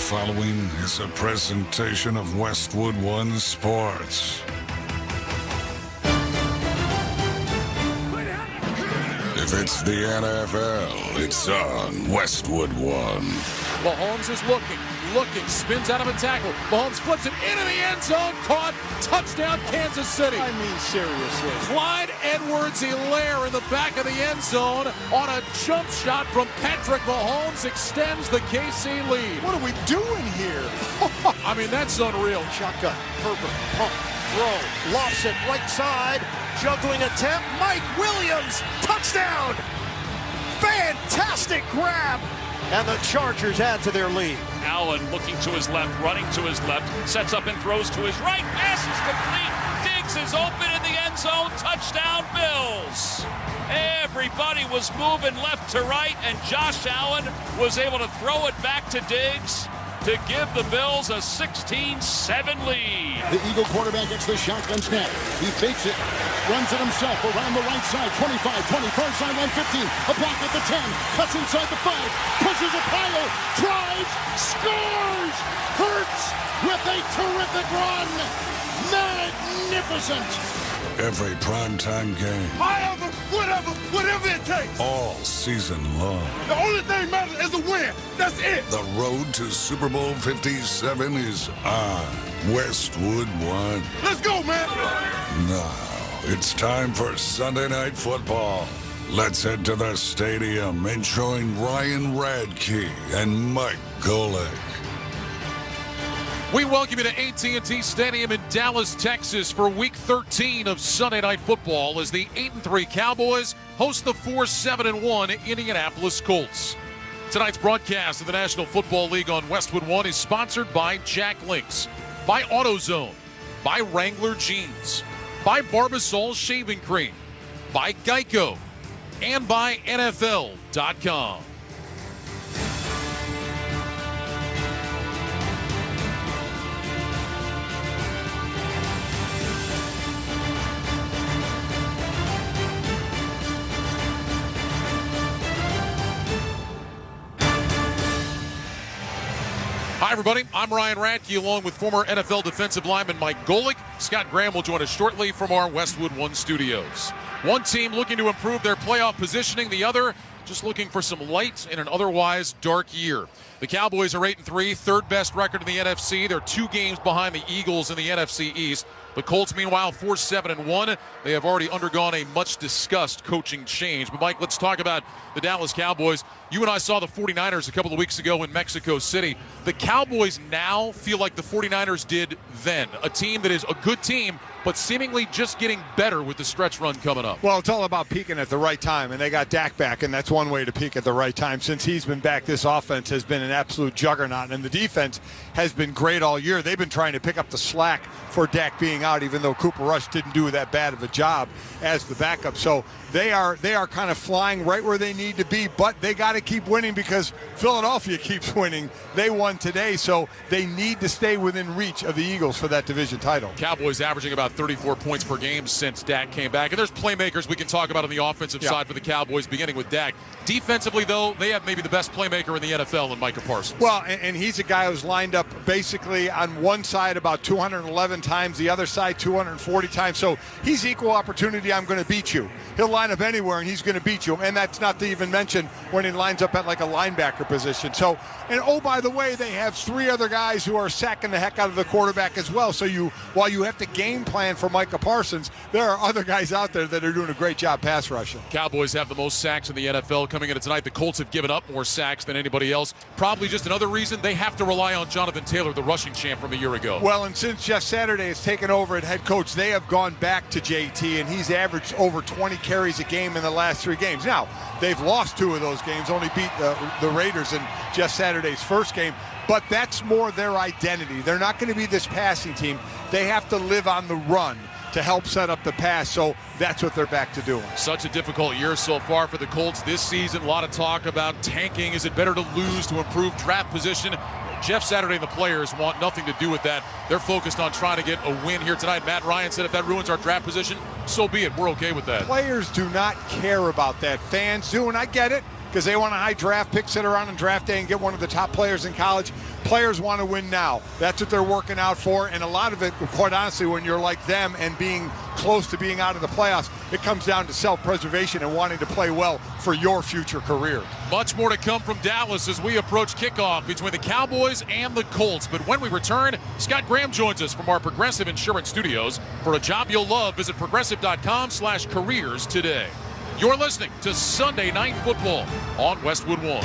following is a presentation of Westwood One Sports. If it's the NFL, it's on Westwood One. Mahomes is looking, spins out of a tackle. Mahomes flips it into the end zone, caught, touchdown Kansas City. I mean, seriously. Clyde Edwards-Helaire in the back of the end zone on a jump shot from Patrick Mahomes extends the KC lead. What are we doing here? I mean, that's unreal. Shotgun, Herbert, pump, throw, lofts it right side, juggling attempt, Mike Williams, touchdown! Fantastic grab! And the Chargers add to their lead. Allen looking to his left, running to his left, sets up and throws to his right. Pass is complete. Diggs is open in the end zone. Touchdown, Bills. Everybody was moving left to right, and Josh Allen was able to throw it back to Diggs to give the Bills a 16-7 lead. The Eagle quarterback gets the shotgun snap. He fakes it, runs it himself around the right side, 25, 20, far sideline 15, a block at the 10, cuts inside the 5, pushes a pile, drives, scores! Hurts with a terrific run! Magnificent! Every primetime game. Whatever it takes. All season long. The only thing matters is a win. That's it. The road to Super Bowl 57 is on Westwood One. Let's go, man. Now, it's time for Sunday Night Football. Let's head to the stadium and join Ryan Radke and Mike Golick. We welcome you to AT&T Stadium in Dallas, Texas for Week 13 of Sunday Night Football as the 8-3 Cowboys host the 4-7-1 Indianapolis Colts. Tonight's broadcast of the National Football League on Westwood One is sponsored by Jack Links, by AutoZone, by Wrangler Jeans, by Barbasol Shaving Cream, by Geico, and by NFL.com. Hi, everybody. I'm Ryan Radke, along with former NFL defensive lineman Mike Golick. Scott Graham will join us shortly from our Westwood One studios. One team looking to improve their playoff positioning, the other just looking for some light in an otherwise dark year. The Cowboys are 8-3, third best record in the NFC. They're 2 games behind the Eagles in the NFC East. The Colts, meanwhile, 4-7-1. They have already undergone a much-discussed coaching change. But, Mike, let's talk about the Dallas Cowboys. You and I saw the 49ers a couple of weeks ago in Mexico City. The Cowboys now feel like the 49ers did then. A team that is a good team, but seemingly just getting better with the stretch run coming up. Well, it's all about peaking at the right time, and they got Dak back, and that's one way to peak at the right time. Since he's been back, this offense has been an absolute juggernaut, and the defense has been great all year. They've been trying to pick up the slack for Dak being out, even though Cooper Rush didn't do that bad of a job as the backup. So they are kind of flying right where they need to be, but they got to keep winning because Philadelphia keeps winning. They won today, so they need to stay within reach of the Eagles for that division title. Cowboys averaging about 34 points per game since Dak came back. And there's playmakers we can talk about on the offensive side for the Cowboys, beginning with Dak. Defensively, though, they have maybe the best playmaker in the NFL in Micah Parsons. Well, and he's a guy who's lined up basically on one side about 211 times, the other side 240 times. So he's equal opportunity, I'm going to beat you. He'll line up anywhere, and he's going to beat you. And that's not to even mention when he lines up at like a linebacker position. So, and oh, by the way, they have 3 other guys who are sacking the heck out of the quarterback as well. So while you have to game plan for Micah Parsons, there are other guys out there that are doing a great job pass rushing. Cowboys have the most sacks in the NFL coming into tonight. The Colts have given up more sacks than anybody else. Probably just another reason they have to rely on Jonathan Taylor, the rushing champ from a year ago. Well, and since Jeff Saturday has taken over at head coach, they have gone back to JT, and he's averaged over 20 carries a game in the last 3 games. Now, they've lost 2 of those games, only beat the Raiders in Jeff Saturday's first game, but that's more their identity. They're not going to be this passing team. They have to live on the run to help set up the pass, so that's what they're back to doing. Such a difficult year so far for the Colts this season. A lot of talk about tanking. Is it better to lose to improve draft position? Jeff Saturday and the players want nothing to do with that. They're focused on trying to get a win here tonight. Matt Ryan said if that ruins our draft position, so be it. We're okay with that. Players do not care about that. Fans do, and I get it. because they want a high draft pick, sit around on draft day and get one of the top players in college. Players want to win now. That's what they're working out for. And a lot of it, quite honestly, when you're like them and being close to being out of the playoffs, it comes down to self-preservation and wanting to play well for your future career. Much more to come from Dallas as we approach kickoff between the Cowboys and the Colts. But when we return, Scott Graham joins us from our Progressive Insurance Studios. For a job you'll love, visit progressive.com/careers today. You're listening to Sunday Night Football on Westwood One.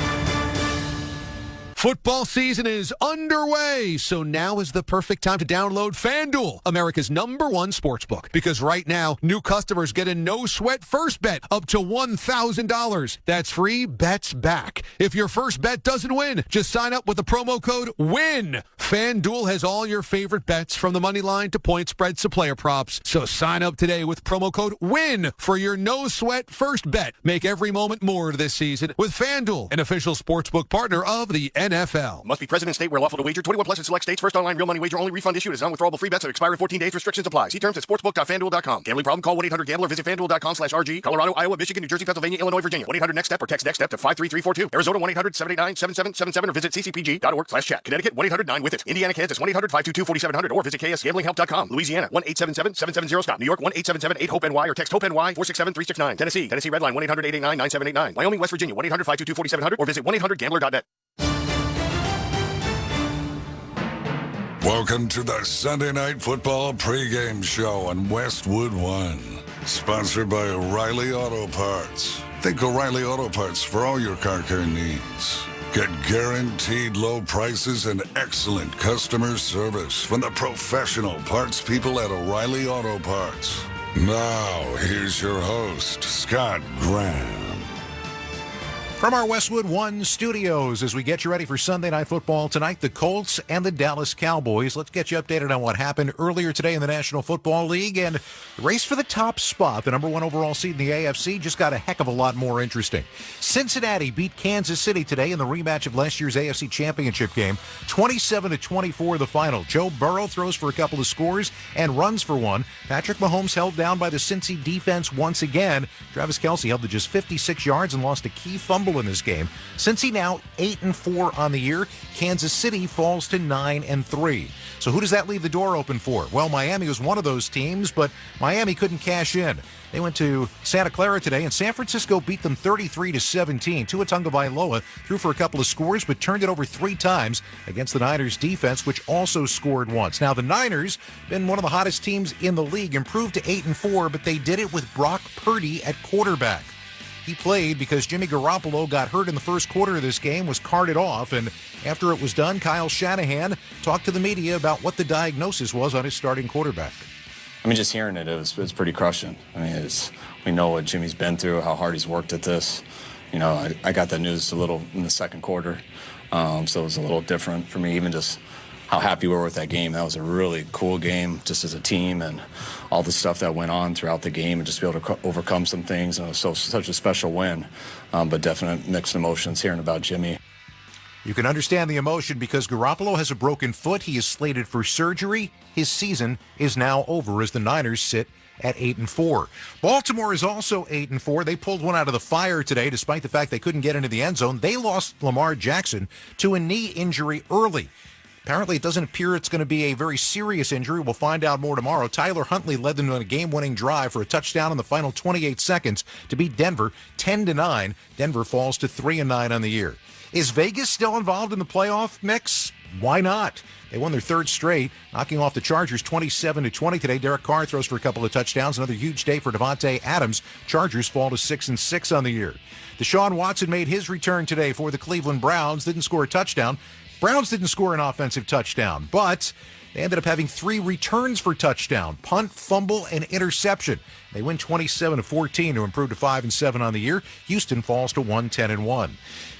Football season is underway, so now is the perfect time to download FanDuel, America's #1 sportsbook. Because right now, new customers get a no-sweat first bet up to $1,000. That's free bets back. If your first bet doesn't win, just sign up with the promo code WIN. FanDuel has all your favorite bets from the money line to point spreads to player props. So sign up today with promo code WIN for your no-sweat first bet. Make every moment more this season with FanDuel, an official sportsbook partner of the NFL. Must be present in state where lawful to wager. 21 plus in select states. First online real money wager only. Refund issued as non-withdrawable free bets that expire in 14 days. Restrictions apply. See terms at sportsbook.fanduel.com. Gambling problem? Call 1-800-GAMBLER. Visit fanduel.com/RG. Colorado, Iowa, Michigan, New Jersey, Pennsylvania, Illinois, Virginia. 1-800-NEXT-STEP or text NEXT-STEP to 53342. Arizona 1-800-789-7777 or visit ccpg.org/chat. Connecticut 1-800-9-WITH-IT. Indiana, Kansas 1-800-522-4700 or visit ksgamblinghelp.com. Louisiana 1-877-770-STOP. New York 1-877-8-HOPE-NY or text HOPE-NY 467-369. Tennessee Redline 1-800-889-9789. Wyoming, West Virginia 1-800-522-4700 or visit 1-800-GAMBLER.net. Welcome to the Sunday Night Football pregame show on Westwood One. Sponsored by O'Reilly Auto Parts. Think O'Reilly Auto Parts for all your car care needs. Get guaranteed low prices and excellent customer service from the professional parts people at O'Reilly Auto Parts. Now, here's your host, Scott Graham. From our Westwood One studios, as we get you ready for Sunday Night Football tonight, the Colts and the Dallas Cowboys. Let's get you updated on what happened earlier today in the National Football League. And the race for the top spot, the #1 overall seed in the AFC, just got a heck of a lot more interesting. Cincinnati beat Kansas City today in the rematch of last year's AFC Championship game. 27-24 the final. Joe Burrow throws for a couple of scores and runs for one. Patrick Mahomes held down by the Cincy defense once again. Travis Kelce held to just 56 yards and lost a key fumble in this game. Cincy now 8-4 on the year. Kansas City falls to 9-3. So who does that leave the door open for? Well, Miami was one of those teams, but Miami couldn't cash in. They went to Santa Clara today, and San Francisco beat them 33-17. Tua Tagovailoa threw for a couple of scores, but turned it over 3 times against the Niners defense, which also scored once. Now, the Niners, been one of the hottest teams in the league, improved to 8-4, but they did it with Brock Purdy at quarterback. He played because Jimmy Garoppolo got hurt in the first quarter of this game, was carted off, and after it was done, Kyle Shanahan talked to the media about what the diagnosis was on his starting quarterback. I mean, just hearing it's pretty crushing. I mean, we know what Jimmy's been through, how hard he's worked at this. You know, I got that news a little in the second quarter, so it was a little different for me, even just how happy we were with that game. That was a really cool game just as a team, and all the stuff that went on throughout the game, and just be able to overcome some things. And it was such a special win, but definite mixed emotions hearing about Jimmy. You can understand the emotion because Garoppolo has a broken foot. He is slated for surgery. His season is now over as the Niners sit at 8-4. Baltimore is also 8-4. They pulled one out of the fire today, despite the fact they couldn't get into the end zone. They lost Lamar Jackson to a knee injury early. Apparently, it doesn't appear it's going to be a very serious injury. We'll find out more tomorrow. Tyler Huntley led them to a game-winning drive for a touchdown in the final 28 seconds to beat Denver 10-9. Denver falls to 3-9 on the year. Is Vegas still involved in the playoff mix? Why not? They won their third straight, knocking off the Chargers 27-20 today. Derek Carr throws for a couple of touchdowns. Another huge day for Davante Adams. Chargers fall to 6-6 on the year. Deshaun Watson made his return today for the Cleveland Browns. Didn't score a touchdown. Browns didn't score an offensive touchdown, but they ended up having 3 returns for touchdown: punt, fumble, and interception. They win 27-14 to improve to 5-7 on the year. Houston falls to 1-10-1.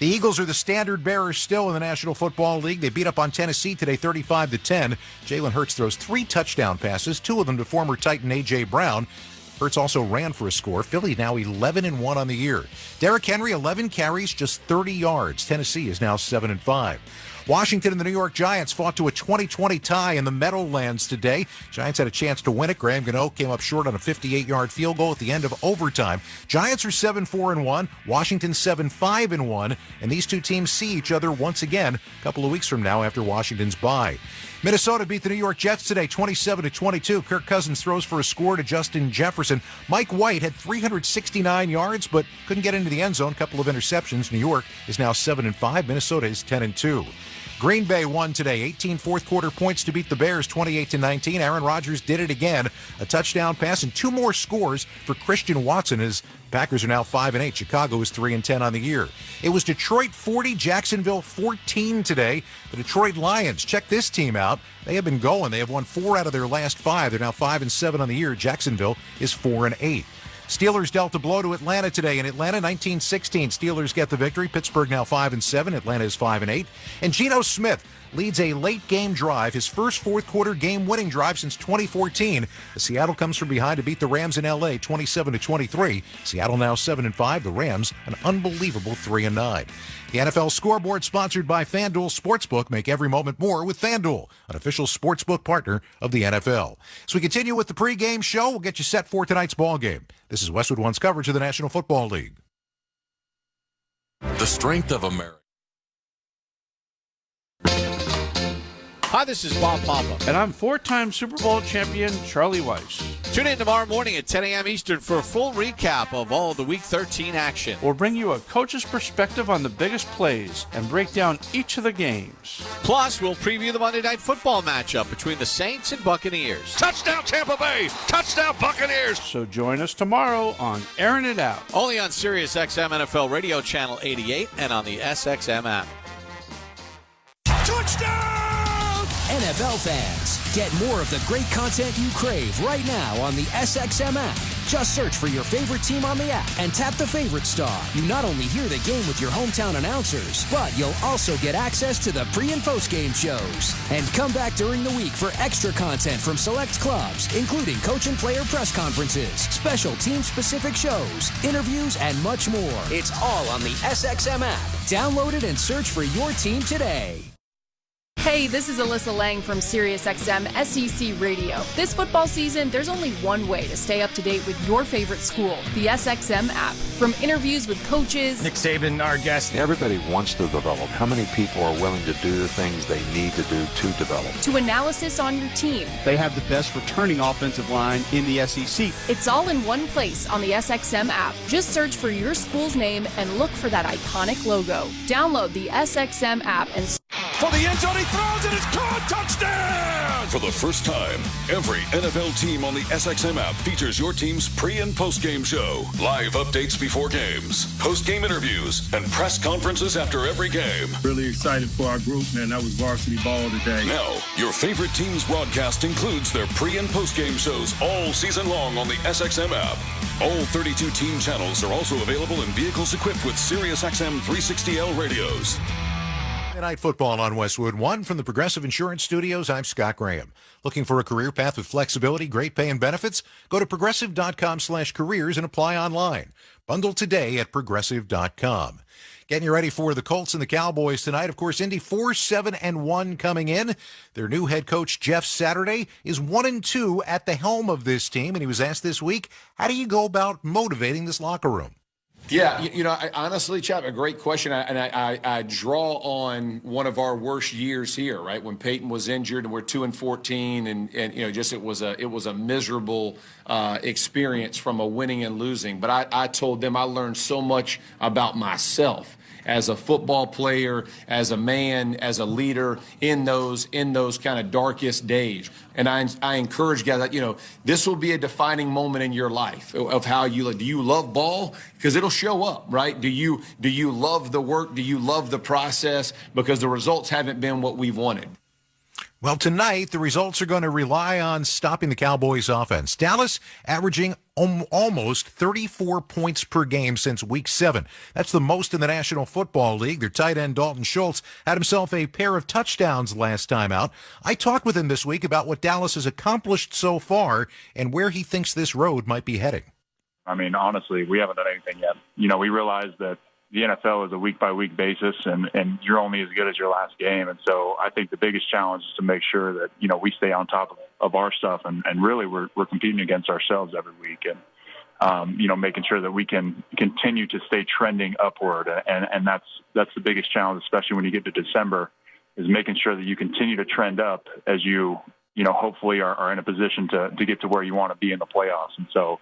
The Eagles are the standard bearers still in the National Football League. They beat up on Tennessee today 35-10. Jalen Hurts throws 3 touchdown passes, 2 of them to former Titan A.J. Brown. Hurts also ran for a score. Philly now 11-1 on the year. Derrick Henry, 11 carries, just 30 yards. Tennessee is now 7-5. Washington and the New York Giants fought to a 20-20 tie in the Meadowlands today. Giants had a chance to win it. Graham Gano came up short on a 58-yard field goal at the end of overtime. Giants are 7-4-1, Washington 7-5-1, and these two teams see each other once again a couple of weeks from now after Washington's bye. Minnesota beat the New York Jets today 27-22. Kirk Cousins throws for a score to Justin Jefferson. Mike White had 369 yards but couldn't get into the end zone. A couple of interceptions. New York is now 7-5. Minnesota is 10-2. Green Bay won today, 18 fourth-quarter points to beat the Bears 28-19. Aaron Rodgers did it again. A touchdown pass and two more scores for Christian Watson as Packers are now 5-8. Chicago is 3-10 on the year. It was Detroit 40, Jacksonville 14 today. The Detroit Lions, check this team out. They have been going. They have won 4 out of their last 5. They're now 5-7 on the year. Jacksonville is 4-8. Steelers dealt a blow to Atlanta today. In Atlanta, 19-16. Steelers get the victory. Pittsburgh now 5-7. Atlanta is 5-8. And Geno Smith leads a late-game drive, his first fourth-quarter game-winning drive since 2014. Seattle comes from behind to beat the Rams in L.A. 27-23. Seattle now 7-5. The Rams an unbelievable 3-9. The NFL scoreboard sponsored by FanDuel Sportsbook. Make every moment more with FanDuel, an official sportsbook partner of the NFL. As we continue with the pregame show, we'll get you set for tonight's ball game. This is Westwood One's coverage of the National Football League. The strength of America. Hi, this is Bob Papa. And I'm 4-time Super Bowl champion Charlie Weiss. Tune in tomorrow morning at 10 a.m. Eastern for a full recap of all the Week 13 action. We'll bring you a coach's perspective on the biggest plays and break down each of the games. Plus, we'll preview the Monday Night Football matchup between the Saints and Buccaneers. Touchdown Tampa Bay! Touchdown Buccaneers! So join us tomorrow on Airing It Out. Only on Sirius XM NFL Radio Channel 88 and on the SXM app. Touchdown! NFL fans, get more of the great content you crave right now on the SXM app. Just search for your favorite team on the app and tap the favorite star. You not only hear the game with your hometown announcers, but you'll also get access to the pre- and post-game shows. And come back during the week for extra content from select clubs, including coach and player press conferences, special team-specific shows, interviews, and much more. It's all on the SXM app. Download it and search for your team today. Hey, this is Alyssa Lang from SiriusXM SEC Radio. This football season, there's only one way to stay up to date with your favorite school, the SXM app. From interviews with coaches, Nick Saban, our guest. Everybody wants to develop. How many people are willing to do the things they need to do to develop? To analysis on your team. They have the best returning offensive line in the SEC. It's all in one place on the SXM app. Just search for your school's name and look for that iconic logo. Download the SXM app and... For the end zone, he throws it, it's caught, touchdown! For the first time, every NFL team on the SXM app features your team's pre- and post-game show. Live updates before games, post-game interviews, and press conferences after every game. Really excited for our group, man. That was varsity ball today. Now, your favorite team's broadcast includes their pre- and post-game shows all season long on the SXM app. All 32 team channels are also available in vehicles equipped with SiriusXM 360L radios. Night football on Westwood One from the Progressive Insurance Studios. I'm Scott Graham. Looking for a career path with flexibility, great pay, and benefits? Go to progressive.com/careers and apply online. Bundle today at progressive.com. Getting you ready for the Colts and the Cowboys tonight. Of course, Indy 4-7-1 coming in. Their new head coach, Jeff Saturday, is 1-2 at the helm of this team. And he was asked this week, how do you go about motivating this locker room? Yeah, I honestly, Chap, a great question. I draw on one of our worst years here, right? When Peyton was injured and we're 2-14 and just it was a miserable experience from a winning and losing. But I told them I learned so much about myself as a football player, as a man, as a leader in those kind of darkest days. And I encourage guys that, this will be a defining moment in your life of how do you love ball? Because it'll show up, right? Do you love the work? Do you love the process? Because the results haven't been what we've wanted. Well, tonight, the results are going to rely on stopping the Cowboys' offense. Dallas averaging almost 34 points per game since Week 7. That's the most in the National Football League. Their tight end, Dalton Schultz, had himself a pair of touchdowns last time out. I talked with him this week about what Dallas has accomplished so far and where he thinks this road might be heading. I mean, honestly, we haven't done anything yet. We realize that the NFL is a week-by-week basis, and you're only as good as your last game. And so I think the biggest challenge is to make sure that, we stay on top of our stuff, and really we're competing against ourselves every week. And, making sure that we can continue to stay trending upward. And that's the biggest challenge, especially when you get to December, is making sure that you continue to trend up as you hopefully are in a position to get to where you want to be in the playoffs. And so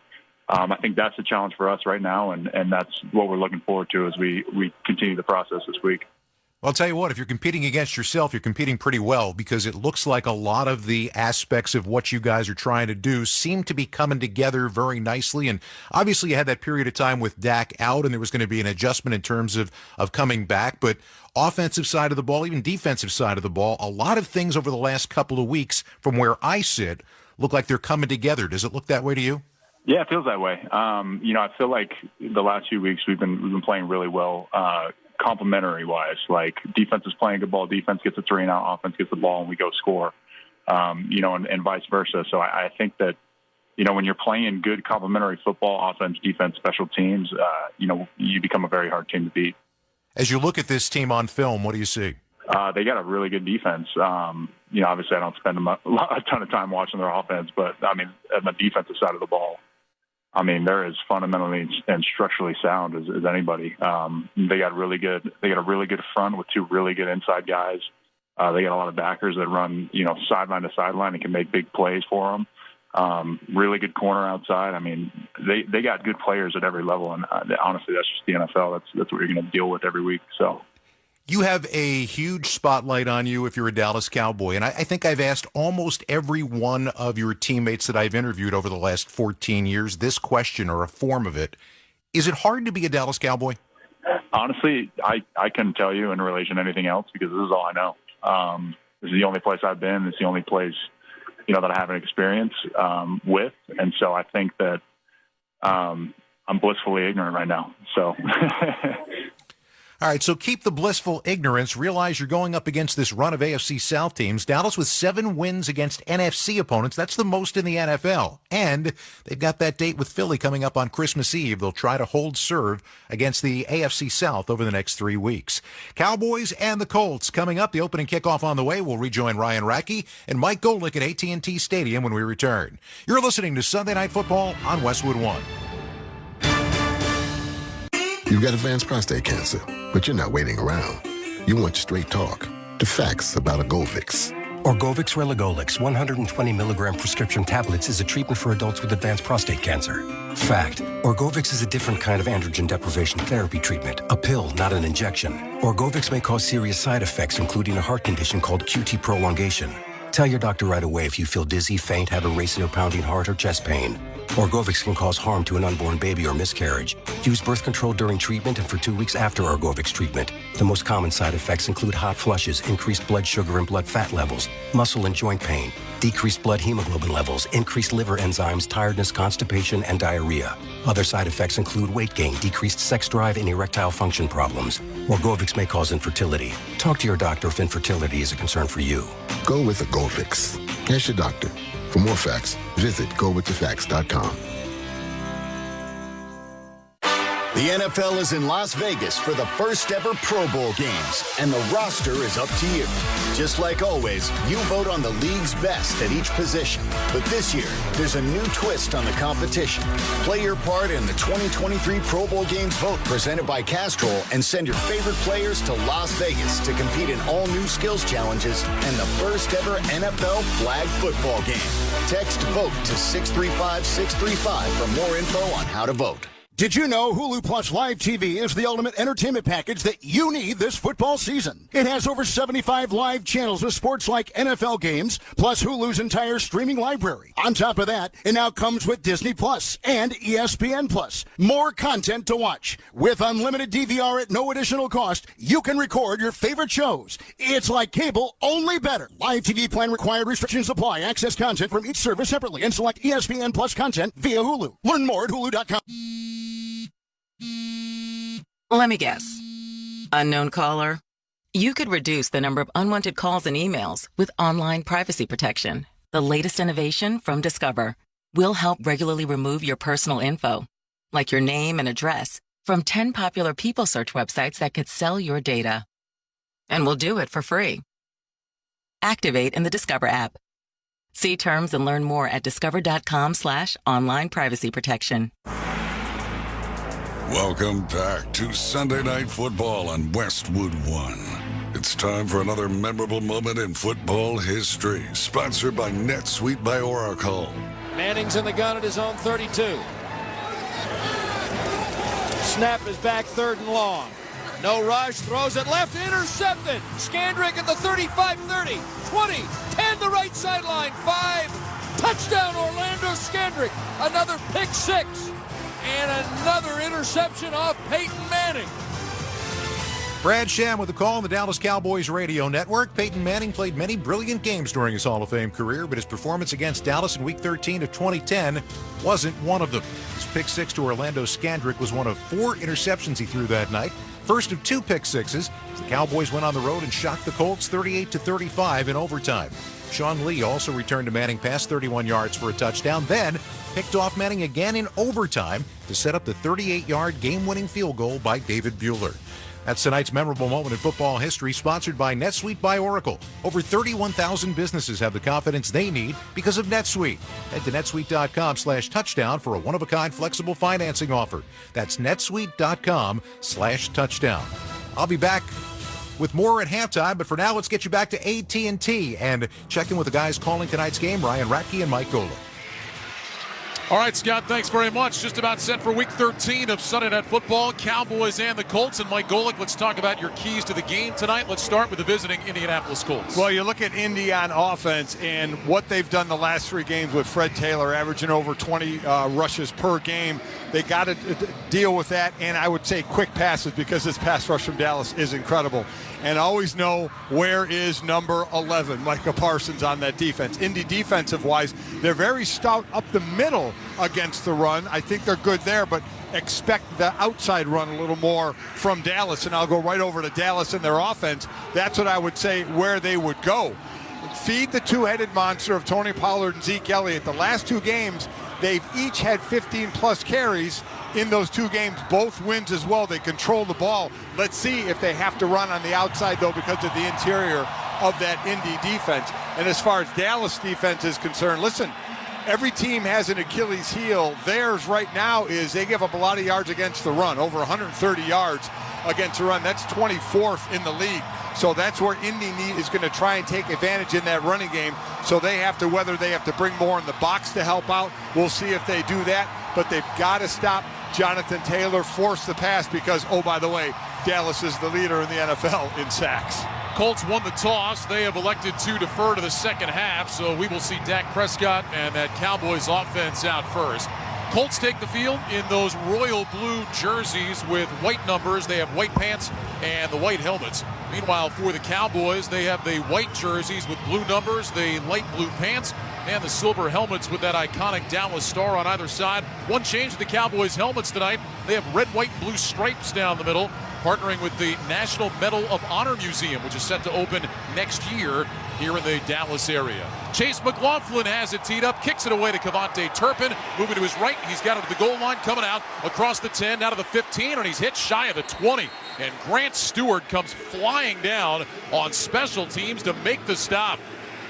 I think that's the challenge for us right now, and that's what we're looking forward to as we continue the process this week. Well, I'll tell you what, if you're competing against yourself, you're competing pretty well, because it looks like a lot of the aspects of what you guys are trying to do seem to be coming together very nicely. And obviously you had that period of time with Dak out, and there was going to be an adjustment in terms of coming back. But offensive side of the ball, even defensive side of the ball, a lot of things over the last couple of weeks from where I sit look like they're coming together. Does it look that way to you? Yeah, it feels that way. I feel like the last few weeks we've been playing really well, complementary wise. Like, defense is playing good ball, defense gets a 3-and-out, offense gets the ball, and we go score. And vice versa. So I think that when you're playing good complementary football, offense, defense, special teams, you become a very hard team to beat. As you look at this team on film, what do you see? They got a really good defense. Obviously I don't spend a ton of time watching their offense, but on the defensive side of the ball, they're as fundamentally and structurally sound as anybody. They got a really good front with two really good inside guys. They got a lot of backers that run, sideline to sideline and can make big plays for them. Really good corner outside. They got good players at every level, and honestly, that's just the NFL. That's what you're going to deal with every week. So. You have a huge spotlight on you if you're a Dallas Cowboy, and I think I've asked almost every one of your teammates that I've interviewed over the last 14 years this question, or a form of it. Is it hard to be a Dallas Cowboy? Honestly, I couldn't tell you in relation to anything else, because this is all I know. This is the only place I've been. It's the only place, that I have an experience with. And so I think that I'm blissfully ignorant right now. So... All right, so keep the blissful ignorance. Realize you're going up against this run of AFC South teams. Dallas with 7 wins against NFC opponents. That's the most in the NFL. And they've got that date with Philly coming up on Christmas Eve. They'll try to hold serve against the AFC South over the next 3 weeks. Cowboys and the Colts coming up. The opening kickoff on the way. We'll rejoin Ryan Rackey and Mike Golick at AT&T Stadium when we return. You're listening to Sunday Night Football on Westwood One. You've got advanced prostate cancer, but you're not waiting around. You want straight talk, the facts about Orgovix. Orgovix Relagolix 120 milligram prescription tablets is a treatment for adults with advanced prostate cancer. Fact: Orgovix is a different kind of androgen deprivation therapy treatment, a pill, not an injection. Orgovix may cause serious side effects, including a heart condition called QT prolongation. Tell your doctor right away if you feel dizzy, faint, have a racing or pounding heart, or chest pain. Orgovix can cause harm to an unborn baby or miscarriage. Use birth control during treatment and for 2 weeks after Orgovix treatment. The most common side effects include hot flushes, increased blood sugar and blood fat levels, muscle and joint pain, decreased blood hemoglobin levels, increased liver enzymes, tiredness, constipation, and diarrhea. Other side effects include weight gain, decreased sex drive, and erectile function problems. Orgovix may cause infertility. Talk to your doctor if infertility is a concern for you. Go with Orgovix. Ask your doctor. For more facts, visit gowiththefacts.com. The NFL is in Las Vegas for the first ever Pro Bowl games, and the roster is up to you. Just like always, you vote on the league's best at each position. But this year, there's a new twist on the competition. Play your part in the 2023 Pro Bowl games vote presented by Castrol, and send your favorite players to Las Vegas to compete in all new skills challenges and the first ever NFL flag football game. Text VOTE to 635-635 for more info on how to vote. Did you know Hulu Plus Live TV is the ultimate entertainment package that you need this football season? It has over 75 live channels with sports like NFL games, plus Hulu's entire streaming library. On top of that, it now comes with Disney Plus and ESPN Plus. More content to watch. With unlimited DVR at no additional cost, you can record your favorite shows. It's like cable, only better. Live TV plan required. Restrictions apply. Access content from each service separately and select ESPN Plus content via Hulu. Learn more at hulu.com. Let me guess. Unknown caller? You could reduce the number of unwanted calls and emails with online privacy protection. The latest innovation from Discover will help regularly remove your personal info, like your name and address, from 10 popular people search websites that could sell your data. And we'll do it for free. Activate in the Discover app. See terms and learn more at discover.com/online privacy protection. Welcome back to Sunday Night Football on Westwood One. It's time for another memorable moment in football history, sponsored by NetSuite by Oracle. Manning's in the gun at his own 32. Snap is back, 3rd and long. No rush, throws it left, intercepted. Scandrick at the 35, 30, 20, 10 the right sideline, 5. Touchdown Orlando Scandrick. Another pick 6. And another interception off Peyton Manning. Brad Sham with the call on the Dallas Cowboys radio network. Peyton Manning played many brilliant games during his Hall of Fame career, but his performance against Dallas in Week 13 of 2010 wasn't one of them. His pick 6 to Orlando Scandrick was one of 4 interceptions he threw that night. First of 2 pick 6s. The Cowboys went on the road and shocked the Colts 38-35 in overtime. Sean Lee also returned to Manning past 31 yards for a touchdown, then picked off Manning again in overtime to set up the 38-yard game-winning field goal by David Buehler. That's tonight's memorable moment in football history, sponsored by NetSuite by Oracle. Over 31,000 businesses have the confidence they need because of NetSuite. Head to netsuite.com/touchdown for a one-of-a-kind flexible financing offer. That's netsuite.com/touchdown. I'll be back with more at halftime, but for now, let's get you back to AT&T and check in with the guys calling tonight's game, Ryan Ratke and Mike Golick. All right, Scott, thanks very much. Just about set for Week 13 of Sunday Night Football, Cowboys and the Colts. And Mike Golick, let's talk about your keys to the game tonight. Let's start with the visiting Indianapolis Colts. Well, you look at Indy on offense and what they've done the last 3 games with Fred Taylor averaging over 20 rushes per game. They got to deal with that, and I would say quick passes, because this pass rush from Dallas is incredible. And always know where is number 11, Micah Parsons, on that defense. Indy defensive-wise, they're very stout up the middle against the run. I think they're good there, but expect the outside run a little more from Dallas. And I'll go right over to Dallas and their offense. That's what I would say where they would go. Feed the two-headed monster of Tony Pollard and Zeke Elliott. The last 2 games, they've each had 15-plus carries in those 2 games, both wins as well. They control the ball. Let's see if they have to run on the outside, though, because of the interior of that Indy defense. And as far as Dallas defense is concerned, listen, every team has an Achilles heel. Theirs right now is they give up a lot of yards against the run, over 130 yards against the run. That's 24th in the league. So that's where Indy is going to try and take advantage in that running game. So they have to, whether they have to bring more in the box to help out, we'll see if they do that. But they've got to stop Jonathan Taylor, force the pass, because, oh, by the way, Dallas is the leader in the NFL in sacks. Colts won the toss. They have elected to defer to the second half, so we will see Dak Prescott and that Cowboys offense out first. Colts take the field in those royal blue jerseys with white numbers. They have white pants and the white helmets. Meanwhile, for the Cowboys, they have the white jerseys with blue numbers, the light blue pants, and the silver helmets with that iconic Dallas star on either side. One change to the Cowboys helmets tonight. They have red, white, and blue stripes down the middle, partnering with the National Medal of Honor Museum, which is set to open next year here in the Dallas area. Chase McLaughlin has it teed up, kicks it away to Kevontae Turpin, moving to his right. He's got it to the goal line, coming out across the 10, out of the 15, and he's hit shy of the 20. And Grant Stewart comes flying down on special teams to make the stop.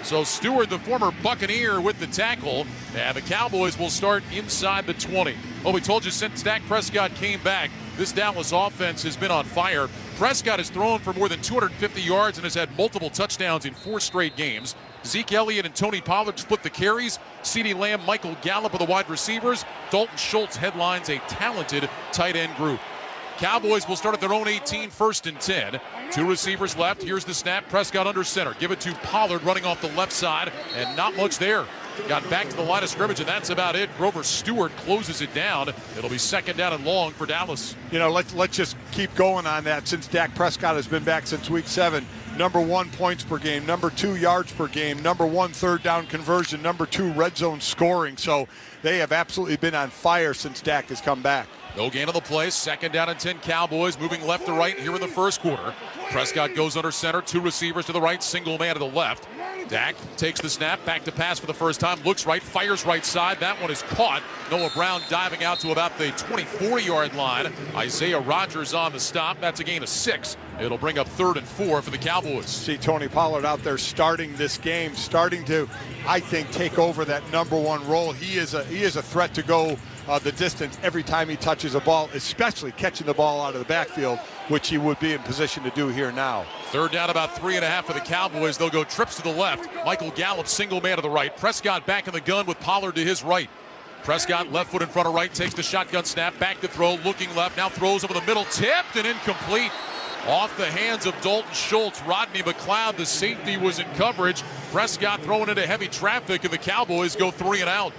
So Stewart, the former Buccaneer, with the tackle, and the Cowboys will start inside the 20. Well, we told you since Dak Prescott came back, this Dallas offense has been on fire. Prescott has thrown for more than 250 yards and has had multiple touchdowns in 4 straight games. Zeke Elliott and Tony Pollard split the carries. CeeDee Lamb, Michael Gallup are the wide receivers. Dalton Schultz headlines a talented tight end group. Cowboys will start at their own 18, 1st and 10. 2 receivers left. Here's the snap. Prescott under center. Give it to Pollard running off the left side, and not much there. Got back to the line of scrimmage, and that's about it. Grover Stewart closes it down. It'll be 2nd down and long for Dallas. You know, let's just keep going on that since Dak Prescott has been back since Week 7. Number 1 points per game, number 2 yards per game, number 1 third down conversion, number 2 red zone scoring. So they have absolutely been on fire since Dak has come back. No gain on the play. 2nd down and 10 Cowboys moving left to right here in the first quarter. Prescott goes under center. 2 receivers to the right, single man to the left. Dak takes the snap, back to pass for the first time, looks right, fires right side. That one is caught. Noah Brown diving out to about the 24-yard line. Isaiah Rodgers on the stop. That's a gain of 6. It'll bring up 3rd and 4 for the Cowboys. See Tony Pollard out there starting this game, starting to, I think, take over that number 1 role. He is a threat to go the distance every time he touches a ball, especially catching the ball out of the backfield, which he would be in position to do here now. 3rd down, about 3.5 for the Cowboys. They'll go trips to the left. Michael Gallup, single man to the right. Prescott back in the gun with Pollard to his right. Prescott left foot in front of right, takes the shotgun snap, back to throw, looking left, now throws over the middle, tipped and incomplete. Off the hands of Dalton Schultz. Rodney McLeod, the safety, was in coverage. Prescott throwing into heavy traffic, and the Cowboys go 3 and out.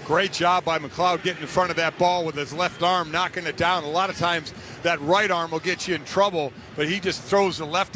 Great job by McLeod getting in front of that ball with his left arm, knocking it down. A lot of times that right arm will get you in trouble, but he just throws the left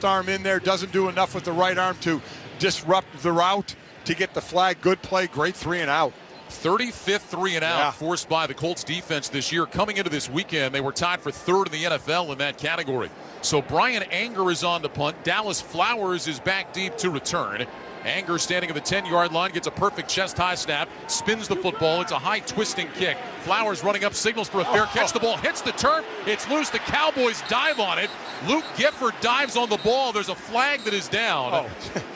arm in there, doesn't do enough with the right arm to disrupt the route to get the flag. Good play, great 3 and out. 35th 3 and out forced by the Colts defense this year. Coming into this weekend, they were tied for 3rd in the NFL in that category. So Brian Anger is on to punt. Dallas Flowers is back deep to return. Anger standing at the 10-yard line, gets a perfect chest-high snap, spins the football. It's a high twisting kick. Flowers running up, signals for a fair catch. The ball hits the turf. It's loose. The Cowboys dive on it. Luke Gifford dives on the ball. There's a flag that is down.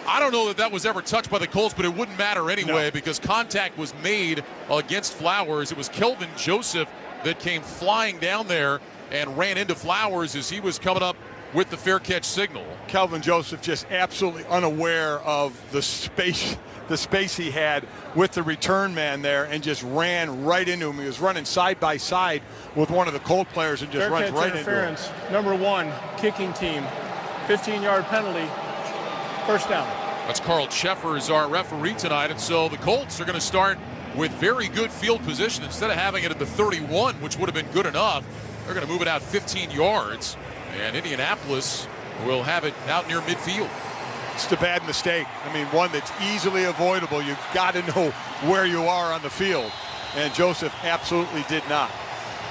I don't know that was ever touched by the Colts, but it wouldn't matter anyway because contact was made against Flowers. It was Kelvin Joseph that came flying down there and ran into Flowers as he was coming up with the fair catch signal. Kelvin Joseph just absolutely unaware of the space he had with the return man there and just ran right into him. He was running side by side with one of the Colt players and just runs right into him. Number 1, kicking team, 15-yard penalty, 1st down. That's Carl Sheffer is our referee tonight, and so the Colts are going to start with very good field position. Instead of having it at the 31, which would have been good enough, they're going to move it out 15 yards. And Indianapolis will have it out near midfield. It's a bad mistake. I mean, one that's easily avoidable. You've got to know where you are on the field. And Joseph absolutely did not.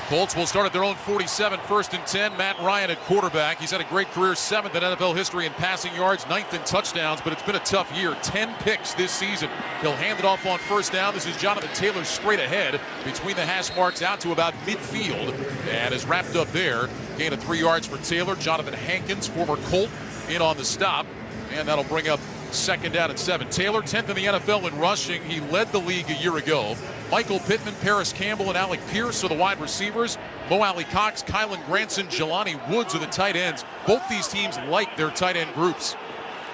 Colts will start at their own 47, 1st and 10. Matt Ryan at quarterback. He's had a great career, 7th in NFL history in passing yards, 9th in touchdowns, but it's been a tough year. 10 picks this season. He'll hand it off on 1st down. This is Jonathan Taylor straight ahead between the hash marks out to about midfield and is wrapped up there. Gain of 3 yards for Taylor. Jonathan Hankins, former Colt, in on the stop, and that'll bring up 2nd down and 7. Taylor, 10th in the NFL in rushing. He led the league a year ago. Michael Pittman, Paris Campbell, and Alec Pierce are the wide receivers. Mo Alley Cox, Kylan Granson, Jelani Woods are the tight ends. Both these teams like their tight end groups.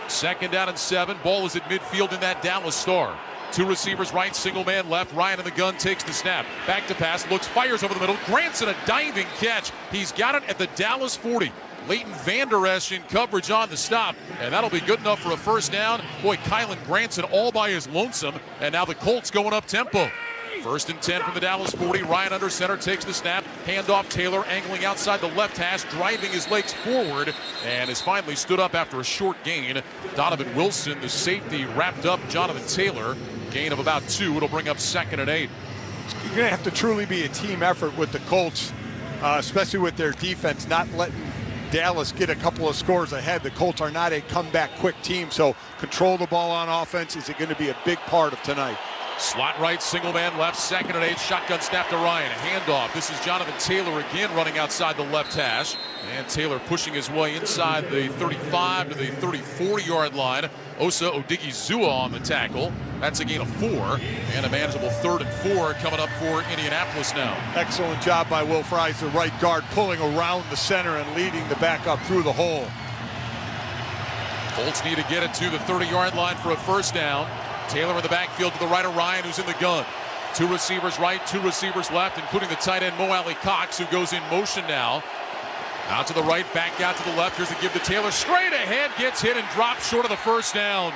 2nd down and 7. Ball is at midfield in that Dallas Star. 2 receivers right, single man left. Ryan in the gun takes the snap. Back to pass, looks, fires over the middle. Granson, a diving catch. He's got it at the Dallas 40. Leighton Vander Esch in coverage on the stop, and that'll be good enough for a 1st down. Boy, Kylan Granson all by his lonesome, and now the Colts going up tempo. 1st and 10 from the Dallas 40. Ryan under center takes the snap. Handoff Taylor angling outside the left hash, driving his legs forward, and has finally stood up after a short gain. Donovan Wilson, the safety, wrapped up Jonathan Taylor. Gain of about 2. It'll bring up 2nd and 8. You're going to have to truly be a team effort with the Colts, especially with their defense, not letting Dallas get a couple of scores ahead. The Colts are not a comeback quick team, so control the ball on offense is going to be a big part of tonight. Slot right, single man left, 2nd and 8, shotgun snap to Ryan. Handoff. This is Jonathan Taylor again running outside the left hash. And Taylor pushing his way inside the 35 to the 34-yard line. Osa Odigizua on the tackle. That's a gain of 4. And a manageable 3rd and 4 coming up for Indianapolis now. Excellent job by Will Fries, the right guard, pulling around the center and leading the backup through the hole. Colts need to get it to the 30-yard line for a 1st down. Taylor in the backfield to the right of Ryan, who's in the gun. 2 receivers right, 2 receivers left, including the tight end Mo Alley Cox, who goes in motion now. Out to the right, back out to the left. Here's the give to Taylor. Straight ahead, gets hit and drops short of the 1st down.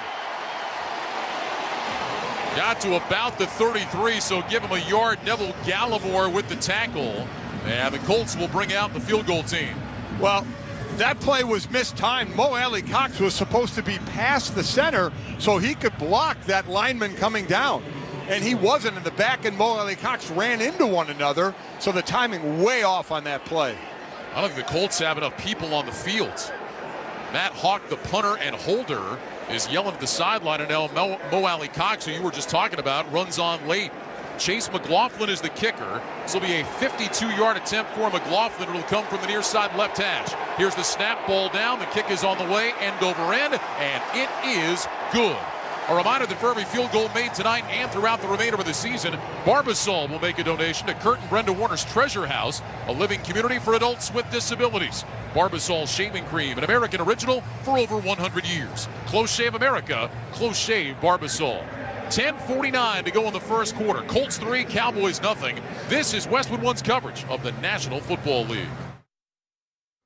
Got to about the 33, so give him a yard. Neville Gallimore with the tackle. And the Colts will bring out the field goal team. Well, that play was mistimed. Mo Alley Cox was supposed to be past the center so he could block that lineman coming down. And he wasn't in the back, and Mo Alley Cox ran into one another, so the timing way off on that play. I don't think the Colts have enough people on the field. Matt Hawk, the punter and holder, is yelling at the sideline, and now Mo Alley Cox, who you were just talking about, runs on late. Chase McLaughlin is the kicker. This will be a 52-yard attempt for McLaughlin. It'll come from the near side left hash. Here's the snap, ball down. The kick is on the way, end over end, and it is good. A reminder that for every field goal made tonight and throughout the remainder of the season, Barbasol will make a donation to Kurt and Brenda Warner's Treasure House, a living community for adults with disabilities. Barbasol Shaving Cream, an American original for over 100 years. Close Shave America, Close Shave Barbasol. 10:49 to go in the first quarter. Colts 3, Cowboys nothing. This is Westwood One's coverage of the National Football League.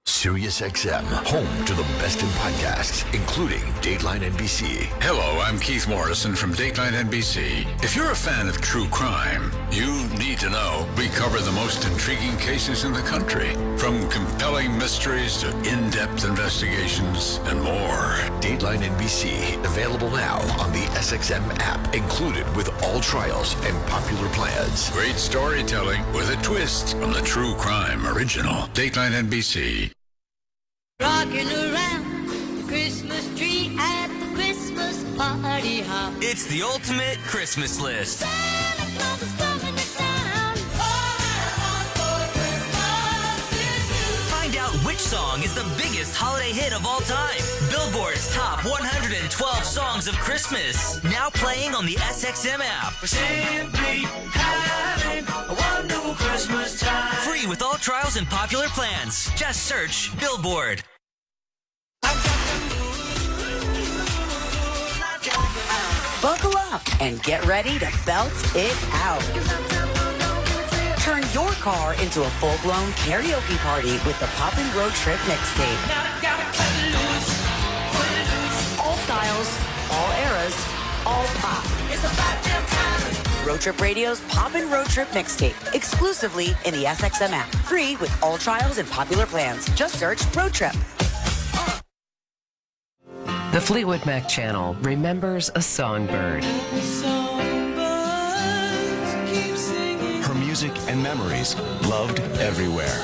Sirius XM, home to the best in podcasts, including Dateline NBC. Hello, I'm Keith Morrison from Dateline NBC. If you're a fan of true crime, you need to know we cover the most intriguing cases in the country, from compelling mysteries to in-depth investigations and more. Dateline NBC, available now on the SXM app, included with all trials and popular plans. Great storytelling with a twist from the true crime original. Dateline NBC. Rocking around the Christmas tree at the Christmas party hop. It's the ultimate Christmas list. Santa Claus is coming to town. All I want for Christmas is you. Find out which song is the biggest holiday hit of all time. Billboard's top 112 songs of Christmas. Now playing on the SXM app. We're simply having a wonderful Christmas time. Free with all trials and popular plans. Just search Billboard. Buckle up and get ready to belt it out. Turn your car into a full-blown karaoke party with the Poppin' Road Trip mixtape. All styles, all eras, all pop. It's about damn time. Road Trip Radio's Poppin' Road Trip mixtape, exclusively in the SXM app. Free with all trials and popular plans. Just search Road Trip. The Fleetwood Mac channel remembers a songbird. Her music and memories loved everywhere.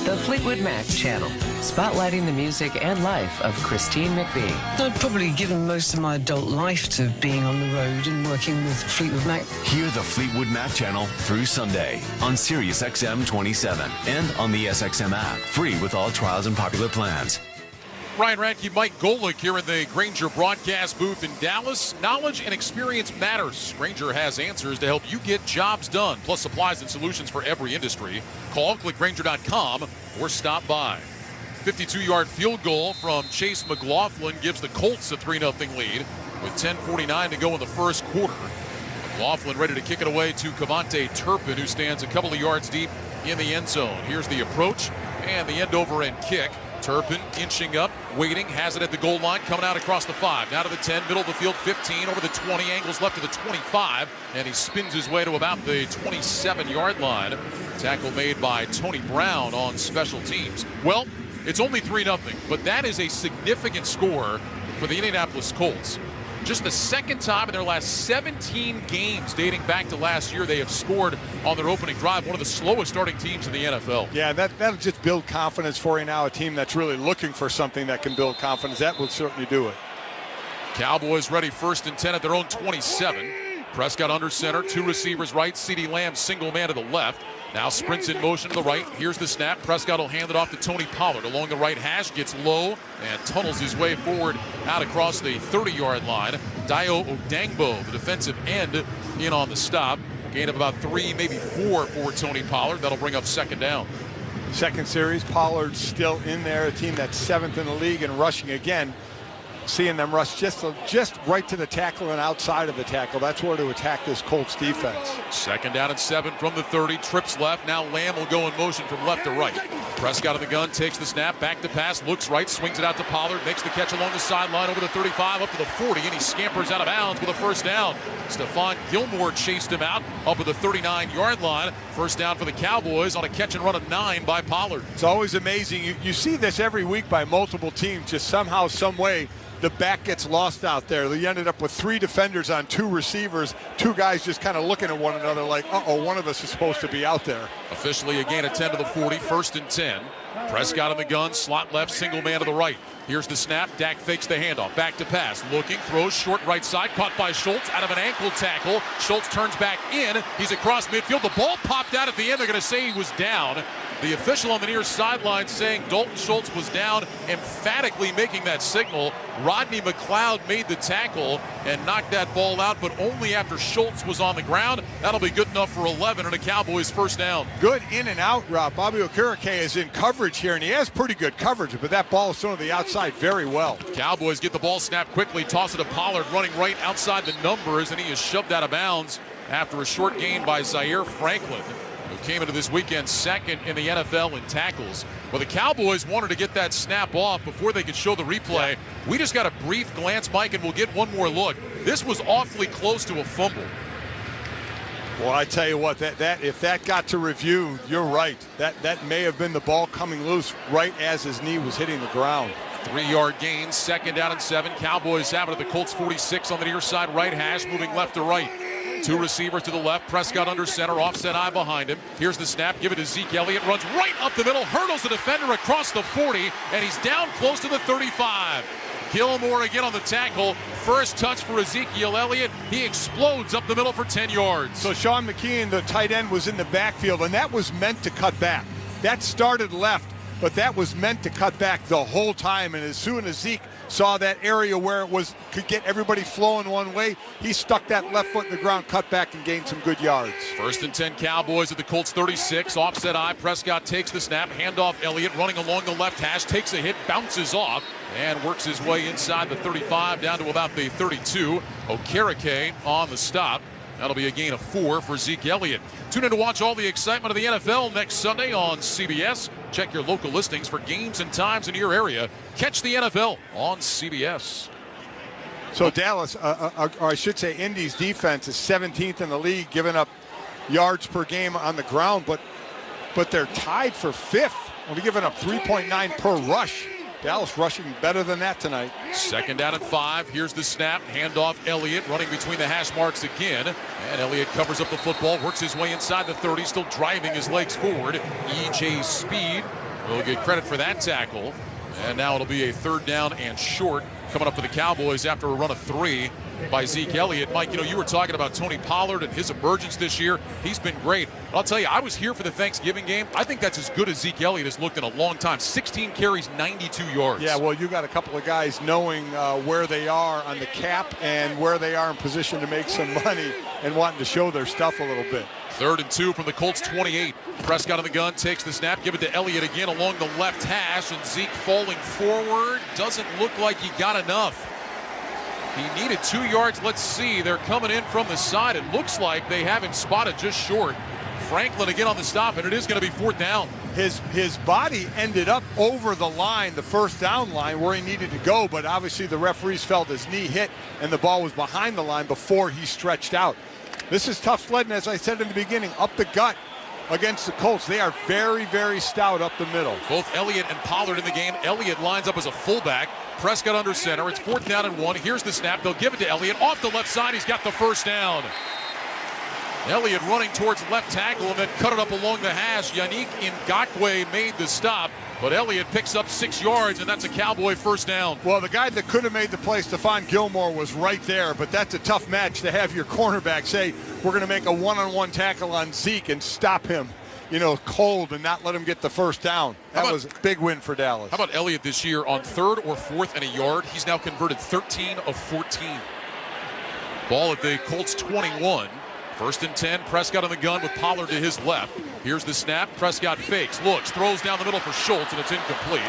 The Fleetwood Mac channel, spotlighting the music and life of Christine McVie. I've probably given most of my adult life to being on the road and working with Fleetwood Mac. Hear the Fleetwood Mac channel through Sunday on Sirius XM 27 and on the SXM app. Free with all trials and popular plans. Ryan Radke, Mike Golick here in the Grainger broadcast booth in Dallas. Knowledge and experience matters. Grainger has answers to help you get jobs done, plus supplies and solutions for every industry. Call, click Grainger.com, or stop by. 52-yard field goal from Chase McLaughlin gives the Colts a 3-0 lead with 10:49 to go in the first quarter. McLaughlin ready to kick it away to Cavante Turpin, who stands a couple of yards deep in the end zone. Here's the approach and the end-over-end kick. Turpin inching up, waiting, has it at the goal line, coming out across the 5, now to the 10, middle of the field, 15, over the 20, angles left to the 25, and he spins his way to about the 27-yard line. Tackle made by Tony Brown on special teams. Well, it's only 3-0, but that is a significant score for the Indianapolis Colts. Just the second time in their last 17 games dating back to last year they have scored on their opening drive, one of the slowest starting teams in the NFL. Yeah, that'll just build confidence for you now, a team that's really looking for something that can build confidence. That will certainly do it. Cowboys ready, 1st and 10 at their own 27. Prescott under center, 2 receivers right, CeeDee Lamb single man to the left. Now sprints in motion to the right. Here's the snap. Prescott will hand it off to Tony Pollard along the right hash. Gets low and tunnels his way forward out across the 30-yard line. Dayo Odangbo, the defensive end, in on the stop. Gain of about 3, maybe 4 for Tony Pollard. That'll bring up 2nd down. Second series, Pollard's still in there, a team that's 7th in the league in rushing again. Seeing them rush just right to the tackle and outside of the tackle. That's where to attack this Colts defense. 2nd down and 7 from the 30. Trips left. Now Lamb will go in motion from left to right. Prescott in the gun, takes the snap, back to pass, looks right, swings it out to Pollard, makes the catch along the sideline over the 35, up to the 40, and he scampers out of bounds with a 1st down. Stephon Gilmore chased him out up at the 39-yard line. 1st down for the Cowboys on a catch and run of 9 by Pollard. It's always amazing. You see this every week by multiple teams, just somehow, some way, the back gets lost out there. They ended up with 3 defenders on 2 receivers, 2 guys just kind of looking at one another like, uh-oh, one of us is supposed to be out there. Officially a gain of 10 to the 40, 1st and 10. Prescott in the gun, slot left, single man to the right. Here's the snap. Dak fakes the handoff. Back to pass. Looking, throws short right side. Caught by Schultz out of an ankle tackle. Schultz turns back in. He's across midfield. The ball popped out at the end. They're going to say he was down. The official on the near sideline saying Dalton Schultz was down, emphatically making that signal. Rodney McLeod made the tackle and knocked that ball out, but only after Schultz was on the ground. That'll be good enough for 11 and a Cowboys first down. Good in and out route. Bobby Okereke is in coverage here, and he has pretty good coverage, but that ball is thrown to the outside very well. Cowboys get the ball snapped quickly, toss it to Pollard, running right outside the numbers, and he is shoved out of bounds after a short gain by Zaire Franklin, who came into this weekend second in the NFL in tackles. Well, the Cowboys wanted to get that snap off before they could show the replay. We just got a brief glance, Mike, and we'll get one more look. This was awfully close to a fumble. Well, I tell you what, that if that got to review, you're right. That may have been the ball coming loose right as his knee was hitting the ground. 3-yard gain, 2nd down and 7. Cowboys have it at the Colts 46 on the near side right hash, moving left to right. 2 receivers to the left. Prescott under center, offset eye behind him. Here's the snap. Give it to Zeke Elliott. Runs right up the middle, hurdles the defender across the 40, and he's down close to the 35. Gilmore again on the tackle. First touch for Ezekiel Elliott. He explodes up the middle for 10 yards. So Sean McKeon, the tight end, was in the backfield, and that was meant to cut back. That started left, but that was meant to cut back the whole time. And as soon as Zeke saw that area where it was could get everybody flowing one way, he stuck that left foot in the ground, cut back, and gained some good yards. 1st and 10 Cowboys at the Colts 36. Offset eye. Prescott takes the snap. Handoff Elliott running along the left hash. Takes a hit, bounces off, and works his way inside the 35 down to about the 32. Okereke on the stop. That'll be a gain of 4 for Zeke Elliott. Tune in to watch all the excitement of the NFL next Sunday on CBS. Check your local listings for games and times in your area. Catch the NFL on CBS. So Dallas, or I should say Indy's defense is 17th in the league, giving up yards per game on the ground, but they're tied for 5th. Only giving up 3.9 per rush. Dallas rushing better than that tonight. 2nd down and 5. Here's the snap. Handoff Elliott running between the hash marks again. And Elliott covers up the football, works his way inside the 30, still driving his legs forward. E.J. Speed will get credit for that tackle. And now it'll be a 3rd down and short coming up for the Cowboys after a run of 3 by Zeke Elliott. Mike, you were talking about Tony Pollard and his emergence this year. He's been great. I'll tell you, I was here for the Thanksgiving game. I think that's as good as Zeke Elliott has looked in a long time. 16 carries, 92 yards. Yeah, well, you got a couple of guys knowing where they are on the cap and where they are in position to make some money and wanting to show their stuff a little bit. 3rd and 2 from the Colts 28. Prescott on the gun, takes the snap, give it to Elliott again along the left hash, and Zeke falling forward. Doesn't look like he got enough. He needed 2 yards. Let's see. They're coming in from the side. It looks like they have him spotted just short. Franklin again on the stop, and it is going to be 4th down. His body ended up over the line, the 1st down line, where he needed to go, but obviously the referees felt his knee hit, and the ball was behind the line before he stretched out. This is tough sledding, as I said in the beginning, up the gut against the Colts. They are very, very stout up the middle. Both Elliott and Pollard in the game. Elliott lines up as a fullback. Prescott under center. It's 4th down and 1. Here's the snap. They'll give it to Elliott. Off the left side, he's got the 1st down. Elliott running towards left tackle and then cut it up along the hash. Yannick Ngakoue made the stop, but Elliott picks up 6 yards, and that's a Cowboy 1st down. Well, the guy that could have made the play, Stephon Gilmore, was right there, but that's a tough match to have your cornerback say, we're going to make a one-on-one tackle on Zeke and stop him, cold and not let him get the 1st down. That was a big win for Dallas. How about Elliott this year on 3rd or 4th and a yard? He's now converted 13 of 14. Ball at the Colts 21. 1st and 10, Prescott on the gun with Pollard to his left. Here's the snap. Prescott fakes, looks, throws down the middle for Schultz, and it's incomplete.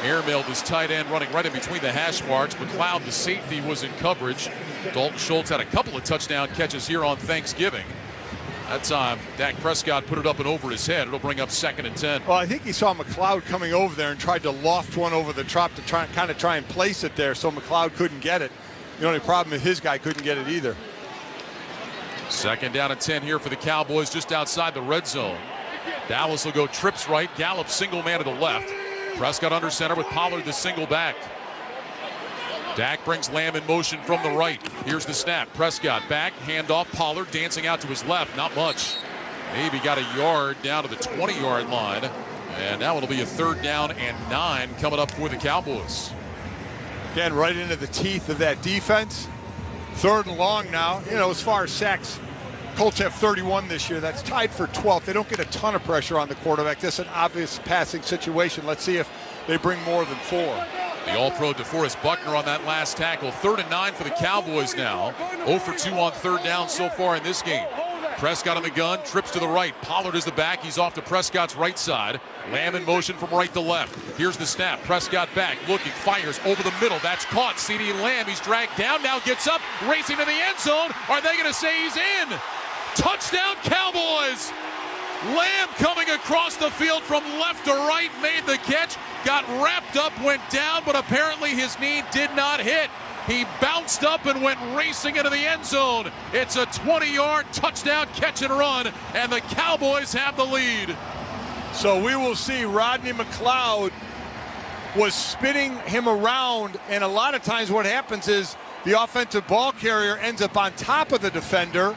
Airmailed his tight end running right in between the hash marks. McLeod, the safety, was in coverage. Dalton Schultz had a couple of touchdown catches here on Thanksgiving. That time, Dak Prescott put it up and over his head. It'll bring up 2nd and 10. Well, I think he saw McLeod coming over there and tried to loft one over the top to try and place it there so McLeod couldn't get it. The only problem is his guy couldn't get it either. 2nd down and 10 here for the Cowboys just outside the red zone. Dallas will go trips right, Gallup single man to the left. Prescott under center with Pollard the single back. Dak brings Lamb in motion from the right. Here's the snap. Prescott back, handoff. Pollard dancing out to his left. Not much. Maybe got a yard down to the 20-yard line. And now it'll be a 3rd down and 9 coming up for the Cowboys. Again, right into the teeth of that defense. 3rd and long now. You know, as far as sacks, Colts have 31 this year. That's tied for 12th. They don't get a ton of pressure on the quarterback. This is an obvious passing situation. Let's see if they bring more than 4. The All-Pro DeForest Buckner on that last tackle. 3rd and 9 for the Cowboys now. 0 for 2 on 3rd down so far in this game. Prescott on the gun, trips to the right. Pollard is the back. He's off to Prescott's right side. Lamb in motion from right to left. Here's the snap. Prescott back, looking, fires over the middle. That's caught. CeeDee Lamb, he's dragged down, now gets up, racing to the end zone. Are they going to say he's in? Touchdown, Cowboys! Lamb coming across the field from left to right, made the catch, got wrapped up, went down, but apparently his knee did not hit. He bounced up and went racing into the end zone. It's a 20-yard touchdown catch and run, and the Cowboys have the lead. So we will see. Rodney McLeod was spinning him around, and a lot of times what happens is the offensive ball carrier ends up on top of the defender.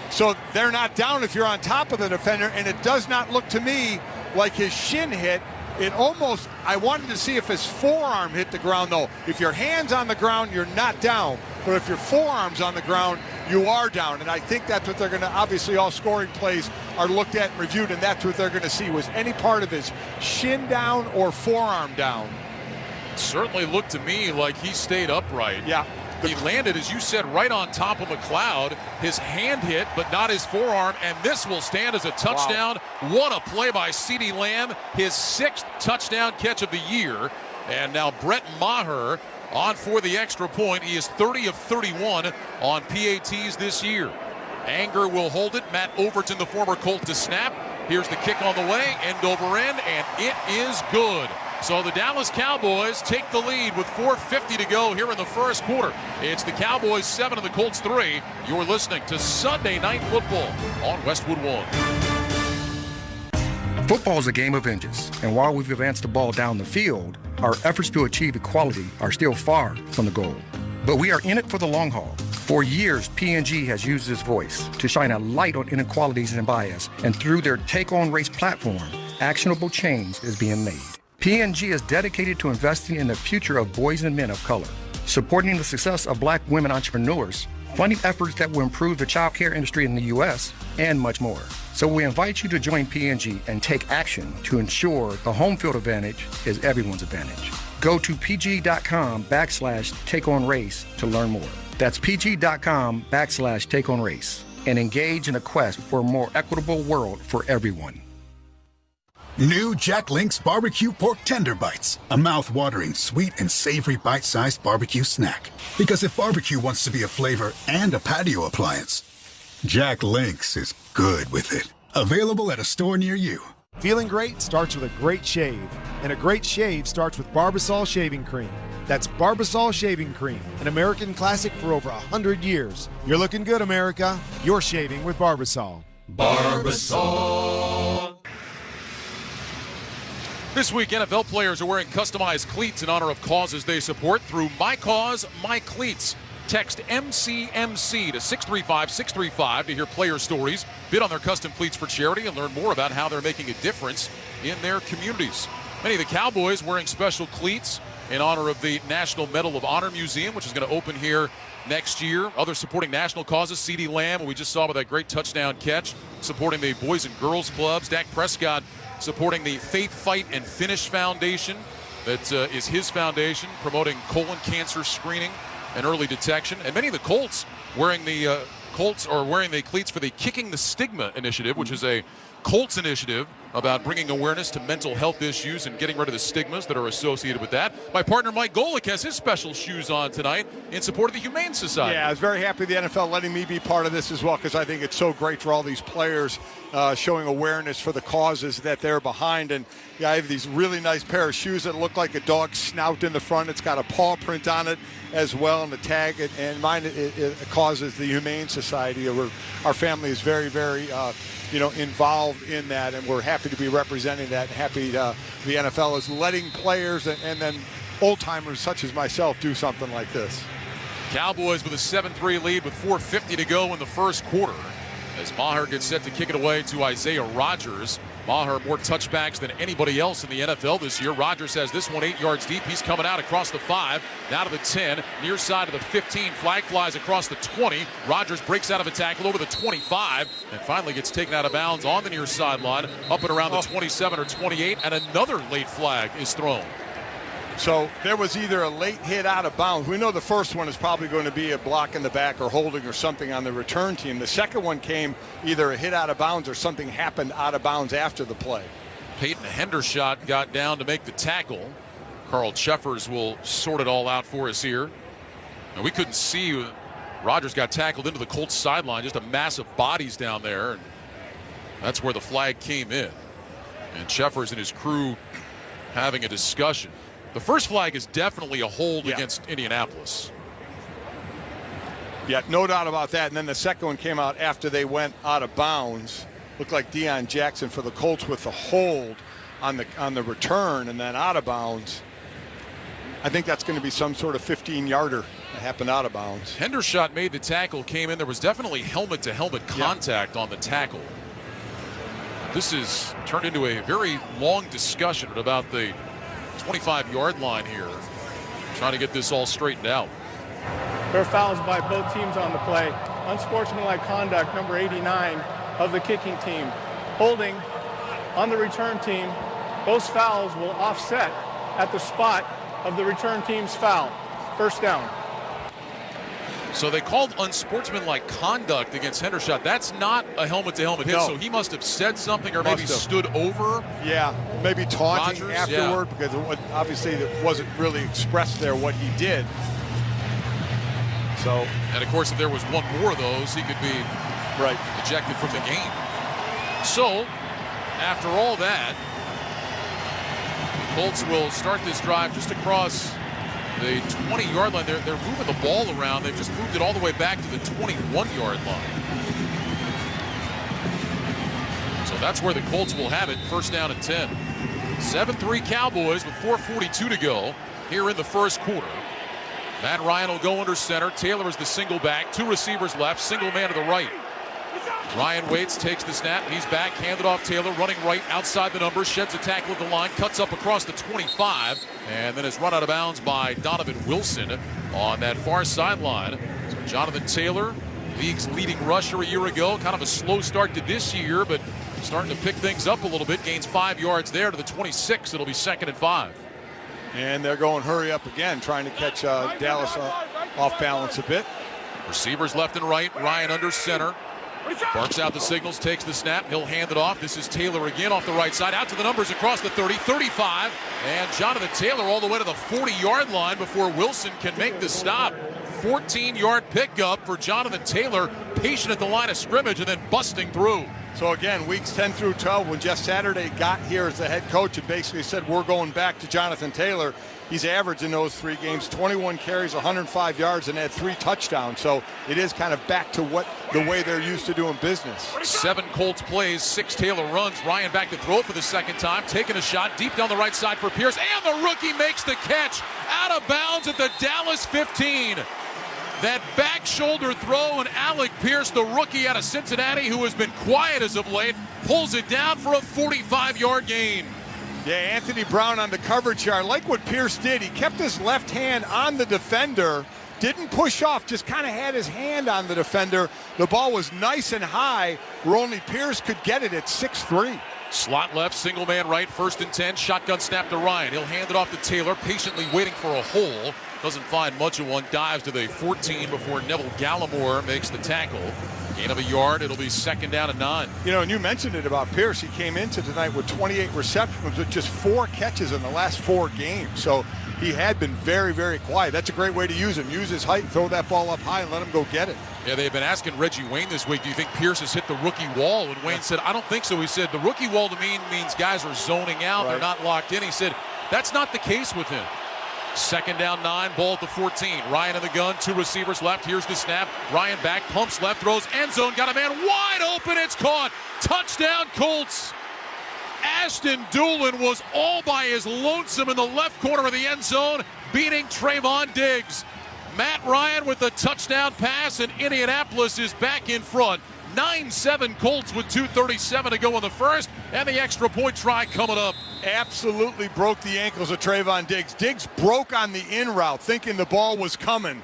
So they're not down if you're on top of the defender, and it does not look to me like his shin hit. It almost, I wanted to see if his forearm hit the ground, though. If your hand's on the ground, you're not down. But if your forearm's on the ground, you are down. And I think that's what they're going to, obviously all scoring plays are looked at and reviewed, and that's what they're going to see. Was any part of his shin down or forearm down? Certainly looked to me like he stayed upright. Yeah. He landed, as you said, right on top of McLeod. His hand hit, but not his forearm, and this will stand as a touchdown. Wow. What a play by CeeDee Lamb, his 6th touchdown catch of the year. And now Brett Maher on for the extra point. He is 30 of 31 on PATs this year. Anger will hold it. Matt Overton, the former Colt, to snap. Here's the kick on the way, end over end, and it is good. So the Dallas Cowboys take the lead with 4:50 to go here in the first quarter. It's the Cowboys 7 and the Colts 3. You're listening to Sunday Night Football on Westwood 1. Football is a game of inches, and while we've advanced the ball down the field, our efforts to achieve equality are still far from the goal. But we are in it for the long haul. For years, P&G has used its voice to shine a light on inequalities and bias, and through their Take On Race platform, actionable change is being made. P&G is dedicated to investing in the future of boys and men of color, supporting the success of Black women entrepreneurs, funding efforts that will improve the child care industry in the U.S., and much more. So we invite you to join P&G and take action to ensure the home field advantage is everyone's advantage. Go to pg.com/takeonrace to learn more. That's pg.com/takeonrace and engage in a quest for a more equitable world for everyone. New Jack Link's Barbecue Pork Tender Bites. A mouth-watering, sweet and savory bite-sized barbecue snack. Because if barbecue wants to be a flavor and a patio appliance, Jack Link's is good with it. Available at a store near you. Feeling great starts with a great shave. And a great shave starts with Barbasol Shaving Cream. That's Barbasol Shaving Cream, an American classic for over 100 years. You're looking good, America. You're shaving with Barbasol. Barbasol. This week, NFL players are wearing customized cleats in honor of causes they support through My Cause, My Cleats. Text MCMC to 635-635 to hear player stories, bid on their custom cleats for charity, and learn more about how they're making a difference in their communities. Many of the Cowboys wearing special cleats in honor of the National Medal of Honor Museum, which is going to open here next year. Others supporting national causes, CeeDee Lamb, we just saw with that great touchdown catch, supporting the Boys and Girls Clubs. Dak Prescott supporting the Faith, Fight, and Finish Foundation. That is his foundation, promoting colon cancer screening and early detection. And many of the Colts wearing the cleats for the Kicking the Stigma initiative, which is a Colts initiative about bringing awareness to mental health issues and getting rid of the stigmas that are associated with that. My partner Mike Golick has his special shoes on tonight in support of the Humane Society. Yeah, I was very happy the NFL letting me be part of this as well, because I think it's so great for all these players showing awareness for the causes that they're behind. And yeah, I have these really nice pair of shoes that look like a dog's snout in the front. It's got a paw print on it as well, and the tag. And mine it causes the Humane Society. Our family is very, very involved in that, and we're happy to be representing that. Happy the NFL is letting players and then old-timers such as myself do something like this. Cowboys with a 7-3 lead with 4:50 to go in the first quarter. As Maher gets set to kick it away to Isaiah Rodgers. Maher more touchbacks than anybody else in the NFL this year. Rodgers has this one 8 yards deep. He's coming out across the 5, now to the 10, near side of the 15. Flag flies across the 20. Rodgers breaks out of a tackle over the 25 and finally gets taken out of bounds on the near sideline, up and around the 27 or 28, and another late flag is thrown. So there was either a late hit out of bounds. We know the first one is probably going to be a block in the back or holding or something on the return team. The second one came either a hit out of bounds or something happened out of bounds after the play. Peyton Hendershot got down to make the tackle. Carl Cheffers will sort it all out for us here. And we couldn't see. Rodgers got tackled into the Colts sideline, just a mass of bodies down there. And that's where the flag came in. And Cheffers and his crew having a discussion. The first flag is definitely a hold against Indianapolis. Yeah, no doubt about that. And then the second one came out after they went out of bounds. Looked like Deion Jackson for the Colts with the hold on the return and then out of bounds. I think that's going to be some sort of 15-yarder that happened out of bounds. Hendershot made the tackle, came in. There was definitely helmet-to-helmet contact on the tackle. This has turned into a very long discussion about the 25-yard line here, trying to get this all straightened out. There are fouls by both teams on the play. Unsportsmanlike conduct, number 89 of the kicking team. Holding on the return team. Those fouls will offset at the spot of the return team's foul. First down. So they called unsportsmanlike conduct against Hendershot. That's not a helmet-to-helmet hit, so he must have said something or maybe stood over. Yeah, maybe taunting Rodgers, afterward because obviously it wasn't really expressed there what he did. So, and of course, if there was one more of those, he could be ejected from the game. So, after all that, Colts will start this drive just across the 20-yard line. They're moving the ball around. They've just moved it all the way back to the 21-yard line. So that's where the Colts will have it. First down and 10. 7-3 Cowboys with 4:42 to go here in the first quarter. Matt Ryan will go under center. Taylor is the single back. 2 receivers left. Single man to the right. Ryan waits, takes the snap. He's back, handed off Taylor, running right outside the numbers, sheds a tackle at the line, cuts up across the 25, and then is run out of bounds by Donovan Wilson on that far sideline. So Jonathan Taylor, league's leading rusher a year ago, kind of a slow start to this year, but starting to pick things up a little bit. Gains 5 yards there to the 26. It'll be 2nd and 5. And they're going hurry up again, trying to catch Dallas off balance a bit. Receivers left and right. Ryan under center. Barks out the signals, takes the snap. He'll hand it off. This is Taylor again off the right side. Out to the numbers across the 30, 35. And Jonathan Taylor all the way to the 40-yard line before Wilson can make the stop. 14-yard pickup for Jonathan Taylor. Patient at the line of scrimmage and then busting through. So again, weeks 10 through 12, when Jeff Saturday got here as the head coach and basically said, we're going back to Jonathan Taylor, he's averaged in those 3 games 21 carries, 105 yards, and had 3 touchdowns. So it is kind of back to the way they're used to doing business. 7 Colts plays, 6 Taylor runs. Ryan back to throw for the second time, taking a shot deep down the right side for Pierce, and the rookie makes the catch out of bounds at the Dallas 15. That back shoulder throw, and Alec Pierce, the rookie out of Cincinnati, who has been quiet as of late, pulls it down for a 45-yard gain. Yeah, Anthony Brown on the coverage here. I like what Pierce did. He kept his left hand on the defender, didn't push off, just kind of had his hand on the defender. The ball was nice and high where only Pierce could get it at 6'3". Slot left, single man right, 1st and 10. Shotgun snap to Ryan. He'll hand it off to Taylor, patiently waiting for a hole. Doesn't find much of one. Dives to the 14 before Neville Gallimore makes the tackle. Gain of a yard. It'll be 2nd down and 9. You know, and you mentioned it about Pierce. He came into tonight with 28 receptions with just 4 catches in the last 4 games. So he had been very, very quiet. That's a great way to use him. Use his height, throw that ball up high, and let him go get it. Yeah, they've been asking Reggie Wayne this week, do you think Pierce has hit the rookie wall? And Wayne said, I don't think so. He said, the rookie wall to me means guys are zoning out. They're not locked in. He said, that's not the case with him. 2nd down 9, ball at the 14. Ryan in the gun, 2 receivers left. Here's the snap. Ryan back, pumps left, throws end zone. Got a man wide open. It's caught. Touchdown, Colts. Ashton Doolin was all by his lonesome in the left corner of the end zone, beating Trayvon Diggs. Matt Ryan with the touchdown pass, and Indianapolis is back in front. 9-7 Colts with 2:37 to go in the first, and the extra point try coming up. Absolutely broke the ankles of Trayvon Diggs. Diggs broke on the in route, thinking the ball was coming.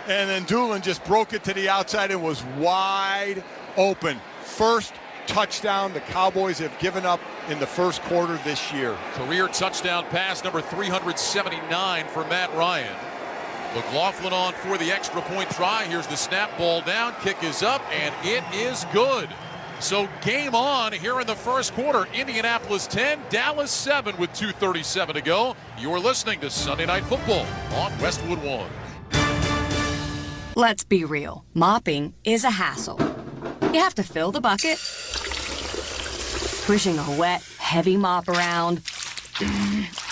And then Doolin just broke it to the outside and was wide open. First touchdown the Cowboys have given up in the first quarter this year. Career touchdown pass number 379 for Matt Ryan. McLaughlin on for the extra point try. Here's the snap, ball down, kick is up, and it is good. So game on here in the first quarter. Indianapolis 10, Dallas 7 with 2:37 to go. You're listening to Sunday Night Football on Westwood One. Let's be real. Mopping is a hassle. You have to fill the bucket, pushing a wet, heavy mop around,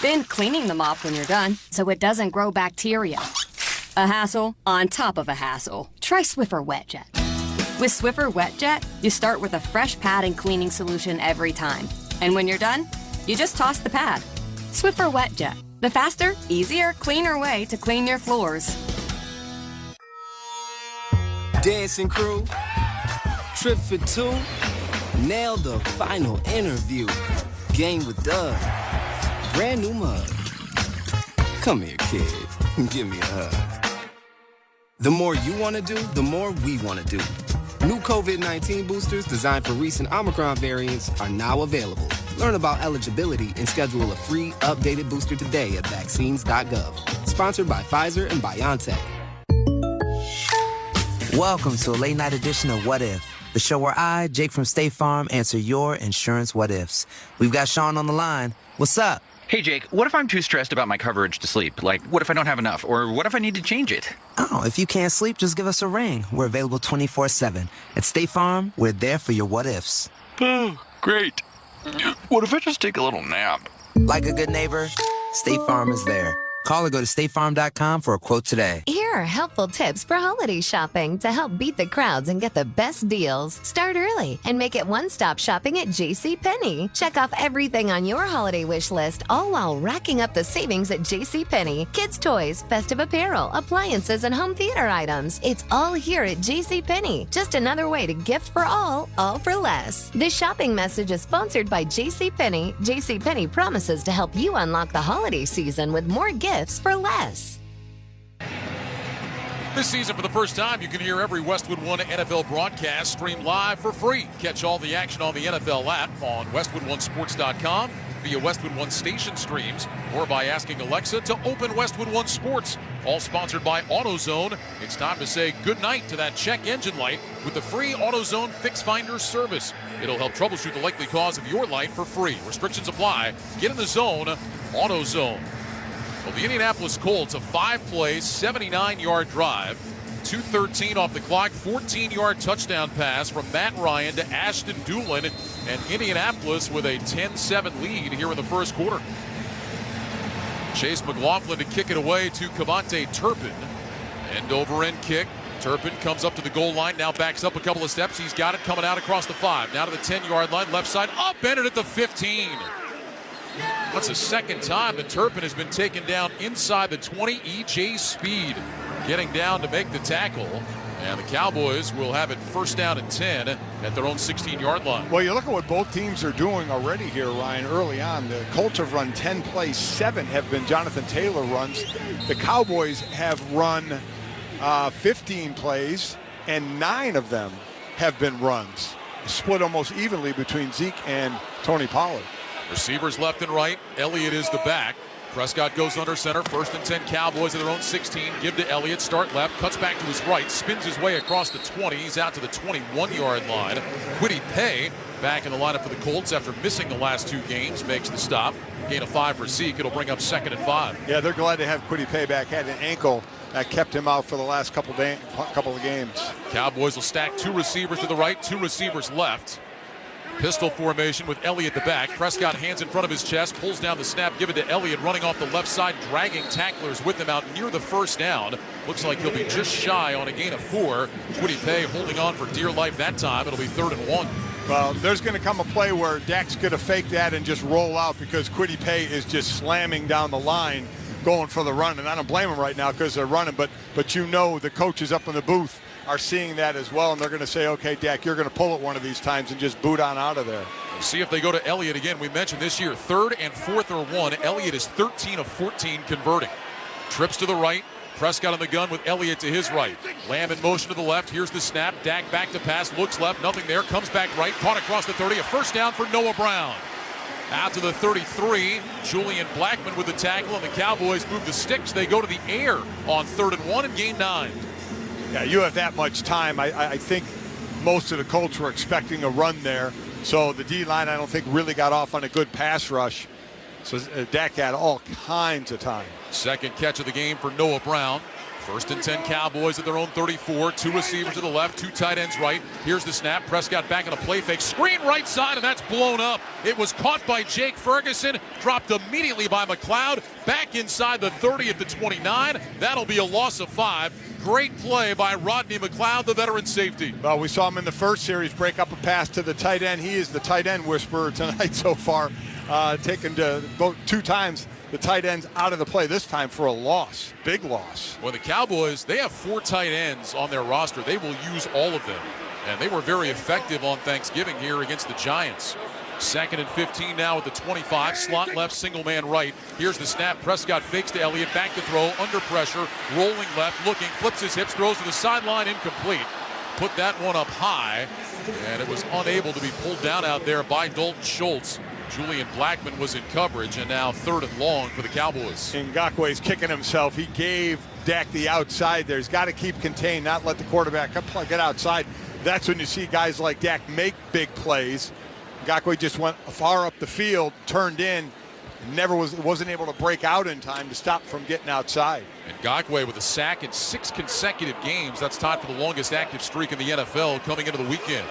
then cleaning the mop when you're done so it doesn't grow bacteria. A hassle on top of a hassle. Try Swiffer WetJet. With Swiffer WetJet, you start with a fresh pad and cleaning solution every time. And when you're done, you just toss the pad. Swiffer WetJet, the faster, easier, cleaner way to clean your floors. Dancing crew, trip for two, nailed the final interview. Game with Doug, brand new mug. Come here, kid, give me a hug. The more you want to do, the more we want to do. New COVID-19 boosters designed for recent Omicron variants are now available. Learn about eligibility and schedule a free updated booster today at vaccines.gov. Sponsored by Pfizer and BioNTech. Welcome to a late night edition of What If, the show where I, Jake from State Farm, answer your insurance what ifs. We've got Sean on the line. What's up? Hey, Jake, what if I'm too stressed about my coverage to sleep? Like, what if I don't have enough? Or what if I need to change it? Oh, if you can't sleep, just give us a ring. We're available 24/7. At State Farm, we're there for your what ifs. Oh, great. What if I just take a little nap? Like a good neighbor, State Farm is there. Call or go to statefarm.com for a quote today. Here are helpful tips for holiday shopping to help beat the crowds and get the best deals. Start early and make it one-stop shopping at JCPenney. Check off everything on your holiday wish list, all while racking up the savings at JCPenney. Kids' toys, festive apparel, appliances, and home theater items. It's all here at JCPenney. Just another way to gift for all for less. This shopping message is sponsored by JCPenney. JCPenney promises to help you unlock the holiday season with more gifts for less. This season, for the first time, you can hear every Westwood One NFL broadcast streamed live for free. Catch all the action on the NFL app on WestwoodOneSports.com, via Westwood One station streams, or by asking Alexa to open Westwood One Sports. All sponsored by AutoZone. It's time to say goodnight to that check engine light with the free AutoZone Fix Finder service. It'll help troubleshoot the likely cause of your light for free. Restrictions apply. Get in the zone. AutoZone. Well, the Indianapolis Colts, a 5-play, 79-yard drive, 2:13 off the clock, 14-yard touchdown pass from Matt Ryan to Ashton Doolin, and Indianapolis with a 10-7 lead here in the first quarter. Chase McLaughlin to kick it away to Cavante Turpin. End over end kick. Turpin comes up to the goal line, now backs up a couple of steps. He's got it coming out across the 5, now to the 10-yard line, left side, up, Bennett at the 15. That's the second time that Turpin has been taken down inside the 20. EJ Speed getting down to make the tackle. And the Cowboys will have it first down and 10 at their own 16-yard line. Well, you look at what both teams are doing already here, Ryan, early on. The Colts have run 10 plays. 7 have been Jonathan Taylor runs. The Cowboys have run 15 plays, and 9 of them have been runs. Split almost evenly between Zeke and Tony Pollard. Receivers left and right. Elliott is the back. Prescott goes under center. First and 10 Cowboys at their own 16. Give to Elliott. Start left. Cuts back to his right. Spins his way across the 20. He's out to the 21-yard line. Kwity Paye back in the lineup for the Colts after missing the last 2 games. Makes the stop. Gain of 5 for Zeke. It'll bring up 2nd and 5. Yeah, they're glad to have Kwity Paye back. Had an ankle that kept him out for the last couple of games. Cowboys will stack 2 receivers to the right, 2 receivers left. Pistol formation with Elliott the back. Prescott hands in front of his chest, pulls down the snap, give it to Elliott, running off the left side, dragging tacklers with him out near the first down. Looks like he'll be just shy on a gain of 4. Kwity Paye holding on for dear life that time. It'll be 3rd and 1. Well, there's going to come a play where Dak's going to fake that and just roll out because Kwity Paye is just slamming down the line, going for the run. And I don't blame him right now because they're running, but you know the coaches up in the booth are seeing that as well, and they're going to say, okay, Dak, you're going to pull it one of these times and just boot on out of there. See if they go to Elliott again. We mentioned this year, 3rd and 4th or 1. Elliott is 13 of 14 converting. Trips to the right. Prescott on the gun with Elliott to his right. Lamb in motion to the left. Here's the snap. Dak back to pass. Looks left. Nothing there. Comes back right. Caught across the 30. A first down for Noah Brown. Out to the 33. Julian Blackmon with the tackle, and the Cowboys move the sticks. They go to the air on 3rd and 1 and gain 9. Yeah, you have that much time. I think most of the Colts were expecting a run there. So the D-line, I don't think, really got off on a good pass rush. So Dak had all kinds of time. Second catch of the game for Noah Brown. 1st and 10 Cowboys at their own 34. 2 receivers to the left, 2 tight ends right. Here's the snap. Prescott back on a play fake. Screen right side, and that's blown up. It was caught by Jake Ferguson. Dropped immediately by McLeod. Back inside the 30 at the 29. That'll be a loss of 5. Great play by Rodney McLeod, the veteran safety. Well, we saw him in the first series break up a pass to the tight end. He is the tight end whisperer tonight so far, taking to both 2 times the tight ends out of the play, this time for a loss, big loss. Well, the Cowboys, they have 4 tight ends on their roster. They will use all of them, and they were very effective on Thanksgiving here against the Giants. 2nd and 15 now at the 25. Slot left, single man right. Here's the snap. Prescott fakes to Elliott. Back to throw. Under pressure. Rolling left. Looking. Flips his hips. Throws to the sideline. Incomplete. Put that one up high. And it was unable to be pulled down out there by Dalton Schultz. Julian Blackmon was in coverage. And now 3rd and long for the Cowboys. Ngakwe's kicking himself. He gave Dak the outside there. He's got to keep contained, not let the quarterback get outside. That's when you see guys like Dak make big plays. Ngakwe just went far up the field, turned in, wasn't able to break out in time to stop from getting outside. And Ngakwe with a sack in 6 consecutive games. That's tied for the longest active streak in the NFL coming into the weekend.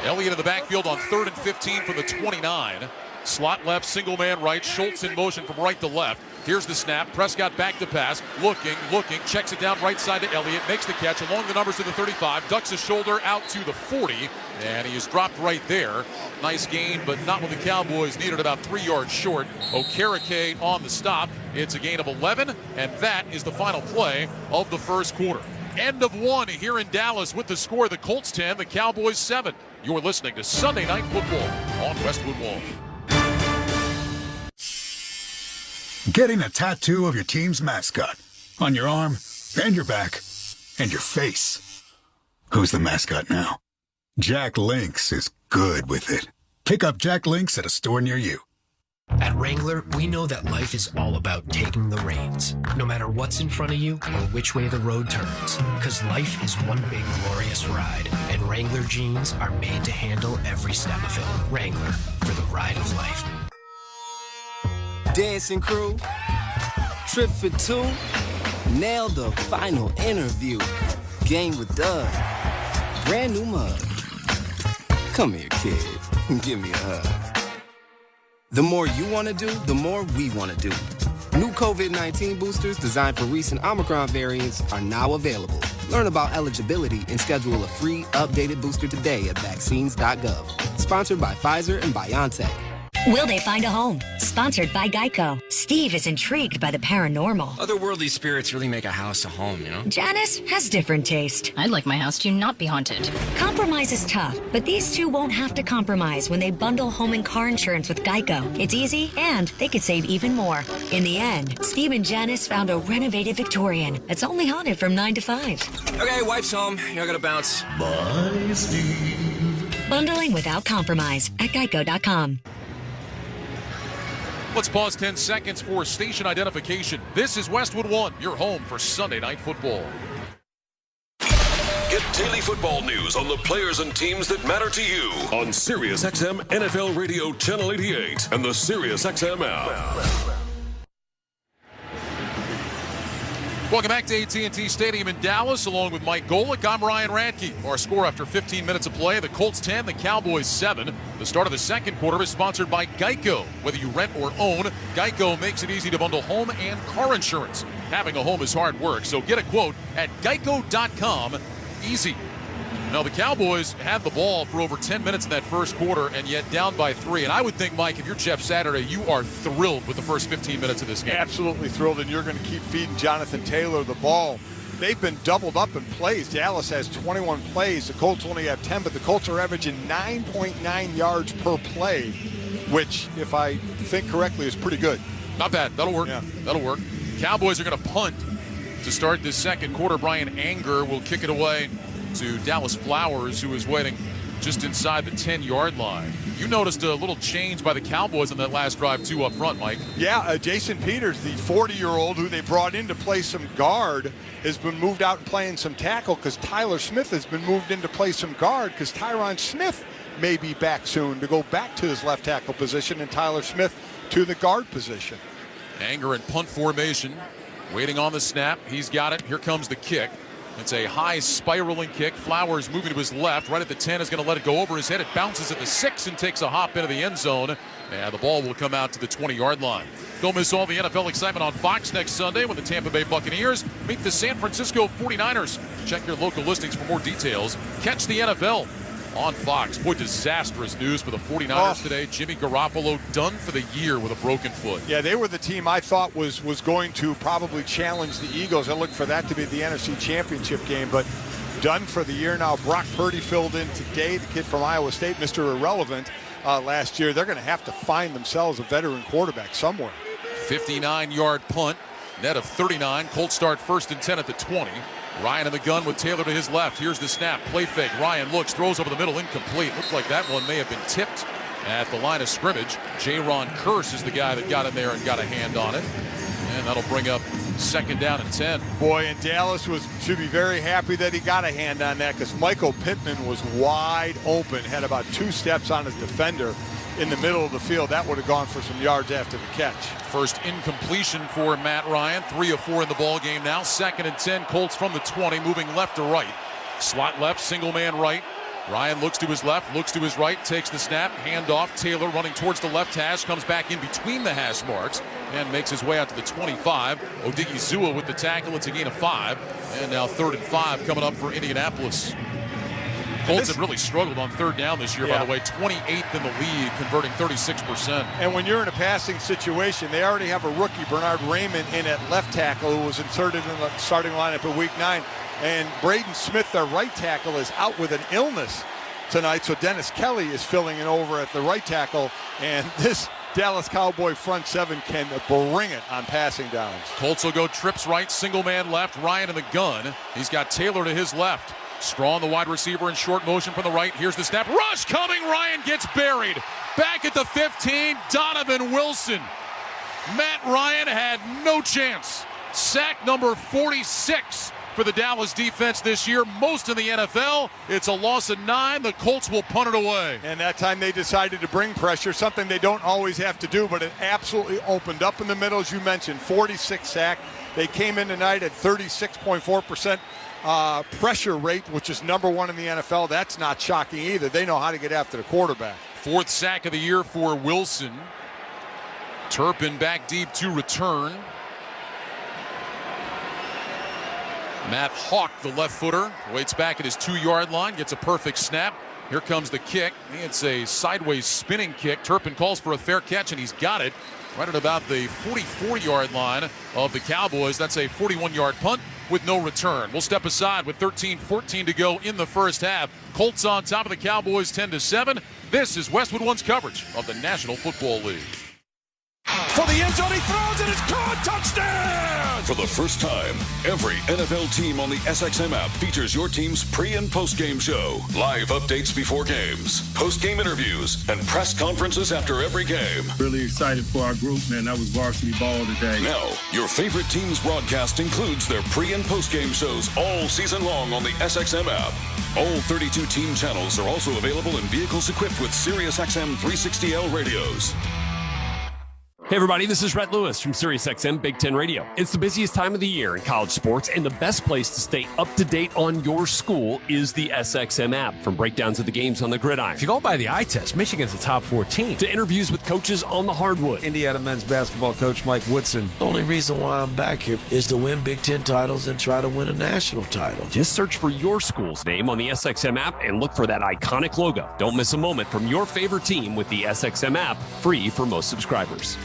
Elliott in the backfield on 3rd and 15 for the 29. Slot left, single man right. Schultz in motion from right to left. Here's the snap. Prescott back to pass. Looking. Checks it down right side to Elliott. Makes the catch along the numbers to the 35. Ducks his shoulder out to the 40. And he is dropped right there. Nice gain, but not what the Cowboys needed, about 3 yards short. Okereke on the stop. It's a gain of 11, and that is the final play of the first quarter. End of 1 here in Dallas with the score. The Colts 10, the Cowboys 7. You're listening to Sunday Night Football on Westwood One. Getting a tattoo of your team's mascot on your arm and your back and your face. Who's the mascot now? Jack Link's is good with it. Pick up Jack Link's at a store near you. At Wrangler, we know that life is all about taking the reins, no matter what's in front of you or which way the road turns. Because life is one big glorious ride, and Wrangler jeans are made to handle every step of it. Wrangler, for the ride of life. Dancing crew, trip for 2, nailed the final interview. Game with Doug, brand new mug. Come here, kid, give me a hug. The more you want to do, the more we want to do. New COVID-19 boosters designed for recent Omicron variants are now available. Learn about eligibility and schedule a free, updated booster today at vaccines.gov. Sponsored by Pfizer and BioNTech. Will they find a home? Sponsored by Geico. Steve is intrigued by the paranormal. Otherworldly spirits really make a house a home, you know? Janice has different taste. I'd like my house to not be haunted. Compromise is tough, but these two won't have to compromise when they bundle home and car insurance with Geico. It's easy, and they could save even more. In the end, Steve and Janice found a renovated Victorian that's only haunted from 9 to 5. Okay, wife's home. I gotta bounce. Bye, Steve. Bundling without compromise at geico.com. Let's pause 10 seconds for station identification. This is Westwood One, your home for Sunday Night Football. Get daily football news on the players and teams that matter to you on SiriusXM NFL Radio Channel 88 and the SiriusXM app. Welcome back to AT&T Stadium in Dallas, along with Mike Golick. I'm Ryan Radke. Our score after 15 minutes of play, the Colts 10, the Cowboys 7. The start of the second quarter is sponsored by Geico. Whether you rent or own, Geico makes it easy to bundle home and car insurance. Having a home is hard work, so get a quote at geico.com. Easy. Now, the Cowboys had the ball for over 10 minutes in that first quarter and yet down by 3. And I would think, Mike, if you're Jeff Saturday, you are thrilled with the first 15 minutes of this game. Absolutely thrilled, and you're going to keep feeding Jonathan Taylor the ball. They've been doubled up in plays. Dallas has 21 plays. The Colts only have 10, but the Colts are averaging 9.9 yards per play, which, if I think correctly, is pretty good. Not bad. That'll work. Yeah. That'll work. Cowboys are going to punt to start this second quarter. Brian Anger will kick it away to Dallas Flowers, who is waiting just inside the 10-yard line. You noticed a little change by the Cowboys on that last drive, too, up front, Mike. Yeah, Jason Peters, the 40-year-old who they brought in to play some guard, has been moved out and playing some tackle because Tyler Smith has been moved in to play some guard because Tyron Smith may be back soon to go back to his left tackle position and Tyler Smith to the guard position. Anger in punt formation, waiting on the snap. He's got it. Here comes the kick. It's a high spiraling kick. Flowers moving to his left. Right at the 10 is going to let it go over his head. It bounces at the 6 and takes a hop into the end zone. And the ball will come out to the 20-yard line. Don't miss all the NFL excitement on Fox next Sunday when the Tampa Bay Buccaneers meet the San Francisco 49ers. Check your local listings for more details. Catch the NFL on Fox. Boy, disastrous news for the 49ers today. Jimmy Garoppolo done for the year with a broken foot. Yeah, they were the team I thought was going to probably challenge the Eagles. I looked for that to be the NFC Championship game, but done for the year now. Brock Purdy filled in today, the kid from Iowa State, Mr. Irrelevant last year. They're going to have to find themselves a veteran quarterback somewhere. 59-yard punt, net of 39. Colts start 1st and 10 at the 20. Ryan in the gun with Taylor to his left. Here's the snap. Play fake. Ryan looks, throws over the middle, incomplete. Looks like that one may have been tipped at the line of scrimmage. J-Ron Kearse is the guy that got in there and got a hand on it. And that'll bring up 2nd down and 10. Boy, and Dallas should be very happy that he got a hand on that because Michael Pittman was wide open, had about 2 steps on his defender in the middle of the field. That would have gone for some yards after the catch. First incompletion for Matt Ryan. 3 of 4 in the ball game now. 2nd and 10. Colts from the 20, moving left to right. Slot left, single man right. Ryan looks to his left, looks to his right, takes the snap, handoff. Taylor running towards the left hash, comes back in between the hash marks and makes his way out to the 25. Odigizua with the tackle. It's a gain of 5. And now 3rd and 5 coming up for Indianapolis. Colts have really struggled on 3rd down this year, by the way. 28th in the league, converting 36%. And when you're in a passing situation, they already have a rookie, Bernard Raymond, in at left tackle, who was inserted in the starting lineup in Week 9. And Braden Smith, their right tackle, is out with an illness tonight. So Dennis Kelly is filling in over at the right tackle. And this Dallas Cowboy front 7 can bring it on passing downs. Colts will go trips right, single man left. Ryan in the gun. He's got Taylor to his left. Strawn, the wide receiver, in short motion from the right. Here's the snap. Rush coming. Ryan gets buried. Back at the 15, Donovan Wilson. Matt Ryan had no chance. Sack number 46 for the Dallas defense this year. Most in the NFL. It's a loss of 9. The Colts will punt it away. And that time they decided to bring pressure, something they don't always have to do, but it absolutely opened up in the middle, as you mentioned. 46 sack. They came in tonight at 36.4%. Pressure rate, which is number 1 in the NFL. That's not shocking either. They know how to get after the quarterback. 4th sack of the year for Wilson. Turpin back deep to return. Matt Hawk, the left footer, waits back at his 2-yard line, gets a perfect snap. Here comes the kick. It's a sideways spinning kick. Turpin calls for a fair catch, and he's got it right at about the 44-yard line of the Cowboys. That's a 41-yard punt with no return. We'll step aside with 13-14 to go in the first half. Colts on top of the Cowboys 10-7. This is Westwood One's coverage of the National Football League. For the end zone, he throws it, it's caught, touchdown! For the first time, every NFL team on the SXM app features your team's pre- and post-game show. Live updates before games, post-game interviews, and press conferences after every game. Really excited for our group, man. That was varsity ball today. Now, your favorite team's broadcast includes their pre- and post-game shows all season long on the SXM app. All 32 team channels are also available in vehicles equipped with SiriusXM 360L radios. Hey everybody, this is Rhett Lewis from SiriusXM Big Ten Radio. It's the busiest time of the year in college sports, and the best place to stay up to date on your school is the SXM app. From breakdowns of the games on the gridiron, If you go by the eye test, Michigan's a top 14. to interviews with coaches on the hardwood. Indiana men's basketball coach Mike Woodson. The only reason why I'm back here is to win Big Ten titles and try to win a national title. Just search for your school's name on the SXM app and look for that iconic logo. Don't miss a moment from your favorite team with the SXM app, free for most subscribers.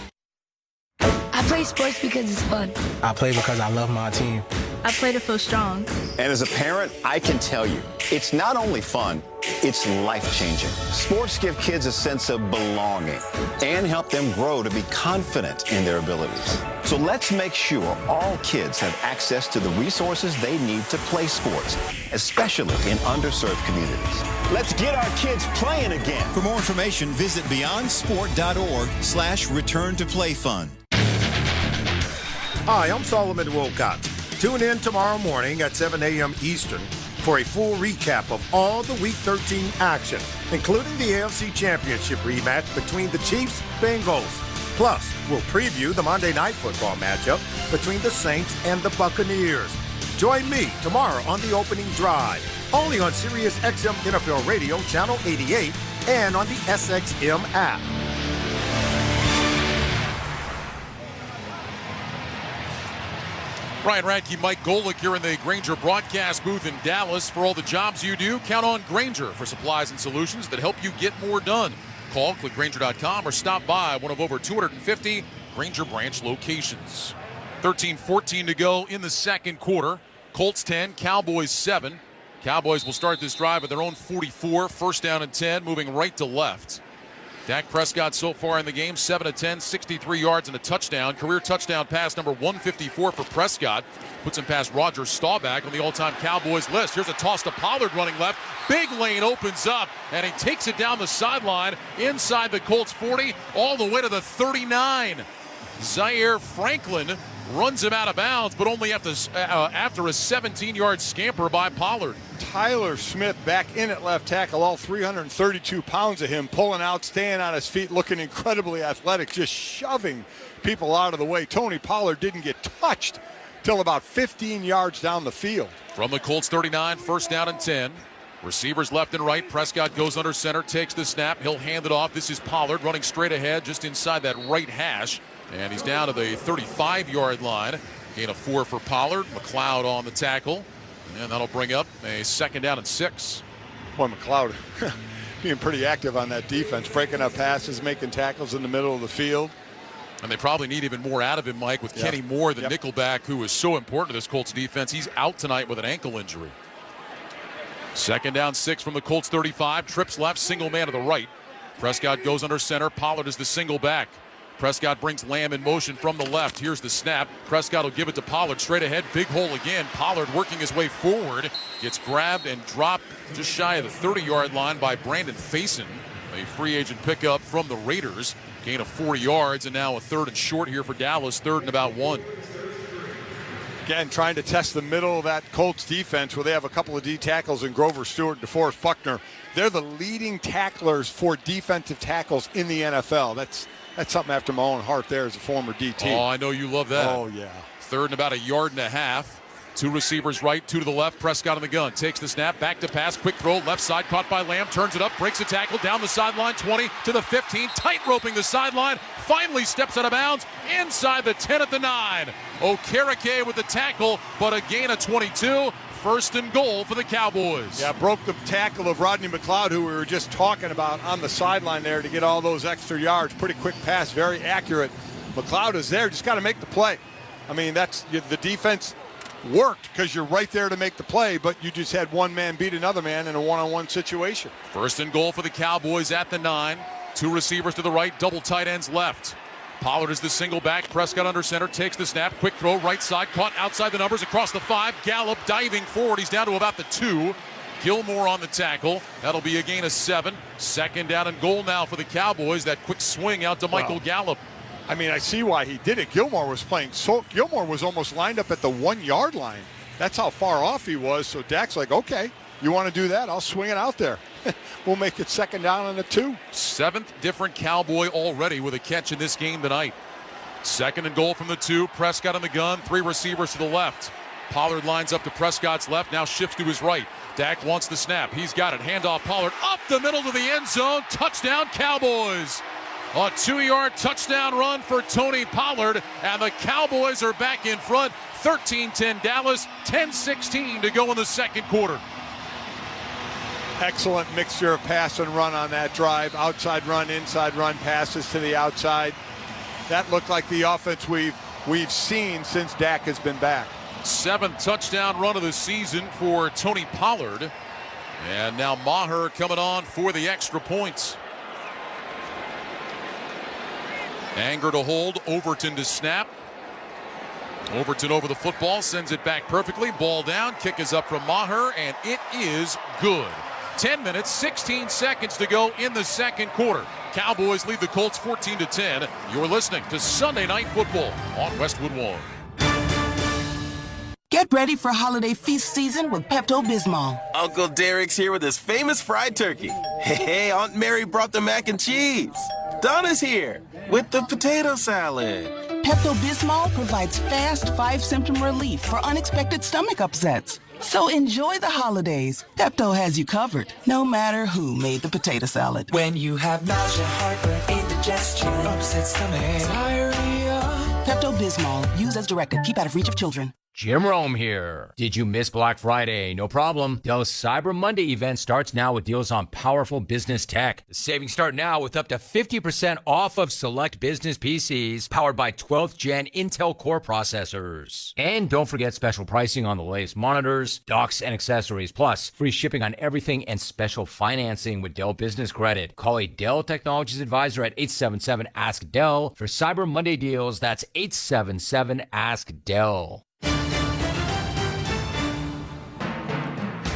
I play sports because it's fun. I play because I love my team. I play to feel strong. And as a parent, I can tell you, it's not only fun, it's life-changing. Sports give kids a sense of belonging and help them grow to be confident in their abilities. So let's make sure all kids have access to the resources they need to play sports, especially in underserved communities. Let's get our kids playing again. For more information, visit beyondsport.org/return-to-play-fund. Hi, I'm Solomon Wolcott. Tune in tomorrow morning at 7 a.m. Eastern for a full recap of all the Week 13 action, including the AFC Championship rematch between the Chiefs and Bengals. Plus, we'll preview the Monday Night Football matchup between the Saints and the Buccaneers. Join me tomorrow on the opening drive, only on SiriusXM NFL Radio Channel 88 and on the SXM app. Brian Radke, Mike Golick here in the Grainger broadcast booth in Dallas. For all the jobs you do, count on Grainger for supplies and solutions that help you get more done. Call, click Grainger.com, or stop by one of over 250 Grainger branch locations. 13-14 to go in the second quarter. Colts 10, Cowboys 7. Cowboys will start this drive at their own 44, first down and 10, moving right to left. Dak Prescott so far in the game, 7 of 10, 63 yards and a touchdown. Career touchdown pass number 154 for Prescott. Puts him past Roger Staubach on the all-time Cowboys list. Here's a toss to Pollard running left. Big lane opens up, and he takes it down the sideline inside the Colts 40, all the way to the 39. Zaire Franklin runs him out of bounds, but only after a 17-yard scamper by Pollard. Tyler Smith back in at left tackle, all 332 pounds of him, pulling out, staying on his feet, looking incredibly athletic, just shoving people out of the way. Tony Pollard didn't get touched till about 15 yards down the field. From the Colts 39, first down and 10. Receivers left and right. Prescott goes under center, takes the snap. He'll hand it off. This is Pollard running straight ahead just inside that right hash. And he's down to the 35-yard line. Gain of 4 for Pollard. McLeod on the tackle. And that'll bring up a second down and 6. Boy, McLeod being pretty active on that defense, breaking up passes, making tackles in the middle of the field. And they probably need even more out of him, Mike, with Kenny Moore, the nickelback, who is so important to this Colts defense. He's out tonight with an ankle injury. Second down 6 from the Colts 35. Trips left, single man to the right. Prescott goes under center. Pollard is the single back. Prescott brings Lamb in motion from the left. Here's the snap. Prescott will give it to Pollard straight ahead. Big hole again. Pollard working his way forward. Gets grabbed and dropped just shy of the 30-yard line by Brandon Faison. A free agent pickup from the Raiders. Gain of 40 yards, and now a third and short here for Dallas. Third and about 1. Again, trying to test the middle of that Colts defense where they have a couple of D tackles in Grover Stewart and DeForest Buckner. They're the leading tacklers for defensive tackles in the NFL. That's something after my own heart there as a former DT. Oh, I know you love that. Oh, yeah. Third and about 1.5 yards. 2 receivers right, 2 to the left. Prescott on the gun. Takes the snap, back to pass, quick throw, left side, caught by Lamb, turns it up, breaks a tackle, down the sideline, 20 to the 15, tight roping the sideline, finally steps out of bounds, inside the 10 at the 9. Okereke with the tackle, but a gain of 22. First and goal for the Cowboys. Yeah, broke the tackle of Rodney McLeod, who we were just talking about on the sideline there to get all those extra yards. Pretty quick pass, very accurate. McLeod is there, just got to make the play. I mean, that's the defense worked because you're right there to make the play, but you just had one man beat another man in a one-on-one situation. First and goal for the Cowboys at the 9. 2 receivers to the right, double tight ends left. Pollard is the single back. Prescott under center, takes the snap. Quick throw, right side, caught outside the numbers, across the 5. Gallup diving forward. He's down to about the 2. Gilmore on the tackle. That'll be a gain of 7. Second down and goal now for the Cowboys. That quick swing out to Michael Gallup. I mean, I see why he did it. Gilmore was playing. So Gilmore was almost lined up at the 1-yard line. That's how far off he was. So Dak's like, okay, you want to do that? I'll swing it out there. We'll make it second down and a 2. 7th different Cowboy already with a catch in this game tonight. Second and goal from the 2. Prescott on the gun. 3 receivers to the left. Pollard lines up to Prescott's left. Now shifts to his right. Dak wants the snap. He's got it. Handoff Pollard up the middle to the end zone. Touchdown Cowboys. A 2-yard touchdown run for Tony Pollard. And the Cowboys are back in front. 13-10 Dallas. 10-16 to go in the second quarter. Excellent mixture of pass and run on that drive. Outside run, inside run, passes to the outside. That looked like the offense we've seen since Dak has been back. 7th touchdown run of the season for Tony Pollard. And now Maher coming on for the extra points. Anger to hold, Overton to snap. Overton over the football, sends it back perfectly. Ball down, kick is up from Maher, and it is good. 10 minutes, 16 seconds to go in the second quarter. Cowboys lead the Colts 14-10. You're listening to Sunday Night Football on Westwood One. Get ready for holiday feast season with Pepto-Bismol. Uncle Derek's here with his famous fried turkey. Hey, Aunt Mary brought the mac and cheese. Donna's here with the potato salad. Pepto-Bismol provides fast 5-symptom relief for unexpected stomach upsets. So enjoy the holidays. Pepto has you covered, no matter who made the potato salad. When you have nausea, heartburn, indigestion, upset stomach, diarrhea. Pepto-Bismol. Use as directed. Keep out of reach of children. Jim Rome here. Did you miss Black Friday? No problem. Dell's Cyber Monday event starts now with deals on powerful business tech. The savings start now with up to 50% off of select business PCs powered by 12th gen Intel Core processors. And don't forget special pricing on the latest monitors, docks, and accessories. Plus, free shipping on everything and special financing with Dell Business Credit. Call a Dell Technologies advisor at 877-ASK-DELL for Cyber Monday deals. That's 877-ASK-DELL.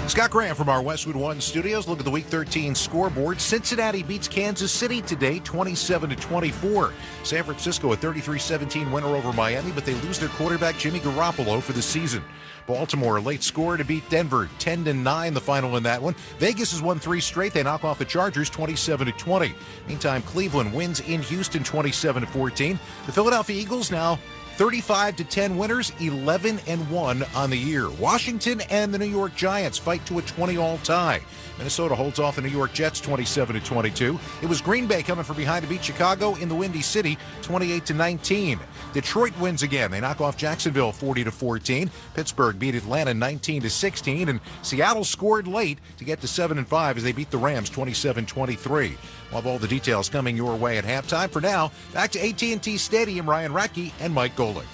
Scott Graham from our Westwood One studios. Look at the Week 13 scoreboard. Cincinnati beats Kansas City today, 27-24. San Francisco a 33-17 winner over Miami, but they lose their quarterback Jimmy Garoppolo for the season. Baltimore a late score to beat Denver, 10-9 the final in that one. Vegas has won 3 straight. They knock off the Chargers 27-20. Meantime, Cleveland wins in Houston 27-14. The Philadelphia Eagles now 35-10 winners, 11-1 on the year. Washington and the New York Giants fight to a 20-all tie. Minnesota holds off the New York Jets 27-22. It was Green Bay coming from behind to beat Chicago in the Windy City 28-19. Detroit wins again. They knock off Jacksonville 40-14. Pittsburgh beat Atlanta 19-16, and Seattle scored late to get to 7-5 as they beat the Rams 27-23. We'll have all the details coming your way at halftime. For now, back to AT&T Stadium. Ryan Radke and Mike Golick.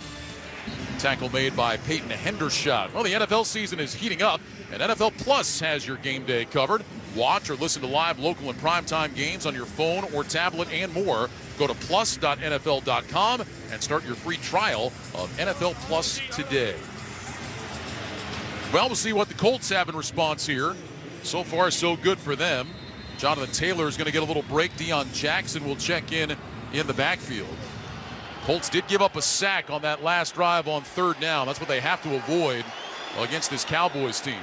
Tackle made by Peyton Hendershot. Well, the NFL season is heating up, and NFL Plus has your game day covered. Watch or listen to live local and primetime games on your phone or tablet and more. Go to plus.nfl.com and start your free trial of NFL Plus today. Well, we'll see what the Colts have in response here. So far, so good for them. Jonathan Taylor is going to get a little break. Deion Jackson will check in the backfield. Colts did give up a sack on that last drive on 3rd down. That's what they have to avoid against this Cowboys team.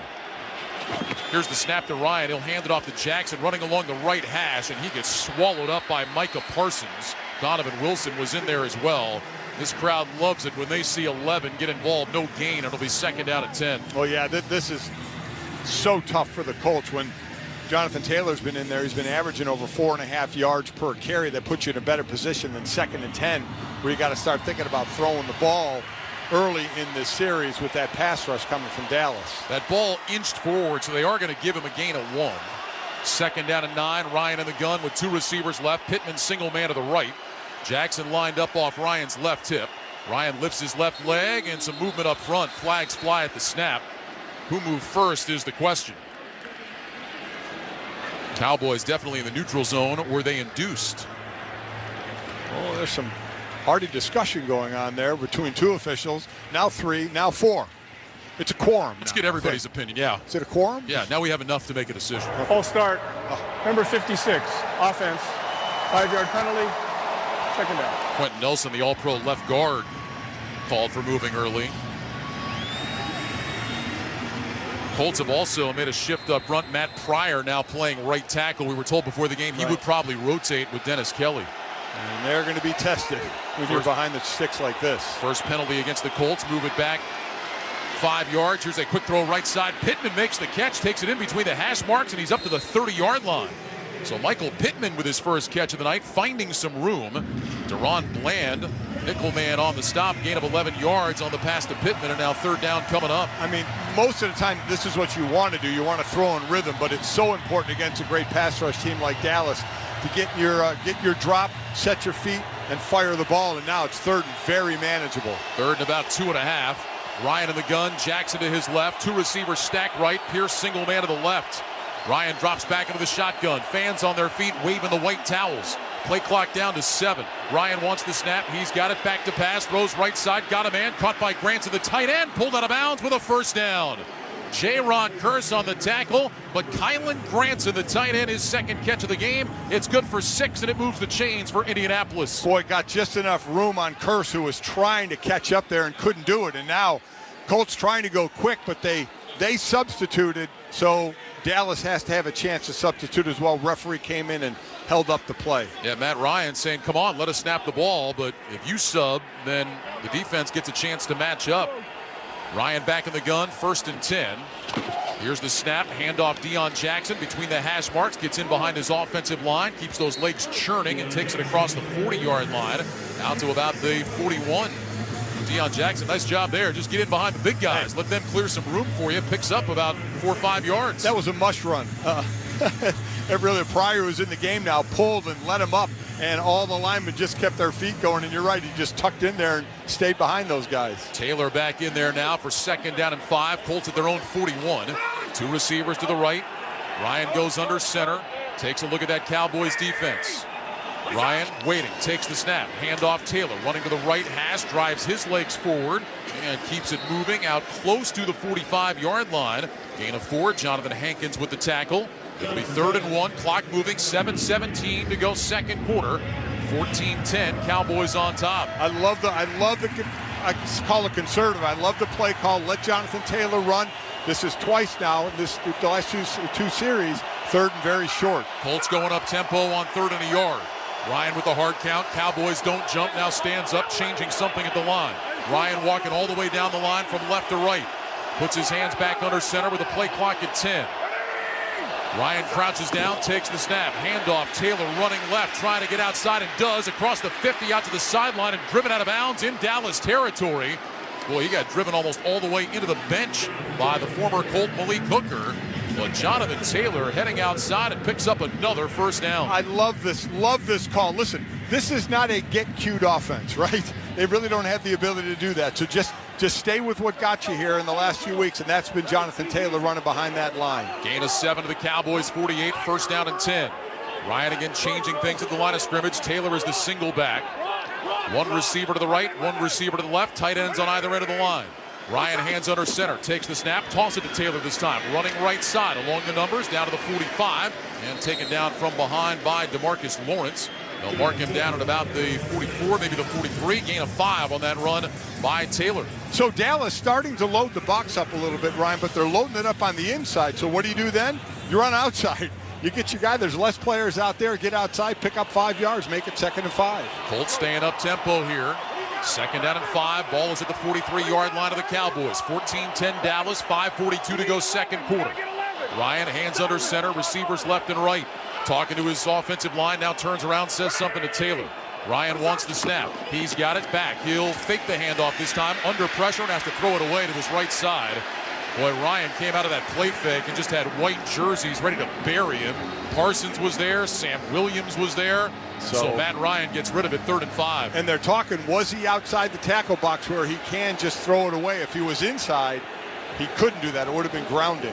Here's the snap to Ryan. He'll hand it off to Jackson running along the right hash, and he gets swallowed up by Micah Parsons. Donovan Wilson was in there as well. This crowd loves it when they see 11 get involved. No gain. It'll be 2nd down at 10. Oh, yeah, this is so tough for the Colts when Jonathan Taylor's been in there. He's been averaging over 4.5 yards per carry. That puts you in a better position than 2nd and 10, where you got to start thinking about throwing the ball early in this series with that pass rush coming from Dallas. That ball inched forward, so they are going to give him a gain of 1. 2nd down and 9. Ryan in the gun with 2 receivers left. Pittman single man to the right. Jackson lined up off Ryan's left hip. Ryan lifts his left leg and some movement up front. Flags fly at the snap. Who moved first is the question. Cowboys definitely in the neutral zone. Were they induced? Oh, there's some hearty discussion going on there between 2 officials. Now 3, now 4. It's a quorum. Let's get everybody's opinion, yeah. Is it a quorum? Yeah, now we have enough to make a decision. Full start. Number 56, offense. 5-yard penalty. 2nd down. Quentin Nelson, the all-pro left guard, called for moving early. Colts have also made a shift up front. Matt Pryor now playing right tackle. We were told before the game he would probably rotate with Dennis Kelly. And they're going to be tested. when you're behind the sticks like this. First penalty against the Colts. Move it back 5 yards. Here's a quick throw right side. Pittman makes the catch, takes it in between the hash marks, and he's up to the 30-yard line. So Michael Pittman with his first catch of the night, finding some room. Deron Bland, nickel man on the stop, gain of 11 yards on the pass to Pittman, and now third down coming up. I mean, most of the time, this is what you want to do. You want to throw in rhythm, but it's so important against a great pass rush team like Dallas to get your drop, set your feet, and fire the ball. And now it's third and very manageable. Third and about 2.5. Ryan in the gun, Jackson to his left, two receivers stacked right, Pierce single man to the left. Ryan drops back into the shotgun. Fans on their feet waving the white towels. Play clock down to 7. Ryan wants the snap. He's got it back to pass. Throws right side. Got a man. Caught by Grant to the tight end. Pulled out of bounds with a first down. J-Ron Curse on the tackle, but Kylan Grant's in the tight end, his second catch of the game. It's good for 6, and it moves the chains for Indianapolis. Boy, got just enough room on Curse, who was trying to catch up there and couldn't do it. And now Colts trying to go quick, but they substituted, so Dallas has to have a chance to substitute as well. Referee came in and held up the play. Yeah, Matt Ryan saying, come on, let us snap the ball, but if you sub, then the defense gets a chance to match up. Ryan back in the gun, 1st and 10. Here's the snap, handoff Deion Jackson between the hash marks, gets in behind his offensive line, keeps those legs churning and takes it across the 40-yard line out to about the 41. Deion Jackson, nice job there. Just get in behind the big guys. Let them clear some room for you. Picks up about 4 or 5 yards. That was a mush run. Really, Pryor, who's in the game now, pulled and let him up, and all the linemen just kept their feet going. And you're right, he just tucked in there and stayed behind those guys. Taylor back in there now for 2nd down and 5. Colts at their own 41. Two receivers to the right. Ryan goes under center. Takes a look at that Cowboys defense. Ryan waiting, takes the snap, handoff Taylor, running to the right hash, drives his legs forward and keeps it moving out close to the 45-yard line. Gain of 4, Jonathan Hankins with the tackle. It'll be 3rd and 1, clock moving, 7:17 to go second quarter. 14-10, Cowboys on top. I call it conservative. I love the play call. Let Jonathan Taylor run. This is twice now in the last two series. 3rd and very short. Colts going up tempo on 3rd and a yard. Ryan with the hard count. Cowboys don't jump, now stands up, changing something at the line. Ryan walking all the way down the line from left to right. Puts his hands back under center with a play clock at 10. Ryan crouches down, takes the snap. Handoff, Taylor running left, trying to get outside, and does. Across the 50 out to the sideline and driven out of bounds in Dallas territory. Boy, he got driven almost all the way into the bench by the former Colt Malik Hooker. But Jonathan Taylor heading outside and picks up another first down. I love this call. Listen, this is not a get-cued offense, right? They really don't have the ability to do that. So just stay with what got you here in the last few weeks, and that's been Jonathan Taylor running behind that line. Gain of 7 to the Cowboys, 48, 1st down and 10. Ryan again changing things at the line of scrimmage. Taylor is the single back. One receiver to the right, one receiver to the left. Tight ends on either end of the line. Ryan hands under center, takes the snap, toss it to Taylor this time. Running right side along the numbers, down to the 45, and taken down from behind by DeMarcus Lawrence. They'll mark him down at about the 44, maybe the 43. Gain of 5 on that run by Taylor. So Dallas starting to load the box up a little bit, Ryan, but they're loading it up on the inside. So what do you do then? You run outside. You get your guy. There's less players out there. Get outside, pick up 5 yards, make it 2nd and 5. Colts staying up tempo here. 2nd down and 5. Ball is at the 43-yard line of the Cowboys. 14-10 Dallas. 5:42 to go second quarter. Ryan hands under center. Receivers left and right. Talking to his offensive line. Now turns around, says something to Taylor. Ryan wants the snap. He's got it back. He'll fake the handoff this time. Under pressure and has to throw it away to his right side. Boy, Ryan came out of that play fake and just had white jerseys ready to bury him. Parsons was there. Sam Williams was there. So Matt Ryan gets rid of it, 3rd and 5. And they're talking, was he outside the tackle box where he can just throw it away? If he was inside, he couldn't do that. It would have been grounding.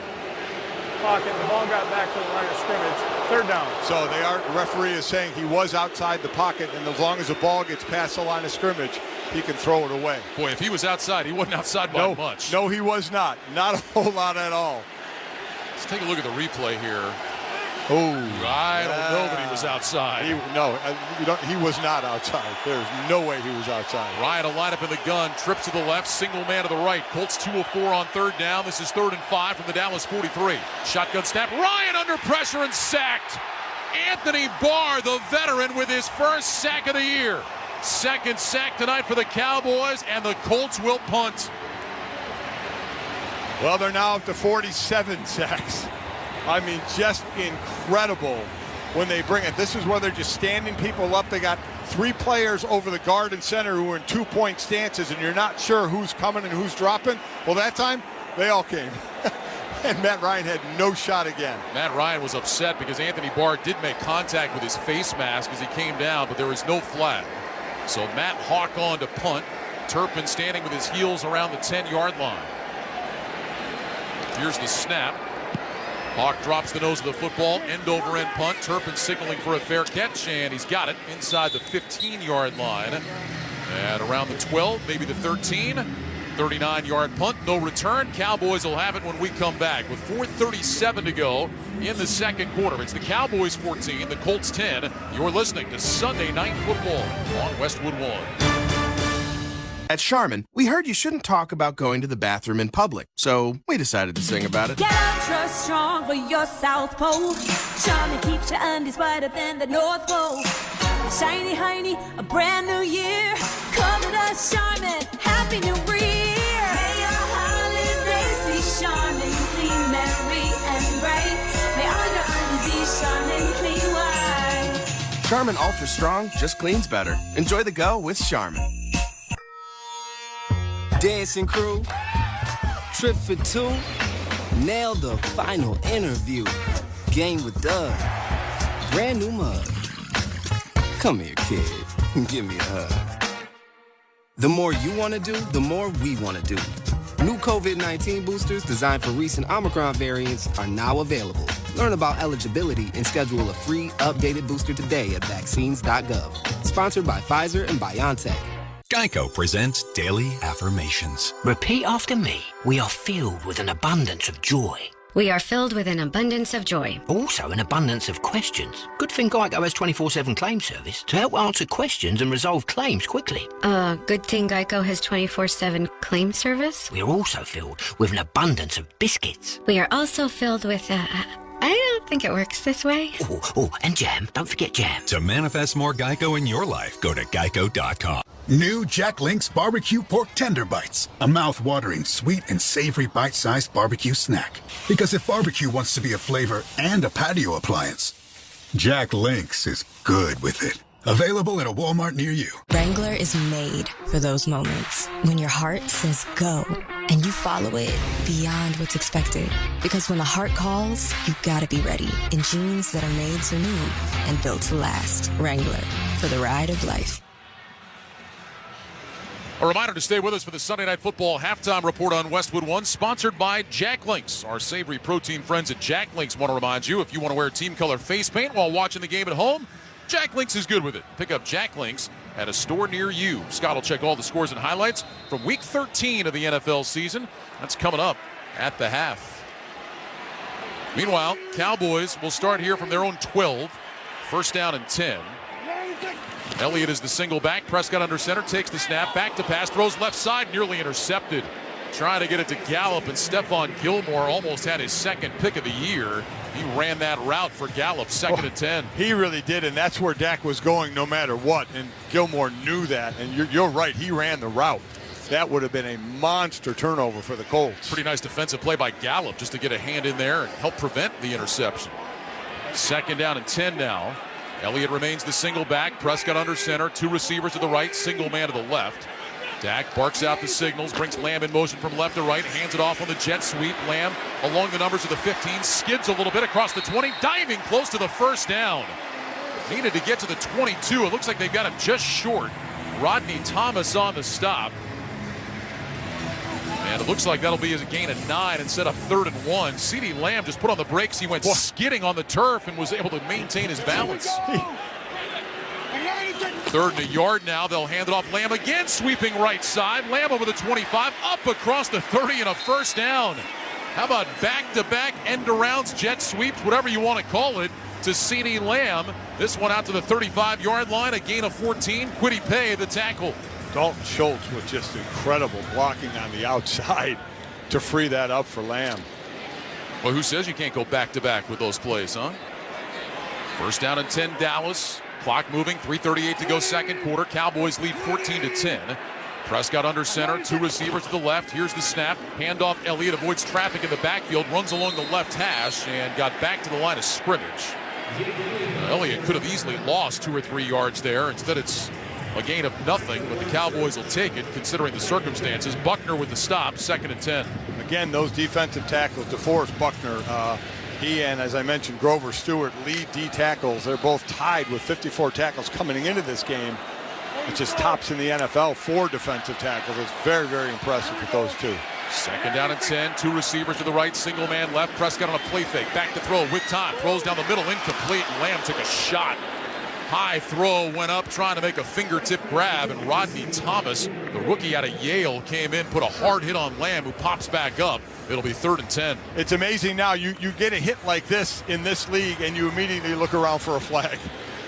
Pocket, the ball got back to the line of scrimmage. 3rd down. So the referee is saying he was outside the pocket, and as long as the ball gets past the line of scrimmage, he can throw it away. Boy, if he was outside, he wasn't outside by much. No, he was not. Not a whole lot at all. Let's take a look at the replay here. Oh, I don't know that he was outside. He was not outside. There's no way he was outside. Ryan will line up in the gun, trips to the left, single man to the right. Colts 2 of 4 on 3rd down. This is 3rd and 5 from the Dallas 43. Shotgun snap. Ryan under pressure and sacked. Anthony Barr, the veteran, with his first sack of the year. Second sack tonight for the Cowboys, and the Colts will punt. Well, they're now up to 47 sacks. I mean, just incredible when they bring it. This is where they're just standing people up. They got 3 players over the guard and center who are in 2-point stances, and you're not sure who's coming and who's dropping. Well, that time, they all came. And Matt Ryan had no shot again. Matt Ryan was upset because Anthony Barr did make contact with his face mask as he came down, but there was no flag. So Matt Hawk on to punt. Turpin standing with his heels around the 10-yard line. Here's the snap. Hawk drops the nose of the football, end over end punt. Turpin signaling for a fair catch, and he's got it inside the 15-yard line. And around the 12, maybe the 13. 39-yard punt, no return. Cowboys will have it when we come back with 4:37 to go in the second quarter. It's the Cowboys 14, the Colts 10. You're listening to Sunday Night Football on Westwood 1. At Charmin, we heard you shouldn't talk about going to the bathroom in public, so we decided to sing about it. Get ultra strong for your South Pole. Charmin keeps your undies whiter than the North Pole. Shiny, hiney, a brand new year. Come to us, Charmin. Happy New Year. May your holidays be Charmin, clean, merry, and bright. May all your undies be Charmin, clean white. Charmin Ultra Strong just cleans better. Enjoy the go with Charmin. Dancing crew, trip for 2, nailed the final interview. Game with Doug, brand new mug. Come here, kid, give me a hug. The more you want to do, the more we want to do. New COVID-19 boosters designed for recent Omicron variants are now available. Learn about eligibility and schedule a free updated booster today at vaccines.gov. Sponsored by Pfizer and BioNTech. Geico presents Daily Affirmations. Repeat after me. We are filled with an abundance of joy. We are filled with an abundance of joy. Also an abundance of questions. Good thing Geico has 24/7 claim service to help answer questions and resolve claims quickly. Good thing Geico has 24/7 claim service. We are also filled with an abundance of biscuits. We are also filled with, I don't think it works this way. Oh, and jam. Don't forget jam. To manifest more Geico in your life, go to geico.com. New Jack Link's Barbecue Pork Tender Bites. A mouth-watering, sweet and savory bite-sized barbecue snack. Because if barbecue wants to be a flavor and a patio appliance, Jack Link's is good with it. Available at a Walmart near you. Wrangler is made for those moments when your heart says go and you follow it beyond what's expected. Because when the heart calls, you gotta be ready in jeans that are made to move and built to last. Wrangler, for the ride of life. A reminder to stay with us for the Sunday Night Football halftime report on Westwood 1, sponsored by Jack Links. Our savory protein friends at Jack Links want to remind you, if you want to wear team color face paint while watching the game at home, Jack Links is good with it. Pick up Jack Links at a store near you. Scott will check all the scores and highlights from Week 13 of the NFL season. That's coming up at the half. Meanwhile, Cowboys will start here from their own 12. First down and 10. Elliott is the single back. Prescott under center, takes the snap, back to pass, throws left side, nearly intercepted. Trying to get it to Gallup, and Stephon Gilmore almost had his second pick of the year. He ran that route for Gallup, second and 10. He really did, and that's where Dak was going no matter what, and Gilmore knew that, and you're right, he ran the route. That would have been a monster turnover for the Colts. Pretty nice defensive play by Gallup just to get a hand in there and help prevent the interception. Second down and 10 now. Elliott remains the single back. Prescott under center. 2 receivers to the right. Single man to the left. Dak barks out the signals. Brings Lamb in motion from left to right. Hands it off on the jet sweep. Lamb along the numbers of the 15. Skids a little bit across the 20. Diving close to the first down. Needed to get to the 22. It looks like they've got him just short. Rodney Thomas on the stop. And it looks like that'll be a gain of 9 instead of 3rd and 1. CeeDee Lamb just put on the brakes. He went skidding on the turf and was able to maintain his balance. 3rd and a yard now. They'll hand it off. Lamb again, sweeping right side. Lamb over the 25, up across the 30 and a first down. How about back-to-back end-arounds, jet sweeps, whatever you want to call it, to CeeDee Lamb. This one out to the 35-yard line, a gain of 14. Kwity Paye, the tackle. Dalton Schultz with just incredible blocking on the outside to free that up for Lamb. Well, who says you can't go back-to-back with those plays, huh? First down and 10, Dallas. Clock moving, 3:38 to go second quarter. Cowboys lead 14-10. Prescott under center, two receivers to the left. Here's the snap. Handoff, Elliott avoids traffic in the backfield, runs along the left hash, and got back to the line of scrimmage. Elliott could have easily lost 2 or 3 yards there. Instead, it's a gain of nothing, but the Cowboys will take it considering the circumstances. Buckner with the stop, 2nd and 10. Again, those defensive tackles, DeForest Buckner, he and, as I mentioned, Grover Stewart lead D tackles. They're both tied with 54 tackles coming into this game, which is tops in the NFL for defensive tackles. It's very, very impressive with those two. 2nd down and 10. 2 receivers to the right, single man left. Prescott on a play fake. Back to throw with time. Throws down the middle, incomplete. And Lamb took a shot. High throw, went up trying to make a fingertip grab, and Rodney Thomas, the rookie out of Yale, came in, put a hard hit on Lamb, who pops back up. It'll be 3rd and 10. It's amazing now. You get a hit like this in this league, and you immediately look around for a flag.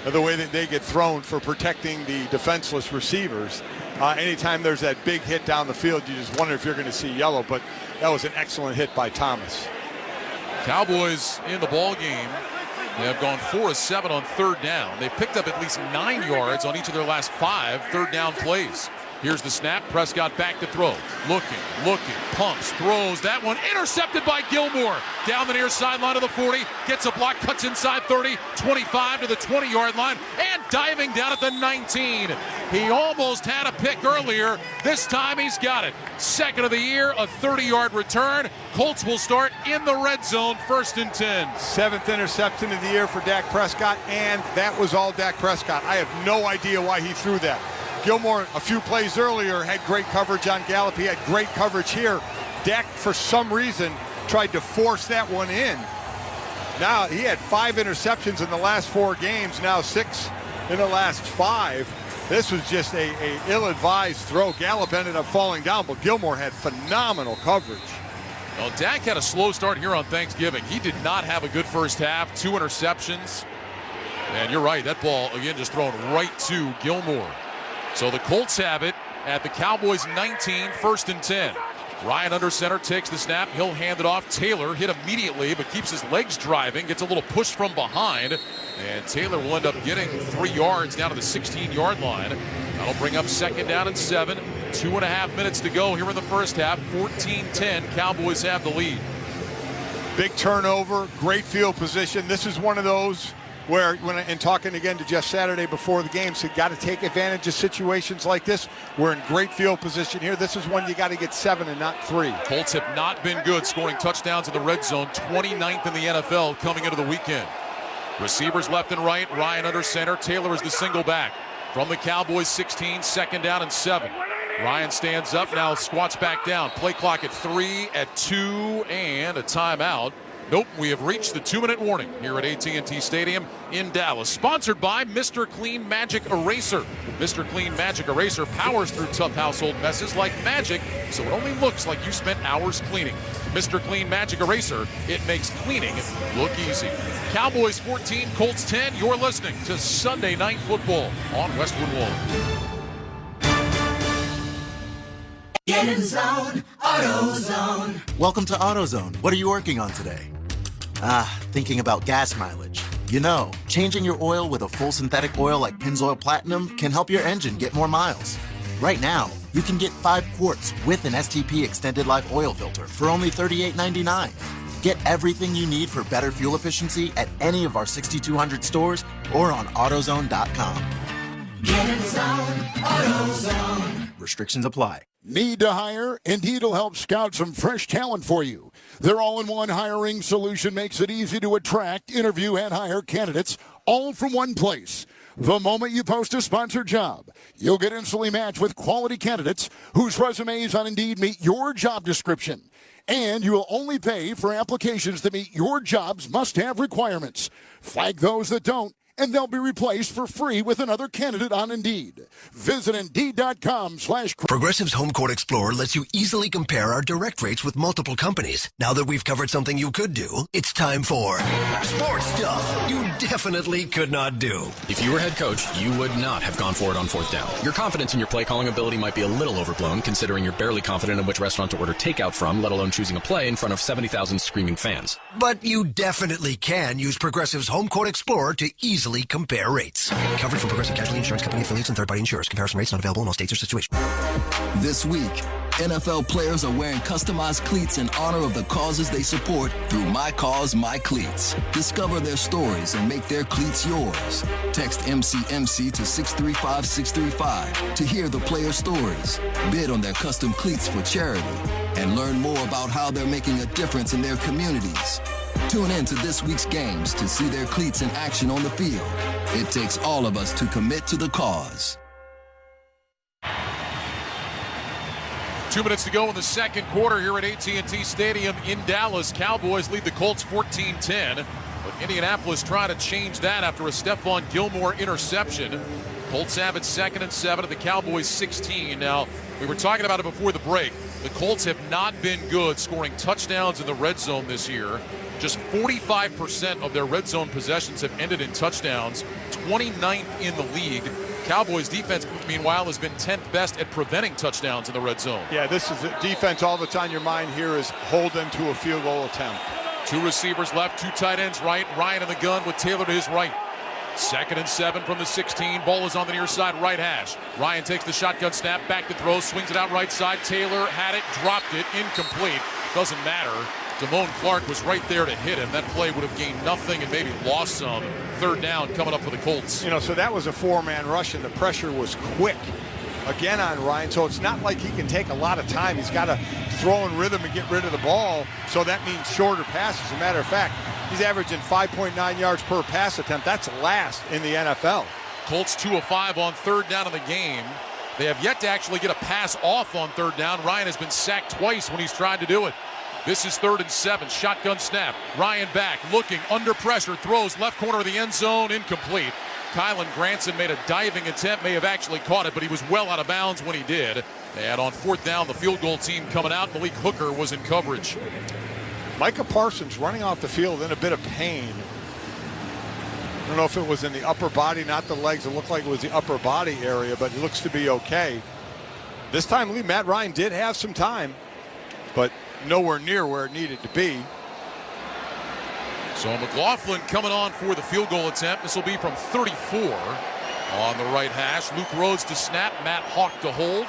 The way that they get thrown for protecting the defenseless receivers. Anytime there's that big hit down the field, you just wonder if you're going to see yellow, but that was an excellent hit by Thomas. Cowboys in the ball game. They have gone 4 of 7 on 3rd down. They picked up at least 9 yards on each of their last 5 third down plays. Here's the snap. Prescott back to throw. Looking, pumps, throws. That one intercepted by Gilmore. Down the near sideline of the 40. Gets a block, cuts inside 30, 25 to the 20-yard line, and diving down at the 19. He almost had a pick earlier. This time he's got it. 2nd of the year, a 30-yard return. Colts will start in the red zone, 1st and 10. 7th interception of the year for Dak Prescott, and that was all Dak Prescott. I have no idea why he threw that. Gilmore, a few plays earlier, had great coverage on Gallup. He had great coverage here. Dak, for some reason, tried to force that one in. Now, he had 5 interceptions in the last 4 games, now 6 in the last 5. This was just a ill-advised throw. Gallup ended up falling down, but Gilmore had phenomenal coverage. Well, Dak had a slow start here on Thanksgiving. He did not have a good first half, 2 interceptions. And you're right, that ball, again, just thrown right to Gilmore. So the Colts have it at the Cowboys 19, 1st and 10. Ryan under center takes the snap. He'll hand it off. Taylor hit immediately, but keeps his legs driving. Gets a little push from behind. And Taylor will end up getting 3 yards down to the 16-yard line. That'll bring up 2nd down and 7. 2.5 minutes to go here in the first half. 14-10. Cowboys have the lead. Big turnover. Great field position. This is one of those where, and talking again to Jeff Saturday before the game, said got to take advantage of situations like this. We're in great field position here. This is one you got to get 7 and not 3. Colts have not been good scoring touchdowns in the red zone. 29th in the NFL coming into the weekend. Receivers left and right. Ryan under center. Taylor is the single back. From the Cowboys 16, 2nd down and 7. Ryan stands up, now squats back down. Play clock at 3, at 2, and a timeout. Nope, we have reached the 2-minute warning here at AT&T Stadium in Dallas. Sponsored by Mr. Clean Magic Eraser. Mr. Clean Magic Eraser powers through tough household messes like magic, so it only looks like you spent hours cleaning. Mr. Clean Magic Eraser, it makes cleaning look easy. Cowboys 14, Colts 10. You're listening to Sunday Night Football on Westwood One. Get in the zone, AutoZone. Welcome to AutoZone. What are you working on today? Thinking about gas mileage. You know, changing your oil with a full synthetic oil like Pennzoil Platinum can help your engine get more miles. Right now, you can get 5 quarts with an STP extended life oil filter for only $38.99. Get everything you need for better fuel efficiency at any of our 6,200 stores or on AutoZone.com. Get in the zone, AutoZone. Restrictions apply. Need to hire? Indeed will help scout some fresh talent for you. Their all-in-one hiring solution makes it easy to attract, interview, and hire candidates all from one place. The moment you post a sponsored job, you'll get instantly matched with quality candidates whose resumes on Indeed meet your job description. And you will only pay for applications that meet your job's must-have requirements. Flag those that don't, and they'll be replaced for free with another candidate on Indeed. Visit Indeed.com/ Progressive's Home Court Explorer lets you easily compare our direct rates with multiple companies. Now that we've covered something you could do, it's time for sports stuff you definitely could not do. If you were head coach, you would not have gone for it on 4th down. Your confidence in your play calling ability might be a little overblown, considering you're barely confident in which restaurant to order takeout from, let alone choosing a play in front of 70,000 screaming fans. But you definitely can use Progressive's Home Court Explorer to easily easily compare rates. Covered from Progressive Casualty Insurance Company affiliates and third-party insurers. Comparison rates not available in all states or situations. This week, NFL players are wearing customized cleats in honor of the causes they support through My Cause, My Cleats. Discover their stories and make their cleats yours. Text MCMC to 635-635 to hear the player stories, bid on their custom cleats for charity, and learn more about how they're making a difference in their communities. Tune in to this week's games to see their cleats in action on the field. It takes all of us to commit to the cause. 2 minutes to go in the second quarter here at AT&T Stadium in Dallas. Cowboys lead the Colts 14-10. But Indianapolis trying to change that after a Stephon Gilmore interception. Colts have it 2nd and 7 at the Cowboys 16. Now, we were talking about it before the break. The Colts have not been good scoring touchdowns in the red zone this year. Just 45% of their red zone possessions have ended in touchdowns, 29th in the league. Cowboys defense, meanwhile, has been 10th best at preventing touchdowns in the red zone. Yeah, this is a defense. All that's on your mind here is hold them to a field goal attempt. 2 receivers left, 2 tight ends right. Ryan in the gun with Taylor to his right. 2nd and 7 from the 16. Ball is on the near side right hash. Ryan takes the shotgun snap, back to throw, swings it out right side. Taylor had it, dropped it, incomplete. Doesn't matter. Damone Clark was right there to hit him. That play would have gained nothing and maybe lost some. 3rd down coming up for the Colts. So that was a 4-man rush, and the pressure was quick again on Ryan. So it's not like he can take a lot of time. He's got to throw in rhythm and get rid of the ball. So that means shorter passes. As a matter of fact, he's averaging 5.9 yards per pass attempt. That's last in the NFL. Colts 2 of 5 on 3rd down in the game. They have yet to actually get a pass off on 3rd down. Ryan has been sacked twice when he's tried to do it. This is 3rd and 7. Shotgun snap. Ryan back, looking, under pressure, throws left corner of the end zone, incomplete. Kylan Granson made a diving attempt, may have actually caught it, but he was well out of bounds when he did. And on 4th down, the field goal team coming out. Malik Hooker was in coverage. Micah Parsons running off the field in a bit of pain. I don't know if it was in the upper body, not the legs. It looked like it was the upper body area, but it looks to be okay. This time, Matt Ryan did have some time, but nowhere near where it needed to be. So McLaughlin coming on for the field goal attempt. This will be from 34 on the right hash. Luke Rhodes to snap. Matt Hawk to hold.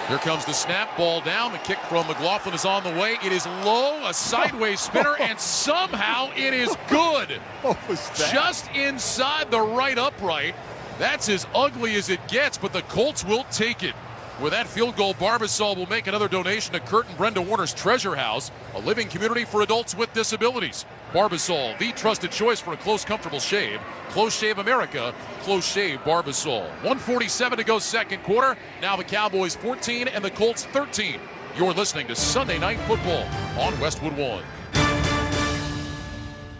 Here comes the snap, ball down. The kick from McLaughlin is on the way. It is low, a sideways spinner, and somehow it is good. What was that? Just inside the right upright. That's as ugly as it gets, but the Colts will take it. With that field goal, Barbasol will make another donation to Kurt and Brenda Warner's Treasure House, a living community for adults with disabilities. Barbasol, the trusted choice for a close, comfortable shave. Close Shave America, Close Shave Barbasol. 1:47 to go second quarter. Now the Cowboys 14 and the Colts 13. You're listening to Sunday Night Football on Westwood One.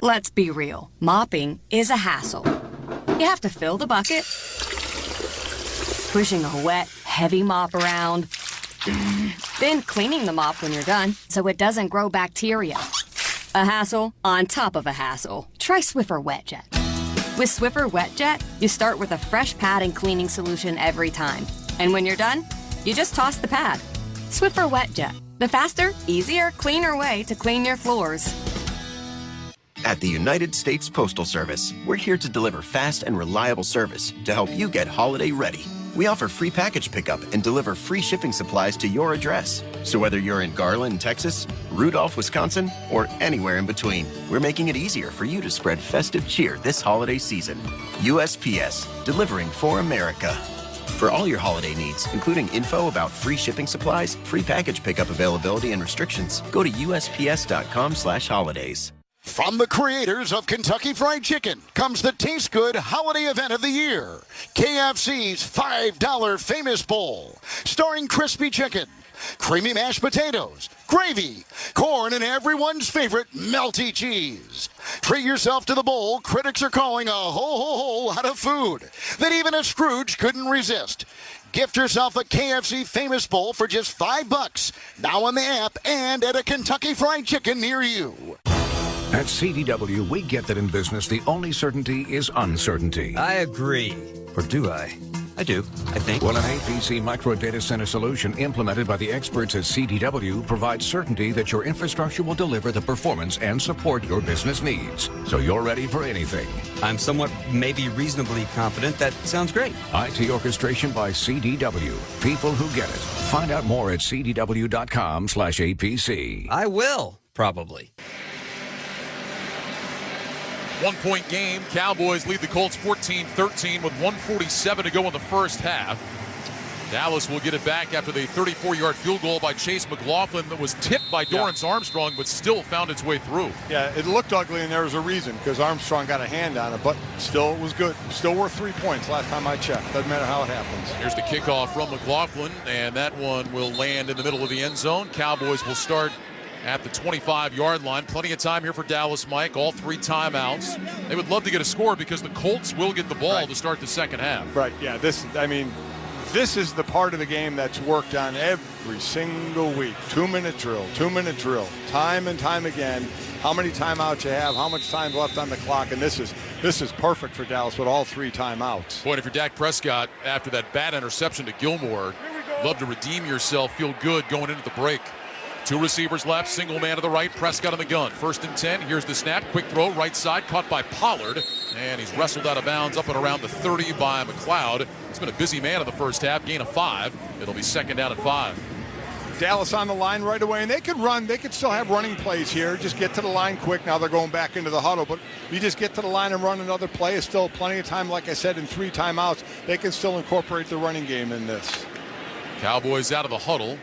Let's be real. Mopping is a hassle. You have to fill the bucket, pushing a wet, heavy mop around, then cleaning the mop when you're done so it doesn't grow bacteria. A hassle on top of a hassle. Try Swiffer WetJet. With Swiffer WetJet, you start with a fresh pad and cleaning solution every time. And when you're done, you just toss the pad. Swiffer WetJet, the faster, easier, cleaner way to clean your floors. At the United States Postal Service, we're here to deliver fast and reliable service to help you get holiday ready. We offer free package pickup and deliver free shipping supplies to your address. So whether you're in Garland, Texas, Rudolph, Wisconsin, or anywhere in between, we're making it easier for you to spread festive cheer this holiday season. USPS, delivering for America. For all your holiday needs, including info about free shipping supplies, free package pickup availability and restrictions, go to USPS.com/holidays. From the creators of Kentucky Fried Chicken comes the Taste Good Holiday Event of the Year. KFC's $5 Famous Bowl, starring crispy chicken, creamy mashed potatoes, gravy, corn, and everyone's favorite melty cheese. Treat yourself to the bowl critics are calling a whole lot of food that even a Scrooge couldn't resist. Gift yourself a KFC Famous Bowl for just $5, now on the app and at a Kentucky Fried Chicken near you. At CDW, we get that in business, the only certainty is uncertainty. I agree. Or do I? I do, I think. Well, an APC micro data center solution implemented by the experts at CDW provides certainty that your infrastructure will deliver the performance and support your business needs. So you're ready for anything. I'm somewhat, maybe reasonably confident. That sounds great. IT orchestration by CDW. People who get it. Find out more at cdw.com/APC. I will, probably. 1-point game. Cowboys lead the Colts 14-13 with 1:47 to go in the first half. Dallas will get it back after the 34-yard field goal by Chase McLaughlin that was tipped by Dorrance Armstrong, but still found its way through. Yeah, it looked ugly, and there was a reason, because Armstrong got a hand on it, but still it was good. Still worth 3 points last time I checked. Doesn't matter how it happens. Here's the kickoff from McLaughlin, and that one will land in the middle of the end zone. Cowboys will start at the 25-yard line. Plenty of time here for Dallas, Mike. All 3 timeouts. They would love to get a score because the Colts will get the ball to start the second half. Right, yeah. This is the part of the game that's worked on every single week. 2-minute drill, 2-minute drill, time and time again. How many timeouts you have, how much time left on the clock, and this is perfect for Dallas with all 3 timeouts. Boy, if you're Dak Prescott after that bad interception to Gilmore, love to redeem yourself, feel good going into the break. 2 receivers left, single man to the right, Prescott on the gun. 1st and 10, here's the snap, quick throw, right side, caught by Pollard, and he's wrestled out of bounds up and around the 30 by McLeod. He's been a busy man in the first half, gain of 5. It'll be 2nd down and 5. Dallas on the line right away, and they could run. They could still have running plays here. Just get to the line quick. Now they're going back into the huddle, but you just get to the line and run another play. It's still plenty of time, like I said, in 3 timeouts. They can still incorporate the running game in this. Cowboys out of the huddle.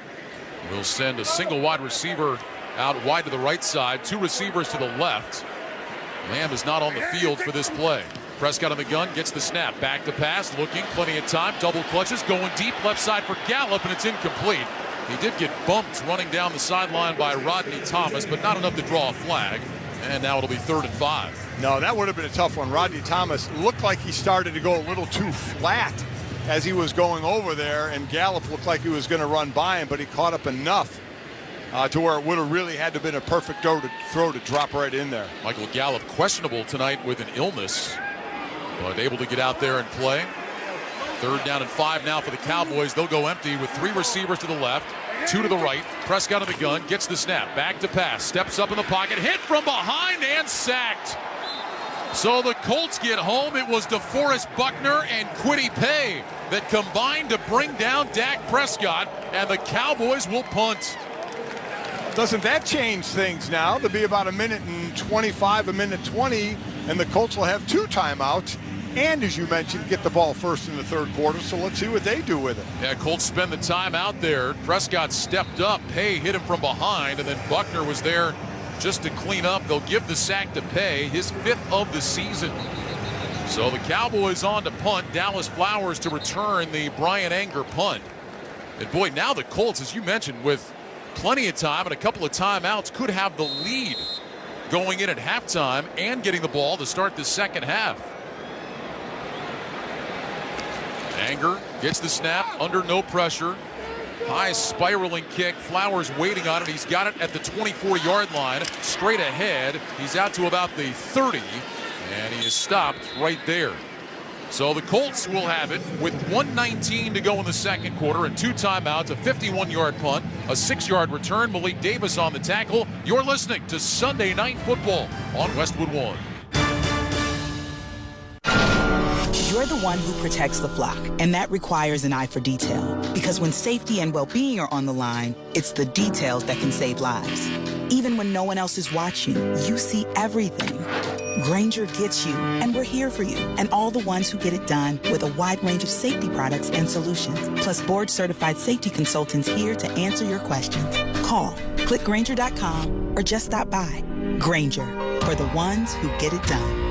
We'll send a single wide receiver out wide to the right side, 2 receivers to the left. Lamb is not on the field for this play. Prescott on the gun, gets the snap, back to pass, looking, plenty of time, double clutches, going deep, left side for Gallup, and it's incomplete. He did get bumped running down the sideline by Rodney Thomas, but not enough to draw a flag. And now it'll be 3rd and 5. No, that would have been a tough one. Rodney Thomas looked like he started to go a little too flat as he was going over there, and Gallup looked like he was going to run by him, but he caught up enough to where it would have really had to have been a perfect throw to drop right in there. Michael Gallup questionable tonight with an illness, but able to get out there and play. 3rd down and 5 now for the Cowboys. They'll go empty with 3 receivers to the left, 2 to the right. Prescott on the gun, gets the snap, back to pass, steps up in the pocket, hit from behind and sacked. So the Colts get home. It was DeForest Buckner and Kwity Paye that combined to bring down Dak Prescott, and the Cowboys will punt. Doesn't that change things now? There'll be about 1:25, 1:20, and the Colts will have 2 timeouts. And as you mentioned, get the ball first in the 3rd quarter. So let's see what they do with it. Yeah, Colts spend the time out there. Prescott stepped up. Paye hit him from behind, and then Buckner was there just to clean up. They'll give the sack to Paye, his 5th of the season. So the Cowboys on to punt. Dallas Flowers to return the Brian Anger punt. And boy, now the Colts, as you mentioned, with plenty of time and a couple of timeouts, could have the lead going in at halftime and getting the ball to start the second half. Anger gets the snap under no pressure. High spiraling kick. Flowers waiting on it. He's got it at the 24-yard line. Straight ahead. He's out to about the 30. And he is stopped right there. So the Colts will have it with 1:19 to go in the second quarter and 2 timeouts, a 51-yard punt, a 6-yard return. Malik Davis on the tackle. You're listening to Sunday Night Football on Westwood One. You're the one who protects the flock, and that requires an eye for detail. Because when safety and well-being are on the line, it's the details that can save lives. Even when no one else is watching, you see everything. Grainger gets you, and we're here for you, and all the ones who get it done with a wide range of safety products and solutions, plus board-certified safety consultants here to answer your questions. Call, click Grainger.com, or just stop by. Grainger, for the ones who get it done.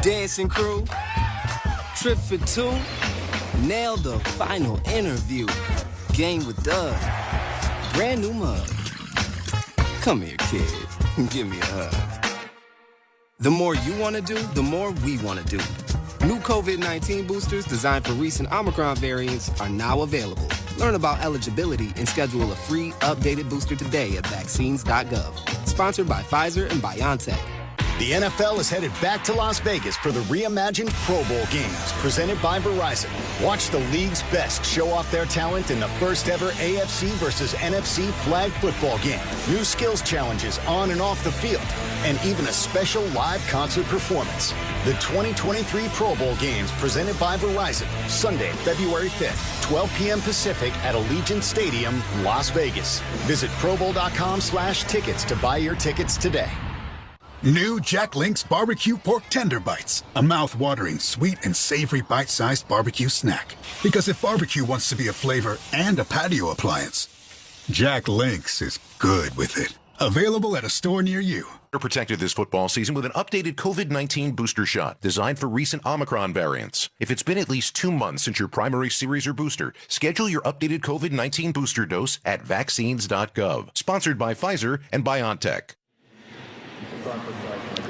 Dancing crew, trip for 2, nailed the final interview. Game with Doug, brand new mug. Come here, kid, give me a hug. The more you want to do, the more we want to do. New COVID-19 boosters designed for recent Omicron variants are now available. Learn about eligibility and schedule a free, updated booster today at vaccines.gov. Sponsored by Pfizer and BioNTech. The NFL is headed back to Las Vegas for the reimagined Pro Bowl games presented by Verizon. Watch the league's best show off their talent in the first ever AFC versus NFC flag football game. New skills challenges on and off the field, and even a special live concert performance. The 2023 Pro Bowl games presented by Verizon, Sunday, February 5th, 12 p.m. Pacific at Allegiant Stadium, Las Vegas. Visit probowl.com/tickets to buy your tickets today. New Jack Link's Barbecue Pork Tender Bites. A mouth-watering, sweet and savory bite-sized barbecue snack. Because if barbecue wants to be a flavor and a patio appliance, Jack Link's is good with it. Available at a store near you. Are protected this football season with an updated COVID-19 booster shot designed for recent Omicron variants. If it's been at least 2 months since your primary series or booster, schedule your updated COVID-19 booster dose at vaccines.gov. Sponsored by Pfizer and BioNTech.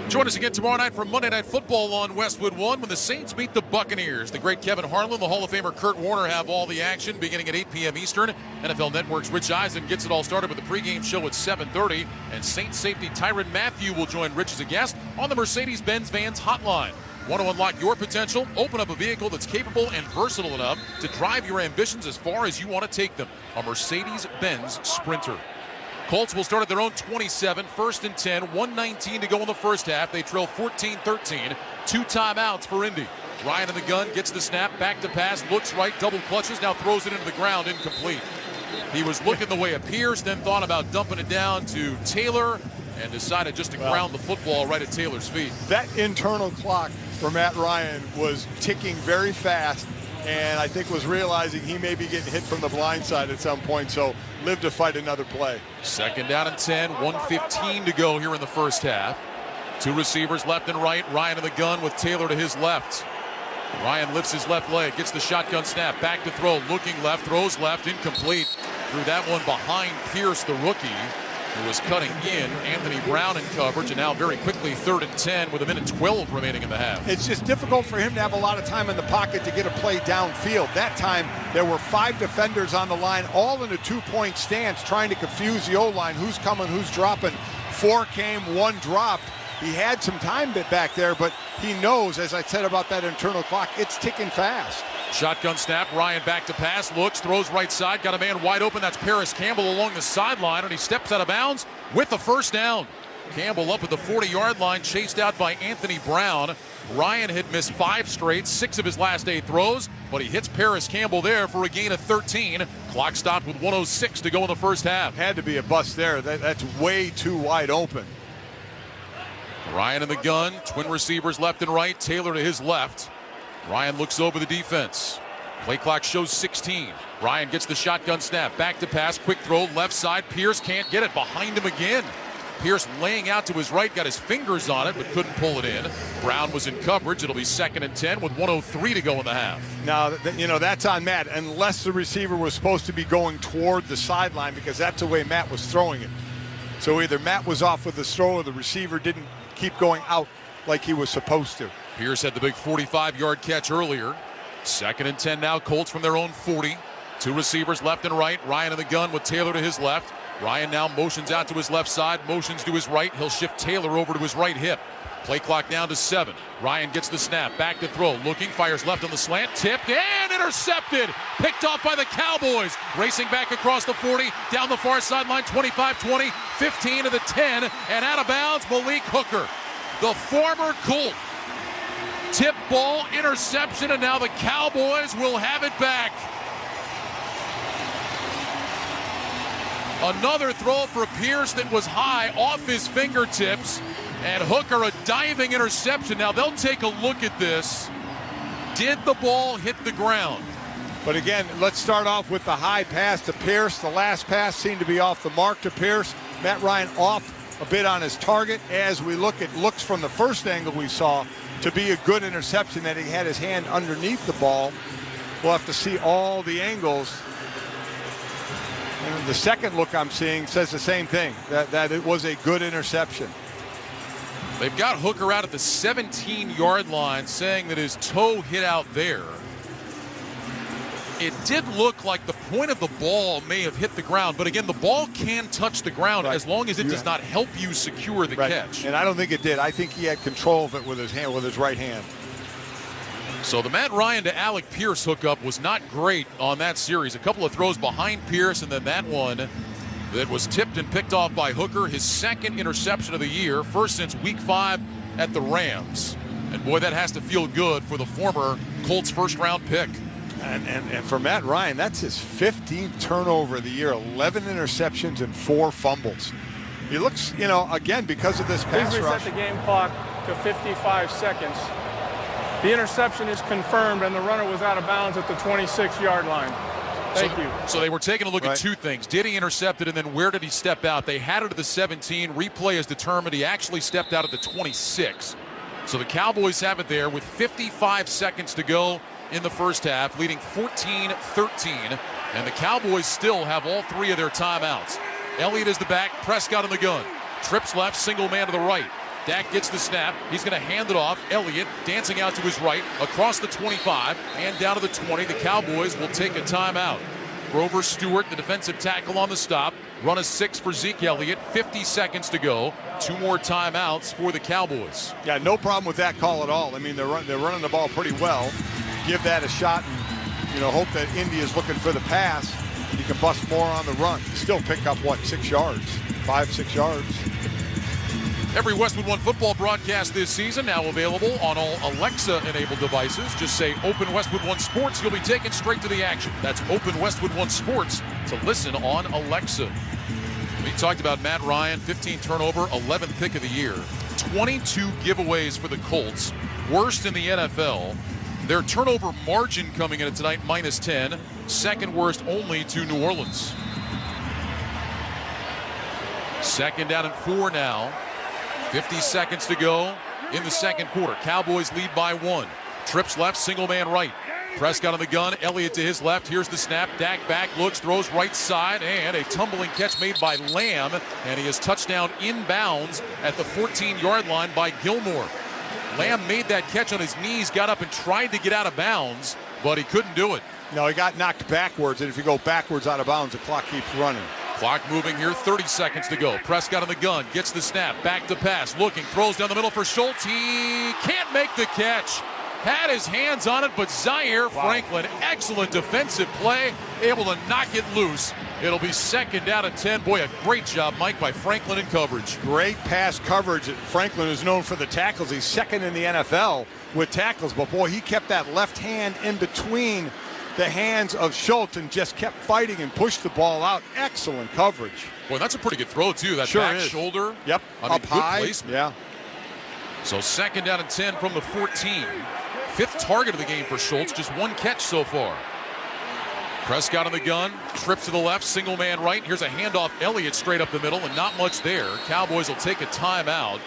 Join us again tomorrow night for Monday Night Football on Westwood 1 when the Saints meet the Buccaneers. The great Kevin Harlan, the Hall of Famer Kurt Warner have all the action beginning at 8 p.m. Eastern. NFL Network's Rich Eisen gets it all started with the pregame show at 7:30. And Saints safety Tyrann Mathieu will join Rich as a guest on the Mercedes-Benz Vans Hotline. Want to unlock your potential? Open up a vehicle that's capable and versatile enough to drive your ambitions as far as you want to take them. A Mercedes-Benz Sprinter. Colts will start at their own 27, 1st and 10, 1:19 to go in the first half. They trail 14-13, 2 timeouts for Indy. Ryan in the gun, gets the snap, back to pass, looks right, double clutches, now throws it into the ground, incomplete. He was looking the way of Pierce, then thought about dumping it down to Taylor, and decided just to ground the football right at Taylor's feet. That internal clock for Matt Ryan was ticking very fast, and I think was realizing he may be getting hit from the blind side at some point, so live to fight another play. 2nd down and 10, 1:15 to go here in the first half. 2 receivers left and right. Ryan in the gun with Taylor to his left. Ryan lifts his left leg, gets the shotgun snap, back to throw, looking left, throws left, incomplete. Threw that one behind Pierce, the rookie, who was cutting in. Anthony Brown in coverage, and now very quickly 3rd and 10 with 1:12 remaining in the half. It's just difficult for him to have a lot of time in the pocket to get a play downfield. That time, there were 5 defenders on the line, all in a 2-point stance, trying to confuse the O-line. Who's coming, who's dropping. 4 came, 1 dropped. He had some time back there, but he knows, as I said about that internal clock, it's ticking fast. Shotgun snap, Ryan back to pass, looks, throws right side, got a man wide open. That's Paris Campbell along the sideline, and he steps out of bounds with the first down. Campbell up at the 40-yard line, chased out by Anthony Brown. Ryan had missed 5 straight, 6 of his last 8 throws, but he hits Paris Campbell there for a gain of 13. Clock stopped with 1:06 to go in the first half. Had to be a bust there. That's way too wide open. Ryan in the gun, twin receivers left and right, Taylor to his left. Ryan looks over the defense. Play clock shows 16. Ryan gets the shotgun snap, back to pass, quick throw, left side. Pierce can't get it, behind him again. Pierce laying out to his right, got his fingers on it, but couldn't pull it in. Brown was in coverage. It'll be 2nd and 10 with 1:03 to go in the half. Now, that's on Matt, unless the receiver was supposed to be going toward the sideline, because that's the way Matt was throwing it. So either Matt was off with the throw or the receiver didn't keep going out like he was supposed to. Pierce had the big 45-yard catch earlier. 2nd and 10 now, Colts from their own 40. 2 receivers left and right. Ryan in the gun with Taylor to his left. Ryan now motions out to his left side, motions to his right. He'll shift Taylor over to his right hip. Play clock down to 7. Ryan gets the snap, back to throw, looking, fires left on the slant, tipped and intercepted. Picked off by the Cowboys. Racing back across the 40, down the far sideline, 25-20, 15 to the 10, and out of bounds, Malik Hooker, the former Colt. Tip ball, interception, and now the Cowboys will have it back. Another throw for Pierce that was high off his fingertips. And Hooker, a diving interception. Now they'll take a look at this. Did the ball hit the ground? But again, let's start off with the high pass to Pierce. The last pass seemed to be off the mark to Pierce. Matt Ryan off a bit on his target. As we look, it looks from the first angle we saw to be a good interception, that he had his hand underneath the ball. We'll have to see all the angles. And the second look I'm seeing says the same thing, that it was a good interception. They've got Hooker out at the 17-yard line, saying that his toe hit out there. It did look like the point of the ball may have hit the ground, but again, the ball can touch the ground as long as it does not help you secure the catch. And I don't think it did. I think he had control of it with his hand, with his right hand. So the Matt Ryan to Alec Pierce hookup was not great on that series. A couple of throws behind Pierce, and then that one that was tipped and picked off by Hooker, his second interception of the year, first since Week 5 at the Rams. And boy, that has to feel good for the former Colts first-round pick. And for Matt Ryan, that's his 15th turnover of the year, 11 interceptions and 4 fumbles. He looks, again, because of this pass rush. Please reset the game clock to 55 seconds. The interception is confirmed, and the runner was out of bounds at the 26-yard line. Thank you. So they were taking a look at two things. Did he intercept it, and then where did he step out? They had it at the 17. Replay is determined he actually stepped out at the 26. So the Cowboys have it there with 55 seconds to go in the first half, leading 14-13. And the Cowboys still have all 3 of their timeouts. Elliott is the back, Prescott in the gun. Trips left, single man to the right. Dak gets the snap. He's going to hand it off. Elliott dancing out to his right, across the 25, and down to the 20. The Cowboys will take a timeout. Grover Stewart, the defensive tackle on the stop. Run a 6 for Zeke Elliott. 50 seconds to go. 2 more timeouts for the Cowboys. Yeah, no problem with that call at all. I mean, they're running the ball pretty well. Give that a shot and, hope that Indy is looking for the pass. You can bust more on the run. Still pick up, 6 yards? 5-6 yards. Every Westwood One football broadcast this season now available on all Alexa-enabled devices. Just say Open Westwood One Sports. You'll be taken straight to the action. That's Open Westwood One Sports to listen on Alexa. We talked about Matt Ryan, 15 turnover, 11th pick of the year. 22 giveaways for the Colts, worst in the NFL. Their turnover margin coming in tonight, -10. Second worst only to New Orleans. Second down and 4 now. 50 seconds to go in the second quarter. Cowboys lead by 1. Trips left, single man right. Prescott on the gun, Elliott to his left. Here's the snap. Dak back, looks, throws right side, and a tumbling catch made by Lamb. And he is touchdown inbounds at the 14-yard line by Gilmore. Lamb made that catch on his knees, got up and tried to get out of bounds, but he couldn't do it. No, he got knocked backwards, and if you go backwards out of bounds, the clock keeps running. Clock moving here, 30 seconds to go. Prescott on the gun, gets the snap, back to pass, looking, throws down the middle for Schultz. He can't make the catch. Had his hands on it, but Zaire Franklin, excellent defensive play, able to knock it loose. It'll be second down and 10. Boy, a great job, Mike, by Franklin in coverage. Great pass coverage. Franklin is known for the tackles. He's second in the NFL with tackles, but boy, he kept that left hand in between the hands of Schultz and just kept fighting and pushed the ball out. Excellent coverage. Boy, that's a pretty good throw, too. That sure back is. shoulder. Yep, up high. Good placement. Yeah. So second down and 10 from the 14. 5th target of the game for Schultz, just 1 catch so far. Prescott on the gun, trips to the left, single man right. Here's a handoff, Elliott straight up the middle, and not much there. Cowboys will take a timeout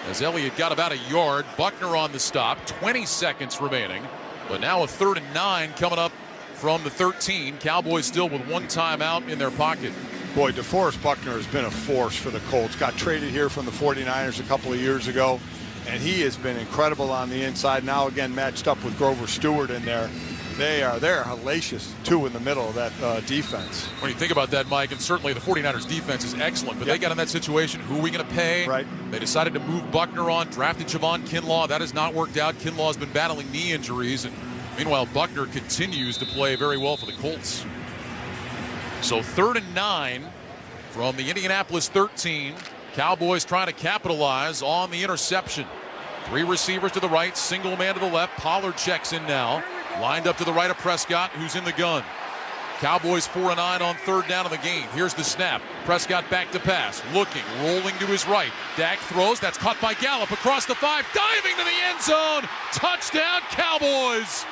as Elliott got about a yard. Buckner on the stop, 20 seconds remaining. But now a 3rd and 9 coming up from the 13. Cowboys still with 1 timeout in their pocket. Boy, DeForest Buckner has been a force for the Colts. Got traded here from the 49ers a couple of years ago, and he has been incredible on the inside. Now again matched up with Grover Stewart in there. They're hellacious, too, in the middle of that defense. When you think about that, Mike, and certainly the 49ers defense is excellent, but they got in that situation, who are we going to pay? Right. They decided to move Buckner on, drafted Javon Kinlaw. That has not worked out. Kinlaw's been battling knee injuries, and meanwhile, Buckner continues to play very well for the Colts. So 3rd and 9 from the Indianapolis 13. Cowboys trying to capitalize on the interception. 3 receivers to the right, single man to the left. Pollard checks in now. Lined up to the right of Prescott, who's in the gun. Cowboys 4 and 9 on 3rd down of the game. Here's the snap. Prescott back to pass. Looking, rolling to his right. Dak throws. That's caught by Gallup across the 5. Diving to the end zone. Touchdown, Cowboys.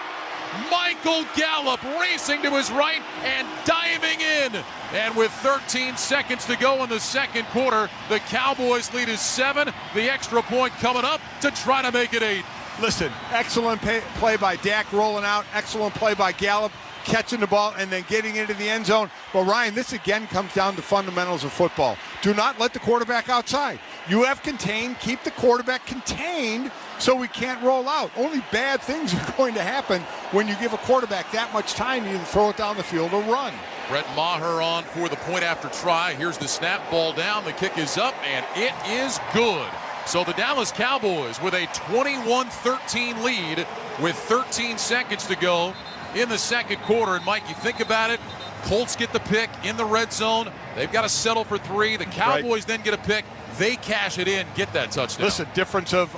Michael Gallup racing to his right and diving in. And with 13 seconds to go in the second quarter, the Cowboys lead is 7. The extra point coming up to try to make it 8. Listen, excellent play by Dak rolling out. Excellent play by Gallup catching the ball and then getting into the end zone. But Ryan, this again comes down to fundamentals of football. Do not let the quarterback outside. You have contained, keep the quarterback contained so we can't roll out. Only bad things are going to happen when you give a quarterback that much time, you either throw it down the field or run. Brett Maher on for the point after try. Here's the snap, ball down, the kick is up, and it is good. So the Dallas Cowboys with a 21-13 lead with 13 seconds to go in the second quarter. And Mike, you think about it, Colts get the pick in the red zone. They've got to settle for 3. The Cowboys then get a pick. They cash it in, get that touchdown. Listen, difference of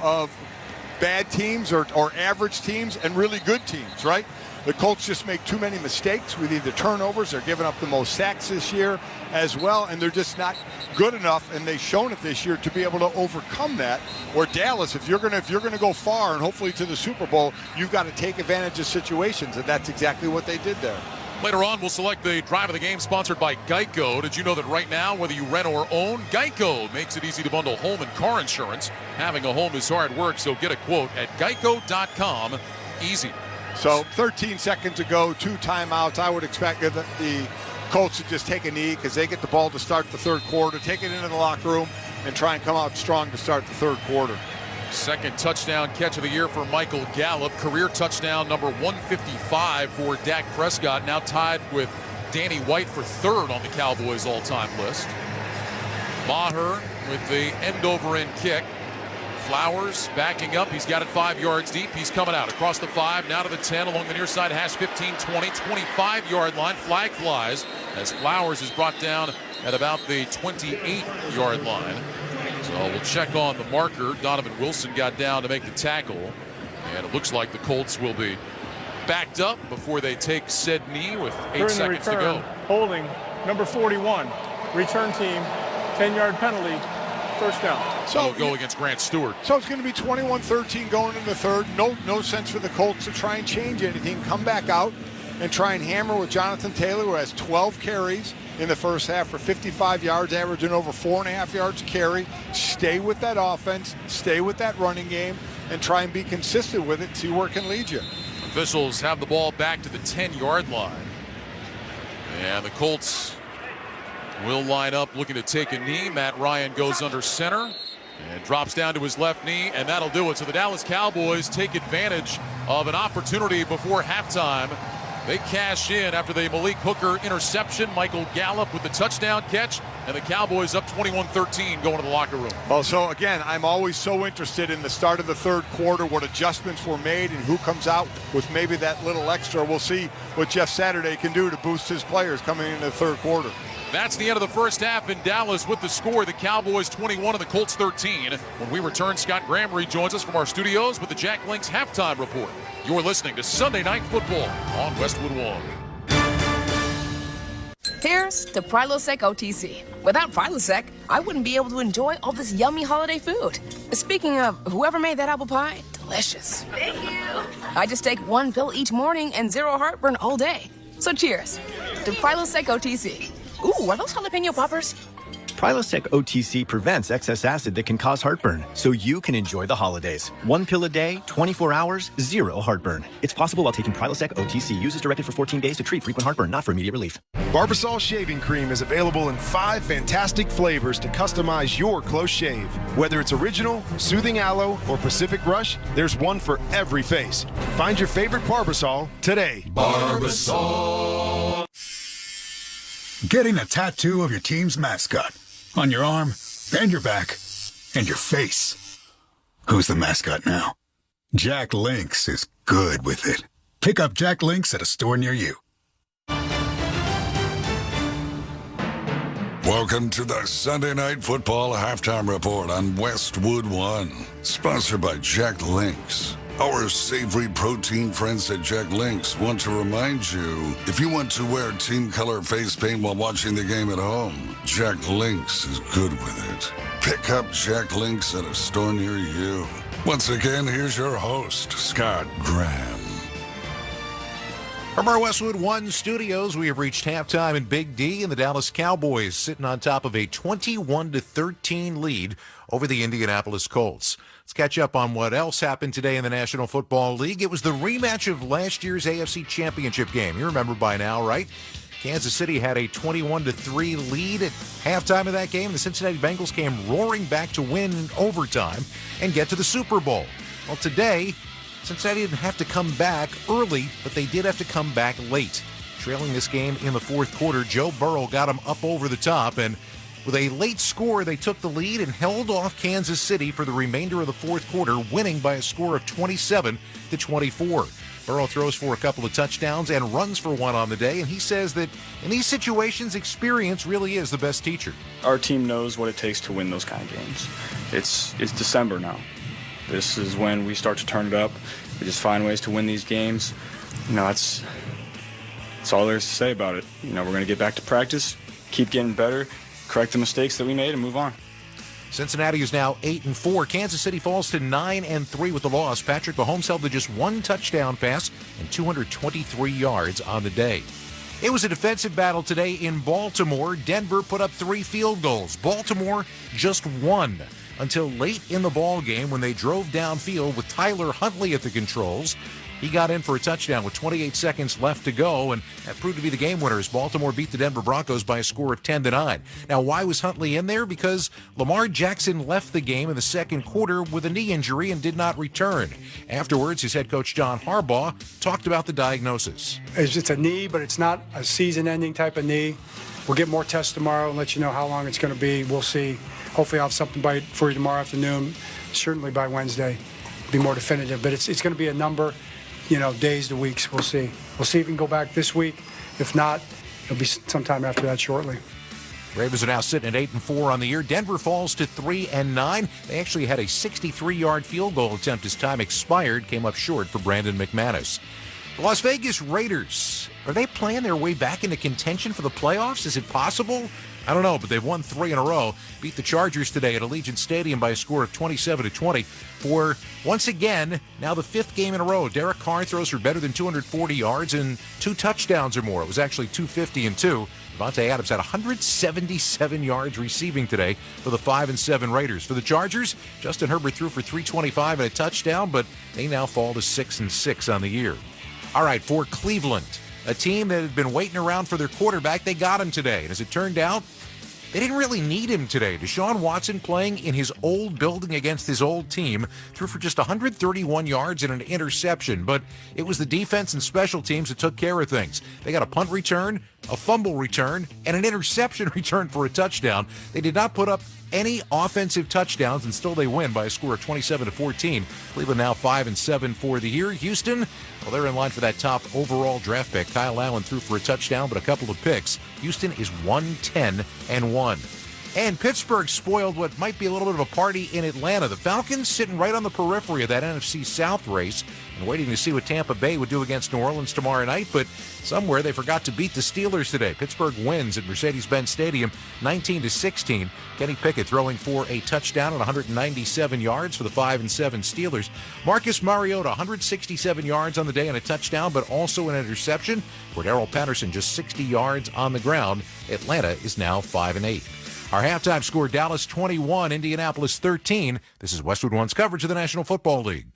bad teams or average teams and really good teams, right? The Colts just make too many mistakes with either turnovers. They're giving up the most sacks this year as well, and they're just not good enough, and they've shown it this year, to be able to overcome that. Or Dallas, if you're gonna go far and hopefully to the Super Bowl, you've got to take advantage of situations, and that's exactly what they did there. Later on, we'll select the drive of the game sponsored by Geico. Did you know that right now, whether you rent or own, Geico makes it easy to bundle home and car insurance. Having a home is hard work, so get a quote at geico.com. Easy. So 13 seconds to go, 2 timeouts. I would expect the Colts to just take a knee because they get the ball to start the third quarter, take it into the locker room, and try and come out strong to start the third quarter. Second touchdown catch of the year for Michael Gallup. Career touchdown number 155 for Dak Prescott. Now tied with Danny White for third on the Cowboys all-time list. Maher with the end-over-end kick. Flowers backing up. He's got it 5 yards deep. He's coming out across the 5, now to the 10, along the near side hash, 15, 20, 25-yard line. Flag flies as Flowers is brought down at about the 28-yard line. So we'll check on the marker. Donovan Wilson got down to make the tackle. And it looks like the Colts will be backed up before they take said knee with 8 seconds to go. Holding number 41. Return team, 10-yard penalty, first down. So we'll go against Grant Stewart. So it's going to be 21-13 going into the third. No sense for the Colts to try and change anything. Come back out and try and hammer with Jonathan Taylor, who has 12 carries in the first half for 55 yards, averaging over 4.5 yards a carry. Stay with that offense, stay with that running game, and try and be consistent with it, see where it can lead you. Officials have the ball back to the 10-yard line. And the Colts will line up looking to take a knee. Matt Ryan goes under center and drops down to his left knee, and that'll do it. So the Dallas Cowboys take advantage of an opportunity before halftime. They cash in after the Malik Hooker interception. Michael Gallup with the touchdown catch, and the Cowboys up 21-13 going to the locker room. Well, so again, I'm always so interested in the start of the third quarter, what adjustments were made and who comes out with maybe that little extra. We'll see what Jeff Saturday can do to boost his players coming into the third quarter. That's the end of the first half in Dallas with the score. The Cowboys 21 and the Colts 13. When we return, Scott Graham rejoins us from our studios with the Jack Links halftime report. You're listening to Sunday Night Football on Westwood One. Here's to Prilosec OTC. Without Prilosec, I wouldn't be able to enjoy all this yummy holiday food. Speaking of whoever made that apple pie, delicious. Thank you. I just take one pill each morning and zero heartburn all day. So cheers to Prilosec OTC. Ooh, are those jalapeno poppers? Prilosec OTC prevents excess acid that can cause heartburn, so you can enjoy the holidays. 1 pill a day, 24 hours, zero heartburn. It's possible while taking Prilosec OTC. Use as directed for 14 days to treat frequent heartburn, not for immediate relief. Barbasol Shaving Cream is available in 5 fantastic flavors to customize your close shave. Whether it's original, soothing aloe, or Pacific Rush, there's one for every face. Find your favorite Barbasol today. Barbasol. Getting a tattoo of your team's mascot on your arm and your back and your face. Who's the mascot now? Jack Links is good with it. Pick up Jack Links at a store near you. Welcome to the Sunday Night Football Halftime Report on Westwood One, sponsored by Jack Links. Our savory protein friends at Jack Links want to remind you, if you want to wear team color face paint while watching the game at home, Jack Links is good with it. Pick up Jack Links at a store near you. Once again, here's your host, Scott Graham. From our Westwood One studios, we have reached halftime in Big D, and the Dallas Cowboys sitting on top of a 21-13 lead over the Indianapolis Colts. Let's catch up on what else happened today in the National Football League. It was the rematch of last year's AFC Championship game. You remember by now, right? Kansas City had a 21-3 lead at halftime of that game. The Cincinnati Bengals came roaring back to win in overtime and get to the Super Bowl. Well, today, Cincinnati didn't have to come back early, but they did have to come back late. Trailing this game in the fourth quarter, Joe Burrow got them up over the top, and with a late score, they took the lead and held off Kansas City for the remainder of the fourth quarter, winning by a score of 27-24. Burrow throws for a couple of touchdowns and runs for one on the day, and he says that in these situations, experience really is the best teacher. Our team knows what it takes to win those kind of games. It's December now. This is when we start to turn it up. We just find ways to win these games. That's all there is to say about it. We're going to get back to practice, keep getting better, correct the mistakes that we made, and move on. Cincinnati is now 8-4. Kansas City falls to 9-3 with the loss. Patrick Mahomes held to just one touchdown pass and 223 yards on the day. It was a defensive battle today in Baltimore. Denver put up 3 field goals. Baltimore just one until late in the ball game when they drove downfield with Tyler Huntley at the controls. He got in for a touchdown with 28 seconds left to go, and that proved to be the game winner as Baltimore beat the Denver Broncos by a score of 10-9. Now, why was Huntley in there? Because Lamar Jackson left the game in the second quarter with a knee injury and did not return. Afterwards, his head coach John Harbaugh talked about the diagnosis. It's just a knee, but it's not a season-ending type of knee. We'll get more tests tomorrow and let you know how long it's going to be. We'll see. Hopefully I'll have something for you tomorrow afternoon, certainly by Wednesday. Be more definitive, but it's going to be a number, days to weeks. We'll see. We'll see if we can go back this week. If not, it'll be sometime after that shortly. Ravens are now sitting at 8-4 on the year. Denver falls to 3-9. They actually had a 63-yard field goal attempt as time expired, came up short for Brandon McManus. The Las Vegas Raiders, are they playing their way back into contention for the playoffs? Is it possible? I don't know, but they've won 3 in a row. Beat the Chargers today at Allegiant Stadium by a score of 27-20 for, once again, now the 5th game in a row. Derek Carr throws for better than 240 yards and 2 touchdowns or more. It was actually 250 and 2. Devontae Adams had 177 yards receiving today for the 5-7 Raiders. For the Chargers, Justin Herbert threw for 325 and a touchdown, but they now fall to 6-6 on the year. All right, for Cleveland, a team that had been waiting around for their quarterback, they got him today. And as it turned out, they didn't really need him today. Deshaun Watson, playing in his old building against his old team, threw for just 131 yards and an interception. But it was the defense and special teams that took care of things. They got a punt return, a fumble return, and an interception return for a touchdown. They did not put up any offensive touchdowns, and still they win by a score of 27-14. Cleveland now 5-7 for the year. Houston, well, they're in line for that top overall draft pick. Kyle Allen threw for a touchdown, but a couple of picks. Houston is 1-10-1. And Pittsburgh spoiled what might be a little bit of a party in Atlanta. The Falcons sitting right on the periphery of that NFC South race and waiting to see what Tampa Bay would do against New Orleans tomorrow night. But somewhere they forgot to beat the Steelers today. Pittsburgh wins at Mercedes-Benz Stadium 19-16. Kenny Pickett throwing for a touchdown and 197 yards for the 5-7 Steelers. Marcus Mariota, 167 yards on the day and a touchdown, but also an interception. Cordero Patterson just 60 yards on the ground. Atlanta is now 5-8. Our halftime score, Dallas 21, Indianapolis 13. This is Westwood One's coverage of the National Football League.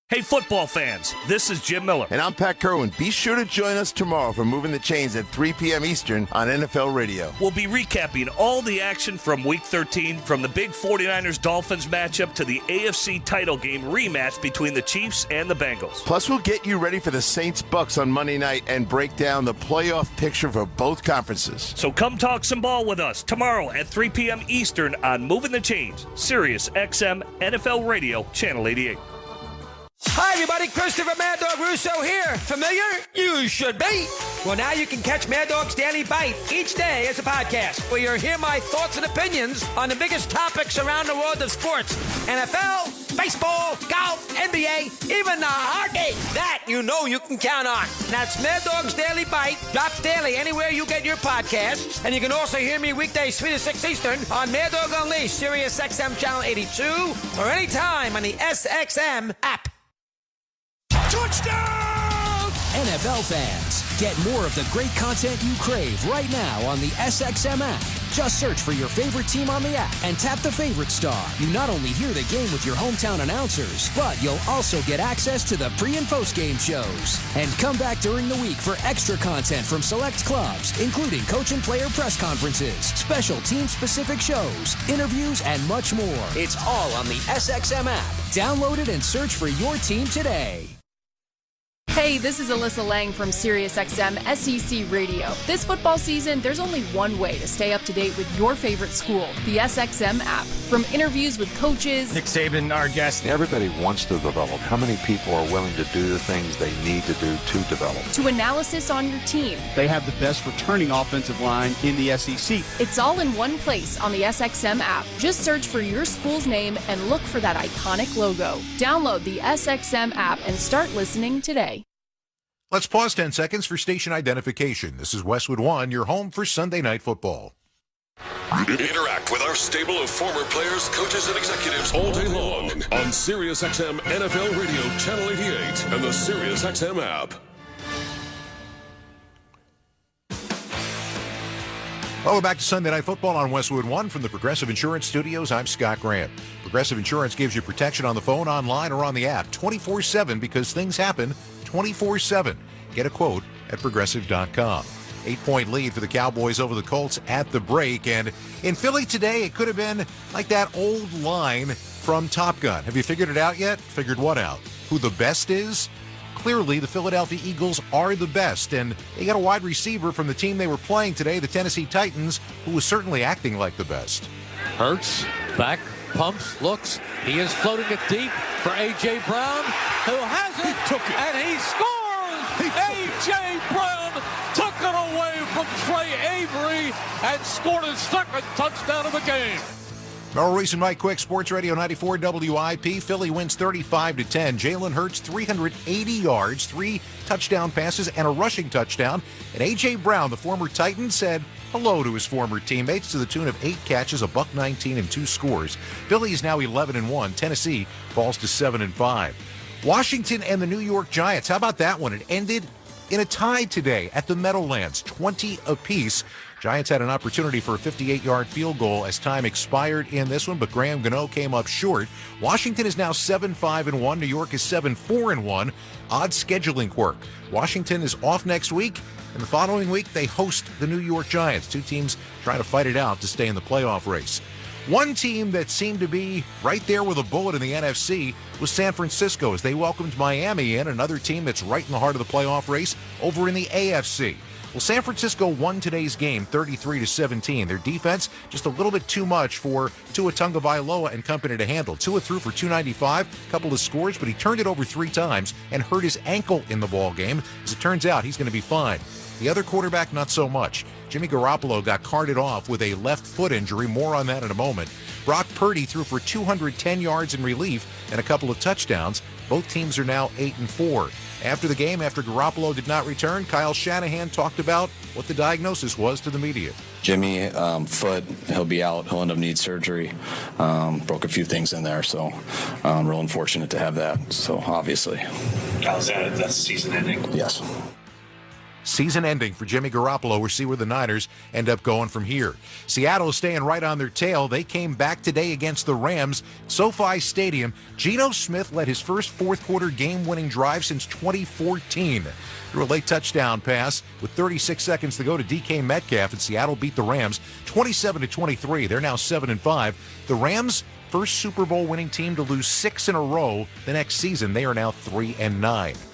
Hey, football fans, this is Jim Miller. And I'm Pat Kerwin. Be sure to join us tomorrow for Moving the Chains at 3 p.m. Eastern on NFL Radio. We'll be recapping all the action from Week 13, from the big 49ers-Dolphins matchup to the AFC title game rematch between the Chiefs and the Bengals. Plus, we'll get you ready for the Saints-Bucks on Monday night and break down the playoff picture for both conferences. So come talk some ball with us tomorrow at 3 p.m. Eastern on Moving the Chains, Sirius XM NFL Radio, Channel 88. Hi, everybody. Christopher Mad Dog Russo here. Familiar? You should be. Well, now you can catch Mad Dog's Daily Bite each day as a podcast, where you'll hear my thoughts and opinions on the biggest topics around the world of sports. NFL, baseball, golf, NBA, even the hockey. That you know you can count on. That's Mad Dog's Daily Bite. Drops daily anywhere you get your podcasts. And you can also hear me weekdays 3 to 6 Eastern on Mad Dog Unleashed, Sirius XM Channel 82, or anytime on the SXM app. Touchdown! NFL fans, get more of the great content you crave right now on the SXM app. Just search for your favorite team on the app and tap the favorite star. You not only hear the game with your hometown announcers, but you'll also get access to the pre- and post-game shows. And come back during the week for extra content from select clubs, including coach and player press conferences, special team-specific shows, interviews, and much more. It's all on the SXM app. Download it and search for your team today. Hey, this is Alyssa Lang from SiriusXM SEC Radio. This football season, there's only one way to stay up to date with your favorite school, the SXM app. From interviews with coaches, Nick Saban, our guest. Everybody wants to develop. How many people are willing to do the things they need to do to develop? to analysis on your team. They have the best returning offensive line in the SEC. It's all in one place on the SXM app. Just search for your school's name and look for that iconic logo. Download the SXM app and start listening today. Let's pause 10 seconds for station identification. This is Westwood One, your home for Sunday Night Football. Interact with our stable of former players, coaches, and executives all day long on SiriusXM NFL Radio Channel 88 and the SiriusXM app. Welcome back to Sunday Night Football on Westwood One from the Progressive Insurance Studios. I'm Scott Grant. Progressive Insurance gives you protection on the phone, online, or on the app 24/7 because things happen 24/7. Get a quote at Progressive.com. 8-point lead for the Cowboys over the Colts at the break. And in Philly today, it could have been like that old line from Top Gun. Have you figured it out yet? Figured what out? Who the best is? Clearly, the Philadelphia Eagles are the best. And they got a wide receiver from the team they were playing today, the Tennessee Titans, who was certainly acting like the best. Hurts, back, pumps, looks. He is floating it deep for A.J. Brown, who has it, and he scores! A.J. Brown took it away from Trey Avery and scored his second touchdown of the game. Merrill Reese and Mike Quick, Sports Radio 94 WIP. Philly wins 35-10. Jalen Hurts, 380 yards, 3 touchdown passes, and a rushing touchdown. And A.J. Brown, the former Titan, said hello to his former teammates to the tune of 8 catches, $119, and 2 scores. Philly is now 11-1. Tennessee falls to 7-5. Washington and the New York Giants. How about that one? It ended in a tie today at the Meadowlands, 20 apiece. Giants had an opportunity for a 58-yard field goal as time expired in this one, but Graham Gano came up short. Washington is now 7-5-1. New York is 7-4-1. Odd scheduling quirk. Washington is off next week, and the following week they host the New York Giants. Two teams trying to fight it out to stay in the playoff race. One team that seemed to be right there with a bullet in the NFC was San Francisco as they welcomed Miami in, another team that's right in the heart of the playoff race over in the AFC. Well, San Francisco won today's game 33-17. Their defense just a little bit too much for Tua Tagovailoa and company to handle. Tua threw for 295, a couple of scores, but he turned it over 3 times and hurt his ankle in the ball game. As it turns out, he's going to be fine. The other quarterback, not so much. Jimmy Garoppolo got carted off with a left foot injury. More on that in a moment. Brock Purdy threw for 210 yards in relief and a couple of touchdowns. Both teams are now 8-4. After the game, after Garoppolo did not return, Kyle Shanahan talked about what the diagnosis was to the media. Jimmy, foot, he'll be out. He'll end up need surgery. Broke a few things in there, so real unfortunate to have that. So obviously. How's that? That's season ending? Yes. Season ending for Jimmy Garoppolo. We'll see where the Niners end up going from here. Seattle is staying right on their tail. They came back today against the Rams. SoFi Stadium. Geno Smith led his first fourth-quarter game-winning drive since 2014. Threw a late touchdown pass with 36 seconds to go to DK Metcalf, and Seattle beat the Rams 27-23. They're now 7-5. The Rams, first Super Bowl winning team to lose 6 in a row the next season. They are now 3-9.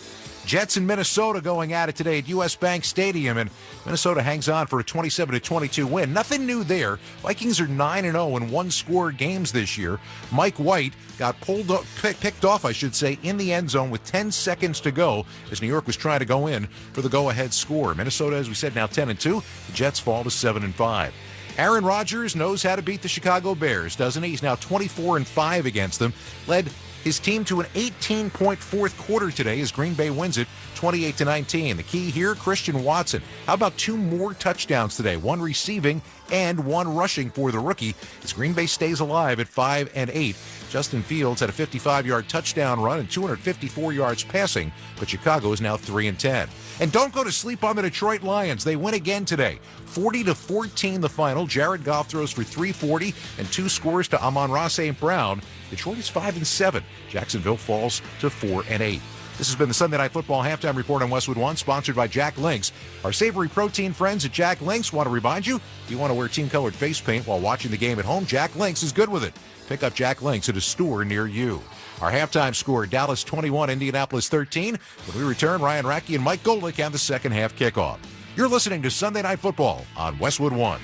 Jets in Minnesota going at it today at U.S. Bank Stadium, and Minnesota hangs on for a 27-22 win. Nothing new there. Vikings are 9-0 in one-score games this year. Mike White got picked off, in the end zone with 10 seconds to go as New York was trying to go in for the go-ahead score. Minnesota, as we said, now 10-2. The Jets fall to 7-5. Aaron Rodgers knows how to beat the Chicago Bears, doesn't he? He's now 24-5 against them. Led his team to an 18-point fourth quarter today as Green Bay wins it 28-19. The key here, Christian Watson. How about 2 more touchdowns today? 1 receiving and 1 rushing for the rookie as Green Bay stays alive at 5-8. Justin Fields had a 55-yard touchdown run and 254 yards passing, but Chicago is now 3-10. And don't go to sleep on the Detroit Lions. They win again today. 40-14 the final. Jared Goff throws for 340 and 2 scores to Amon-Ra St. Brown. Detroit is 5-7. Jacksonville falls to 4-8. This has been the Sunday Night Football Halftime Report on Westwood One, sponsored by Jack Links. Our savory protein friends at Jack Links want to remind you, if you want to wear team-colored face paint while watching the game at home, Jack Links is good with it. Pick up Jack Links at a store near you. Our halftime score, Dallas 21, Indianapolis 13. When we return, Ryan Racky and Mike Golick have the second half kickoff. You're listening to Sunday Night Football on Westwood One.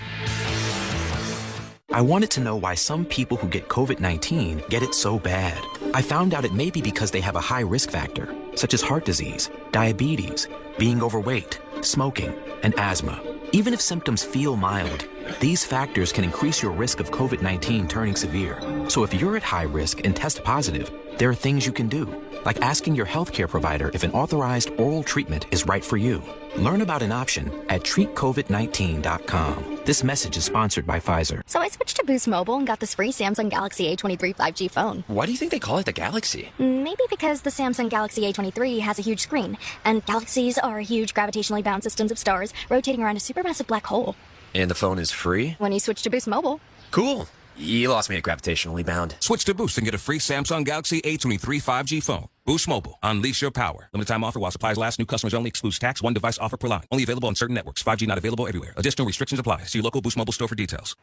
I wanted to know why some people who get COVID-19 get it so bad. I found out it may be because they have a high risk factor, such as heart disease, diabetes, being overweight, smoking, and asthma. Even if symptoms feel mild, these factors can increase your risk of COVID-19 turning severe. So if you're at high risk and test positive, there are things you can do, like asking your healthcare provider if an authorized oral treatment is right for you. Learn about an option at treatcovid19.com. This message is sponsored by Pfizer. So I switched to Boost Mobile and got this free Samsung Galaxy A23 5G phone. Why do you think they call it the Galaxy? Maybe because the Samsung Galaxy A23 has a huge screen, and galaxies are huge gravitationally bound systems of stars rotating around a supermassive black hole. And the phone is free? When you switch to Boost Mobile. Cool. You lost me at gravitationally bound. Switch to Boost and get a free Samsung Galaxy A23 5G phone. Boost Mobile. Unleash your power. Limited time offer while supplies last. New customers only. Excludes tax. One device offer per line. Only available on certain networks. 5G not available everywhere. Additional restrictions apply. See your local Boost Mobile store for details.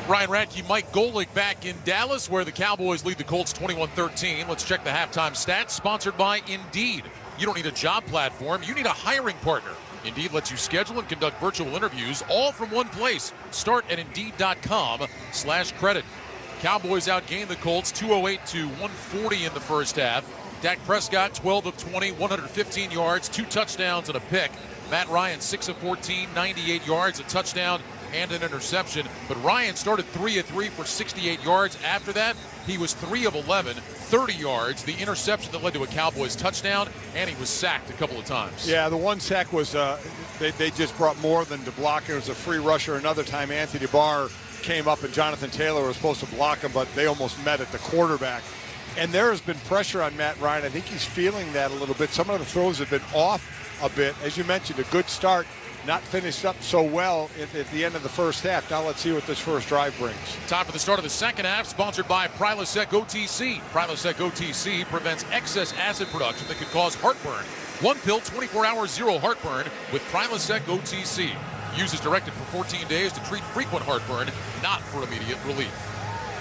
Ryan Radke, Mike Golick back in Dallas, where the Cowboys lead the Colts 21-13. Let's check the halftime stats. Sponsored by Indeed. You don't need a job platform. You need a hiring partner. Indeed lets you schedule and conduct virtual interviews all from one place. Start at Indeed.com/credit. Cowboys outgained the Colts 208 to 140 in the first half. Dak Prescott 12 of 20, 115 yards, 2 touchdowns and a pick. Matt Ryan 6 of 14, 98 yards, a touchdown and an interception. But Ryan started 3 of 3 for 68 yards. After that, he was 3 of 11, 30 yards, the interception that led to a Cowboys touchdown, and he was sacked a couple of times. Yeah, the one sack was they just brought more than to block. It was a free rusher. Another time Anthony Barr came up and Jonathan Taylor was supposed to block him, but they almost met at the quarterback. And there has been pressure on Matt Ryan. I think he's feeling that a little bit. Some of the throws have been off a bit. As you mentioned, a good start, not finished up so well at the end of the first half. Now let's see what this first drive brings. Time for the start of the second half, sponsored by Prilosec OTC. Prilosec OTC prevents excess acid production that could cause heartburn. One pill, 24 hours, zero heartburn with Prilosec OTC. Use as directed for 14 days to treat frequent heartburn, not for immediate relief.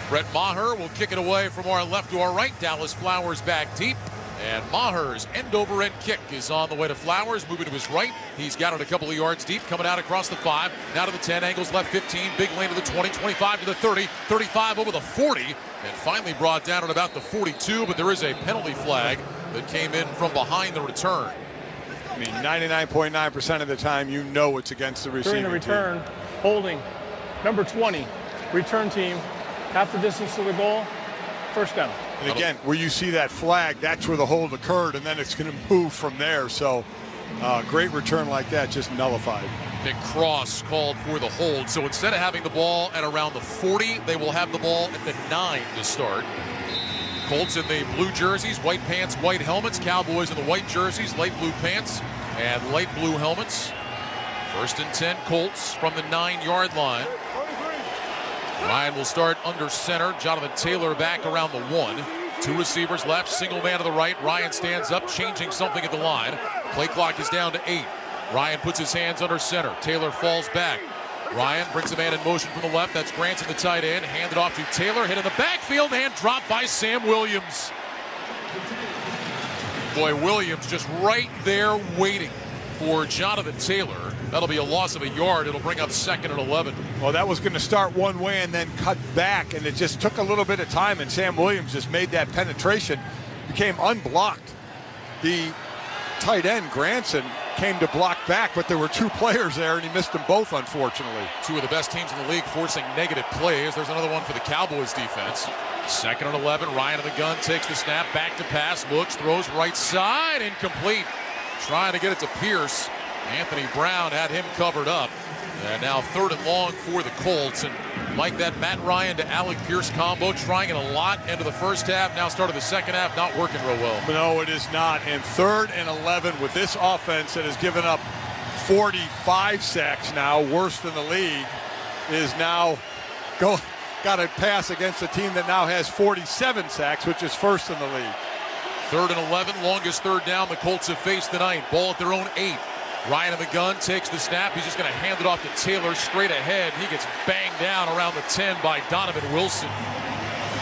Brett Maher will kick it away from our left to our right. Dallas Flowers back deep. And Maher's end-over-end kick is on the way to Flowers, moving to his right. He's got it a couple of yards deep, coming out across the 5, now to the 10, angles left 15, big lane to the 20, 25 to the 30, 35 over the 40, and finally brought down at about the 42, but there is a penalty flag that came in from behind the return. I mean, 99.9% of the time, you know it's against the receiving During the return, holding, number 20, return team, half the distance to the goal, first down. And again, where you see that flag, that's where the hold occurred, and then it's going to move from there. So, great return like that, just nullified. Big cross called for the hold. So instead of having the ball at around the 40, they will have the ball at the 9 to start. Colts in the blue jerseys, white pants, white helmets. Cowboys in the white jerseys, light blue pants, and light blue helmets. 1st and 10, Colts from the 9-yard line. Ryan will start under center. Jonathan Taylor back around the 1. 2 receivers left, single man to the right. Ryan stands up, changing something at the line. Play clock is down to 8. Ryan puts his hands under center. Taylor falls back. Ryan brings a man in motion from the left. That's Granson, the tight end. Handed off to Taylor. Hit in the backfield and dropped by Sam Williams. Boy, Williams just right there waiting for Jonathan Taylor. That'll be a loss of a yard. It'll bring up 2nd and 11. Well, that was going to start one way and then cut back, and it just took a little bit of time, and Sam Williams just made that penetration, became unblocked. The tight end, Granson, came to block back, but there were 2 players there, and he missed them both, unfortunately. 2 of the best teams in the league forcing negative plays. There's another one for the Cowboys defense. 2nd and 11. Ryan in the gun takes the snap, back to pass, looks, throws right side, incomplete. Trying to get it to Pierce. Anthony Brown had him covered up. And now 3rd and long for the Colts. And like that Matt Ryan to Alec Pierce combo, trying it a lot into the first half. Now started the second half, not working real well. No, it is not. And 3rd and 11 with this offense that has given up 45 sacks now, worst in the league, is now got a pass against a team that now has 47 sacks, which is first in the league. 3rd and 11, longest 3rd down the Colts have faced tonight. Ball at their own 8. Ryan in the gun, takes the snap. He's just going to hand it off to Taylor straight ahead. He gets banged down around the 10 by Donovan Wilson.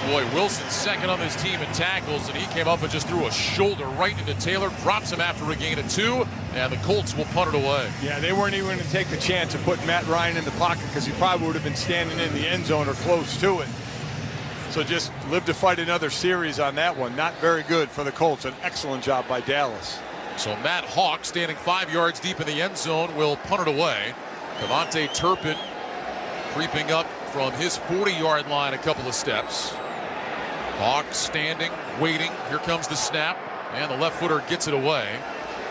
Boy, Wilson's second on this team in tackles, and he came up and just threw a shoulder right into Taylor, drops him after a gain of 2, and the Colts will punt it away. Yeah, they weren't even going to take the chance of putting Matt Ryan in the pocket because he probably would have been standing in the end zone or close to it. So just live to fight another series on that one. Not very good for the Colts. An excellent job by Dallas. So Matt Hawk, standing 5 yards deep in the end zone, will punt it away. Devontae Turpin creeping up from his 40-yard line a couple of steps. Hawk standing, waiting. Here comes the snap, and the left footer gets it away.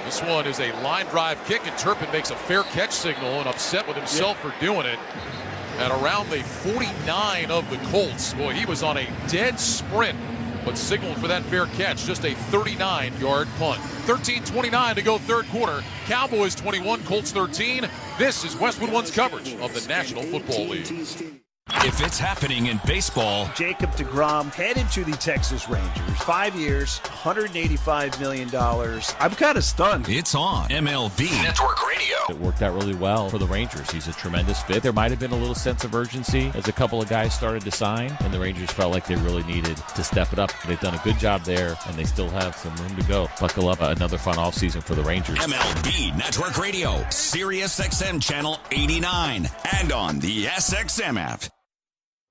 This one is a line drive kick, and Turpin makes a fair catch signal and upset with himself for doing it. At around the 49 of the Colts. Boy, he was on a dead sprint, but signaled for that fair catch. Just a 39-yard punt. 13:29 to go third quarter. Cowboys 21, Colts 13. This is Westwood One's coverage of the National Football League. If it's happening in baseball, Jacob deGrom headed to the Texas Rangers. 5 years, $185 million. I'm kind of stunned. It's on MLB Network Radio. It worked out really well for the Rangers. He's a tremendous fit. There might have been a little sense of urgency as a couple of guys started to sign, and the Rangers felt like they really needed to step it up. They've done a good job there, and they still have some room to go. Buckle up, another fun offseason for the Rangers. MLB Network Radio, Sirius XM Channel 89, and on the SXM app.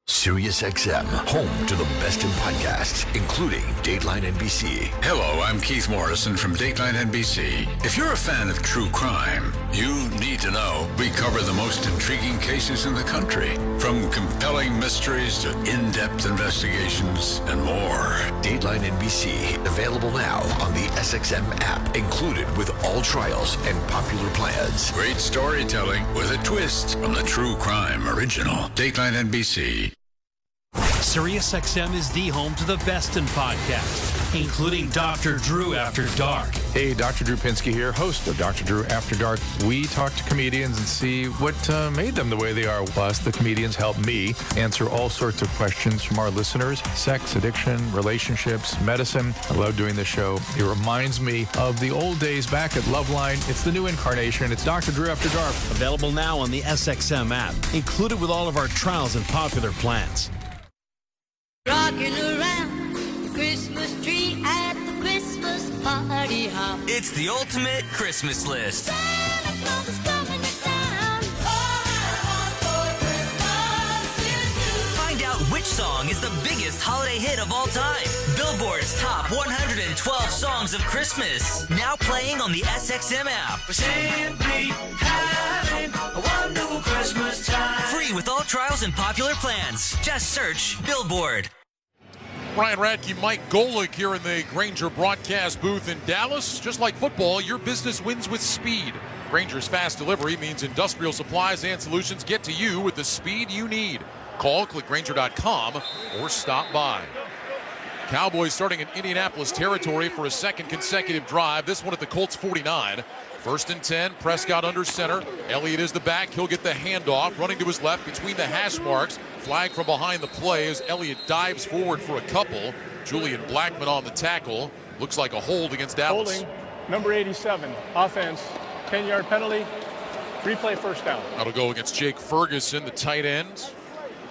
SiriusXM, home to the best in podcasts, including Dateline NBC. Hello, I'm Keith Morrison from Dateline NBC. If you're a fan of true crime, you need to know we cover the most intriguing cases in the country, from compelling mysteries to in-depth investigations and more. Dateline NBC, available now on the SXM app, included with all trials and popular plans. Great storytelling with a twist from the true crime original. Dateline NBC. SiriusXM is the home to the best in podcasts, including Dr. Drew After Dark. Hey, Dr. Drew Pinsky here, host of Dr. Drew After Dark. We talk to comedians and see what made them the way they are. Plus, the comedians help me answer all sorts of questions from our listeners. Sex, addiction, relationships, medicine. I love doing this show. It reminds me of the old days back at Loveline. It's the new incarnation. It's Dr. Drew After Dark. Available now on the SXM app, included with all of our trials and popular plans. Rocking around the Christmas tree at the Christmas party hop. It's the ultimate Christmas list. Santa Claus is coming to town. All I want for Christmas is you. Find out which song is the biggest holiday hit of all time. Billboard's top 112 songs of Christmas. Now playing on the SXM app. We're simply having a wonderful Christmas time. Free with all trials and popular plans. Just search Billboard. Ryan Radke, Mike Golick here in the Grainger broadcast booth in Dallas. Just like football, your business wins with speed. Grainger's fast delivery means industrial supplies and solutions get to you with the speed you need. Call, click Grainger.com, or stop by. Cowboys starting in Indianapolis territory for a second consecutive drive. This one at the Colts 49. 1st and 10, Prescott under center. Elliott is the back. He'll get the handoff. Running to his left between the hash marks. Flag from behind the play as Elliott dives forward for a couple. Julian Blackmon on the tackle. Looks like a hold against Dallas. Holding, number 87, offense, 10-yard penalty, replay first down. That'll go against Jake Ferguson, the tight end.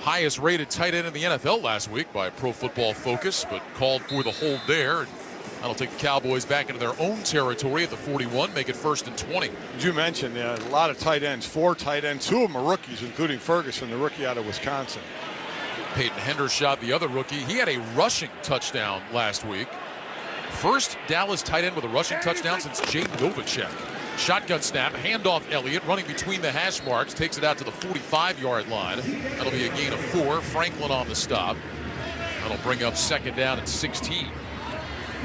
Highest rated tight end in the NFL last week by Pro Football Focus, but called for the hold there. That'll take the Cowboys back into their own territory at the 41, make it 1st and 20. Did you mention a lot of tight ends, 4 tight ends, 2 of them are rookies, including Ferguson, the rookie out of Wisconsin. Peyton Hendershot, the other rookie, he had a rushing touchdown last week. First Dallas tight end with a rushing touchdown since Jay Novacek. Shotgun snap, handoff Elliott, running between the hash marks, takes it out to the 45-yard line. That'll be a gain of 4. Franklin on the stop. That'll bring up 2nd down and 16.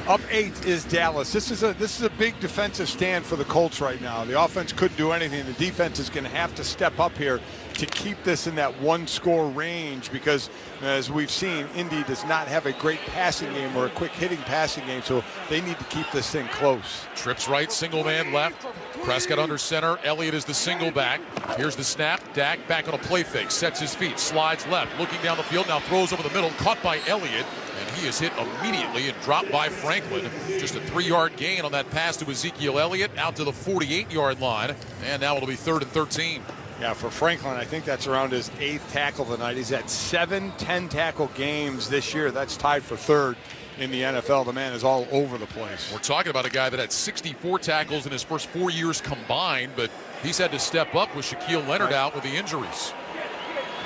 Up 8 is Dallas. This is a big defensive stand for the Colts right now. The offense couldn't do anything. The defense is going to have to step up here to keep this in that one-score range because, as we've seen, Indy does not have a great passing game or a quick hitting passing game, so they need to keep this thing close. Trips right, single man left. Prescott under center. Elliott is the single back. Here's the snap. Dak back on a play fake. Sets his feet. Slides left. Looking down the field. Now throws over the middle. Caught by Elliott. And he is hit immediately and dropped by Franklin. Just a 3-yard gain on that pass to Ezekiel Elliott out to the 48-yard line. And now it'll be 3rd and 13. Yeah, for Franklin, I think that's around his 8th tackle tonight. He's at 7 10-tackle games this year. That's tied for 3rd in the NFL. The man is all over the place. We're talking about a guy that had 64 tackles in his first 4 years combined, but he's had to step up with Shaquille Leonard out with the injuries.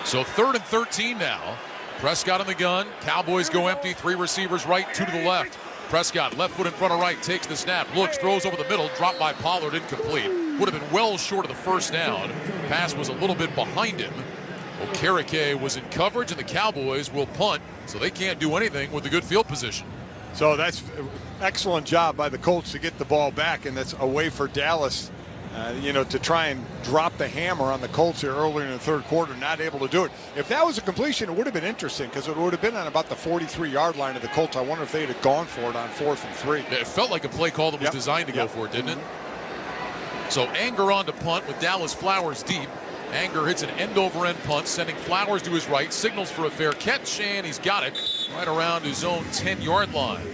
So 3rd and 13 now. Prescott in the gun. Cowboys go empty. 3 receivers right, 2 to the left. Prescott, left foot in front of right, takes the snap, looks, throws over the middle, dropped by Pollard, incomplete. Would have been well short of the first down. Pass was a little bit behind him. Okereke was in coverage, and the Cowboys will punt, so they can't do anything with the good field position. So that's excellent job by the Colts to get the ball back, and that's a way for Dallas, to try and drop the hammer on the Colts here earlier in the 3rd quarter, not able to do it. If that was a completion, it would have been interesting because it would have been on about the 43-yard line of the Colts. I wonder if they'd have gone for it on 4th and 3. It felt like a play call that was designed to go for it, didn't it? So Anger on to punt with Dallas Flowers deep. Anger hits an end-over-end punt, sending Flowers to his right, signals for a fair catch, and he's got it right around his own 10-yard line.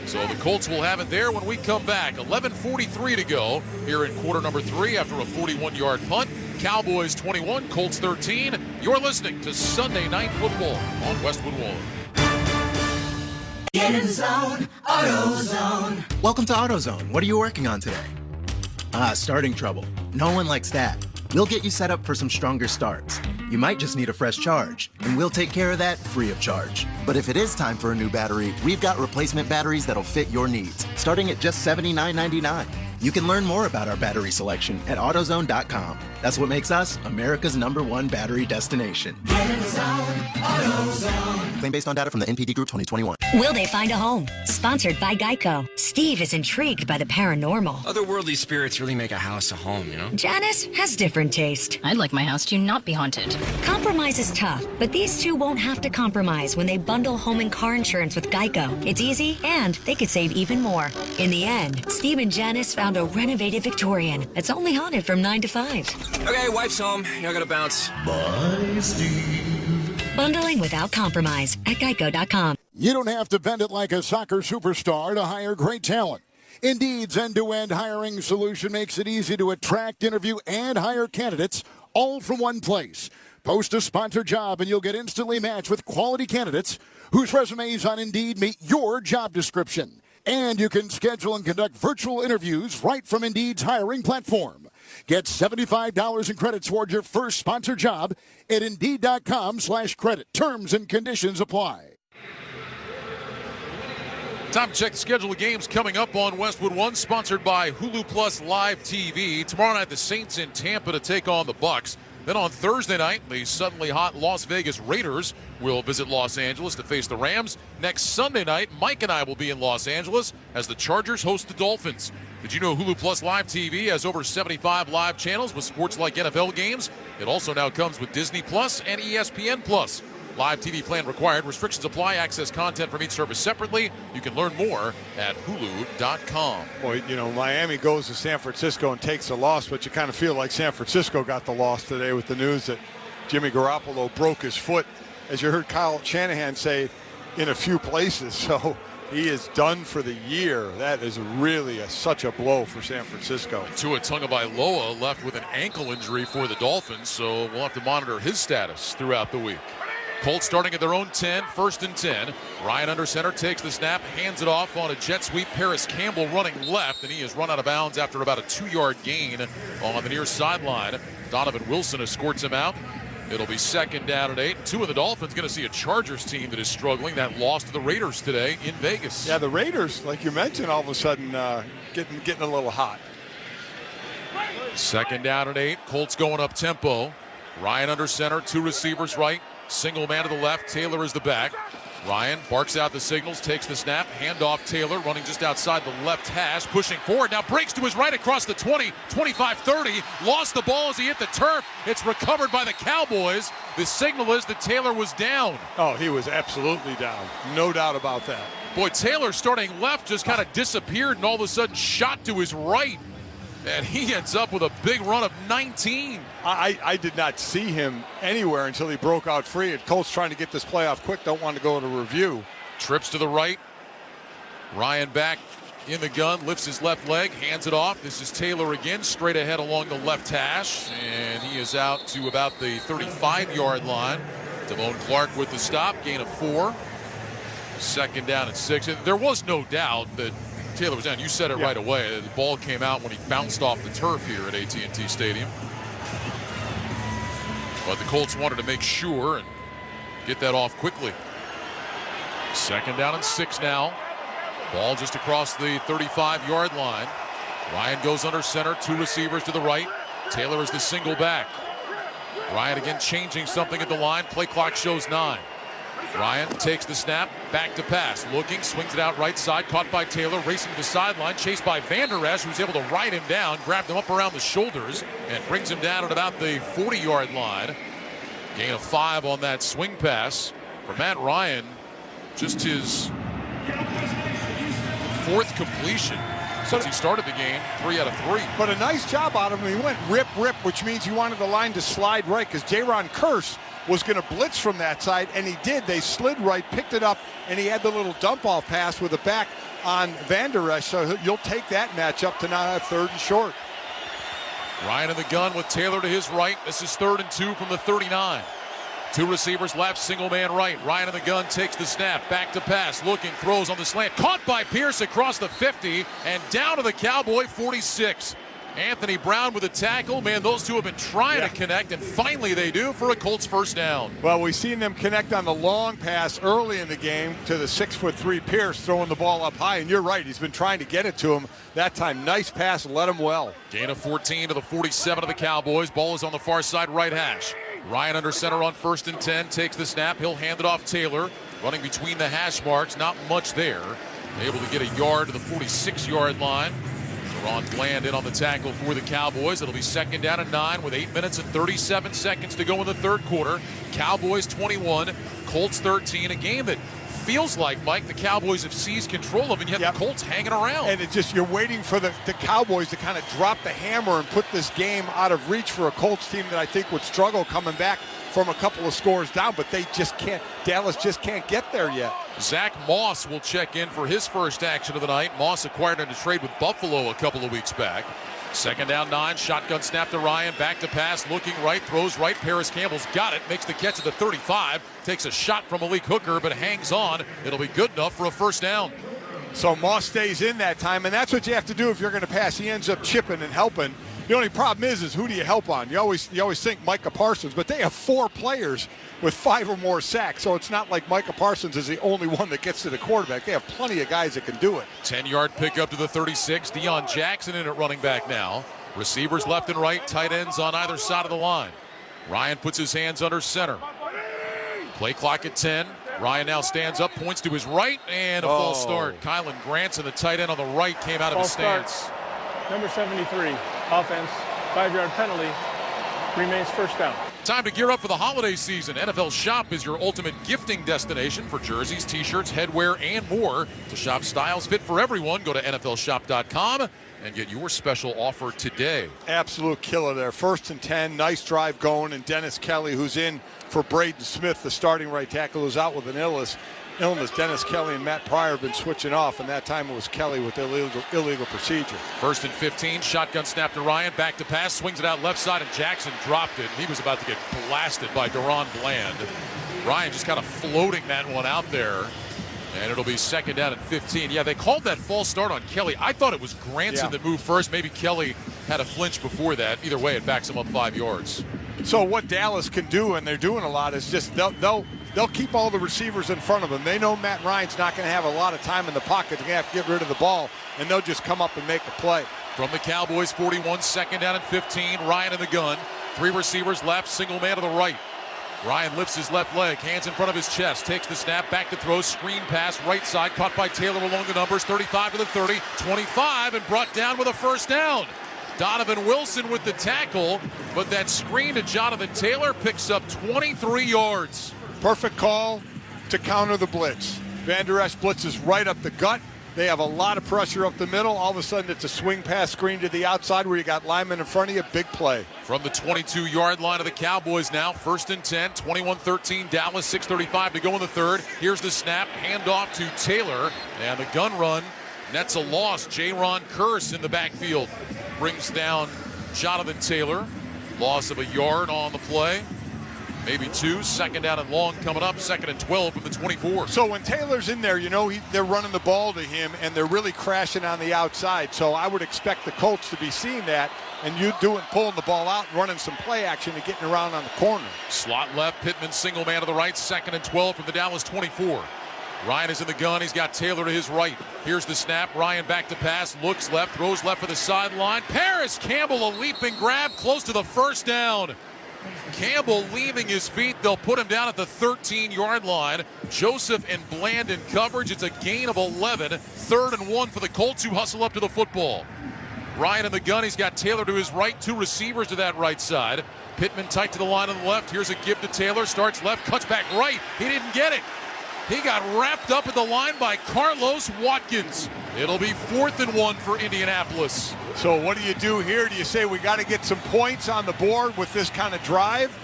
So the Colts will have it there when we come back. 11:43 to go here in quarter number 3 after a 41-yard punt. Cowboys 21, Colts 13. You're listening to Sunday Night Football on Westwood One. Get in the zone, AutoZone. Welcome to AutoZone. What are you working on today? Starting trouble. No one likes that. We'll get you set up for some stronger starts. You might just need a fresh charge, and we'll take care of that free of charge. But if it is time for a new battery, we've got replacement batteries that'll fit your needs, starting at just $79.99. You can learn more about our battery selection at AutoZone.com. That's what makes us America's #1 battery destination. Get in the zone, AutoZone. Claim based on data from the NPD Group 2021. Will they find a home? Sponsored by Geico. Steve is intrigued by the paranormal. Otherworldly spirits really make a house a home, you know? Janice has different taste. I'd like my house to not be haunted. Compromise is tough, but these two won't have to compromise when they bundle home and car insurance with Geico. It's easy, and they could save even more. In the end, Steve and Janice found a renovated Victorian that's only haunted from 9 to 5. Okay, wife's home. Y'all gotta bounce. Bye, Steve. Bundling without compromise at Geico.com. You don't have to bend it like a soccer superstar to hire great talent. Indeed's end-to-end hiring solution makes it easy to attract, interview, and hire candidates all from one place. Post a sponsored job and you'll get instantly matched with quality candidates whose resumes on Indeed meet your job description. And you can schedule and conduct virtual interviews right from Indeed's hiring platform. Get $75 in credit toward your first sponsored job at Indeed.com/credit. Terms and conditions apply. Time to check the schedule of games coming up on Westwood One, sponsored by Hulu Plus Live TV. Tomorrow night, the Saints in Tampa to take on the Bucs. Then on Thursday night, the suddenly hot Las Vegas Raiders will visit Los Angeles to face the Rams. Next Sunday night, Mike and I will be in Los Angeles as the Chargers host the Dolphins. Did you know Hulu Plus Live TV has over 75 live channels with sports like NFL games? It also now comes with Disney Plus and ESPN Plus. Live TV plan required. Restrictions apply. Access content from each service separately. You can learn more at Hulu.com. Boy, Miami goes to San Francisco and takes a loss, but you kind of feel like San Francisco got the loss today with the news that Jimmy Garoppolo broke his foot, as you heard Kyle Shanahan say, in a few places. So he is done for the year. That is really such a blow for San Francisco. Tua Tagovailoa left with an ankle injury for the Dolphins, so we'll have to monitor his status throughout the week. Colts starting at their own 10, 1st and 10. Ryan under center takes the snap, hands it off on a jet sweep. Paris Campbell running left, and he is run out of bounds after about a 2-yard gain on the near sideline. Donovan Wilson escorts him out. It'll be 2nd down and 8. 2 of the Dolphins going to see a Chargers team that is struggling. That lost to the Raiders today in Vegas. Yeah, the Raiders, like you mentioned, all of a sudden getting a little hot. 2nd down and 8. Colts going up tempo. Ryan under center, 2 receivers right. Single man to the left. Taylor is the back. Ryan barks out the signals, takes the snap, handoff Taylor, running just outside the left hash, pushing forward, now breaks to his right across the 20, 25, 30, lost the ball as he hit the turf. It's recovered by the Cowboys. The signal is that Taylor was down. Oh, he was absolutely down. No doubt about that. Boy, Taylor starting left just kind of disappeared and all of a sudden shot to his right. And he ends up with a big run of 19. I did not see him anywhere until he broke out free. And Colts trying to get this play off quick, don't want to go to review. Trips to the right. Ryan back in the gun, lifts his left leg, hands it off. This is Taylor again, straight ahead along the left hash. And he is out to about the 35-yard line. Devone Clark with the stop, gain of 4. Second down and 6. There was no doubt that Taylor was down. You said it right away. The ball came out when he bounced off the turf here at AT&T Stadium. But the Colts wanted to make sure and get that off quickly. Second down and 6 now. Ball just across the 35-yard line. Ryan goes under center, 2 receivers to the right. Taylor is the single back. Ryan again changing something at the line. Play clock shows 9. Ryan takes the snap, back to pass, looking, swings it out right side, caught by Taylor, racing to the sideline, chased by Van Der Esch, who's able to ride him down, grabbed him up around the shoulders, and brings him down at about the 40-yard line. Gain of 5 on that swing pass for Matt Ryan. Just his 4th completion since he started the game, 3 out of 3. But a nice job out of him. He went rip, which means he wanted the line to slide right because Jaron Kearse was going to blitz from that side, and he did. They slid right, picked it up, and he had the little dump-off pass with the back on Van Der Esch, so you'll take that matchup to now have 3rd and short. Ryan in the gun with Taylor to his right. This is 3rd and 2 from the 39. 2 receivers left, single man right. Ryan in the gun takes the snap, back to pass, looking, throws on the slant. Caught by Pierce across the 50 and down to the Cowboy 46. Anthony Brown with a tackle. Man, those two have been trying to connect, and finally they do for a Colts first down. Well, we've seen them connect on the long pass early in the game to the 6'3" Pierce throwing the ball up high, and you're right, he's been trying to get it to him. That time, nice pass, led him well. Gain of 14 to the 47 of the Cowboys. Ball is on the far side right hash. Ryan under center on 1st and 10, takes the snap. He'll hand it off Taylor, running between the hash marks, not much there. Able to get a yard to the 46-yard line. Ron Bland in on the tackle for the Cowboys. It'll be 2nd down and 9 with 8 minutes and 37 seconds to go in the 3rd quarter. Cowboys 21, Colts 13. A game that feels like, Mike, the Cowboys have seized control of, and yet the Colts hanging around. And it's just, you're waiting for the Cowboys to kind of drop the hammer and put this game out of reach for a Colts team that I think would struggle coming back from a couple of scores down, but they just can't. Dallas just can't get there yet. Zach Moss will check in for his first action of the night. Moss acquired in a trade with Buffalo a couple of weeks back. 2nd down 9, shotgun snap to Ryan, back to pass, looking right, throws right. Paris Campbell's got it, makes the catch at the 35, takes a shot from Malik Hooker, but hangs on. It'll be good enough for a first down. So Moss stays in that time, and that's what you have to do if you're going to pass. He ends up chipping and helping. The only problem is who do you help on? You always think Micah Parsons, but they have 4 players with 5 or more sacks, so it's not like Micah Parsons is the only one that gets to the quarterback. They have plenty of guys that can do it. 10-yard pickup to the 36. Deion Jackson in at running back now. Receivers left and right, tight ends on either side of the line. Ryan puts his hands under center. Play clock at 10. Ryan now stands up, points to his right, and a false start. Kylan Granson, the tight end on the right, came out of his stance. Number 73, offense, 5-yard penalty, remains first down. Time to gear up for the holiday season. NFL Shop is your ultimate gifting destination for jerseys, t-shirts, headwear, and more. To shop styles fit for everyone, go to NFLshop.com and get your special offer today. Absolute killer there. 1st and 10, nice drive going, and Dennis Kelly, who's in for Braden Smith, the starting right tackle, who's out with an illness. Dennis Kelly and Matt Pryor have been switching off, and that time it was Kelly with illegal procedure. 1st and 15, shotgun snap to Ryan, back to pass, swings it out left side, and Jackson dropped it. He was about to get blasted by Deron Bland. Ryan just kind of floating that one out there, and it'll be 2nd down and 15. Yeah, they called that false start on Kelly. I thought it was Granson that moved first. Maybe Kelly had a flinch before that. Either way, it backs him up 5 yards. So what Dallas can do, and they're doing a lot, is just they'll keep all the receivers in front of them. They know Matt Ryan's not going to have a lot of time in the pocket. They're going to have to get rid of the ball, and they'll just come up and make a play. From the Cowboys 41, 2nd down and 15. Ryan in the gun. 3 receivers left, single man to the right. Ryan lifts his left leg, hands in front of his chest, takes the snap, back to throw, screen pass, right side, caught by Taylor along the numbers, 35 to the 30, 25, and brought down with a first down. Donovan Wilson with the tackle, but that screen to Jonathan Taylor picks up 23 yards. Perfect call to counter the blitz. Van Der Esch blitzes right up the gut. They have a lot of pressure up the middle. All of a sudden, it's a swing pass screen to the outside where you got linemen in front of you. Big play. From the 22-yard line of the Cowboys now, 1st and 10, 21-13, Dallas, 6:35 to go in the third. Here's the snap, handoff to Taylor, and the gun run nets a loss. Jaron Kearse in the backfield brings down Jonathan Taylor. Loss of a yard on the play. Maybe 2. 2nd down and long coming up. 2nd and 12 from the 24. So when Taylor's in there, they're running the ball to him, and they're really crashing on the outside. So I would expect the Colts to be seeing that, and pulling the ball out, running some play action and getting around on the corner. Slot left, Pittman single man to the right. 2nd and 12 from the Dallas 24. Ryan is in the gun. He's got Taylor to his right. Here's the snap. Ryan back to pass. Looks left. Throws left for the sideline. Paris Campbell, a leaping grab close to the first down. Campbell leaving his feet. They'll put him down at the 13-yard line. Joseph and Bland in coverage. It's a gain of 11. 3rd and 1 for the Colts, who hustle up to the football. Ryan in the gun. He's got Taylor to his right. 2 receivers to that right side. Pittman tight to the line on the left. Here's a give to Taylor. Starts left. Cuts back right. He didn't get it. He got wrapped up at the line by Carlos Watkins. It'll be 4th and 1 for Indianapolis. So what do you do here? Do you say we got to get some points on the board with this kind of drive?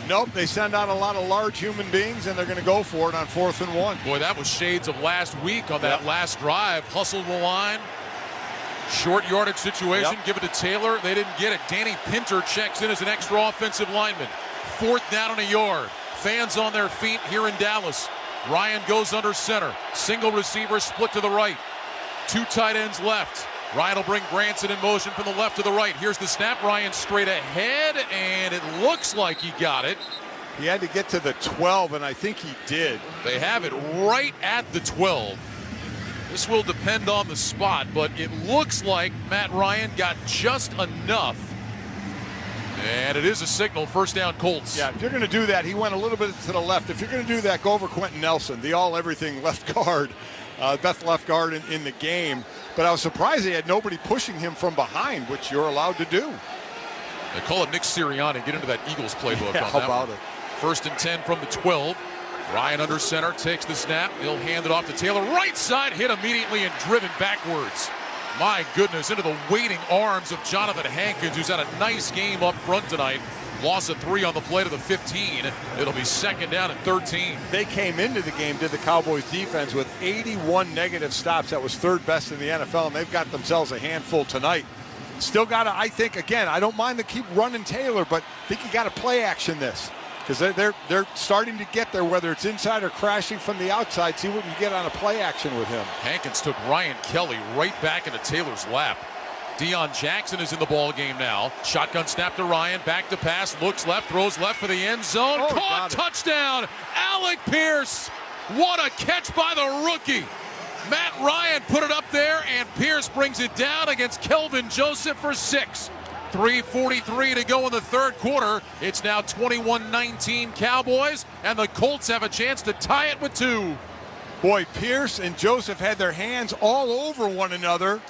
Nope, they send out a lot of large human beings, and they're going to go for it on 4th and 1. Boy, that was shades of last week on that last drive. Hustled the line. Short yardage situation. Give it to Taylor. They didn't get it. Danny Pinter checks in as an extra offensive lineman. 4th down and a yard. Fans on their feet here in Dallas. Ryan goes under center. Single receiver split to the right. 2 tight ends left. Ryan will bring Granson in motion from the left to the right. Here's the snap. Ryan straight ahead, and it looks like he got it. He had to get to the 12, and I think he did. They have it right at the 12. This will depend on the spot, but it looks like Matt Ryan got just enough. And it is a signal, 1st down Colts. Yeah, if you're going to do that, he went a little bit to the left. If you're going to do that, go over Quentin Nelson, the all-everything left guard, best left guard in the game. But I was surprised they had nobody pushing him from behind, which you're allowed to do. They call it Nick Sirianni. Get into that Eagles playbook. Yeah, on how that about one. it? 1st and 10 from the 12. Ryan under center, takes the snap. He'll hand it off to Taylor. Right side, hit immediately and driven backwards. My goodness, into the waiting arms of Jonathan Hankins, who's had a nice game up front tonight. Loss of 3 on the play to the 15. It'll be 2nd down and 13. They came into the game, did the Cowboys defense, with 81 negative stops. That was 3rd best in the NFL, and they've got themselves a handful tonight. Still got to, I think, again, I don't mind to keep running Taylor, but I think you got to play action this. Because they're starting to get there, whether it's inside or crashing from the outside. See what you get on a play action with him. Hankins took Ryan Kelly right back into Taylor's lap. Deion Jackson is in the ball game now. Shotgun snap to Ryan, back to pass, looks left, throws left for the end zone. Caught, touchdown, Alec Pierce. What a catch by the rookie. Matt Ryan put it up there, and Pierce brings it down against Kelvin Joseph for 6. 3:43 to go in the 3rd quarter. It's now 21-19 Cowboys, and the Colts have a chance to tie it with 2. Boy, Pierce and Joseph had their hands all over one another,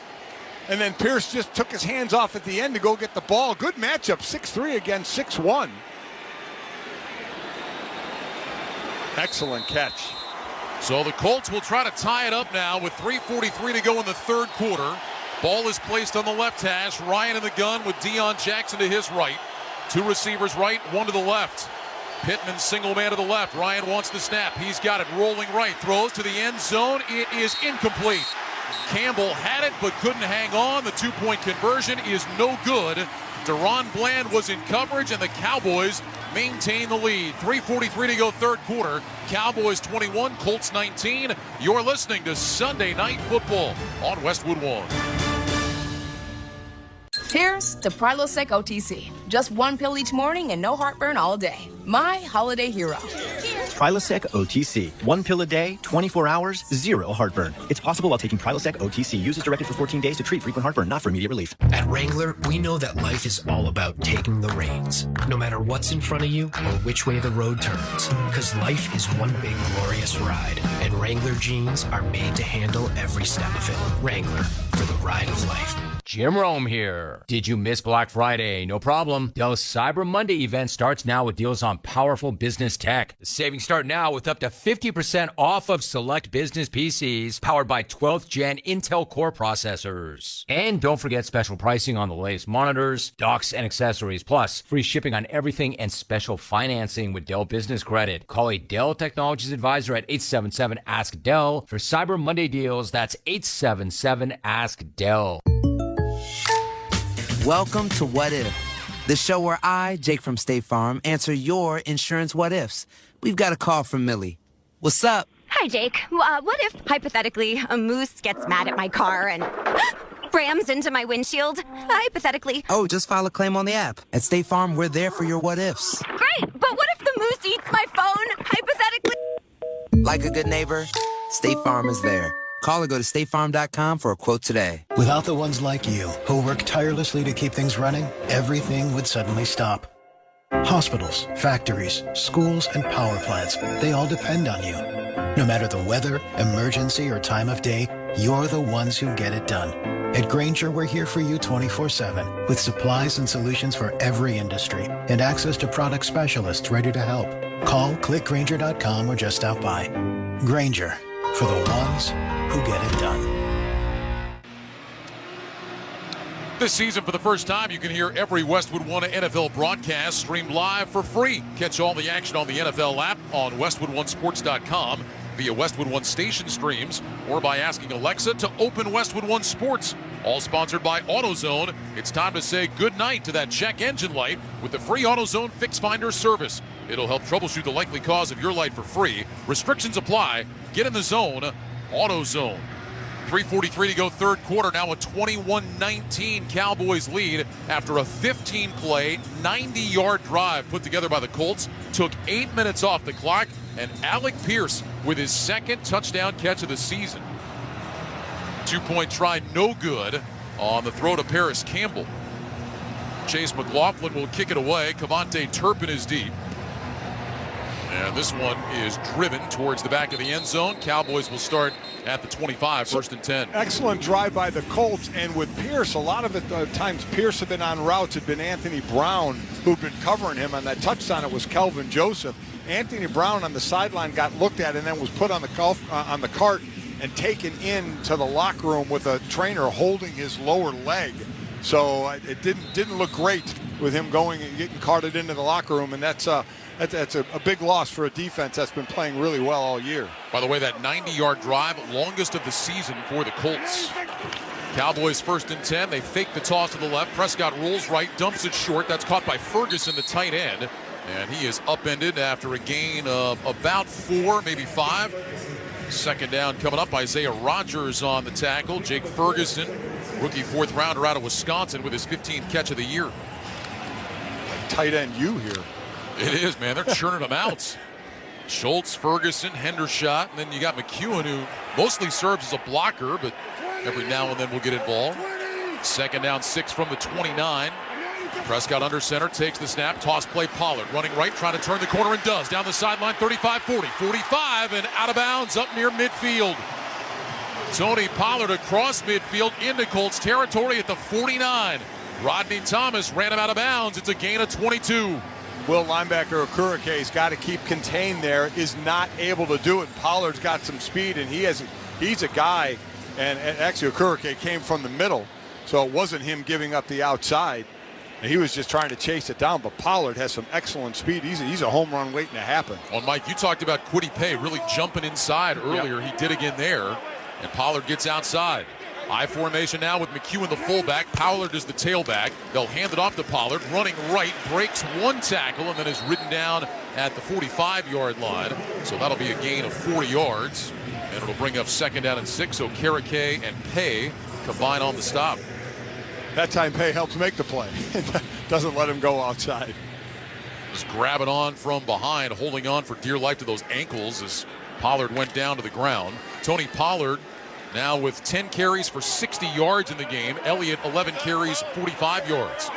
and then Pierce just took his hands off at the end to go get the ball. Good matchup, 6'3 against 6'1. Excellent catch. So the Colts will try to tie it up now with 3:43 to go in the 3rd quarter. Ball is placed on the left hash. Ryan in the gun with Deion Jackson to his right. 2 receivers right, 1 to the left. Pittman single man to the left. Ryan wants the snap. He's got it rolling right. Throws to the end zone. It is incomplete. Campbell had it but couldn't hang on. The 2-point conversion is no good. Deron Bland was in coverage, and the Cowboys maintain the lead. 3:43 to go 3rd quarter. Cowboys 21, Colts 19. You're listening to Sunday Night Football on Westwood 1. Here's to Prilosec OTC. Just 1 pill each morning and no heartburn all day. My holiday hero. Prilosec OTC. 1 pill a day, 24 hours, 0 heartburn. It's possible while taking Prilosec OTC. Use as directed for 14 days to treat frequent heartburn, not for immediate relief. At Wrangler, we know that life is all about taking the reins, no matter what's in front of you or which way the road turns. Because life is one big glorious ride, and Wrangler jeans are made to handle every step of it. Wrangler, for the ride of life. Jim Rome here. Did you miss Black Friday? No problem. Dell's Cyber Monday event starts now with deals on powerful business tech. The savings start now with up to 50% off of select business PCs powered by 12th gen Intel Core processors. And don't forget special pricing on the latest monitors, docks, and accessories. Plus, free shipping on everything and special financing with Dell Business Credit. Call a Dell Technologies advisor at 877-ASK-DELL for Cyber Monday deals. That's 877-ASK-DELL. Welcome to What If, the show where I, Jake from State Farm, answer your insurance what ifs. We've got a call from Millie. What's up? Hi, Jake. What if, hypothetically, a moose gets mad at my car and rams into my windshield? Hypothetically. Oh, just file a claim on the app. At State Farm, we're there for your what ifs. Great, but what if the moose eats my phone? Hypothetically. Like a good neighbor, State Farm is there. Call or go to statefarm.com for a quote today. Without the ones like you, who work tirelessly to keep things running, everything would suddenly stop. Hospitals, factories, schools, and power plants, they all depend on you. No matter the weather, emergency, or time of day, you're the ones who get it done. At Grainger, we're here for you 24/7, with supplies and solutions for every industry, and access to product specialists ready to help. Call, click Grainger.com, or just stop by. Grainger, for the ones who get it done. This season, for the first time, you can hear every Westwood One NFL broadcast streamed live for free. Catch all the action on the NFL app, on WestwoodOneSports.com, via Westwood One station streams, or by asking Alexa to open Westwood One Sports. All sponsored by AutoZone. It's time to say goodnight to that check engine light with the free AutoZone Fix Finder service. It'll help troubleshoot the likely cause of your light for free. Restrictions apply. Get in the zone. AutoZone. 3:43 to go, third quarter. Now a 21-19 Cowboys lead after a 15-play, 90-yard drive put together by the Colts. Took 8 minutes off the clock, and Alec Pierce with his second touchdown catch of the season. 2-point try, no good on the throw to Paris Campbell. Chase McLaughlin will kick it away. Cavante Turpin is deep. And this one is driven towards the back of the end zone. Cowboys will start at the 25, first and 10. Excellent drive by the Colts, and with Pierce, a lot of it times Pierce had been on routes. Had been Anthony Brown who'd been covering him. On that touchdown, it was Kelvin Joseph. Anthony Brown on the sideline got looked at and then was put on the cart and taken into the locker room with a trainer holding his lower leg. So it didn't look great with him going and getting carted into the locker room, and that's a big loss for a defense that's been playing really well all year. By the way, that 90-yard drive, longest of the season for the Colts. Cowboys first and 10. They fake the toss to the left. Prescott rolls right, dumps it short. That's caught by Ferguson, the tight end. And he is upended after a gain of about 4, maybe 5. Second down coming up. Isaiah Rodgers on the tackle. Jake Ferguson, rookie fourth rounder out of Wisconsin, with his 15th catch of the year. Tight end you here. It is, man. They're churning them out. Schultz, Ferguson, Hendershot, and then you got McEwen, who mostly serves as a blocker, but every now and then will get involved. Second down, 6 from the 29. Prescott under center, takes the snap, toss play, Pollard running right, trying to turn the corner, and does. Down the sideline, 35-40, 45, and out of bounds up near midfield. Tony Pollard across midfield into Colts territory at the 49. Rodney Thomas ran him out of bounds. It's a gain of 22. Will linebacker Okurike's got to keep contained there, is not able to do it. Pollard's got some speed, and he's a guy, and actually Okurike came from the middle, so it wasn't him giving up the outside. And he was just trying to chase it down, but Pollard has some excellent speed. He's a home run waiting to happen. Well, Mike, you talked about Kwity Paye really jumping inside earlier. Yep. He did again there, and Pollard gets outside. I formation now with McEwen the fullback. Pollard is the tailback. They'll hand it off to Pollard, running right, breaks one tackle, and then is ridden down at the 45-yard line. So that'll be a gain of 40 yards, and it'll bring up second down and 6. So Okereke and Paye combine on the stop. That time Paye helps make the play. Doesn't let him go outside. Rams grabbing on from behind, holding on for dear life to those ankles as Pollard went down to the ground. Tony Pollard now with 10 carries for 60 yards in the game. Elliott, 11 carries, 45 yards.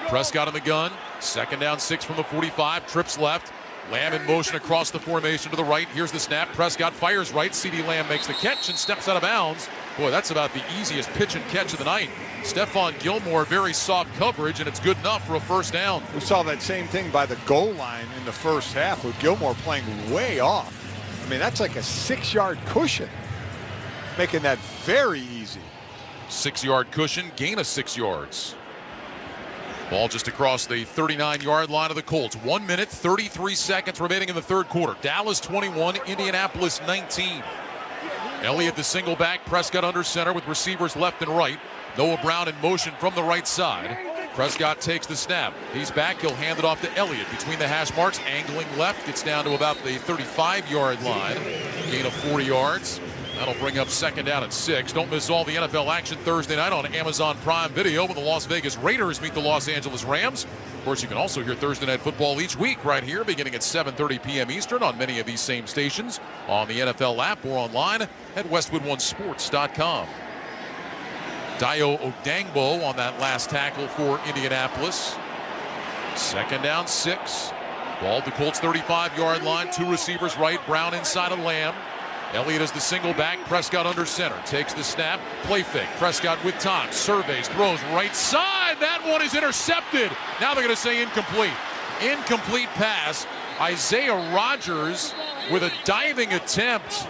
Prescott in the gun. 2nd down, 6 from the 45. Trips left. Lamb in motion across the formation to the right. Here's the snap. Prescott fires right. CeeDee Lamb makes the catch and steps out of bounds. Boy, that's about the easiest pitch and catch of the night. Stephon Gilmore, very soft coverage, and it's good enough for a 1st down. We saw that same thing by the goal line in the first half with Gilmore playing way off. I mean, that's like a 6-yard cushion, making that very easy. 6-yard cushion, gain of 6 yards. Ball just across the 39-yard line of the Colts. 1 minute, 33 seconds remaining in the 3rd quarter. Dallas 21, Indianapolis 19. Elliott the single back, Prescott under center with receivers left and right. Noah Brown in motion from the right side. Prescott takes the snap. He's back. He'll hand it off to Elliott between the hash marks. Angling left. Gets down to about the 35-yard line. Gain of 40 yards. That'll bring up 2nd down and 6. Don't miss all the NFL action Thursday night on Amazon Prime Video when the Las Vegas Raiders meet the Los Angeles Rams. Of course, you can also hear Thursday Night Football each week right here beginning at 7:30 p.m. Eastern on many of these same stations, on the NFL app or online at westwoodonesports.com. Dayo Odangbo on that last tackle for Indianapolis. 2nd down, 6. Ball at the Colts 35-yard line. 2 receivers right. Brown inside of Lamb. Elliott is the single back. Prescott under center. Takes the snap. Play fake. Prescott with time. Surveys. Throws right side. That one is intercepted. Now they're going to say incomplete. Incomplete pass. Isaiah Rodgers with a diving attempt.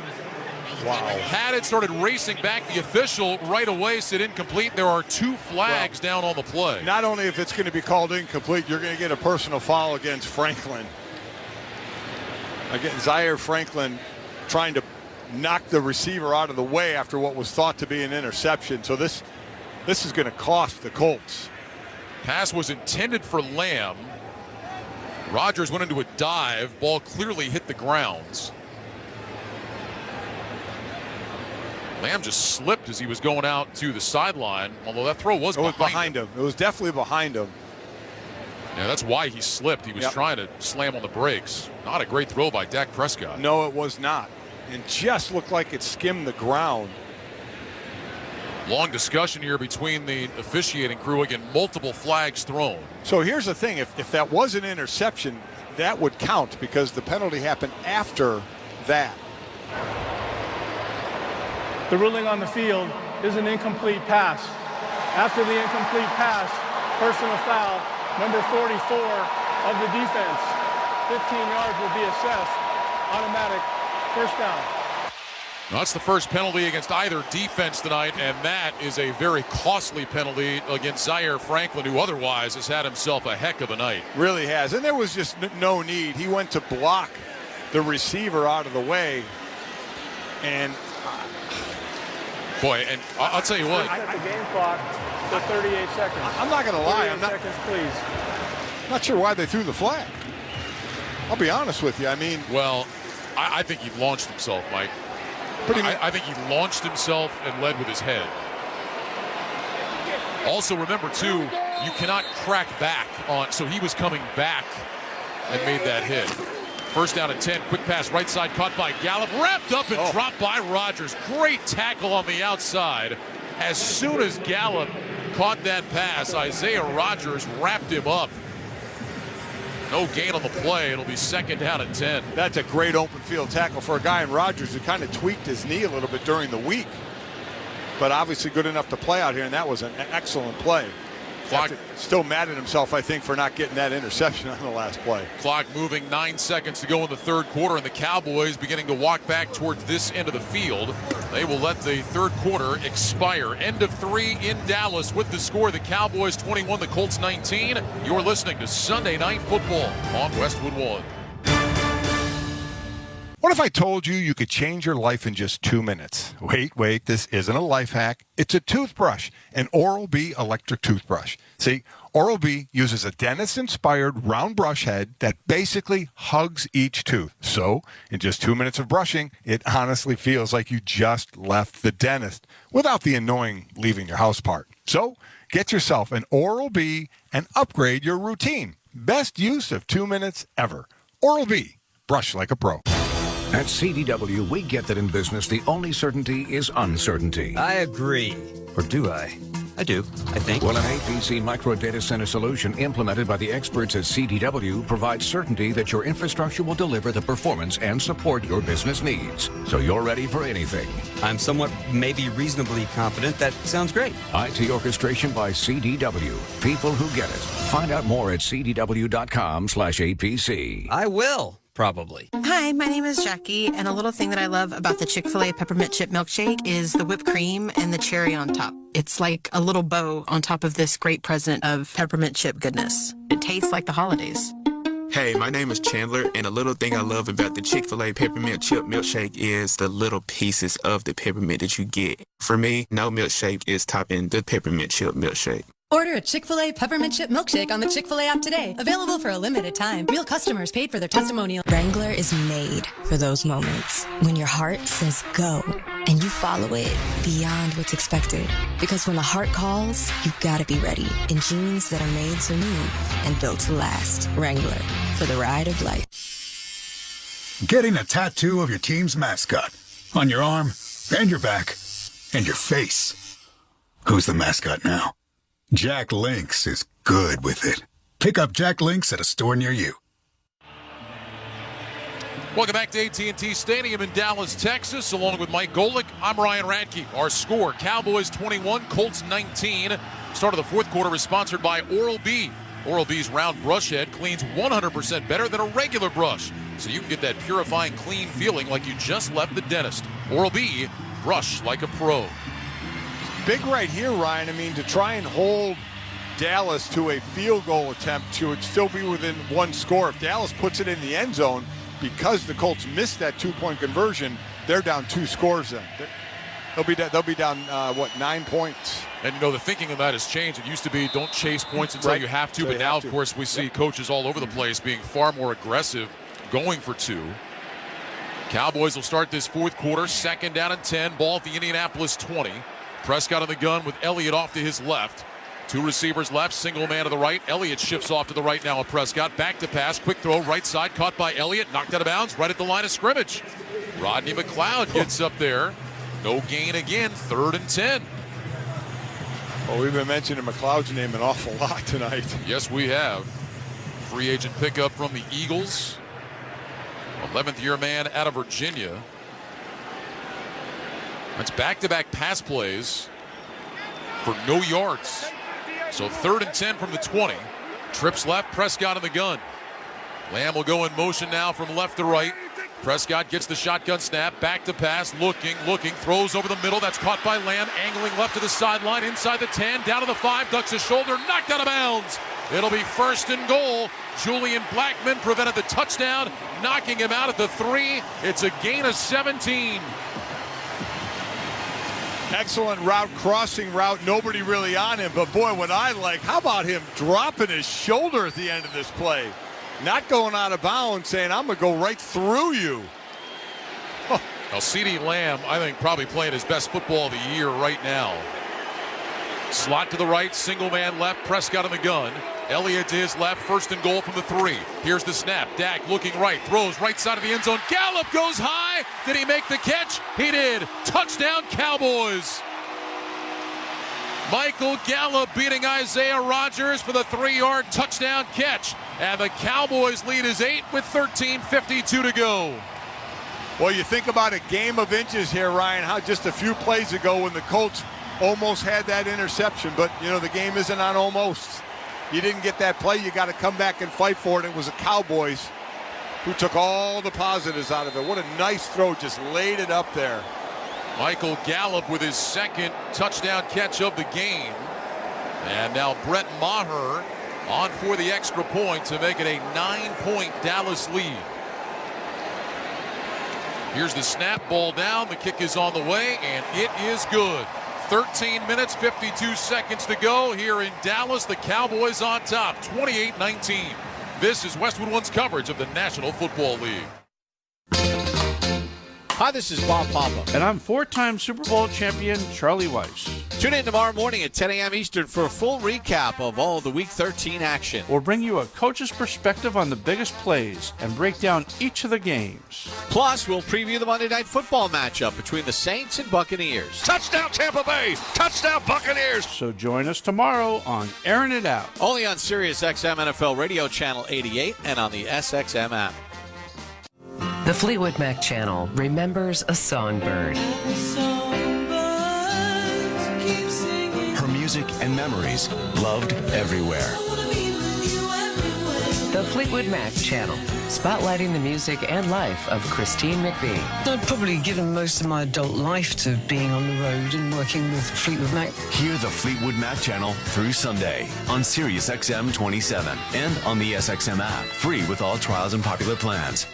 Wow. Had it, started racing back. The official right away said incomplete. There are 2 flags down on the play. Not only if it's going to be called incomplete, you're going to get a personal foul against Franklin. Again, Zaire Franklin trying to knock the receiver out of the way after what was thought to be an interception. So this is going to cost the Colts. Pass was intended for Lamb. Rodgers went into a dive. Ball clearly hit the grounds. Lamb just slipped as he was going out to the sideline, although that throw was behind him. It was definitely behind him. Yeah, that's why he slipped. He was trying to slam on the brakes. Not a great throw by Dak Prescott. No, it was not. And just looked like it skimmed the ground. Long discussion here between the officiating crew. Again, multiple flags thrown. So here's the thing. If that was an interception, that would count because the penalty happened after that. The ruling on the field is an incomplete pass. After the incomplete pass, personal foul, number 44 of the defense. 15 yards will be assessed. Automatic 1st down. Now, that's the first penalty against either defense tonight, and that is a very costly penalty against Zaire Franklin, who otherwise has had himself a heck of a night. Really has. And there was just no need. He went to block the receiver out of the way. And boy, and I'll tell you what. Set the game clock to 38 seconds. I'm not going to lie. I'm not, seconds, please. Not sure why they threw the flag. I'll be honest with you. I mean, well, I think he launched himself, Mike. I think he launched himself and led with his head. Also, remember, too, you cannot crack back on. So he was coming back and made that hit. 1st down and 10. Quick pass right side caught by Gallup. Wrapped up and dropped by Rodgers. Great tackle on the outside. As soon as Gallup caught that pass, Isaiah Rodgers wrapped him up. No gain on the play. It'll be 2nd down and 10. That's a great open field tackle for a guy in Rodgers who kind of tweaked his knee a little bit during the week. But obviously good enough to play out here, and that was an excellent play. Clock still mad at himself, I think, for not getting that interception on the last play. Clock moving, 9 seconds to go in the 3rd quarter, and the Cowboys beginning to walk back towards this end of the field. They will let the 3rd quarter expire. End of 3 in Dallas with the score. The Cowboys 21, the Colts 19. You're listening to Sunday Night Football on Westwood One. What if I told you could change your life in just 2 minutes? Wait, this isn't a life hack. It's a toothbrush, an Oral-B electric toothbrush. See, Oral-B uses a dentist-inspired round brush head that basically hugs each tooth. So, in just 2 minutes of brushing, it honestly feels like you just left the dentist without the annoying leaving your house part. So, get yourself an Oral-B and upgrade your routine. Best use of 2 minutes ever. Oral-B. Brush like a pro. At CDW, we get that in business, the only certainty is uncertainty. I agree. Or do I? I do, I think. Well, an APC micro data center solution implemented by the experts at CDW provides certainty that your infrastructure will deliver the performance and support your business needs. So you're ready for anything. I'm somewhat, maybe reasonably confident. That sounds great. IT orchestration by CDW. People who get it. Find out more at cdw.com/APC. I will. Probably. Hi, my name is Jackie, and a little thing that I love about the Chick-fil-A peppermint chip milkshake is the whipped cream and the cherry on top. It's like a little bow on top of this great present of peppermint chip goodness. It tastes like the holidays. Hey, my name is Chandler, and a little thing I love about the Chick-fil-A peppermint chip milkshake is the little pieces of the peppermint that you get. For me, no milkshake is topping the peppermint chip milkshake. Order a Chick-fil-A peppermint chip milkshake on the Chick-fil-A app today. Available for a limited time. Real customers paid for their testimonial. Wrangler is made for those moments when your heart says go and you follow it beyond what's expected. Because when the heart calls, you gotta be ready in jeans that are made to move and built to last. Wrangler, for the ride of life. Getting a tattoo of your team's mascot on your arm and your back and your face. Who's the mascot now? Jack Link's is good with it. Pick up Jack Link's at a store near you. Welcome back to AT&T Stadium in Dallas, Texas. Along with Mike Golick, I'm Ryan Radke. Our score, Cowboys 21, Colts 19. Start of the fourth quarter is sponsored by Oral-B. Oral-B's round brush head cleans 100% better than a regular brush, so you can get that purifying, clean feeling like you just left the dentist. Oral-B, brush like a pro. Big right here, Ryan. I mean, to try and hold Dallas to a field goal attempt to still be within one score. If Dallas puts it in the end zone, because the Colts missed that two-point conversion, they're down 2 scores then. They'll be down 9 points. And you know, the thinking of that has changed. It used to be don't chase points until you have to, So but you now, have to. of course, we see coaches all over the place being far more aggressive, going for 2. Cowboys will start this fourth quarter, 2nd down and 10, ball at the Indianapolis 20. Prescott on the gun with Elliott off to his left. 2 receivers left, single man to the right. Elliott shifts off to the right now with Prescott. Back to pass, quick throw, right side, caught by Elliott, knocked out of bounds, right at the line of scrimmage. Rodney McLeod gets up there. No gain again, 3rd and 10. Well, we've been mentioning McLeod's name an awful lot tonight. Yes, we have. Free agent pickup from the Eagles. 11th year man out of Virginia. That's back-to-back pass plays for no yards. So 3rd and 10 from the 20. Trips left, Prescott in the gun. Lamb will go in motion now from left to right. Prescott gets the shotgun snap, back to pass, looking, throws over the middle. That's caught by Lamb, angling left to the sideline, inside the 10, down to the 5, ducks his shoulder, knocked out of bounds. It'll be 1st and goal. Julian Blackmon prevented the touchdown, knocking him out at the 3. It's a gain of 17. Excellent route, crossing route, nobody really on him, but boy, what I like, how about him dropping his shoulder at the end of this play? Not going out of bounds, saying, I'm going to go right through you. Now, CeeDee Lamb, I think, probably playing his best football of the year right now. Slot to the right, single man left, Prescott on the gun. Elliott to his left, 1st and goal from the 3. Here's the snap. Dak looking right, throws right side of the end zone. Gallup goes high. Did he make the catch? He did. Touchdown, Cowboys. Michael Gallup beating Isaiah Rodgers for the 3-yard touchdown catch. And the Cowboys lead is 8 with 13:52 to go. Well, you think about a game of inches here, Ryan, how just a few plays ago when the Colts almost had that interception, but, you know, the game isn't on almost. You didn't get that play, you got to come back and fight for it. It was the Cowboys who took all the positives out of it. What a nice throw, just laid it up there. Michael Gallup with his 2nd touchdown catch of the game. And now Brett Maher on for the extra point to make it a 9-point Dallas lead. Here's the snap, ball down, the kick is on the way, and it is good. 13 minutes, 52 seconds to go here in Dallas. The Cowboys on top, 28-19. This is Westwood One's coverage of the National Football League. Hi, this is Bob Papa. And I'm four-time Super Bowl champion Charlie Weiss. Tune in tomorrow morning at 10 a.m. Eastern for a full recap of all the Week 13 action. We'll bring you a coach's perspective on the biggest plays and break down each of the games. Plus, we'll preview the Monday Night Football matchup between the Saints and Buccaneers. Touchdown Tampa Bay! Touchdown Buccaneers! So join us tomorrow on Airing It Out. Only on Sirius XM NFL Radio Channel 88 and on the SXM app. The Fleetwood Mac channel remembers a songbird. Her music and memories loved everywhere. The Fleetwood Mac channel, spotlighting the music and life of Christine McVie. I've probably given most of my adult life to being on the road and working with Fleetwood Mac. Hear the Fleetwood Mac channel through Sunday on Sirius XM 27 and on the SXM app, free with all trials and popular plans.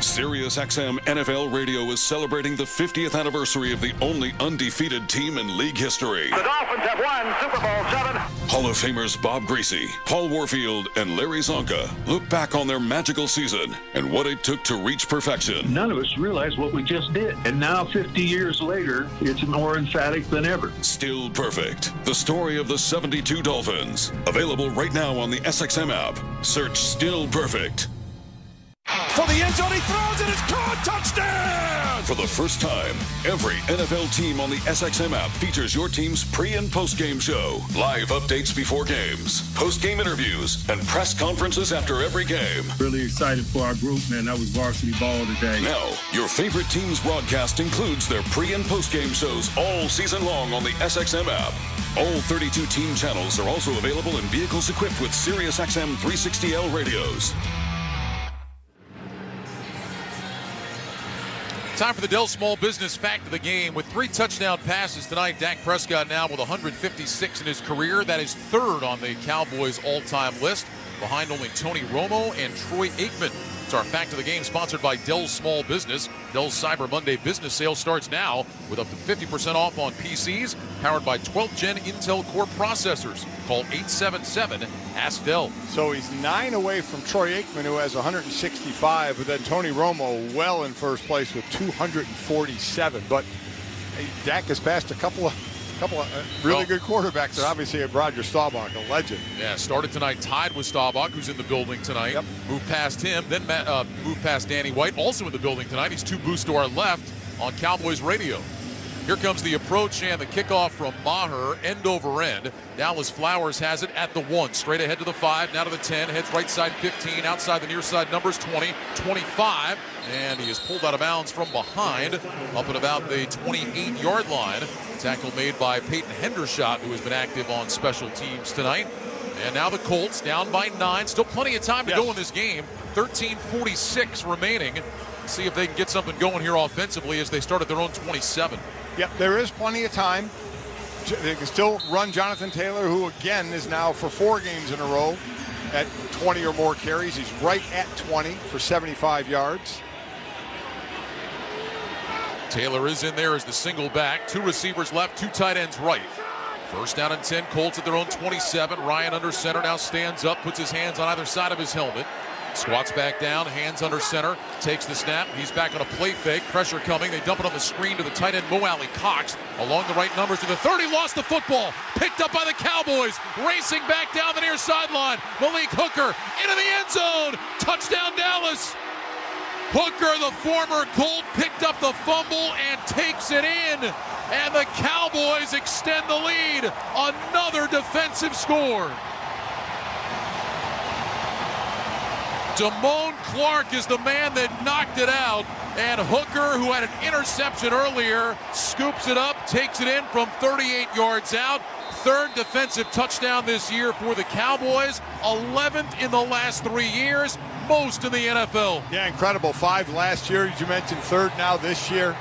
Sirius XM NFL Radio is celebrating the 50th anniversary of the only undefeated team in league history. The Dolphins have won Super Bowl 7. Hall of Famers Bob Greasy, Paul Warfield, and Larry Zonka look back on their magical season and what it took to reach perfection. None of us realized what we just did. And now, 50 years later, it's more emphatic than ever. Still Perfect, the story of the 72 Dolphins. Available right now on the SXM app. Search Still Perfect. For the end zone, he throws, and it's caught! Touchdown! For the first time, every NFL team on the SXM app features your team's pre- and post-game show, live updates before games, post-game interviews, and press conferences after every game. Really excited for our group, man. That was varsity ball today. Now, your favorite team's broadcast includes their pre- and post-game shows all season long on the SXM app. All 32 team channels are also available in vehicles equipped with Sirius XM 360L radios. Time for the Dell Small Business Fact of the Game. With 3 touchdown passes tonight, Dak Prescott now with 156 in his career. That is third on the Cowboys all-time list, behind only Tony Romo and Troy Aikman. It's our Fact of the Game, sponsored by Dell's Small Business. Dell's Cyber Monday business sale starts now with up to 50% off on PCs, powered by 12th Gen Intel Core processors. Call 877-ASK-DELL. So he's 9 away from Troy Aikman, who has 165, but then Tony Romo well in first place with 247. But Dak has passed a couple of really good quarterbacks, and obviously Roger Staubach, a legend. Yeah, started tonight tied with Staubach, who's in the building tonight. Yep. Moved past him, then moved past Danny White, also in the building tonight. He's 2 booths to our left on Cowboys radio. Here comes the approach and the kickoff from Maher, end over end. Dallas Flowers has it at the 1, straight ahead to the 5, now to the 10, heads right side 15, outside the near side numbers 20, 25, and he is pulled out of bounds from behind, up at about the 28-yard line. Tackle made by Peyton Hendershot, who has been active on special teams tonight. And now the Colts down by 9, still plenty of time to go in this game, 13:46 remaining. See if they can get something going here offensively as they start at their own 27. Yep, there is plenty of time. They can still run Jonathan Taylor, who again is now for 4 games in a row at 20 or more carries. He's right at 20 for 75 yards. Taylor is in there as the single back. 2 receivers left, 2 tight ends right. First down and 10, Colts at their own 27. Ryan under center now stands up, puts his hands on either side of his helmet. Squats back down, hands under center, takes the snap. He's back on a play fake, pressure coming. They dump it on the screen to the tight end, Mo Alley Cox. Along the right numbers to the 30, lost the football. Picked up by the Cowboys, racing back down the near sideline. Malik Hooker into the end zone. Touchdown Dallas. Hooker, the former Colt, picked up the fumble and takes it in. And the Cowboys extend the lead. Another defensive score. Damone Clark is the man that knocked it out. And Hooker, who had an interception earlier, scoops it up, takes it in from 38 yards out. 3rd defensive touchdown this year for the Cowboys. 11th in the last 3 years. Most in the NFL. Yeah, incredible. 5 last year, as you mentioned, 3rd now this year.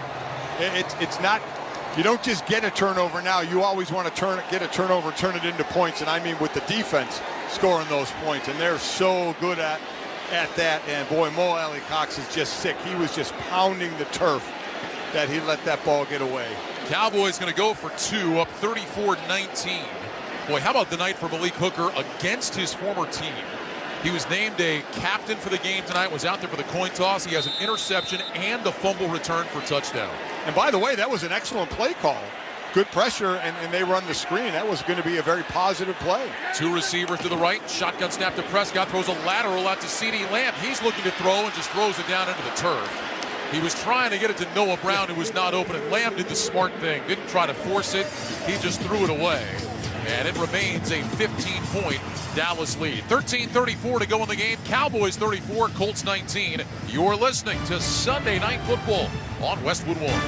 It's not, you don't just get a turnover now. You always want to get a turnover, turn it into points. And I mean with the defense scoring those points. And they're so good at that. And boy, Mo Alley Cox is just sick. He was just pounding the turf that he let that ball get away. Cowboys going to go for 2, up 34-19. Boy, how about the night for Malik Hooker against his former team? He was named a captain for the game tonight, was out there for the coin toss. He has an interception and a fumble return for a touchdown. And by the way, that was an excellent play call. Good pressure, and they run the screen. That was going to be a very positive play. 2 receivers to the right. Shotgun snap to Prescott. Throws a lateral out to CeeDee Lamb. He's looking to throw and just throws it down into the turf. He was trying to get it to Noah Brown, who was not open, and Lamb did the smart thing. Didn't try to force it. He just threw it away. And it remains a 15-point Dallas lead. 13:34 to go in the game. Cowboys 34, Colts 19. You're listening to Sunday Night Football on Westwood One.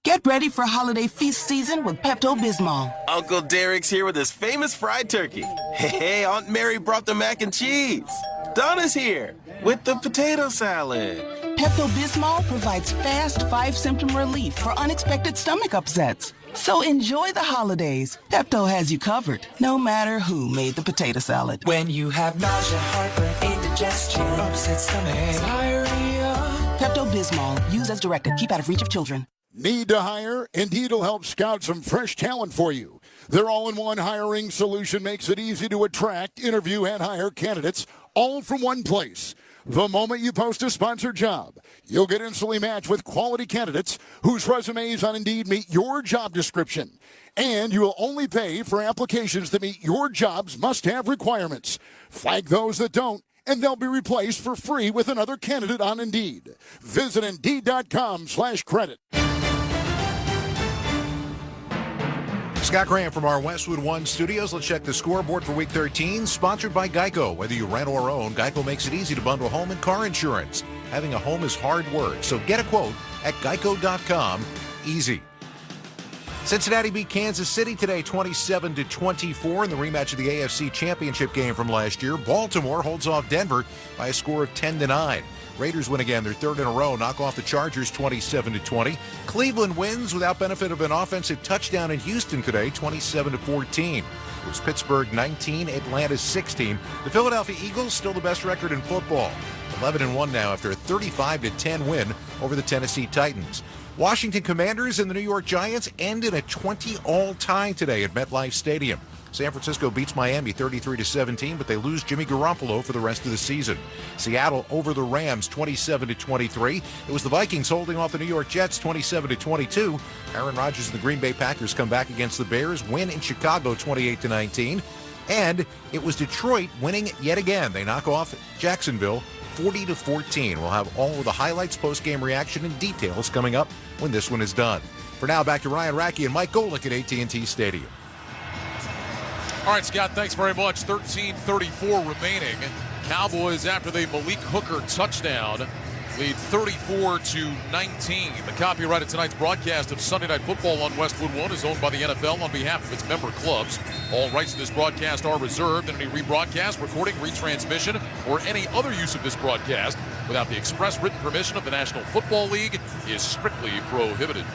Get ready for holiday feast season with Pepto-Bismol. Uncle Derek's here with his famous fried turkey. Hey, Aunt Mary brought the mac and cheese. Donna's here with the potato salad. Pepto-Bismol provides fast 5-symptom relief for unexpected stomach upsets. So enjoy the holidays. Pepto has you covered, no matter who made the potato salad. When you have nausea, heartburn, indigestion, upset stomach, diarrhea. Pepto-Bismol. Use as directed. Keep out of reach of children. Need to hire? Indeed will help scout some fresh talent for you. Their all-in-one hiring solution makes it easy to attract, interview, and hire candidates all from one place. The moment you post a sponsored job, you'll get instantly matched with quality candidates whose resumes on Indeed meet your job description. And you will only pay for applications that meet your job's must-have requirements. Flag those that don't, and they'll be replaced for free with another candidate on Indeed. Visit Indeed.com/credit. Scott Graham from our Westwood One studios. Let's check the scoreboard for Week 13, sponsored by Geico. Whether you rent or own, Geico makes it easy to bundle home and car insurance. Having a home is hard work, so get a quote at geico.com. Easy. Cincinnati beat Kansas City today 27-24 in the rematch of the AFC Championship game from last year. Baltimore holds off Denver by a score of 10-9. Raiders win again, their third in a row, knock off the Chargers 27-20. Cleveland wins without benefit of an offensive touchdown in Houston today, 27-14. It was Pittsburgh 19, Atlanta 16. The Philadelphia Eagles still the best record in football, 11-1 now after a 35-10 win over the Tennessee Titans. Washington Commanders and the New York Giants end in a 20-all tie today at MetLife Stadium. San Francisco beats Miami 33-17, but they lose Jimmy Garoppolo for the rest of the season. Seattle over the Rams 27-23. It was the Vikings holding off the New York Jets 27-22. Aaron Rodgers and the Green Bay Packers come back against the Bears, win in Chicago 28-19. And it was Detroit winning yet again. They knock off Jacksonville 40-14. We'll have all of the highlights, post-game reaction, and details coming up when this one is done. For now, back to Ryan Racky and Mike Golick at AT&T Stadium. All right, Scott, thanks very much. 13:34 remaining. Cowboys, after the Malik Hooker touchdown, lead 34-19. The copyright of tonight's broadcast of Sunday Night Football on Westwood One is owned by the NFL on behalf of its member clubs. All rights to this broadcast are reserved, and any rebroadcast, recording, retransmission, or any other use of this broadcast without the express written permission of the National Football League is strictly prohibited.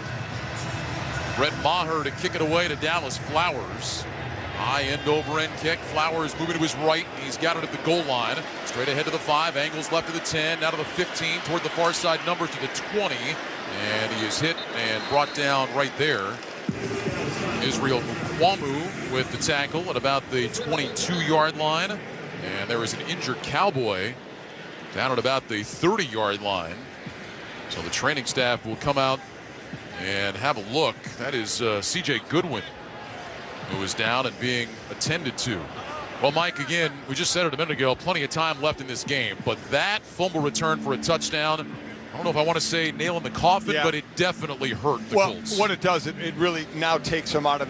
Brett Maher to kick it away to Dallas Flowers. High end-over-end kick. Flowers moving to his right. He's got it at the goal line. Straight ahead to the 5. Angles left to the 10. Now to the 15. Toward the far side numbers to the 20. And he is hit and brought down right there. Israel Mukwamu with the tackle at about the 22-yard line. And there is an injured Cowboy down at about the 30-yard line. So the training staff will come out and have a look. That is C.J. Goodwin, who is down and being attended to. Well, Mike, again, we just said it a minute ago, plenty of time left in this game, but that fumble return for a touchdown, I don't know if I want to say nail in the coffin, but it definitely hurt the Colts. What it does, it really now takes them out of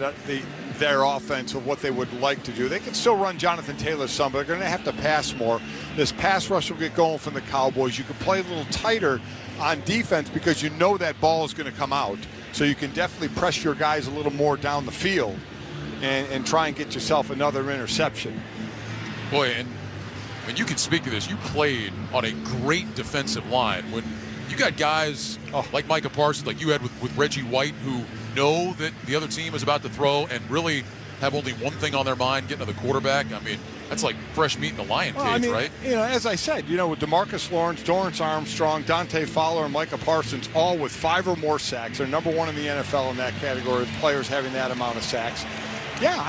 their offense of what they would like to do. They can still run Jonathan Taylor some, but they're going to have to pass more. This pass rush will get going from the Cowboys. You can play a little tighter on defense because you know that ball is going to come out, so you can definitely press your guys a little more down the field and try and get yourself another interception. Boy, and when you can speak to this, you played on a great defensive line. When you got guys like Micah Parsons, like you had with Reggie White, who know that the other team is about to throw and really have only one thing on their mind, getting to the quarterback. I mean, that's like fresh meat in the lion cage, right? As I said, with DeMarcus Lawrence, Dorrance Armstrong, Dante Fowler, and Micah Parsons, all with 5 or more sacks. They're number 1 in the NFL in that category, players having that amount of sacks. Yeah,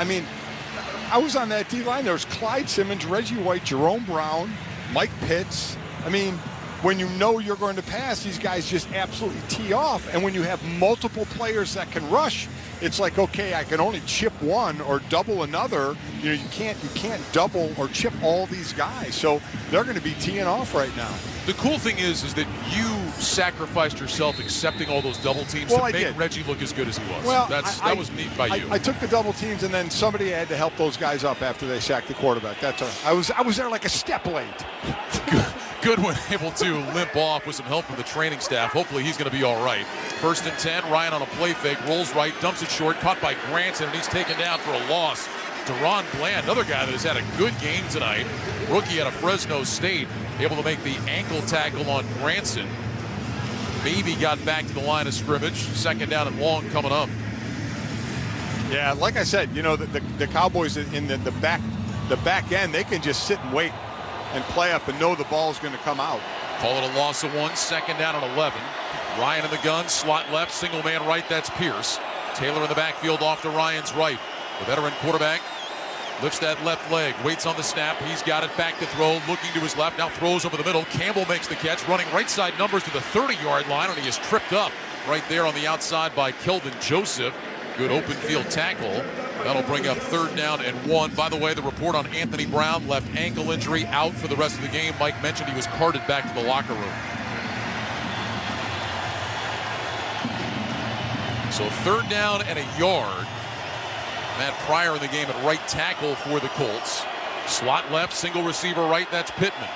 I was on that D-line. There was Clyde Simmons, Reggie White, Jerome Brown, Mike Pitts. I mean, when you know you're going to pass, these guys just absolutely tee off. And when you have multiple players that can rush, it's like, okay, I can only chip one or double another. You know, you can't double or chip all these guys. So they're going to be teeing off right now. The cool thing is that you sacrificed yourself accepting all those double teams to make Reggie look as good as he was. Well, that was neat by you. I took the double teams, and then somebody had to help those guys up after they sacked the quarterback. That's all. I was there like a step late. Goodwin able to limp off with some help from the training staff. Hopefully he's going to be all right. 1st and 10. Ryan on a play fake, rolls right, dumps it short, caught by Granson, and he's taken down for a loss. Deron Bland, another guy that has had a good game tonight. Rookie out of Fresno State, able to make the ankle tackle on Granson. Maybe got back to the line of scrimmage. 2nd down and long coming up. Yeah, like I said, you know, the Cowboys in the back end, they can just sit and wait and play up and know the ball's going to come out. Call it a loss of 1, 2nd down and 11. Ryan in the gun, slot left, single man right, that's Pierce. Taylor in the backfield off to Ryan's right. The veteran quarterback lifts that left leg, waits on the snap. He's got it back to throw, looking to his left, now throws over the middle. Campbell makes the catch, running right side numbers to the 30-yard line, and he is tripped up right there on the outside by Keldon Joseph. Good open field tackle. That'll bring up 3rd down and 1. By the way, the report on Anthony Brown, left ankle injury, out for the rest of the game. Mike mentioned he was carted back to the locker room. So 3rd down and a yard. Matt Pryor in the game at right tackle for the Colts. Slot left, single receiver right, that's Pittman.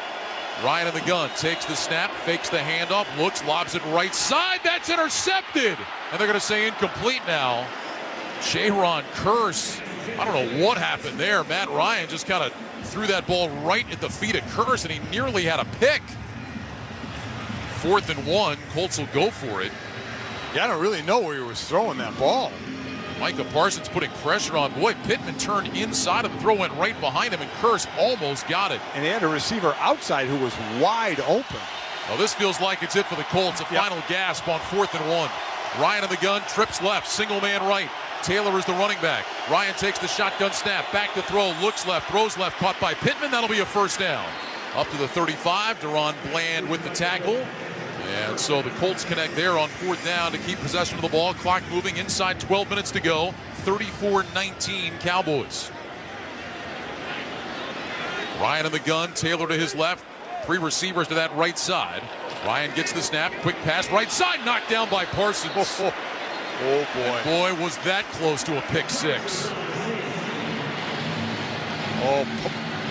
Ryan in the gun, takes the snap, fakes the handoff, looks, lobs it right side, that's intercepted! And they're going to say incomplete now. Jaron Kearse, I don't know what happened there. Matt Ryan just kind of threw that ball right at the feet of Kearse, and he nearly had a pick. 4th and 1, Colts will go for it. Yeah, I don't really know where he was throwing that ball. Micah Parsons putting pressure on. Boy, Pittman turned inside of the throw, went right behind him, and Kearse almost got it. And he had a receiver outside who was wide open. Well, this feels like it's it for the Colts. A final gasp on 4th and 1. Ryan in the gun, trips left, single man right. Taylor is the running back. Ryan takes the shotgun snap, back to throw, looks left, throws left, caught by Pittman. That'll be a 1st down. Up to the 35, Deron Bland with the tackle. And so the Colts connect there on 4th down to keep possession of the ball. Clock moving inside 12 minutes to go. 34-19 Cowboys. Ryan in the gun, Taylor to his left. 3 receivers to that right side. Ryan gets the snap, quick pass, right side, knocked down by Parsons. Oh boy. And boy, was that close to a pick 6. Oh,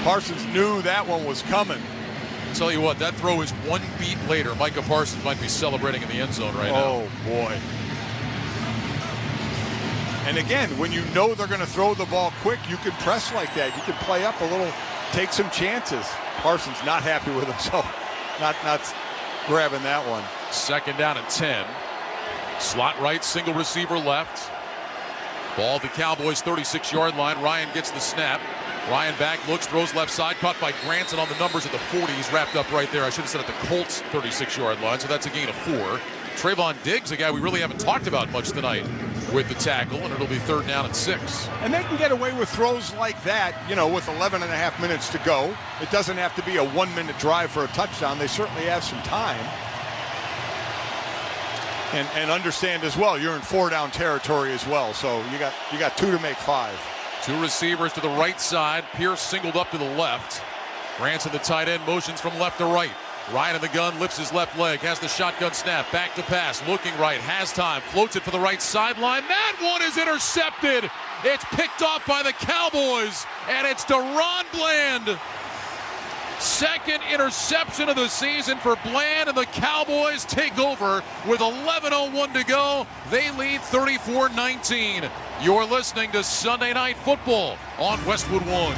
Parsons knew that one was coming. Tell you what, that throw is 1 beat later. Micah Parsons might be celebrating in the end zone right now. Oh, boy. And again, when you know they're going to throw the ball quick, you can press like that. You can play up a little, take some chances. Parsons not happy with himself. Not grabbing that one. 2nd down and 10. Slot right, single receiver left. Ball at the Cowboys' 36-yard line. Ryan gets the snap. Ryan back, looks, throws left side, caught by Granson on the numbers at the 40. He's wrapped up right there. I should have said at the Colts' 36-yard line, so that's a gain of 4. Trayvon Diggs, a guy we really haven't talked about much tonight, with the tackle, and it'll be 3rd down and 6. And they can get away with throws like that, you know, with 11 and a half minutes to go. It doesn't have to be a 1-minute drive for a touchdown. They certainly have some time. And understand as well, you're in 4-down territory as well, so you got 2 to make 5. 2 receivers to the right side. Pierce singled up to the left. Granson, the tight end, motions from left to right. Ryan in the gun, lifts his left leg, has the shotgun snap, back to pass, looking right, has time, floats it for the right sideline. That one is intercepted. It's picked off by the Cowboys, and it's Deron Bland. 2nd interception of the season for Bland, and the Cowboys take over with 11:01 to go. They lead 34-19. You're listening to Sunday Night Football on Westwood One.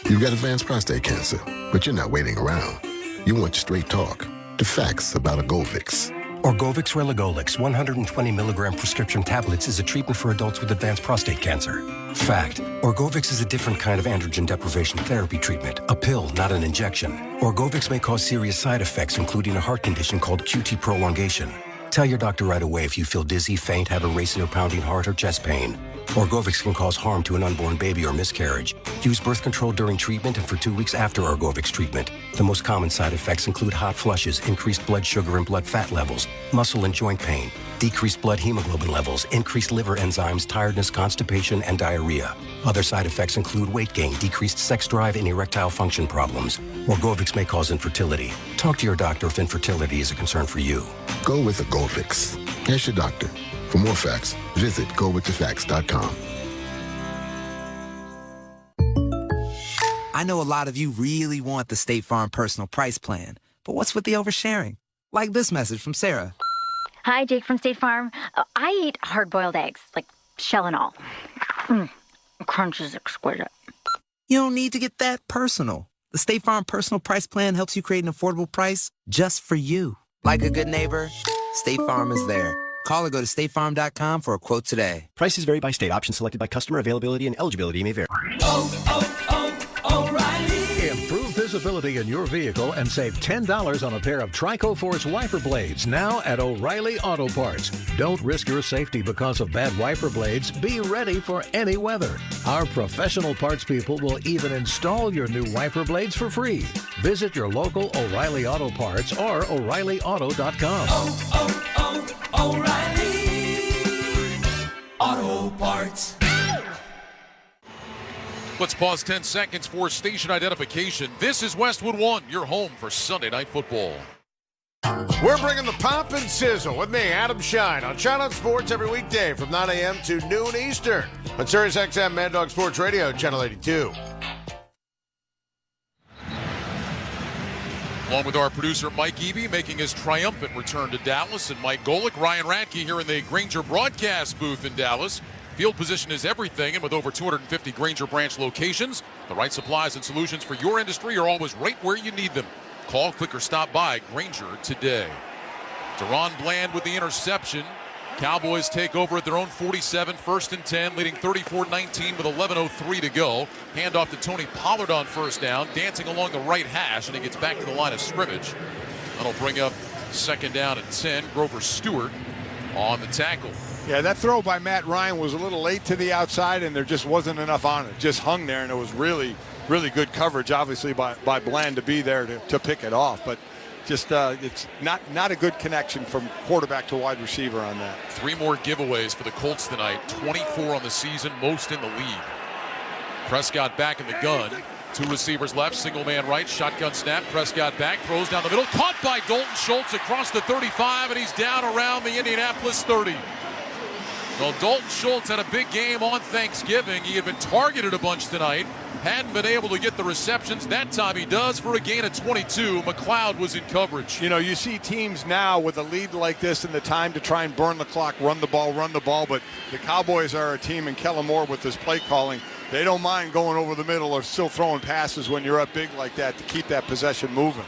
You've got advanced prostate cancer, but you're not waiting around. You want straight talk, the facts about Orgovix. Orgovix Relagolix 120 milligram prescription tablets is a treatment for adults with advanced prostate cancer. Fact, Orgovix is a different kind of androgen deprivation therapy treatment, a pill, not an injection. Orgovix may cause serious side effects, including a heart condition called QT prolongation. Tell your doctor right away if you feel dizzy, faint, have a racing or pounding heart, or chest pain. Orgovix can cause harm to an unborn baby or miscarriage. Use birth control during treatment and for 2 weeks after Orgovix treatment. The most common side effects include hot flushes, increased blood sugar and blood fat levels, muscle and joint pain, decreased blood hemoglobin levels, increased liver enzymes, tiredness, constipation, and diarrhea. Other side effects include weight gain, decreased sex drive, and erectile function problems. Orgovix may cause infertility. Talk to your doctor if infertility is a concern for you. Go with Orgovix. Ask your doctor. For more facts, visit gowiththefacts.com. I know a lot of you really want the State Farm personal price plan, but what's with the oversharing? Like this message from Sarah. Hi, Jake from State Farm. I eat hard-boiled eggs, like shell and all. Crunch is exquisite. You don't need to get that personal. The State Farm personal price plan helps you create an affordable price just for you. Like a good neighbor, State Farm is there. Call or go to statefarm.com for a quote today. Prices vary by state. Options selected by customer. Availability and eligibility may vary. O'Reilly. Improve visibility in your vehicle and save $10 on a pair of Trico Force wiper blades now at O'Reilly Auto Parts. Don't risk your safety because of bad wiper blades. Be ready for any weather. Our professional parts people will even install your new wiper blades for free. Visit your local O'Reilly Auto Parts or O'ReillyAuto.com. O'Reilly Auto Parts. Let's pause 10 seconds for station identification. This is Westwood 1, your home for Sunday Night Football. We're bringing the pop and sizzle with me, Adam Shine, on Channel Sports every weekday from 9 a.m. to noon Eastern on Sirius XM Mad Dog Sports Radio, Channel 82. Along with our producer, Mike Eby, making his triumphant return to Dallas, and Mike Golick, Ryan Radke here in the Grainger broadcast booth in Dallas. Field position is everything, and with over 250 Grainger branch locations, the right supplies and solutions for your industry are always right where you need them. Call, click, or stop by Grainger today. Deron Bland with the interception. Cowboys take over at their own 47, 1st and 10, leading 34-19 with 11:03 to go. Handoff to Tony Pollard on first down, dancing along the right hash, and he gets back to the line of scrimmage. That'll bring up 2nd down and 10. Grover Stewart on the tackle. Yeah, that throw by Matt Ryan was a little late to the outside, and there just wasn't enough on it. Just hung there, and it was really, really good coverage, obviously, by Bland to be there to pick it off. But just it's not a good connection from quarterback to wide receiver on that. 3 more giveaways for the Colts tonight, 24 on the season, most in the league. Prescott back in the gun. 2 receivers left, single man right, shotgun snap. Prescott back, throws down the middle, caught by Dalton Schultz across the 35, and he's down around the Indianapolis 30. Well, Dalton Schultz had a big game on Thanksgiving. He had been targeted a bunch tonight. Hadn't been able to get the receptions. That time he does for a gain of 22. McLeod was in coverage. You know, you see teams now with a lead like this and the time to try and burn the clock, run the ball. But the Cowboys are a team, and Kellen Moore with this play calling, they don't mind going over the middle or still throwing passes when you're up big like that to keep that possession moving.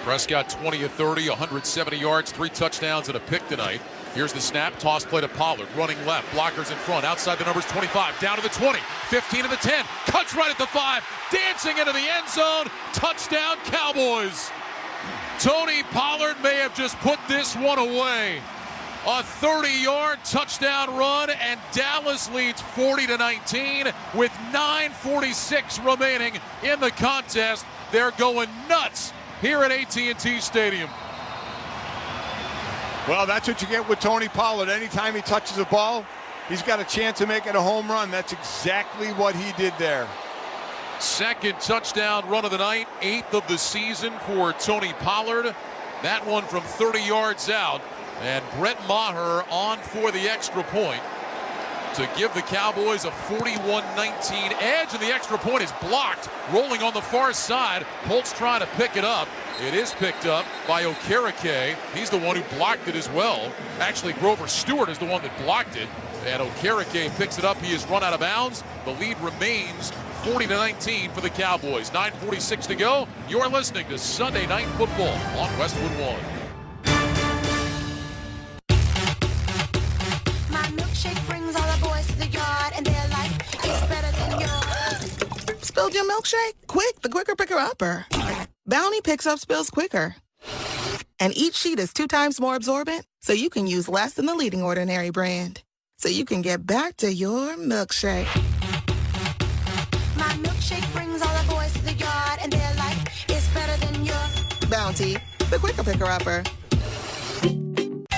Prescott 20 of 30, 170 yards, 3 touchdowns and a pick tonight. Here's the snap, toss play to Pollard, running left, blockers in front, outside the numbers 25, down to the 20, 15 to the 10, cuts right at the 5, dancing into the end zone, touchdown Cowboys. Tony Pollard may have just put this one away. A 30-yard touchdown run, and Dallas leads 40-19 with 9:46 remaining in the contest. They're going nuts here at AT&T Stadium. Well, that's what you get with Tony Pollard. Anytime he touches the ball, he's got a chance of making a home run. That's exactly what he did there. 2nd touchdown run of the night, 8th of the season for Tony Pollard. That one from 30 yards out. And Brett Maher on for the extra point to give the Cowboys a 41-19 edge, and the extra point is blocked, rolling on the far side. Colts trying to pick it up. It is picked up by Okereke. He's the one who blocked it as well. Actually, Grover Stewart is the one that blocked it, and Okereke picks it up. He is run out of bounds. The lead remains 40-19 for the Cowboys. 9:46 to go. You're listening to Sunday Night Football on Westwood 1. Milkshake brings all the boys to the yard, and they're like, it's better than yours. Spilled your milkshake? Quick, the quicker picker-upper. Bounty picks up spills quicker. And each sheet is 2 times more absorbent, so you can use less than the leading Ordinary brand. So you can get back to your milkshake. My milkshake brings all the boys to the yard, and they're like, it's better than yours. Bounty, the quicker picker-upper.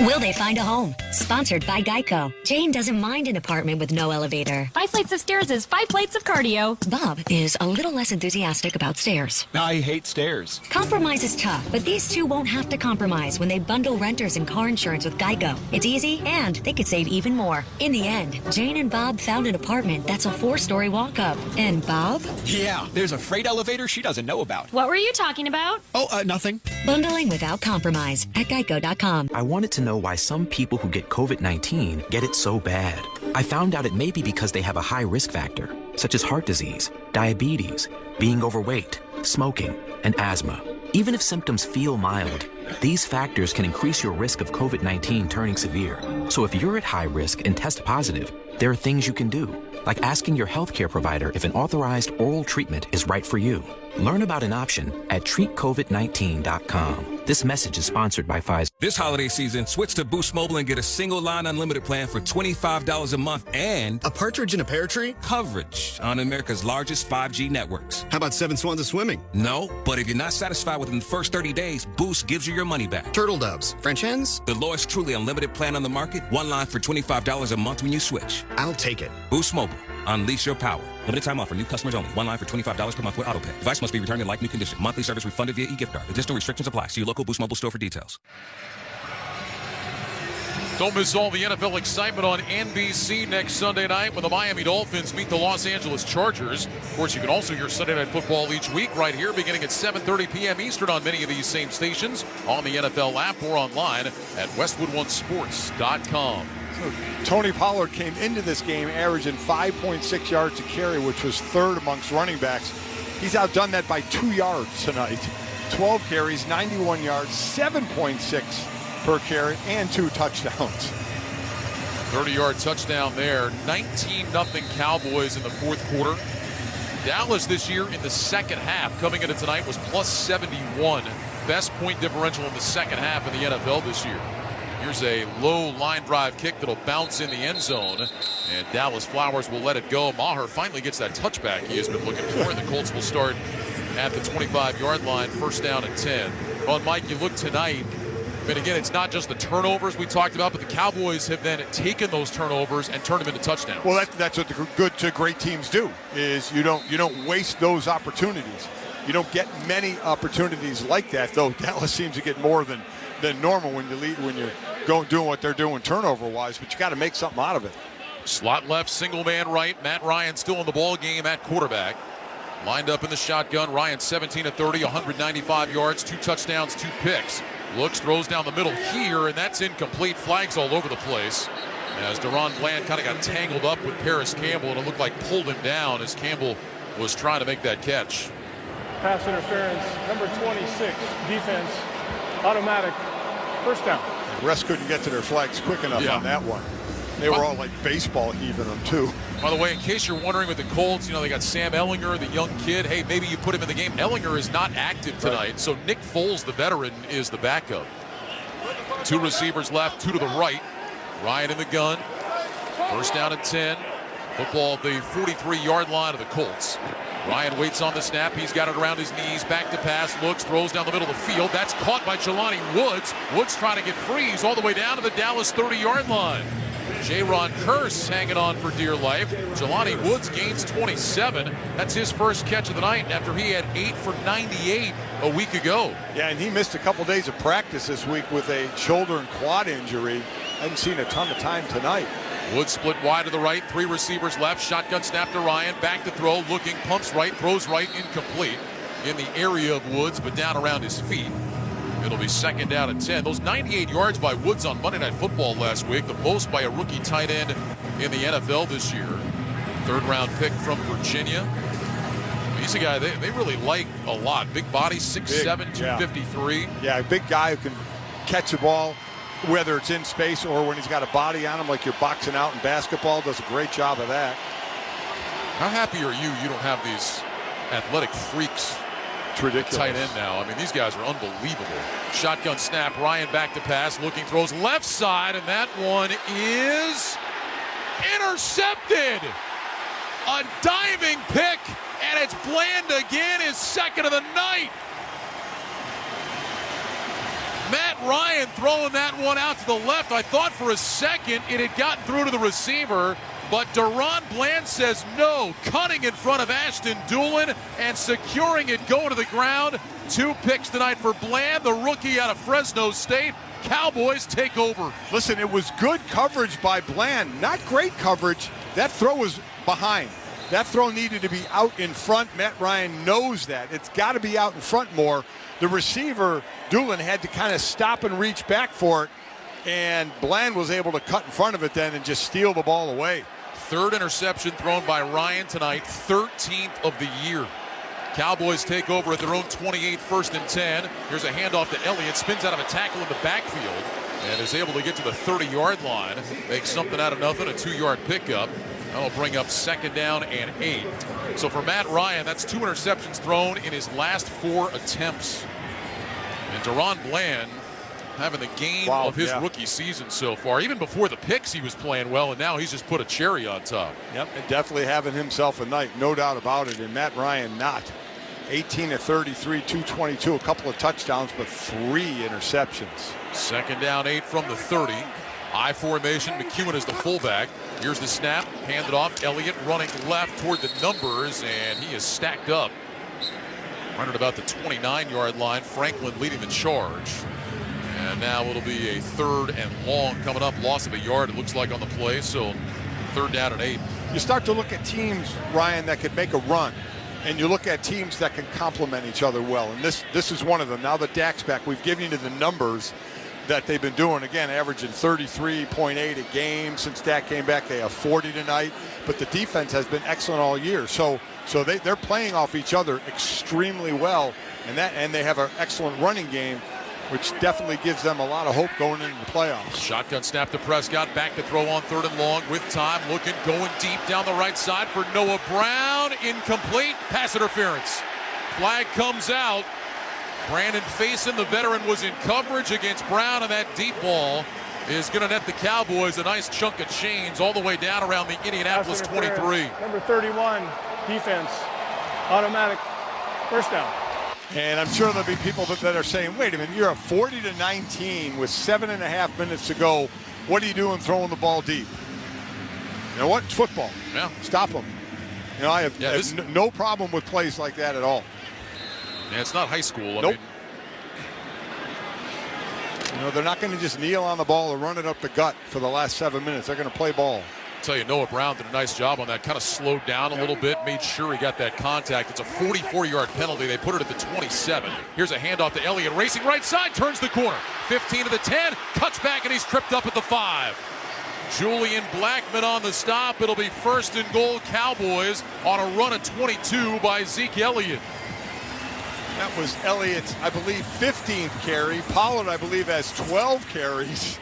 Will they find a home? Sponsored by Geico. Jane doesn't mind an apartment with no elevator. 5 flights of stairs is 5 plates of cardio. Bob is a little less enthusiastic about stairs. I hate stairs. Compromise is tough, but these two won't have to compromise when they bundle renters and car insurance with Geico. It's easy, and they could save even more. In the end, Jane and Bob found an apartment that's a 4-story walk-up. And Bob? Yeah, there's a freight elevator she doesn't know about. What were you talking about? Oh, nothing. Bundling without compromise at Geico.com. I wanted to know why some people who get COVID-19 get it so bad. I found out it may be because they have a high risk factor, such as heart disease, diabetes, being overweight, smoking, and asthma. Even if symptoms feel mild, these factors can increase your risk of COVID-19 turning severe. So if you're at high risk and test positive, there are things you can do, like asking your healthcare provider if an authorized oral treatment is right for you. Learn about an option at treatcovid19.com. This message is sponsored by Pfizer. This holiday season, switch to Boost Mobile and get a single line unlimited plan for $25 a month and a partridge in a pear tree? Coverage on America's largest 5G networks. How about 7 swans of swimming? No, but if you're not satisfied within the first 30 days, Boost gives you your money back. Turtle doves, French hens? The lowest truly unlimited plan on the market, one line for $25 a month when you switch. I'll take it. Boost Mobile. Unleash your power. Limited time offer. New customers only. One line for $25 per month with autopay. Device must be returned in like new condition. Monthly service refunded via e-gift card. Additional restrictions apply. See your local Boost Mobile store for details. Don't miss all the NFL excitement on NBC next Sunday night when the Miami Dolphins meet the Los Angeles Chargers. Of course, you can also hear Sunday Night Football each week right here beginning at 7:30 p.m. Eastern on many of these same stations, on the NFL app or online at westwood1sports.com. So Tony Pollard came into this game averaging 5.6 yards a carry, which was third amongst running backs. He's outdone that by 2 yards tonight. 12 carries, 91 yards, 7.6 per carry, and 2 touchdowns. 30-yard touchdown there. 19-0 Cowboys in the fourth quarter. Dallas this year in the second half, coming into tonight, was plus 71. Best point differential in the second half in the NFL this year. Here's a low line drive kick that'll bounce in the end zone, and Dallas Flowers will let it go. Maher finally gets that touchback he has been looking for, and the Colts will start at the 25-yard line, first down and 10. Well, Mike, you look tonight, and again, it's not just the turnovers we talked about, but the Cowboys have then taken those turnovers and turned them into touchdowns. Well, that's what the good to great teams do, is you don't waste those opportunities. You don't get many opportunities like that, though Dallas seems to get more than normal when you're doing what they're doing turnover-wise, but you got to make something out of it. Slot left, single man right. Matt Ryan still in the ball game at quarterback. Lined up in the shotgun. Ryan 17 of 30, 195 yards, 2 touchdowns, 2 picks. Looks, throws down the middle here, and that's incomplete. Flags all over the place as Deron Bland kind of got tangled up with Paris Campbell, and it looked like pulled him down as Campbell was trying to make that catch. Pass interference, number 26, defense, automatic, first down. The rest couldn't get to their flags quick enough on that one. They were all like baseball heaving them too. By the way, in case you're wondering with the Colts, they got Sam Ehlinger, the young kid. Hey, maybe you put him in the game. Ehlinger is not active tonight, so Nick Foles, the veteran, is the backup. 2 receivers left, 2 to the right. Ryan in the gun. First down and 10. Football at the 43-yard line of the Colts. Ryan waits on the snap. He's got it around his knees. Back to pass. Looks. Throws down the middle of the field. That's caught by Jelani Woods. Woods trying to get free. He's all the way down to the Dallas 30-yard line. J-Ron Kearse hanging on for dear life. Jelani Woods gains 27. That's his first catch of the night after he had 8 for 98 a week ago. Yeah, and he missed a couple days of practice this week with a shoulder and quad injury. Hadn't seen a ton of time tonight. Woods split wide to the right, 3 receivers left, shotgun snap to Ryan, back to throw, looking, pumps right, throws right, incomplete in the area of Woods, but down around his feet. It'll be second down and 10. Those 98 yards by Woods on Monday Night Football last week, the most by a rookie tight end in the NFL this year. 3rd-round pick from Virginia. He's a guy they really like a lot. Big body, 6'7", 253. Yeah, a big guy who can catch the ball, whether it's in space or when he's got a body on him like you're boxing out in basketball. Does a great job of that. How happy are you don't have these athletic freaks It's ridiculous. Tight end now. I mean, these guys are unbelievable. Shotgun snap. Ryan back to pass. Looking, throws left side, and that one is intercepted. A diving pick, and it's Bland again, his second of the night. Matt Ryan throwing that one out to the left. I thought for a second it had gotten through to the receiver, but Deron Bland says no. Cutting in front of Ashton Doolin and securing it going to the ground. 2 picks tonight for Bland, the rookie out of Fresno State. Cowboys take over. Listen, it was good coverage by Bland. Not great coverage. That throw was behind. That throw needed to be out in front. Matt Ryan knows that. It's got to be out in front more. The receiver, Doolin, had to kind of stop and reach back for it, and Bland was able to cut in front of it then and just steal the ball away. 3rd interception thrown by Ryan tonight, 13th of the year. Cowboys take over at their own 28, 1st and 10. Here's a handoff to Elliott, spins out of a tackle in the backfield, and is able to get to the 30-yard line. Makes something out of nothing, a 2-yard pickup. That'll bring up 2nd down and 8. So for Matt Ryan, that's 2 interceptions thrown in his last 4 attempts. And Deron Bland having the game of his rookie season so far. Even before the picks, he was playing well, and now he's just put a cherry on top. Yep, and definitely having himself a night, no doubt about it. And Matt Ryan not. 18 of 33, 222, a couple of touchdowns, but 3 interceptions. 2nd down, 8 from the 30. I formation, McEwen is the fullback. Here's the snap, handed off. Elliott running left toward the numbers, and he is stacked up. Running about the 29-yard line. Franklin leading the charge. And now it'll be a 3rd and long coming up. Loss of a yard, it looks like, on the play. So 3rd down and 8. You start to look at teams, Ryan, that could make a run. And you look at teams that can complement each other well. And this is one of them. Now that Dak's back, we've given you the numbers that they've been doing. Again, averaging 33.8 a game. Since Dak came back, they have 40 tonight. But the defense has been excellent all year. So they're playing off each other extremely well. And they have an excellent running game, which definitely gives them a lot of hope going into the playoffs. Shotgun snap to Prescott, back to throw on 3rd and long with time, looking, going deep down the right side for Noah Brown. Incomplete, pass interference. Flag comes out. Brandon Faison, the veteran, was in coverage against Brown, and that deep ball is going to net the Cowboys a nice chunk of chains all the way down around the Indianapolis 23. Number 31, defense, automatic, 1st down. And I'm sure there'll be people that are saying, wait a minute, you're up 40-19 with 7.5 minutes to go. What are you doing throwing the ball deep? You know what? It's football. Yeah. Stop them. You know, I have no problem with plays like that at all. Yeah, it's not high school. Nope. You know, they're not going to just kneel on the ball or run it up the gut for the last 7 minutes. They're going to play ball. I'll tell you, Noah Brown did a nice job on that. Kind of slowed down a little bit, made sure he got that contact. It's a 44-yard penalty. They put it at the 27. Here's a handoff to Elliott, racing right side, turns the corner. 15 to the 10, cuts back, and he's tripped up at the 5. Julian Blackmon on the stop. It'll be 1st and goal, Cowboys, on a run of 22 by Zeke Elliott. That was Elliott's, I believe, 15th carry. Pollard, I believe, has 12 carries.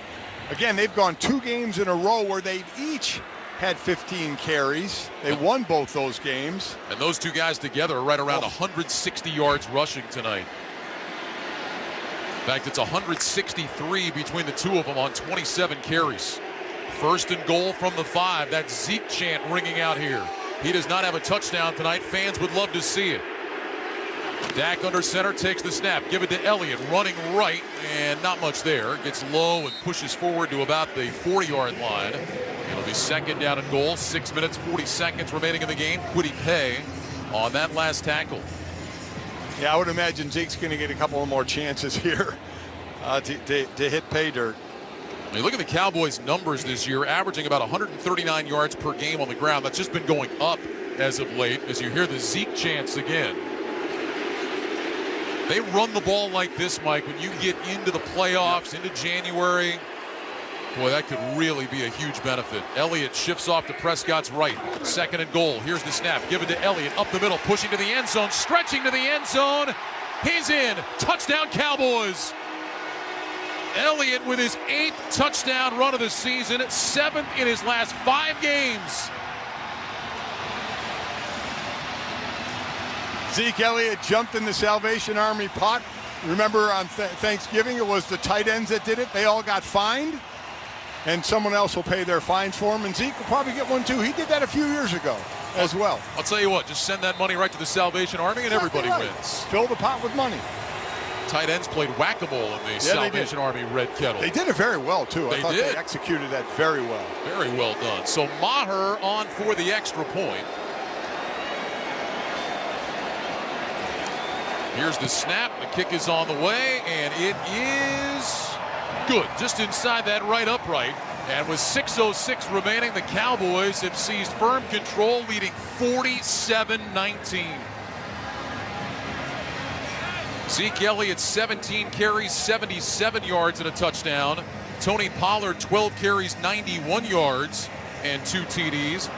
Again, they've gone 2 games in a row where they've each had 15 carries. They won both those games. And those 2 guys together are right around 160 yards rushing tonight. In fact, it's 163 between the 2 of them on 27 carries. 1st and goal from the 5. That Zeke chant ringing out here. He does not have a touchdown tonight. Fans would love to see it. Dak under center, takes the snap. Give it to Elliott, running right, and not much there. Gets low and pushes forward to about the 40-yard line. It'll be 2nd down and goal. 6 minutes, 40 seconds remaining in the game. Kwity Paye on that last tackle. Yeah, I would imagine Zeke's going to get a couple of more chances here to hit pay dirt. When you look at the Cowboys' numbers this year, averaging about 139 yards per game on the ground. That's just been going up as of late, as you hear the Zeke chants again. They run the ball like this, Mike, when you get into the playoffs, into January. Boy, that could really be a huge benefit. Elliott shifts off to Prescott's right. 2nd and goal. Here's the snap. Give it to Elliott. Up the middle, pushing to the end zone, stretching to the end zone. He's in. Touchdown, Cowboys. Elliott with his 8th touchdown run of the season, 7th in his last 5 games. Zeke Elliott jumped in the Salvation Army pot. Remember on Thanksgiving, it was the tight ends that did it. They all got fined, and someone else will pay their fines for him, and Zeke will probably get one too. He did that a few years ago as well. I'll tell you what, just send that money right to the Salvation Army and everybody wins. Fill the pot with money. Tight ends played whack-a-mole in the Salvation Army Red Kettle. They did it very well, too. I thought they executed that very well. Very well done. So Maher on for the extra point. Here's the snap. The kick is on the way, and it is good. Just inside that right upright. And with 6:06 remaining, the Cowboys have seized firm control, leading 47-19. Zeke Elliott, 17 carries, 77 yards and a touchdown. Tony Pollard, 12 carries, 91 yards and 2 TDs.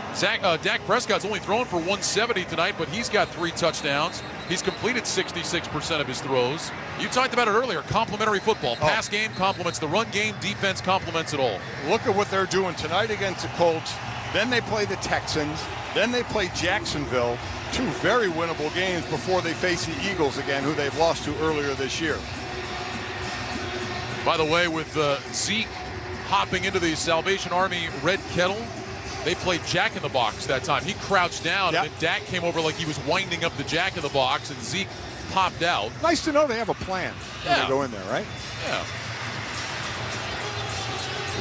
Dak Prescott's only thrown for 170 tonight, but he's got 3 touchdowns. He's completed 66% of his throws. You talked about it earlier, complementary football. Pass game complements the run game, defense complements it all. Look at what they're doing tonight against the Colts. Then they play the Texans. Then they play Jacksonville. 2 very winnable games before they face the Eagles again, who they've lost to earlier this year. By the way, with Zeke hopping into the Salvation Army Red Kettle, they played Jack in the Box that time. He crouched down, and then Dak came over like he was winding up the Jack in the Box, and Zeke popped out. Nice to know they have a plan when they go in there, right? Yeah.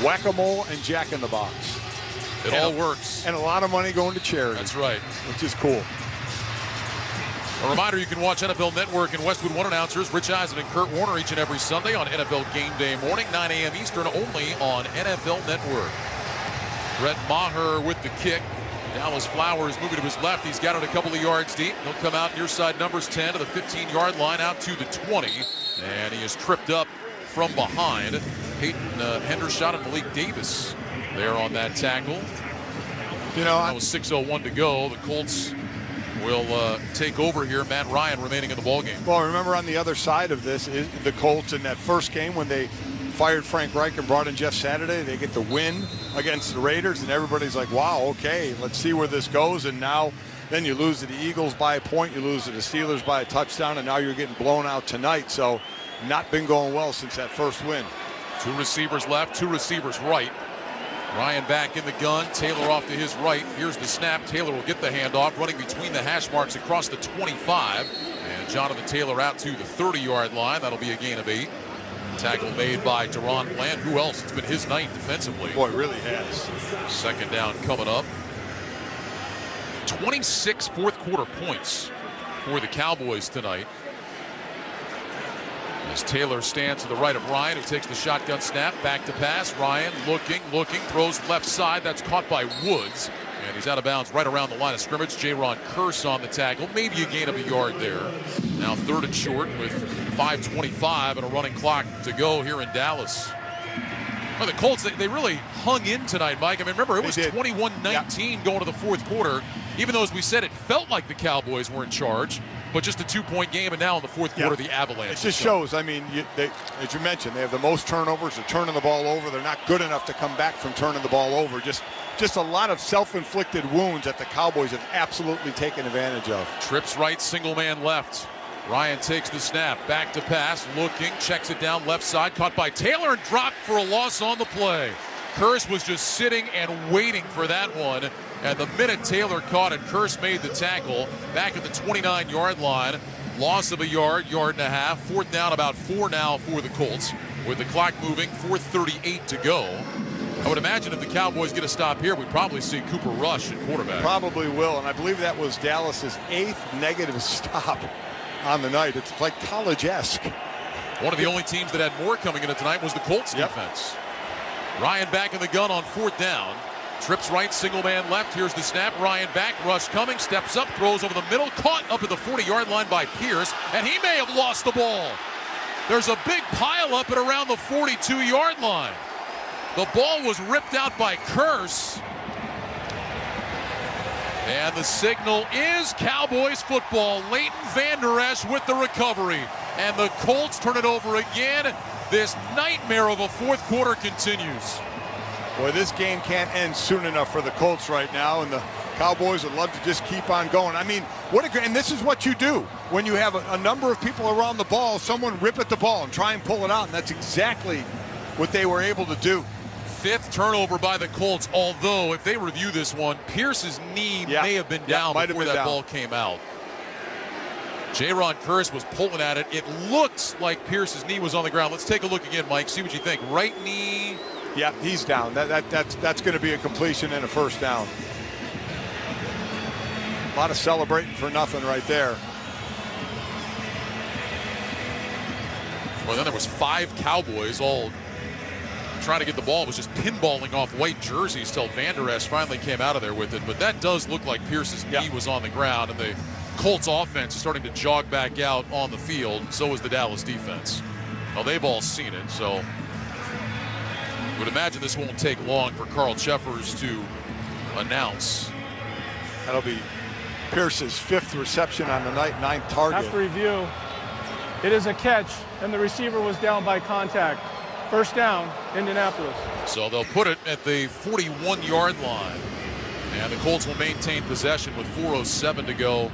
Whack-a-mole and Jack in the Box. It all works. And a lot of money going to charity. That's right. Which is cool. A reminder, you can watch NFL Network and Westwood One announcers Rich Eisen and Kurt Warner each and every Sunday on NFL Game Day morning, 9 a.m. Eastern, only on NFL Network. Brett Maher with the kick. Dallas Flowers moving to his left. He's got it a couple of yards deep. He'll come out near side numbers 10 to the 15-yard line, out to the 20. And he is tripped up from behind. Peyton Hendershot and Malik Davis there on that tackle. You know, that was 6:01 to go. The Colts will take over here. Matt Ryan remaining in the ballgame. Well, remember on the other side of this is the Colts in that first game when they fired Frank Reich and brought in Jeff Saturday. They get the win against the Raiders, and everybody's like, wow, okay, let's see where this goes. And now then you lose to the Eagles by a point, you lose to the Steelers by a touchdown, and now you're getting blown out tonight. So not been going well since that first win. 2 receivers left, 2 receivers right. Ryan back in the gun, Taylor off to his right. Here's the snap. Taylor will get the handoff, running between the hash marks across the 25. And Jonathan Taylor out to the 30-yard line. That'll be a gain of 8. Tackle made by Deron Bland. Who else? It's been his night defensively. Boy, it really has. Second down coming up. 26 fourth-quarter points for the Cowboys tonight. As Taylor stands to the right of Ryan, who takes the shotgun snap, back to pass. Ryan looking, throws left side. That's caught by Woods. And he's out of bounds right around the line of scrimmage. J-Ron Curse on the tackle. Maybe a gain of a yard there. Now 3rd and short with 5:25 and a running clock to go here in Dallas. Well, the Colts, they really hung in tonight, Mike. I mean, remember, it was 21-19 going to the fourth quarter. Even though, as we said, it felt like the Cowboys were in charge. But just a 2-point game, and now in the fourth quarter, the Avalanche. It just shows, I mean, as you mentioned, they have the most turnovers. They're turning the ball over. They're not good enough to come back from turning the ball over. Just a lot of self-inflicted wounds that the Cowboys have absolutely taken advantage of. Trips right, single man left. Ryan takes the snap, back to pass, looking, checks it down left side, caught by Taylor and dropped for a loss on the play. Curse was just sitting and waiting for that one. And the minute Taylor caught it, Curse made the tackle back at the 29-yard line. Loss of a yard, yard and a half. 4th down, about 4 now for the Colts. With the clock moving, 4:38 to go. I would imagine if the Cowboys get a stop here, we'd probably see Cooper Rush at quarterback. Probably will, and I believe that was Dallas's 8th negative stop on the night. It's like college-esque. One of the only teams that had more coming into tonight was the Colts defense. Ryan back in the gun on 4th down. Trips right, single man left. Here's the snap. Ryan back, rush coming, steps up, throws over the middle, caught up at the 40-yard line by Pierce, and he may have lost the ball. There's a big pile up at around the 42-yard line. The ball was ripped out by Curse. And the signal is Cowboys football. Leighton Vander Esch with the recovery. And the Colts turn it over again. This nightmare of a fourth quarter continues. Boy, this game can't end soon enough for the Colts right now. And Cowboys would love to just keep on going. I mean, and this is what you do when you have a number of people around the ball, someone rip at the ball and try and pull it out, and that's exactly what they were able to do. 5th turnover by the Colts, although if they review this one, Pierce's knee may have been down before that ball came out. Jaron Curse was pulling at it. It looked like Pierce's knee was on the ground. Let's take a look again, Mike. See what you think. Right knee. Yeah, he's down. That's going to be a completion and a first down. A lot of celebrating for nothing right there. Well, then there was 5 Cowboys all trying to get the ball. It was just pinballing off white jerseys till Van Der Esch finally came out of there with it. But that does look like Pierce's knee was on the ground, and the Colts offense is starting to jog back out on the field. So is the Dallas defense. Well, they've all seen it, so I would imagine this won't take long for Carl Cheffers to announce. That'll be Pierce's 5th reception on the night, 9th target. After review, it is a catch, and the receiver was down by contact. First down, Indianapolis. So they'll put it at the 41-yard line. And the Colts will maintain possession with 4:07 to go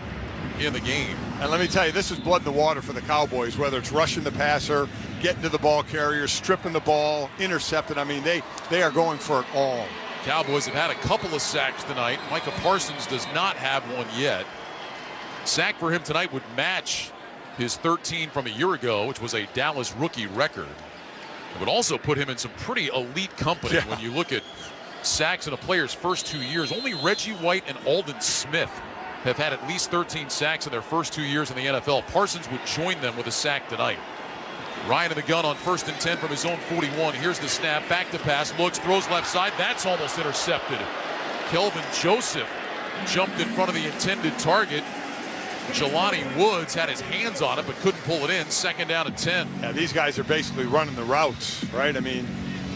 in the game. And let me tell you, this is blood in the water for the Cowboys, whether it's rushing the passer, getting to the ball carrier, stripping the ball, intercepting. I mean, they are going for it all. Cowboys have had a couple of sacks tonight. Micah Parsons does not have one yet. Sack for him tonight would match his 13 from a year ago, which was a Dallas rookie record. It would also put him in some pretty elite company when you look at sacks in a player's first 2 years. Only Reggie White and Aldon Smith have had at least 13 sacks in their first 2 years in the NFL. Parsons would join them with a sack tonight. Ryan in the gun on 1st and 10 from his own 41. Here's the snap, back to pass, looks, throws left side. That's almost intercepted. Kelvin Joseph jumped in front of the intended target. Jelani Woods had his hands on it but couldn't pull it in. 2nd down and 10. Yeah, these guys are basically running the routes, right? I mean,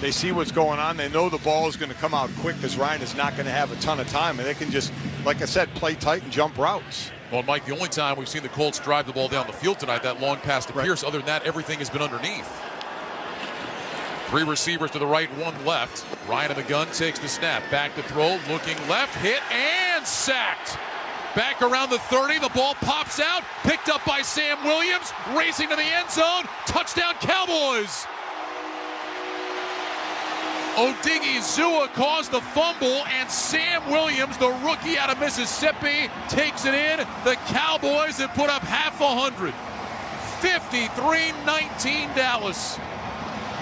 they see what's going on. They know the ball is going to come out quick because Ryan is not going to have a ton of time. And they can just, like I said, play tight and jump routes. Well, Mike, the only time we've seen the Colts drive the ball down the field tonight, that long pass to Pierce. Other than that, everything has been underneath. 3 receivers to the right, 1 left. Ryan in the gun takes the snap. Back to throw, looking left, hit, and sacked. Back around the 30, the ball pops out, picked up by Sam Williams, racing to the end zone. Touchdown, Cowboys! Odighizuwa caused the fumble, and Sam Williams, the rookie out of Mississippi, takes it in. The Cowboys have put up half 100. 53-19 Dallas.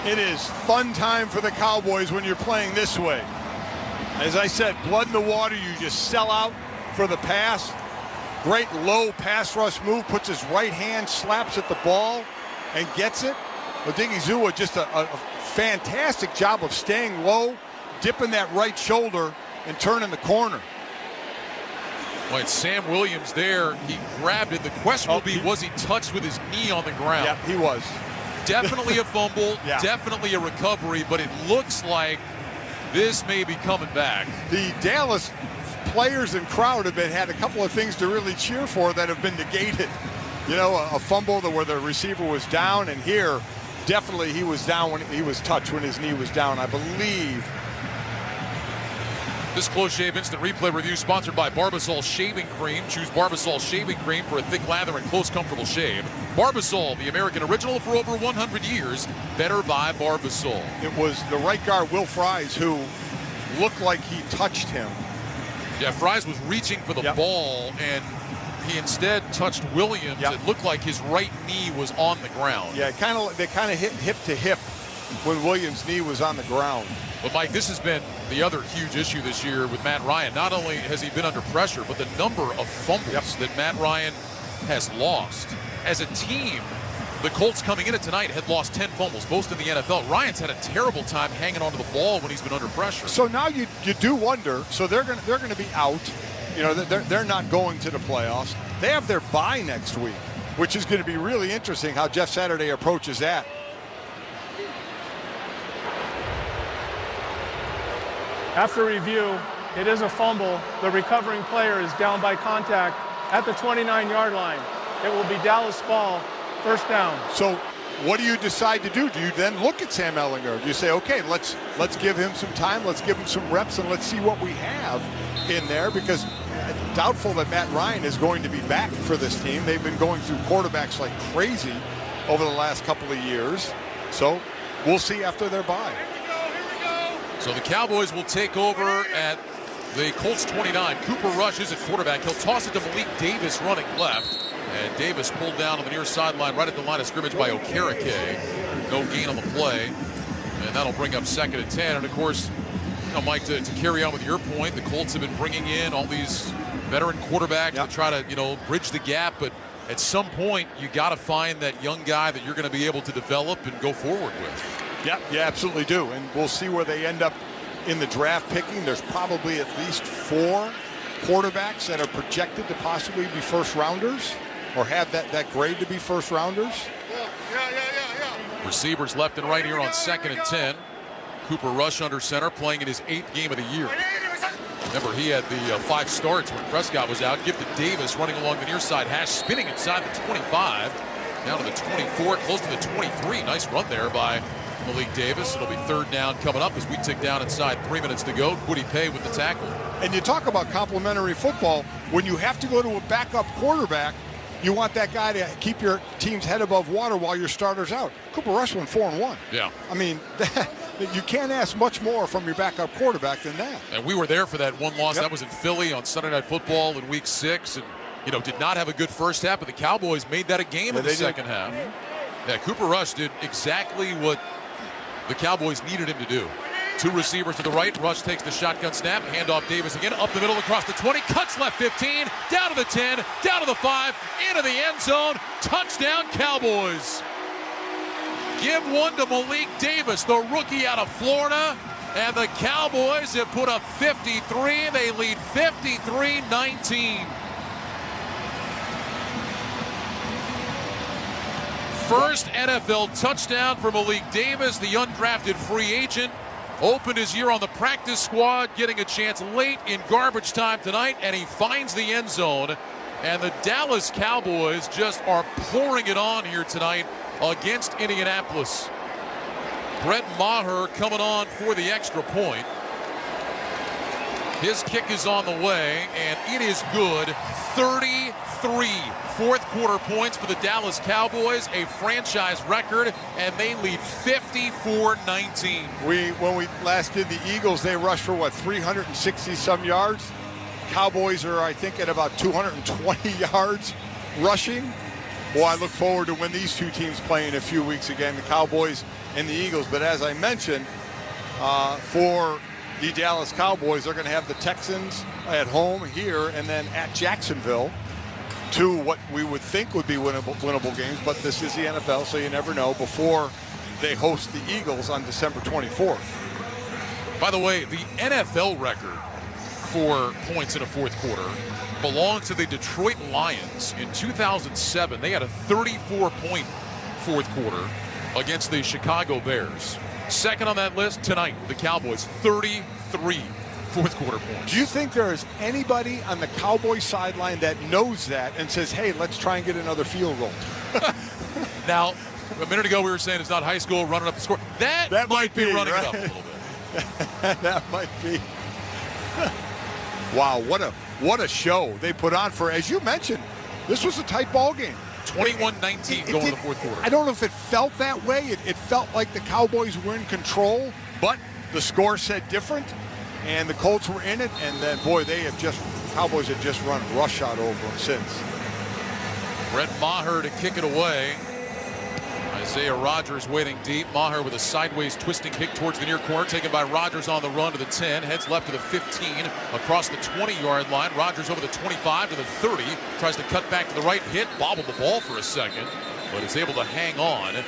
It is fun time for the Cowboys when you're playing this way. As I said, blood in the water, you just sell out for the pass. Great low pass rush move, puts his right hand, slaps at the ball, and gets it. Odighizuwa just a fantastic job of staying low, dipping that right shoulder, and turning the corner. Well, it's Sam Williams there. He grabbed it. The question will be, was he touched with his knee on the ground? Yeah, he was. Definitely a fumble, definitely a recovery, but it looks like this may be coming back. The Dallas players and crowd have had a couple of things to really cheer for that have been negated. You know, a fumble where the receiver was down, and here, definitely he was down when he was touched when his knee was down, I believe. This Close Shave Instant Replay review sponsored by Barbasol Shaving Cream. Choose Barbasol Shaving Cream for a thick lather and close, comfortable shave. Barbasol, the American original for over 100 years. Better by Barbasol. It was the right guard, Will Fries, who looked like he touched him. Yeah, Fries was reaching for the ball, and he instead touched Williams. It looked like his right knee was on the ground. Yeah, they kind of hit hip to hip when Williams' knee was on the ground. But, Mike, this has been the other huge issue this year with Matt Ryan. Not only has he been under pressure, but the number of fumbles that Matt Ryan has lost. As a team, the Colts coming in tonight had lost 10 fumbles, most in the NFL. Ryan's had a terrible time hanging onto the ball when he's been under pressure. So now you do wonder, so they're going to be out. You know, they're not going to the playoffs. They have their bye next week, which is going to be really interesting how Jeff Saturday approaches that. After review, it is a fumble. The recovering player is down by contact at the 29-yard line. It will be Dallas ball, first down. So what do you decide to do? Do you then look at Sam Ehlinger? Do you say, okay, let's give him some time, let's give him some reps, and let's see what we have in there? Because it's doubtful that Matt Ryan is going to be back for this team. They've been going through quarterbacks like crazy over the last couple of years. So we'll see after their bye. So the Cowboys will take over at the Colts 29. Cooper Rush is at quarterback. He'll toss it to Malik Davis running left. And Davis pulled down on the near sideline right at the line of scrimmage by Okereke. No gain on the play. And that'll bring up 2nd and 10. And, of course, Mike, to carry on with your point, the Colts have been bringing in all these veteran quarterbacks to try to, bridge the gap. But at some point, you got to find that young guy that you're going to be able to develop and go forward with. Yeah, you absolutely do. And we'll see where they end up in the draft picking. There's probably at least 4 quarterbacks that are projected to possibly be first-rounders or have that grade to be first-rounders. Receivers left and right here on 2nd and 10. Cooper Rush under center, playing in his 8th game of the year. Remember, he had the 5 starts when Prescott was out. Give to Davis running along the near side hash, spinning inside the 25, down to the 24, close to the 23. Nice run there by Malik Davis. It'll be 3rd down coming up as we tick down inside 3 minutes to go. Kwity Paye with the tackle. And you talk about complementary football. When you have to go to a backup quarterback, you want that guy to keep your team's head above water while your starter's out. Cooper Rush went 4-1. Yeah. I mean, you can't ask much more from your backup quarterback than that. And we were there for that one loss. That was in Philly on Sunday Night Football in Week 6. And, did not have a good first half, but the Cowboys made that a game in the second half. Yeah, Cooper Rush did exactly what the Cowboys needed him to do. 2 receivers to the right. Rush takes the shotgun snap. Handoff Davis again. Up the middle across the 20. Cuts left 15. Down to the 10. Down to the 5. Into the end zone. Touchdown Cowboys. Give one to Malik Davis, the rookie out of Florida. And the Cowboys have put up 53. They lead 53-19. First NFL touchdown for Malik Davis, the undrafted free agent. Opened his year on the practice squad, getting a chance late in garbage time tonight, and he finds the end zone. And the Dallas Cowboys just are pouring it on here tonight against Indianapolis. Brett Maher coming on for the extra point. His kick is on the way, and it is good. 33 fourth-quarter points for the Dallas Cowboys, a franchise record, and they lead 54-19. When we last did the Eagles, they rushed for, 360-some yards? Cowboys are, I think, at about 220 yards rushing. Boy, I look forward to when these two teams play in a few weeks again, the Cowboys and the Eagles. But as I mentioned, for the Dallas Cowboys, they're going to have the Texans at home here and then at Jacksonville. 2 what we would think would be winnable games, but this is the NFL, so you never know, before they host the Eagles on December 24th. By the way, the NFL record for points in a fourth quarter belongs to the Detroit Lions. In 2007, they had a 34-point fourth quarter against the Chicago Bears. Second on that list tonight, the Cowboys, 33 fourth quarter points. Do you think there is anybody on the Cowboys sideline that knows that and says, hey, let's try and get another field goal? Now, a minute ago we were saying it's not high school running up the score. That might be running it up a little bit. That might be. Wow, what a show they put on for, as you mentioned, this was a tight ball game. 21-19 going to the fourth quarter. I don't know if it felt that way. It felt like the Cowboys were in control, but the score said different. And the Colts were in it, and then, boy, Cowboys have just run roughshod over them since. Brett Maher to kick it away. Isaiah Rodgers waiting deep. Maher with a sideways twisting kick towards the near corner, taken by Rodgers on the run to the 10, heads left to the 15, across the 20-yard line. Rodgers over the 25 to the 30, tries to cut back to the right, hit, bobbled the ball for a second, but is able to hang on. And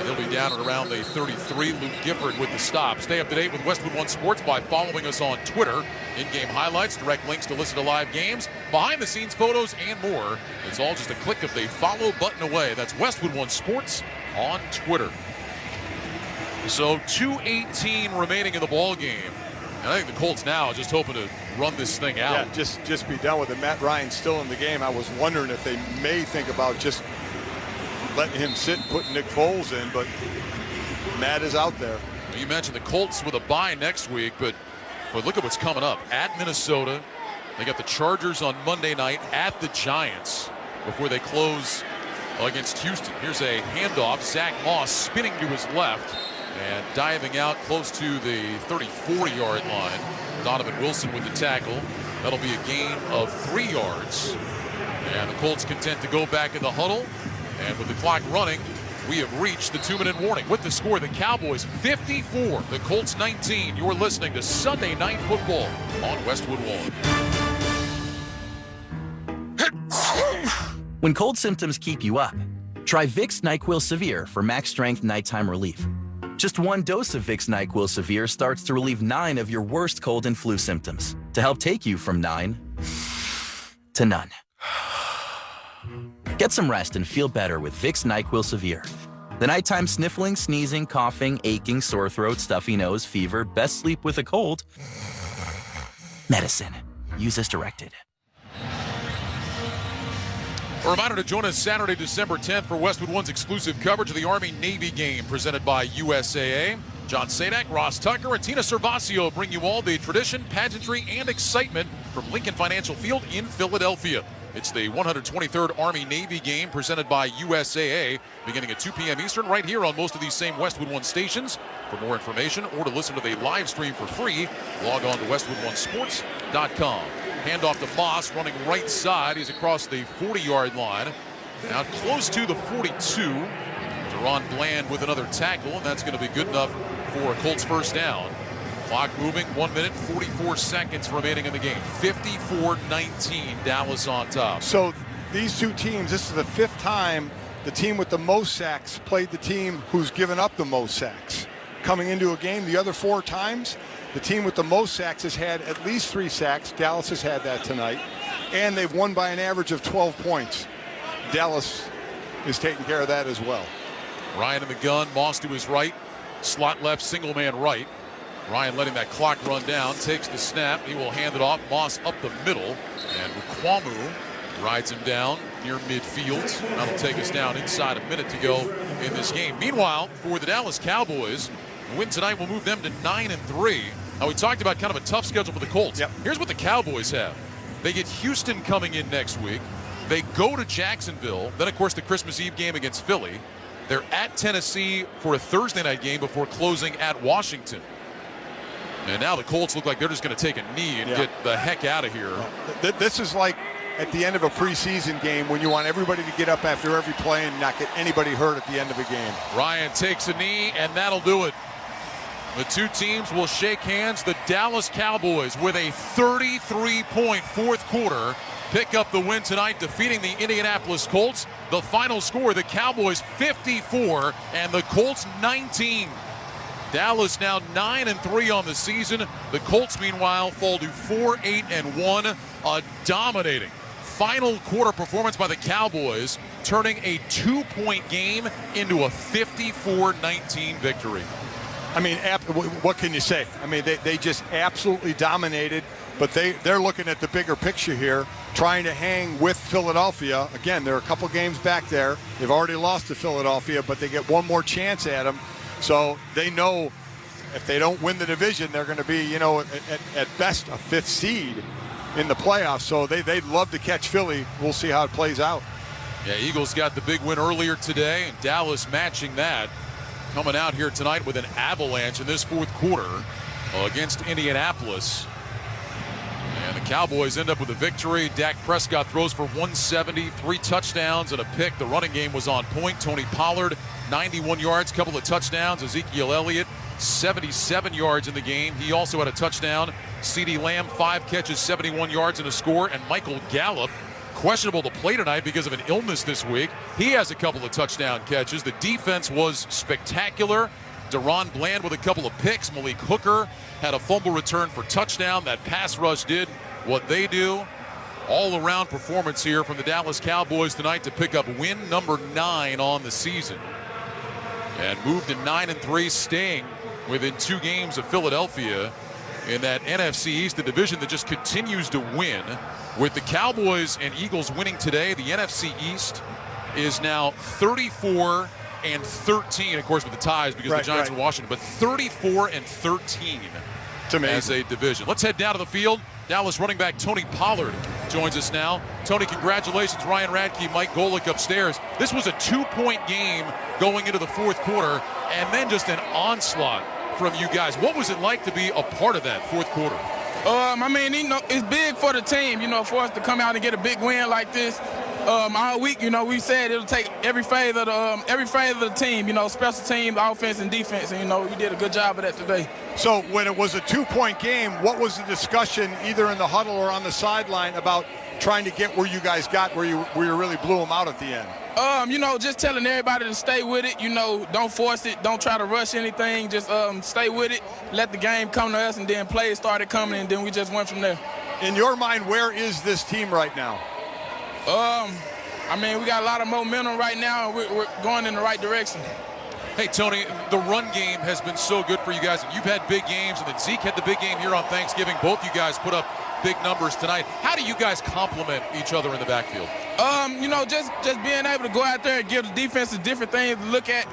he'll be down at around the 33. Luke Gifford with the stop. Stay up to date with Westwood One Sports by following us on Twitter. In-game highlights, direct links to listen to live games, behind-the-scenes photos, and more. It's all just a click of the follow button away. That's Westwood One Sports on Twitter. So 2:18 remaining in the ball game. And I think the Colts now are just hoping to run this thing out. Yeah, just be done with it. Matt Ryan's still in the game. I was wondering if they may think about just letting him sit and putting Nick Foles in, but Matt is out there. You mentioned the Colts with a bye next week, but look at what's coming up. At Minnesota, they got the Chargers on Monday night, at the Giants before they close against Houston. Here's a handoff. Zach Moss spinning to his left and diving out close to the 34-yard line. Donovan Wilson with the tackle. That'll be a gain of 3 yards. And the Colts content to go back in the huddle. And with the clock running, we have reached the 2-minute warning. With the score, the Cowboys 54, the Colts 19. You're listening to Sunday Night Football on Westwood One. When cold symptoms keep you up, try Vicks NyQuil Severe for max strength nighttime relief. Just 1 dose of Vicks NyQuil Severe starts to relieve 9 of your worst cold and flu symptoms to help take you from 9 to none. Get some rest and feel better with Vicks NyQuil Severe. The nighttime sniffling, sneezing, coughing, aching, sore throat, stuffy nose, fever, best sleep with a cold. Medicine. Use as directed. A reminder to join us Saturday, December 10th for Westwood One's exclusive coverage of the Army-Navy game presented by USAA. John Sadak, Ross Tucker, and Tina Servasio bring you all the tradition, pageantry, and excitement from Lincoln Financial Field in Philadelphia. It's the 123rd Army-Navy game presented by USAA, beginning at 2 p.m. Eastern, right here on most of these same Westwood One stations. For more information or to listen to the live stream for free, log on to westwoodonesports.com. Handoff to Moss, running right side. He's across the 40-yard line. Now close to the 42. Deron Bland with another tackle, and that's going to be good enough for a Colts first down. Clock moving, 1 minute, 44 seconds remaining in the game. 54-19, Dallas on top. So these two teams, this is the 5th time the team with the most sacks played the team who's given up the most sacks. Coming into a game, the other 4 times, the team with the most sacks has had at least 3 sacks. Dallas has had that tonight. And they've won by an average of 12 points. Dallas is taking care of that as well. Ryan in the gun, Moss to his right, slot left, single man right. Ryan letting that clock run down, takes the snap. He will hand it off. Moss up the middle. And Kwamu rides him down near midfield. That'll take us down inside a minute to go in this game. Meanwhile, for the Dallas Cowboys, win tonight will move them to 9-3. Now, we talked about kind of a tough schedule for the Colts. Yep. Here's what the Cowboys have. They get Houston coming in next week. They go to Jacksonville. Then, of course, the Christmas Eve game against Philly. They're at Tennessee for a Thursday night game before closing at Washington. And now the Colts look like they're just going to take a knee and get the heck out of here. This is like at the end of a preseason game when you want everybody to get up after every play and not get anybody hurt at the end of a game. Ryan takes a knee, and that'll do it. The two teams will shake hands. The Dallas Cowboys, with a 33-point fourth quarter, pick up the win tonight, defeating the Indianapolis Colts. The final score, the Cowboys 54 and the Colts 19. Dallas now 9-3 on the season. The Colts, meanwhile, fall to 4-8-1. A dominating final quarter performance by the Cowboys, turning a 2-point game into a 54-19 victory. I mean, what can you say? I mean, they just absolutely dominated, but they're looking at the bigger picture here, trying to hang with Philadelphia. Again, they're a couple games back there. They've already lost to Philadelphia, but they get one more chance at them. So they know if they don't win the division, they're going to be, at best a 5th seed in the playoffs. So they'd love to catch Philly. We'll see how it plays out. Yeah, Eagles got the big win earlier today, and Dallas matching that. Coming out here tonight with an avalanche in this fourth quarter against Indianapolis. And the Cowboys end up with a victory. Dak Prescott throws for 170, 3 touchdowns and a pick. The running game was on point. Tony Pollard, 91 yards, couple of touchdowns. Ezekiel Elliott, 77 yards in the game. He also had a touchdown. CeeDee Lamb, 5 catches, 71 yards and a score. And Michael Gallup, questionable to play tonight because of an illness this week. He has a couple of touchdown catches. The defense was spectacular. Deron Bland with a couple of picks. Malik Hooker had a fumble return for touchdown. That pass rush did what they do. All-around performance here from the Dallas Cowboys tonight to pick up win number 9 on the season. And moved to 9-3, staying within 2 games of Philadelphia in that NFC East, the division that just continues to win. With the Cowboys and Eagles winning today, the NFC East is now 34-13, of course, with the ties because the Giants and Washington, but 34-13 as a division. Let's head down to the field. Dallas running back Tony Pollard joins us now. Tony, congratulations. Ryan Radke, Mike Golick upstairs. This was a 2-point game going into the fourth quarter, and then just an onslaught from you guys. What was it like to be a part of that fourth quarter? I mean, it's big for the team, for us to come out and get a big win like this. All week, we said it'll take every phase of the team, special teams, offense, and defense, and, we did a good job of that today. So when it was a 2-point game, what was the discussion either in the huddle or on the sideline about trying to get where you guys got, where you really blew them out at the end? Just telling everybody to stay with it, don't force it, don't try to rush anything, just stay with it, let the game come to us, and then plays started coming, and then we just went from there. In your mind, where is this team right now? We got a lot of momentum right now, and we're going in the right direction. Hey, Tony, the run game has been so good for you guys. You've had big games, and then Zeke had the big game here on Thanksgiving. Both you guys put up big numbers tonight. How do you guys complement each other in the backfield? Just being able to go out there and give the defenses different things to look at,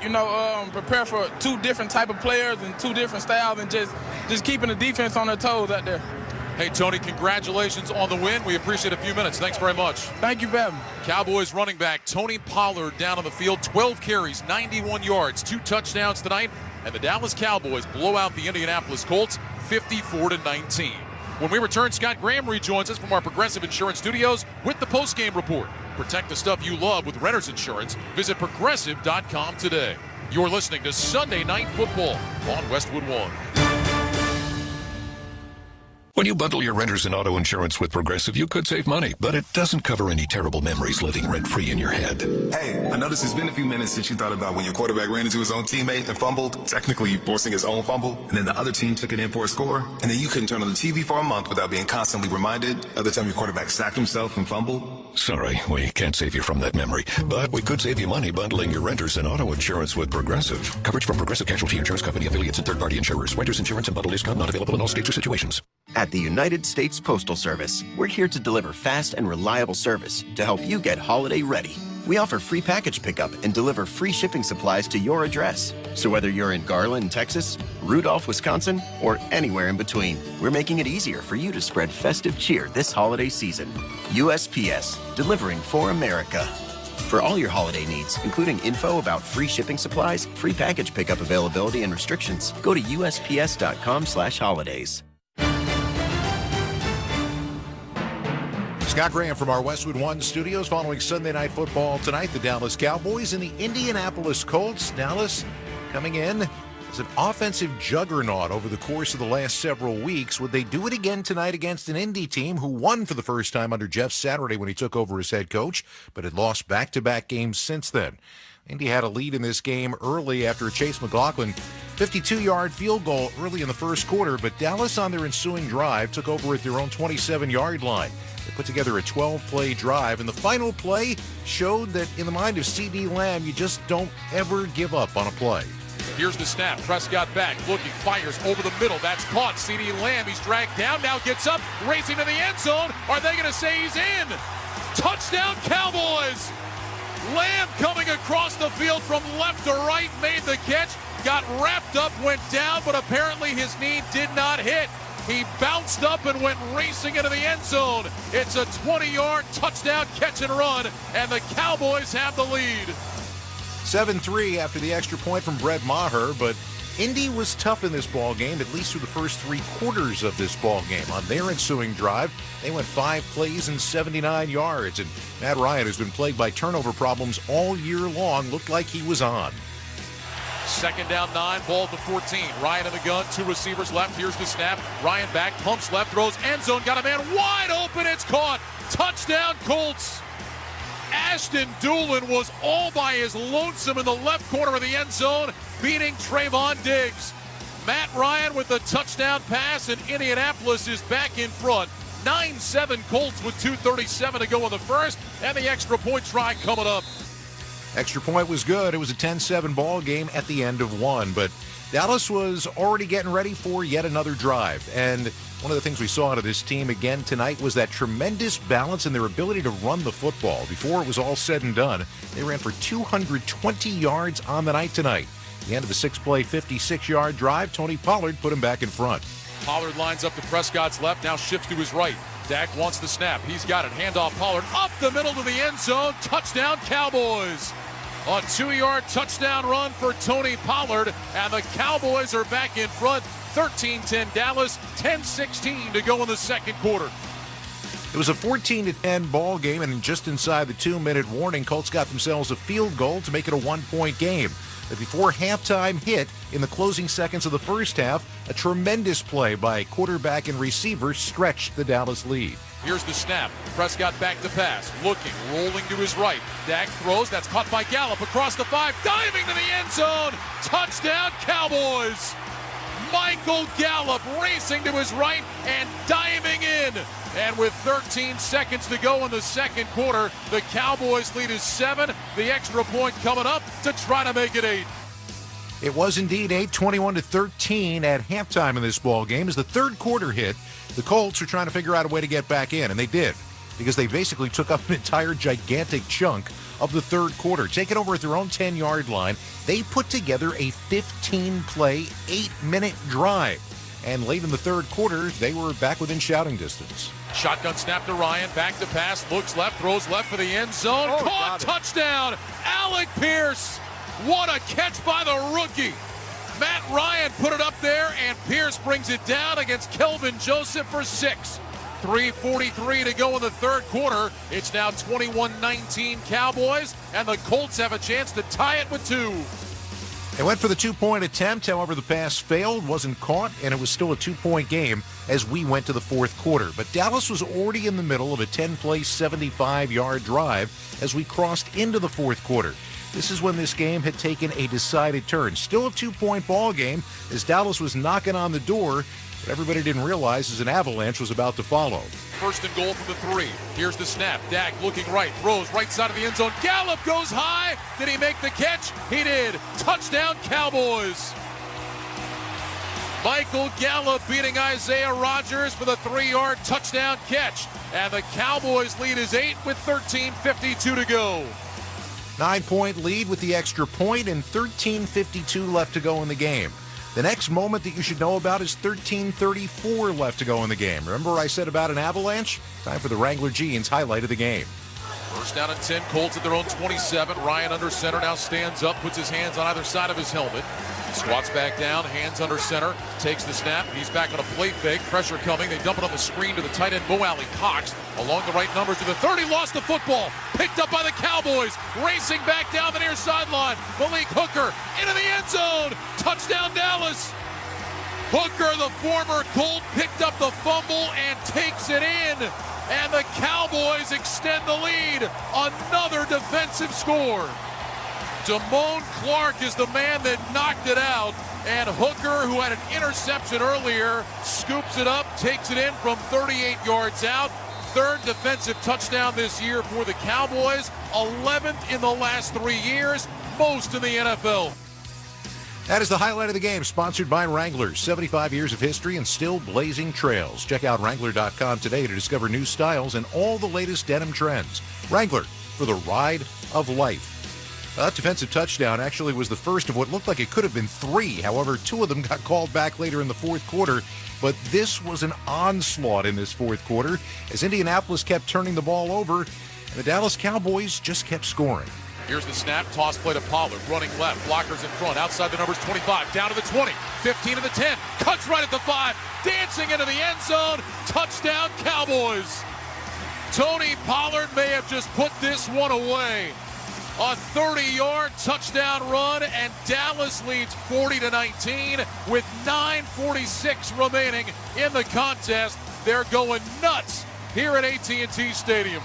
prepare for two different type of players and two different styles, and just keeping the defense on their toes out there. Hey, Tony, congratulations on the win. We appreciate a few minutes. Thanks very much. Thank you, Bevan. Cowboys running back Tony Pollard down on the field, 12 carries, 91 yards, 2 touchdowns tonight, and the Dallas Cowboys blow out the Indianapolis Colts 54-19. When we return, Scott Graham rejoins us from our Progressive Insurance studios with the postgame report. Protect the stuff you love with Renter's Insurance. Visit Progressive.com today. You're listening to Sunday Night Football on Westwood One. When you bundle your renters and auto insurance with Progressive, you could save money, but it doesn't cover any terrible memories living rent-free in your head. Hey, I noticed it's been a few minutes since you thought about when your quarterback ran into his own teammate and fumbled, technically forcing his own fumble, and then the other team took it in for a score, and then you couldn't turn on the TV for a month without being constantly reminded of the time your quarterback sacked himself and fumbled. Sorry, we can't save you from that memory, but we could save you money bundling your renters and auto insurance with Progressive. Coverage from Progressive Casualty Insurance Company, affiliates, and third-party insurers. Renters insurance and bundle discount not available in all states or situations. At the United States Postal Service, we're here to deliver fast and reliable service to help you get holiday ready. We offer free package pickup and deliver free shipping supplies to your address. So whether you're in Garland, Texas, Rudolph, Wisconsin, or anywhere in between, we're making it easier for you to spread festive cheer this holiday season. USPS, delivering for America. For all your holiday needs, including info about free shipping supplies, free package pickup availability, and restrictions, go to USPS.com/holidays. Scott Graham from our Westwood One studios following Sunday Night Football tonight. The Dallas Cowboys and the Indianapolis Colts. Dallas coming in as an offensive juggernaut over the course of the last several weeks. Would they do it again tonight against an Indy team who won for the first time under Jeff Saturday when he took over as head coach, but had lost back-to-back games since then? Indy had a lead in this game early after a Chase McLaughlin 52-yard field goal early in the first quarter, but Dallas on their ensuing drive took over at their own 27-yard line. They put together a 12-play drive, and the final play showed that in the mind of C.D. Lamb, you just don't ever give up on a play. Here's the snap. Prescott back, looking, fires over the middle. That's caught. C.D. Lamb, he's dragged down, now gets up, racing to the end zone. Are they going to say he's in? Touchdown, Cowboys! Lamb coming across the field from left to right, made the catch, got wrapped up, went down, but apparently his knee did not hit. He bounced up and went racing into the end zone. It's a 20-yard touchdown catch and run, and the Cowboys have the lead. 7-3 after the extra point from Brett Maher, but Indy was tough in this ball game, at least through the first 3 quarters of this ball game. On their ensuing drive, they went 5 plays and 79 yards, and Matt Ryan, who's been plagued by turnover problems all year long, looked like he was on. Second down 9, ball at the 14. Ryan in the gun, 2 receivers left. Here's the snap. Ryan back, pumps left, throws end zone, got a man wide open. It's caught. Touchdown, Colts. Ashton Doolin was all by his lonesome in the left corner of the end zone, beating Trayvon Diggs. Matt Ryan with the touchdown pass, and Indianapolis is back in front. 9-7 Colts with 2:37 to go in the first, and the extra point try coming up. Extra point was good. It was a 10-7 ball game at the end of one, but Dallas was already getting ready for yet another drive. And one of the things we saw out of this team again tonight was that tremendous balance in their ability to run the football. Before it was all said and done, they ran for 220 yards on the night tonight. At the end of a 6-play, 56-yard drive, Tony Pollard put him back in front. Pollard lines up to Prescott's left, now shifts to his right. Dak wants the snap. He's got it. Handoff Pollard up the middle to the end zone. Touchdown Cowboys. A 2-yard touchdown run for Tony Pollard, and the Cowboys are back in front. 13-10 Dallas, 10-16 to go in the second quarter. It was a 14-10 ball game, and just inside the 2-minute warning, Colts got themselves a field goal to make it a 1-point game. But before halftime hit, in the closing seconds of the first half, a tremendous play by quarterback and receiver stretched the Dallas lead. Here's the snap. Prescott back to pass. Looking, rolling to his right. Dak throws. That's caught by Gallup across the 5. Diving to the end zone. Touchdown Cowboys. Michael Gallup racing to his right and diving in. And with 13 seconds to go in the second quarter, the Cowboys lead is 7. The extra point coming up to try to make it 8. It was indeed 8, 21-13 at halftime in this ball game. As the third quarter hit, the Colts were trying to figure out a way to get back in, and they did, because they basically took up an entire gigantic chunk of the third quarter. Taking over at their own 10-yard line, they put together a 15-play, 8-minute drive. And late in the third quarter, they were back within shouting distance. Shotgun snap to Ryan, back to pass, looks left, throws left for the end zone. Caught, touchdown, Alec Pierce. What a catch by the rookie. Matt Ryan put it up there, and Pierce brings it down against Kelvin Joseph for 6. 3:43 to go in the third quarter. It's now 21-19 Cowboys, and the Colts have a chance to tie it with 2. They went for the 2-point attempt. However, the pass failed, wasn't caught, and it was still a 2-point game as we went to the fourth quarter. But Dallas was already in the middle of a 10-play, 75-yard drive as we crossed into the fourth quarter. This is when this game had taken a decided turn. Still a 2-point ball game as Dallas was knocking on the door. What everybody didn't realize is an avalanche was about to follow. First and goal from the 3. Here's the snap. Dak looking right, throws right side of the end zone. Gallup goes high. Did he make the catch? He did. Touchdown Cowboys. Michael Gallup beating Isaiah Rodgers for the 3-yard touchdown catch. And the Cowboys lead is 8 with 13:52 to go. 9-point lead with the extra point and 13:52 left to go in the game. The next moment that you should know about is 13:34 left to go in the game. Remember I said about an avalanche? Time for the Wrangler Jeans highlight of the game. First down and 10, Colts at their own 27. Ryan under center now stands up, puts his hands on either side of his helmet. Squats back down, hands under center, takes the snap. He's back on a play fake, pressure coming. They dump it on the screen to the tight end, Mo Alley Cox. Along the right numbers to the 30, lost the football. Picked up by the Cowboys, racing back down the near sideline. Malik Hooker into the end zone. Touchdown Dallas. Hooker, the former Colt, picked up the fumble and takes it in. And the Cowboys extend the lead. Another defensive score. Damone Clark is the man that knocked it out. And Hooker, who had an interception earlier, scoops it up, takes it in from 38 yards out. Third defensive touchdown this year for the Cowboys. 11th in the last 3 years, most in the NFL. That is the highlight of the game, sponsored by Wranglers. 75 years of history and still blazing trails. Check out Wrangler.com today to discover new styles and all the latest denim trends. Wrangler, for the ride of life. That defensive touchdown actually was the first of what looked like it could have been 3. However, 2 of them got called back later in the fourth quarter. But this was an onslaught in this fourth quarter as Indianapolis kept turning the ball over and the Dallas Cowboys just kept scoring. Here's the snap, toss play to Pollard, running left, blockers in front, outside the numbers 25, down to the 20, 15 to the 10, cuts right at the 5, dancing into the end zone, touchdown Cowboys. Tony Pollard may have just put this one away. A 30-yard touchdown run, and Dallas leads 40-19 with 9:46 remaining in the contest. They're going nuts here at AT&T Stadium.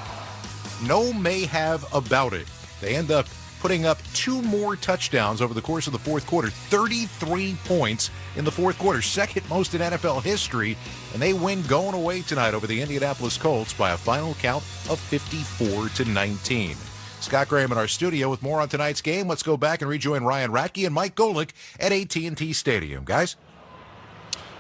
No may-have about it. They end up putting up 2 more touchdowns over the course of the fourth quarter. 33 points in the fourth quarter, second most in NFL history, and they win going away tonight over the Indianapolis Colts by a final count of 54-19. Scott Graham in our studio with more on tonight's game. Let's go back and rejoin Ryan Ratke and Mike Golick at AT&T Stadium. Guys?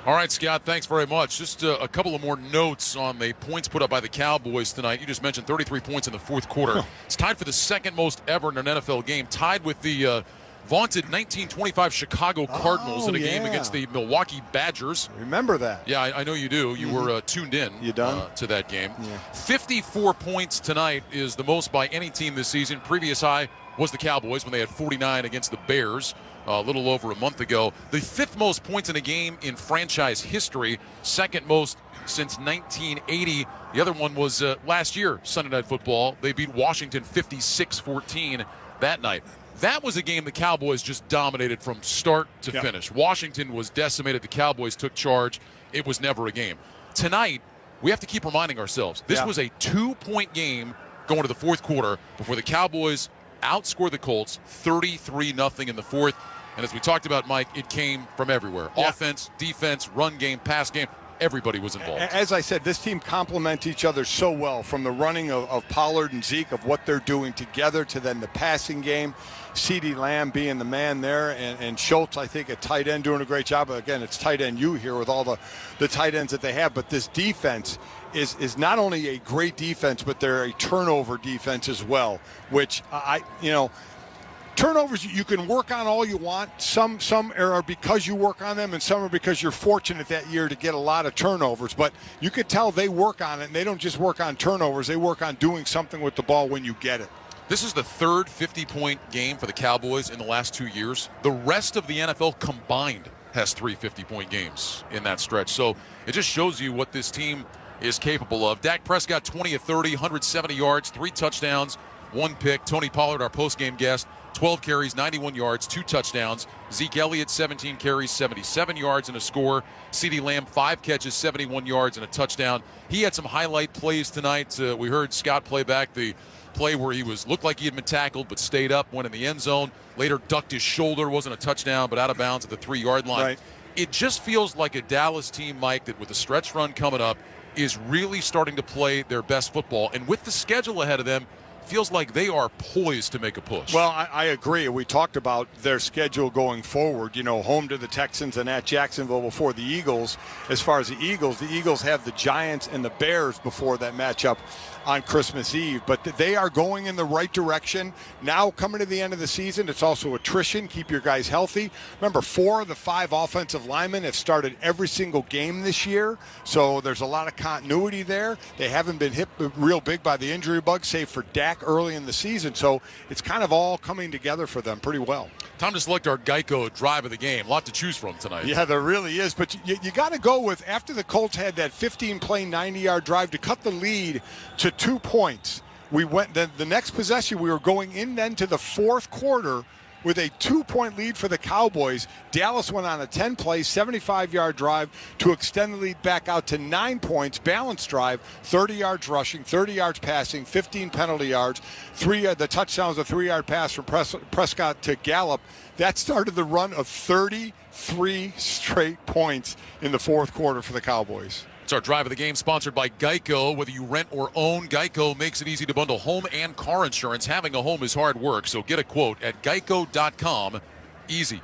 All right, Scott, thanks very much. Just a couple of more notes on the points put up by the Cowboys tonight. You just mentioned 33 points in the fourth quarter. It's tied for the second most ever in an NFL game, tied with the vaunted 1925 Chicago Cardinals in a game against the Milwaukee Badgers. Remember that? Yeah, I know you do. You were tuned in to that game. Yeah. 54 points tonight is the most by any team this season. Previous high was the Cowboys when they had 49 against the Bears a little over a month ago. The fifth most points in a game in franchise history, second most since 1980. The other one was last year, Sunday Night Football. They beat Washington 56-14 that night. That was a game the Cowboys just dominated from start to finish. Washington was decimated. The Cowboys took charge. It was never a game. Tonight, we have to keep reminding ourselves, this was a 2-point game going to the fourth quarter before the Cowboys outscored the Colts 33-0 in the fourth. And as we talked about, Mike, it came from everywhere. Offense, defense, run game, pass game. Everybody was involved. As I said, this team complements each other so well, from the running of Pollard and Zeke, of what they're doing together, to then the passing game. CeeDee Lamb being the man there, and Schultz, I think, at tight end, doing a great job. Again, it's tight end you here with all the tight ends that they have. But this defense is not only a great defense, but they're a turnover defense as well, which turnovers you can work on all you want. Some are because you work on them, and some are because you're fortunate that year to get a lot of turnovers. But you could tell they work on it, and they don't just work on turnovers. They work on doing something with the ball when you get it. This is the third 50-point game for the Cowboys in the last 2 years. The rest of the NFL combined has 3 50-point games in that stretch. So it just shows you what this team is capable of. Dak Prescott, 20 of 30, 170 yards, 3 touchdowns, 1 pick. Tony Pollard, our post-game guest, 12 carries, 91 yards, 2 touchdowns. Zeke Elliott, 17 carries, 77 yards and a score. CeeDee Lamb, 5 catches, 71 yards and a touchdown. He had some highlight plays tonight. We heard Scott play back the play where he looked like he had been tackled but stayed up, went in the end zone, later ducked his shoulder, wasn't a touchdown but out of bounds at the 3-yard line. Right. It just feels like a Dallas team, Mike, that with the stretch run coming up is really starting to play their best football. And with the schedule ahead of them, feels like they are poised to make a push. Well, I agree. We talked about their schedule going forward, home to the Texans and at Jacksonville before the Eagles. As far as the Eagles have the Giants and the Bears before that matchup on Christmas Eve. But they are going in the right direction. Now, coming to the end of the season, it's also attrition. Keep your guys healthy. Remember, 4 of the 5 offensive linemen have started every single game this year. So there's a lot of continuity there. They haven't been hit real big by the injury bug, save for Dak early in the season. So it's kind of all coming together for them pretty well. Time to select our Geico drive of the game. A lot to choose from tonight. Yeah, there really is. But you got to go with, after the Colts had that 15-play, 90-yard drive to cut the lead to 2 points, we went the next possession, we were going in then to the fourth quarter with a 2-point lead for the Cowboys. Dallas went on a 10-play, 75-yard drive to extend the lead back out to 9 points. Balanced drive, 30 yards rushing, 30 yards passing, 15 penalty yards. The touchdown was a 3-yard pass from Prescott to Gallup. That started the run of 33 straight points in the fourth quarter for the Cowboys. It's our drive of the game, sponsored by Geico. Whether you rent or own, Geico makes it easy to bundle home and car insurance. Having a home is hard work, so get a quote at geico.com. Easy.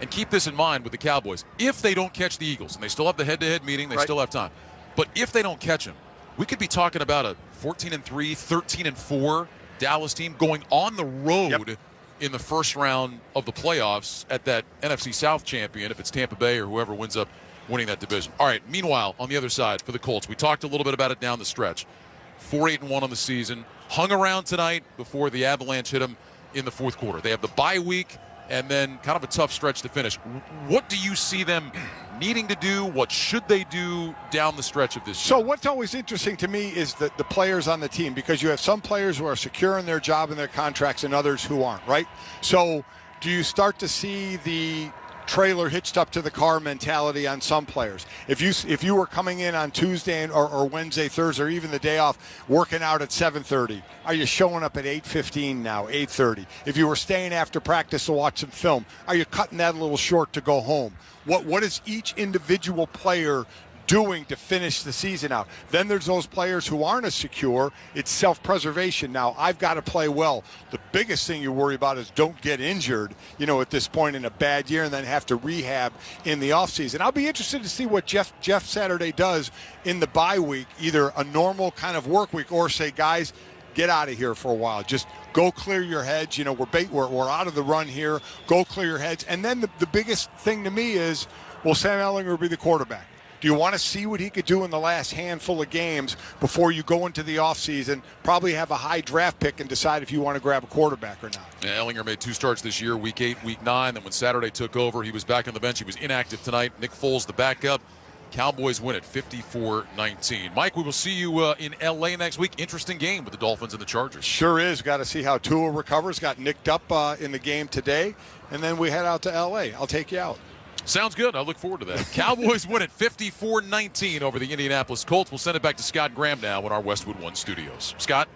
And keep this in mind with the Cowboys. If they don't catch the Eagles, and they still have the head-to-head meeting, they still have time. But if they don't catch them, we could be talking about a 14-3, 13-4 Dallas team going on the road in the first round of the playoffs at that NFC South champion, if it's Tampa Bay or whoever wins up winning that division. All right, meanwhile, on the other side for the Colts, we talked a little bit about it down the stretch. 4-8-1 on the season. Hung around tonight before the Avalanche hit them in the fourth quarter. They have the bye week and then kind of a tough stretch to finish. What do you see them needing to do? What should they do down the stretch of this year? So what's always interesting to me is the players on the team, because you have some players who are secure in their job and their contracts and others who aren't, right? So do you start to see the trailer hitched up to the car mentality on some players? If you were coming in on Tuesday or Wednesday, Thursday, or even the day off, working out at 7:30, are you showing up at 8:15 now, 8:30? If you were staying after practice to watch some film, are you cutting that a little short to go home? What is each individual player doing to finish the season out. Then there's those players who aren't as secure. It's self-preservation. Now, I've got to play well. The biggest thing you worry about is don't get injured, at this point in a bad year and then have to rehab in the offseason. I'll be interested to see what Jeff Saturday does in the bye week, either a normal kind of work week or say, guys, get out of here for a while. Just go clear your heads. We're out of the run here. Go clear your heads. And then the biggest thing to me is, will Sam Ehlinger be the quarterback? Do you want to see what he could do in the last handful of games before you go into the offseason, probably have a high draft pick and decide if you want to grab a quarterback or not? Yeah, Ehlinger made 2 starts this year, week 8, week 9. Then when Saturday took over, he was back on the bench. He was inactive tonight. Nick Foles, the backup. Cowboys win it 54-19. Mike, we will see you in L.A. next week. Interesting game with the Dolphins and the Chargers. Sure is. Got to see how Tua recovers. Got nicked up in the game today. And then we head out to L.A. I'll take you out. Sounds good. I look forward to that. Cowboys win it 54-19 over the Indianapolis Colts. We'll send it back to Scott Graham now in our Westwood One studios. Scott?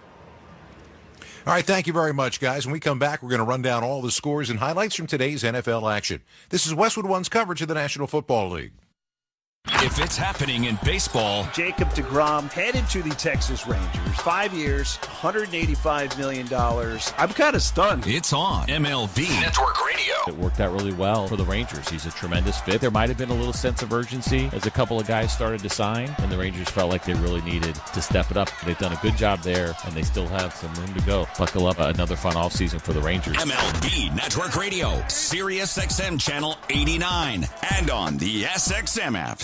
All right, thank you very much, guys. When we come back, we're going to run down all the scores and highlights from today's NFL action. This is Westwood One's coverage of the National Football League. If it's happening in baseball, Jacob deGrom headed to the Texas Rangers. 5 years, $185 million. I'm kind of stunned. It's on MLB Network Radio. It worked out really well for the Rangers. He's a tremendous fit. There might have been a little sense of urgency as a couple of guys started to sign, and the Rangers felt like they really needed to step it up. They've done a good job there, and they still have some room to go. Buckle up, another fun offseason for the Rangers. MLB Network Radio, Sirius XM Channel 89, and on the SXM app.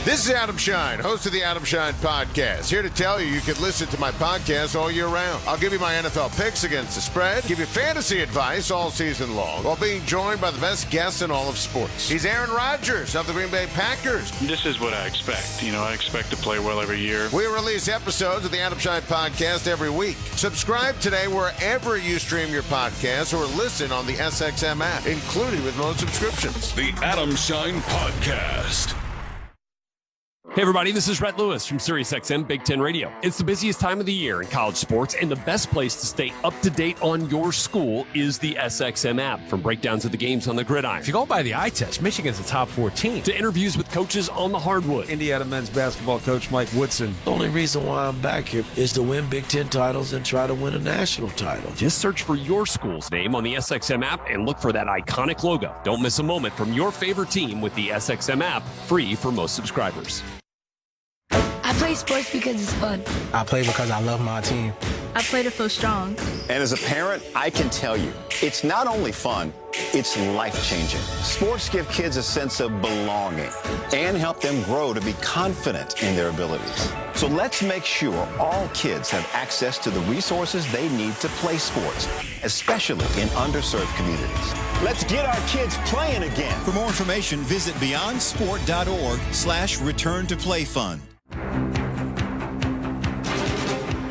This is Adam Shine, host of the Adam Shine Podcast. Here to tell you can listen to my podcast all year round. I'll give you my NFL picks against the spread, give you fantasy advice all season long, while being joined by the best guests in all of sports. He's Aaron Rodgers of the Green Bay Packers. This is what I expect. I expect to play well every year. We release episodes of the Adam Shine Podcast every week. Subscribe today wherever you stream your podcasts or listen on the SXM app, including with most subscriptions. The Adam Shine Podcast. Hey everybody, this is Rhett Lewis from SiriusXM Big Ten Radio. It's the busiest time of the year in college sports, and the best place to stay up to date on your school is the SXM app. From breakdowns of the games on the gridiron, if you go by the eye test, Michigan's the top 14, to interviews with coaches on the hardwood. Indiana men's basketball coach Mike Woodson. The only reason why I'm back here is to win Big Ten titles and try to win a national title. Just search for your school's name on the SXM app and look for that iconic logo. Don't miss a moment from your favorite team with the SXM app, free for most subscribers. I play sports because it's fun. I play because I love my team. I play to feel strong. And as a parent, I can tell you, it's not only fun, it's life-changing. Sports give kids a sense of belonging and help them grow to be confident in their abilities. So let's make sure all kids have access to the resources they need to play sports, especially in underserved communities. Let's get our kids playing again. For more information, visit beyondsport.org/return to play fund.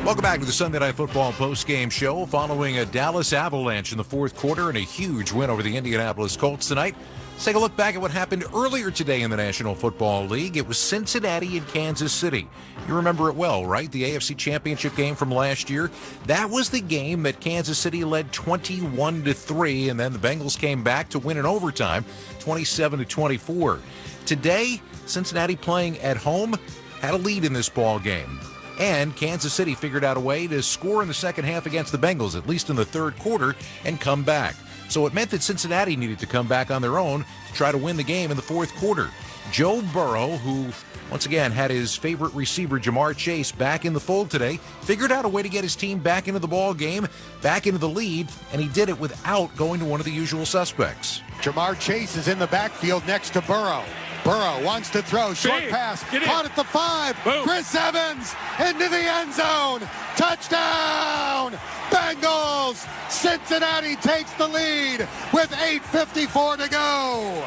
Welcome back to the Sunday Night Football postgame show. Following a Dallas Avalanche in the fourth quarter and a huge win over the Indianapolis Colts tonight, let's take a look back at what happened earlier today in the National Football League. It was Cincinnati and Kansas City. You remember it well, right? The AFC Championship game from last year. That was the game that Kansas City led 21-3, and then the Bengals came back to win in overtime, 27-24. Today, Cincinnati playing at home had a lead in this ball game. And Kansas City figured out a way to score in the second half against the Bengals, at least in the third quarter, and come back. So it meant that Cincinnati needed to come back on their own to try to win the game in the fourth quarter. Joe Burrow, who once again had his favorite receiver Jamar Chase back in the fold today, figured out a way to get his team back into the ball game, back into the lead, and he did it without going to one of the usual suspects. Jamar Chase is in the backfield next to Burrow. Burrow wants to throw, short pass, caught at the 5, boom. Chris Evans into the end zone, touchdown, Bengals, Cincinnati takes the lead with 8:54 to go.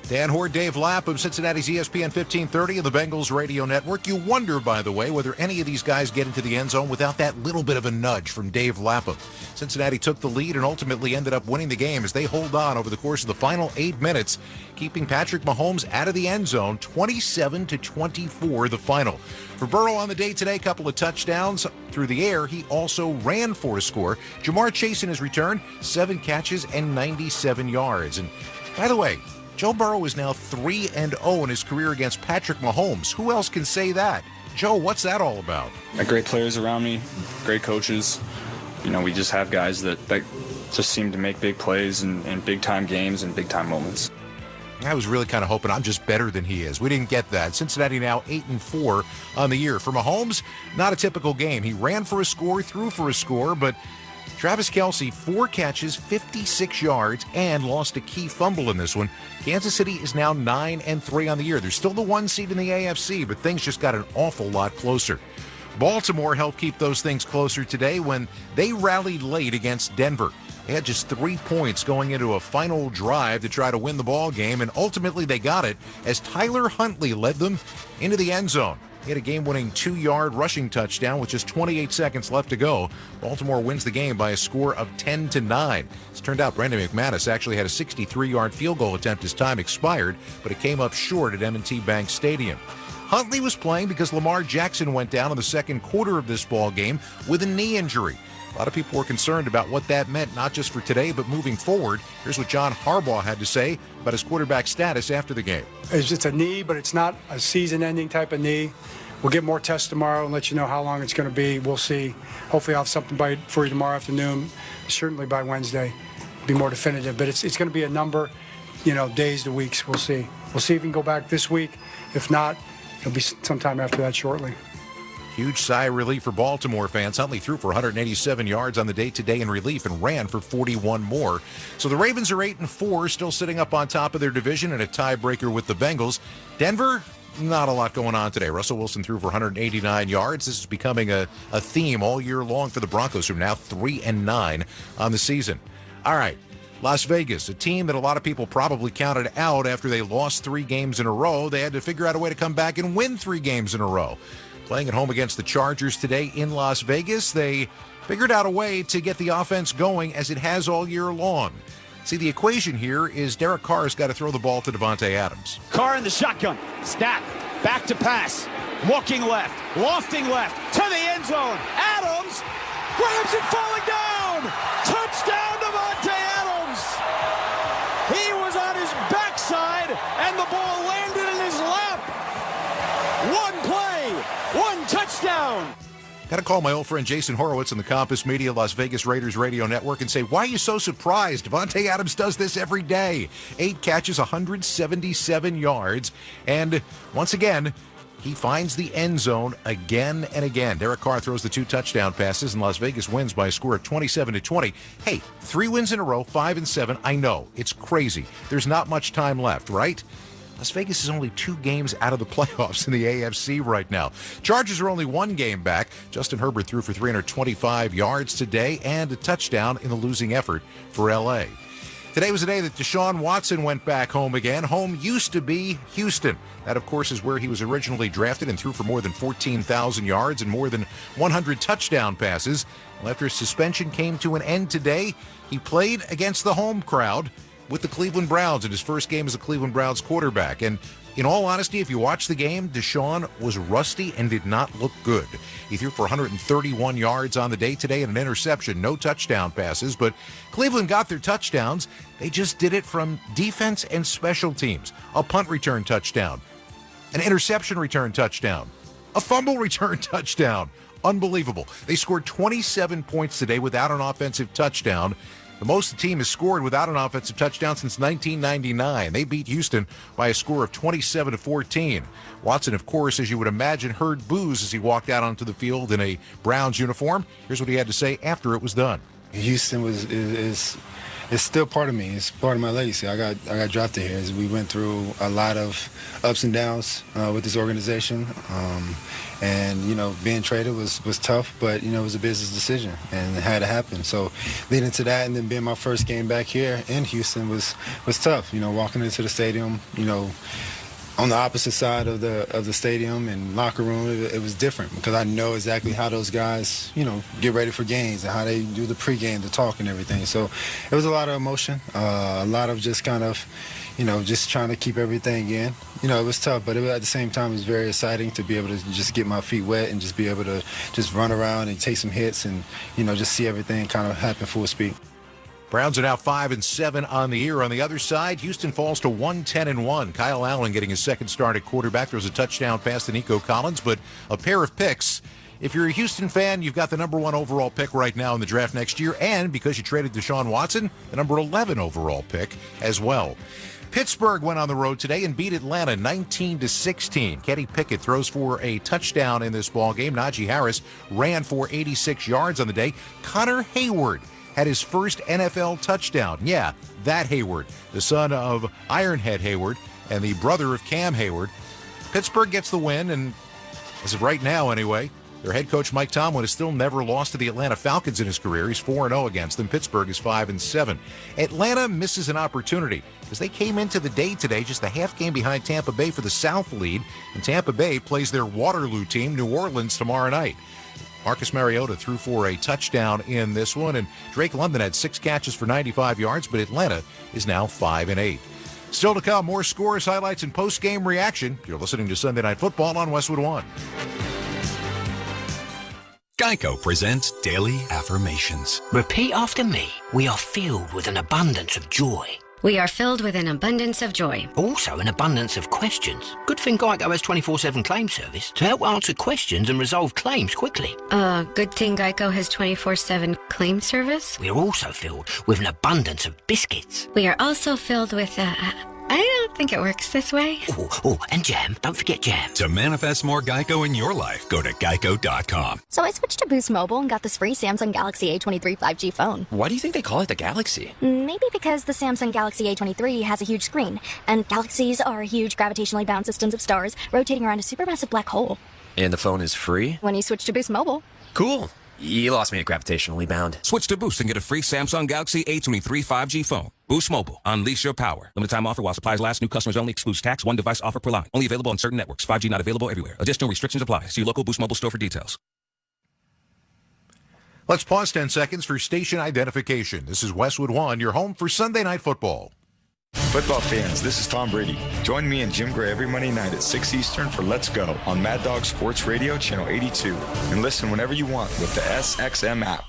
Dan Hoard, Dave Lapham, Cincinnati's ESPN 1530 and the Bengals Radio Network. You wonder, by the way, whether any of these guys get into the end zone without that little bit of a nudge from Dave Lapham. Cincinnati took the lead and ultimately ended up winning the game as they hold on over the course of the final 8 minutes, keeping Patrick Mahomes out of the end zone, 27-24 the final. For Burrow on the day today, a couple of touchdowns through the air. He also ran for a score. Jamar Chase in his return, 7 catches and 97 yards. And by the way, Joe Burrow is now 3-0 in his career against Patrick Mahomes. Who else can say that? Joe, what's that all about? Great players around me, great coaches. We just have guys that just seem to make big plays in big-time games and big-time moments. I was really kind of hoping I'm just better than he is. We didn't get that. Cincinnati now 8-4 on the year. For Mahomes, not a typical game. He ran for a score, threw for a score, but Travis Kelce, 4 catches, 56 yards, and lost a key fumble in this one. Kansas City is now 9-3 on the year. They're still the 1 seed in the AFC, but things just got an awful lot closer. Baltimore helped keep those things closer today when they rallied late against Denver. They had just 3 points going into a final drive to try to win the ball game, and ultimately they got it as Tyler Huntley led them into the end zone. He had a game-winning 2-yard rushing touchdown with just 28 seconds left to go. Baltimore wins the game by a score of 10-9. As turned out, Brandon McManus actually had a 63-yard field goal attempt as time expired, but it came up short at M&T Bank Stadium. Huntley was playing because Lamar Jackson went down in the second quarter of this ball game with a knee injury. A lot of people were concerned about what that meant, not just for today, but moving forward. Here's what John Harbaugh had to say about his quarterback status after the game. It's just a knee, but it's not a season-ending type of knee. We'll get more tests tomorrow and let you know how long it's going to be. We'll see. Hopefully I'll have something for you tomorrow afternoon, certainly by Wednesday. Be more definitive, but it's going to be a number, days to weeks. We'll see. We'll see if we can go back this week. If not, it'll be sometime after that shortly. Huge sigh of relief for Baltimore fans. Huntley threw for 187 yards on the day today in relief and ran for 41 more. So the Ravens are 8-4, still sitting up on top of their division in a tiebreaker with the Bengals. Denver, not a lot going on today. Russell Wilson threw for 189 yards. This is becoming a theme all year long for the Broncos, who are now 3-9 on the season. All right. Las Vegas, a team that a lot of people probably counted out after they lost 3 games in a row. They had to figure out a way to come back and win 3 games in a row. Playing at home against the Chargers today in Las Vegas, they figured out a way to get the offense going as it has all year long. See, the equation here is Derek Carr's got to throw the ball to Davante Adams. Carr in the shotgun. Snap. Back to pass. Looking left. Lofting left. To the end zone. Adams grabs it falling down. Touchdown, Davante Adams. He was on his backside, and the ball landed in his lap. One play, one touchdown. Got to call my old friend Jason Horowitz on the Compass Media Las Vegas Raiders Radio Network and say, why are you so surprised? Davante Adams does this every day. 8 catches, 177 yards. And once again, he finds the end zone again and again. Derek Carr throws the 2 touchdown passes, and Las Vegas wins by a score of 27-20. Hey, 3 wins in a row, 5-7. I know, it's crazy. There's not much time left, right? Las Vegas is only 2 games out of the playoffs in the AFC right now. Chargers are only 1 game back. Justin Herbert threw for 325 yards today and a touchdown in the losing effort for L.A. Today was the day that Deshaun Watson went back home again. Home used to be Houston. That, of course, is where he was originally drafted and threw for more than 14,000 yards and more than 100 touchdown passes. Well, after his suspension came to an end today, he played against the home crowd with the Cleveland Browns in his first game as a Cleveland Browns quarterback. And in all honesty, if you watch the game, Deshaun was rusty and did not look good. He threw for 131 yards on the day today and an interception, no touchdown passes, but Cleveland got their touchdowns. They just did it from defense and special teams. A punt return touchdown, an interception return touchdown, a fumble return touchdown. Unbelievable. They scored 27 points today without an offensive touchdown. The most the team has scored without an offensive touchdown since 1999. They beat Houston by a score of 27-14. Watson, of course, as you would imagine, heard boos as he walked out onto the field in a Browns uniform. Here's what he had to say after it was done. Houston is still part of me. It's part of my legacy. I got drafted here. We went through a lot of ups and downs with this organization. And, being traded was tough, but, it was a business decision, and it had to happen. So leading to that and then being my first game back here in Houston was tough. Walking into the stadium, on the opposite side of the stadium and locker room, it was different because I know exactly how those guys, get ready for games and how they do the pregame, the talk and everything. So it was a lot of emotion, a lot of just kind of, just trying to keep everything in. It was tough, but at the same time, it was very exciting to be able to just get my feet wet and just be able to just run around and take some hits and, just see everything kind of happen full speed. Browns are now 5-7 on the year. On the other side, Houston falls to 1-10-1. Kyle Allen getting his second start at quarterback. Throws a touchdown pass to Nico Collins, but a pair of picks. If you're a Houston fan, you've got the number 1 overall pick right now in the draft next year, and because you traded Deshaun Watson, the number 11 overall pick as well. Pittsburgh went on the road today and beat Atlanta 19-16. Kenny Pickett throws for a touchdown in this ball game. Najee Harris ran for 86 yards on the day. Connor Hayward had his first NFL touchdown. Yeah, that Hayward, the son of Ironhead Hayward and the brother of Cam Hayward. Pittsburgh gets the win, and as of right now anyway, their head coach Mike Tomlin has still never lost to the Atlanta Falcons in his career. He's 4-0 against them. Pittsburgh is 5-7. Atlanta misses an opportunity because they came into the day today just a half game behind Tampa Bay for the South lead, and Tampa Bay plays their Waterloo team, New Orleans, tomorrow night. Marcus Mariota threw for a touchdown in this one, and Drake London had 6 catches for 95 yards, but Atlanta is now 5-8. Still to come, more scores, highlights, and post-game reaction. You're listening to Sunday Night Football on Westwood One. Geico presents Daily Affirmations. Repeat after me. We are filled with an abundance of joy. We are filled with an abundance of joy. Also an abundance of questions. Good thing Geico has 24/7 claim service to help answer questions and resolve claims quickly. Good thing Geico has 24/7 claim service. We are also filled with an abundance of biscuits. We are also filled with, I don't think it works this way. Oh, and jam. Don't forget jam. To manifest more Geico in your life, go to geico.com. So I switched to Boost Mobile and got this free Samsung Galaxy A23 5G phone. Why do you think they call it the Galaxy? Maybe because the Samsung Galaxy A23 has a huge screen, and galaxies are huge gravitationally bound systems of stars rotating around a supermassive black hole. And the phone is free? When you switch to Boost Mobile. Cool. You lost me at gravitationally bound. Switch to Boost and get a free Samsung Galaxy A23 5G phone. Boost Mobile. Unleash your power. Limited time offer while supplies last. New customers only. Excludes tax. 1 device offer per line. Only available on certain networks. 5G not available everywhere. Additional restrictions apply. See your local Boost Mobile store for details. Let's pause 10 seconds for station identification. This is Westwood One, your home for Sunday Night Football. Football fans, this is Tom Brady. Join me and Jim Gray every Monday night at 6 Eastern for Let's Go on Mad Dog Sports Radio, Channel 82. And listen whenever you want with the SXM app.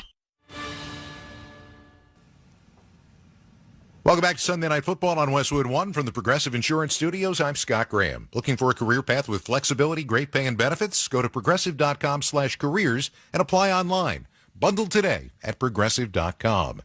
Welcome back to Sunday Night Football on Westwood One from the Progressive Insurance Studios. I'm Scott Graham. Looking for a career path with flexibility, great pay, and benefits? Go to progressive.com/careers and apply online. Bundle today at progressive.com.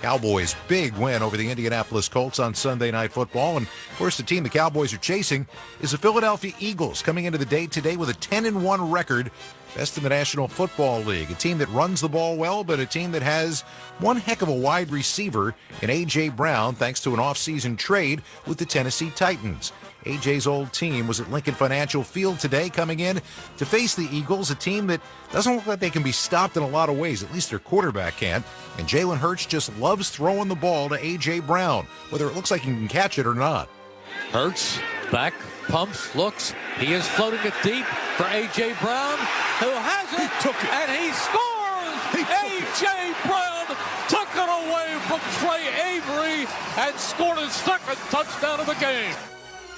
Cowboys' big win over the Indianapolis Colts on Sunday Night Football. And, of course, the team the Cowboys are chasing is the Philadelphia Eagles, coming into the day today with a 10-1 record, best in the National Football League. A team that runs the ball well, but a team that has one heck of a wide receiver in A.J. Brown, thanks to an offseason trade with the Tennessee Titans. A.J.'s old team was at Lincoln Financial Field today, coming in to face the Eagles, a team that doesn't look like they can be stopped in a lot of ways. At least their quarterback can't. And Jalen Hurts just loves throwing the ball to A.J. Brown, whether it looks like he can catch it or not. Hurts back, pumps, looks. He is floating it deep for A.J. Brown, who has it. He took it. And he scores! A.J. Brown took it away from Trey Avery and scored his second touchdown of the game.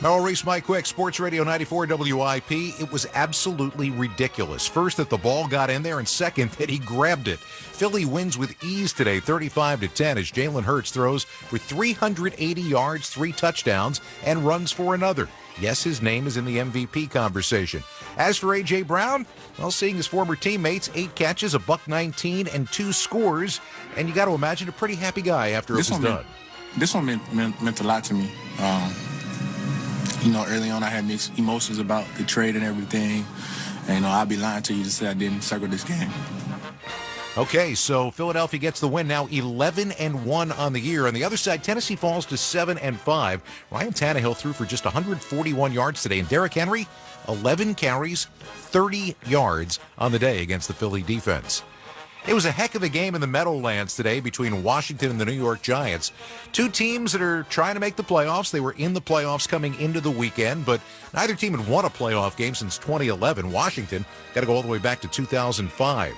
Merrill Reese, Mike Quick, Sports Radio 94 WIP. It was absolutely ridiculous. First, that the ball got in there, and second, that he grabbed it. Philly wins with ease today, 35-10, as Jalen Hurts throws for 380 yards, 3 touchdowns, and runs for another. Yes, his name is in the MVP conversation. As for A.J. Brown, well, seeing his former teammates, 8 catches, $119, and 2 scores, and you got to imagine a pretty happy guy after it was done. This one meant a lot to me. You know, early on I had mixed emotions about the trade and everything. And, you know, I'd be lying to you to say I didn't circle this game. Okay, so Philadelphia gets the win now, 11-1 on the year. On the other side, Tennessee falls to 7-5. Ryan Tannehill threw for just 141 yards today, and Derrick Henry, 11 carries, 30 yards on the day against the Philly defense. It was a heck of a game in the Meadowlands today between Washington and the New York Giants. 2 teams that are trying to make the playoffs. They were in the playoffs coming into the weekend, but neither team had won a playoff game since 2011. Washington got to go all the way back to 2005.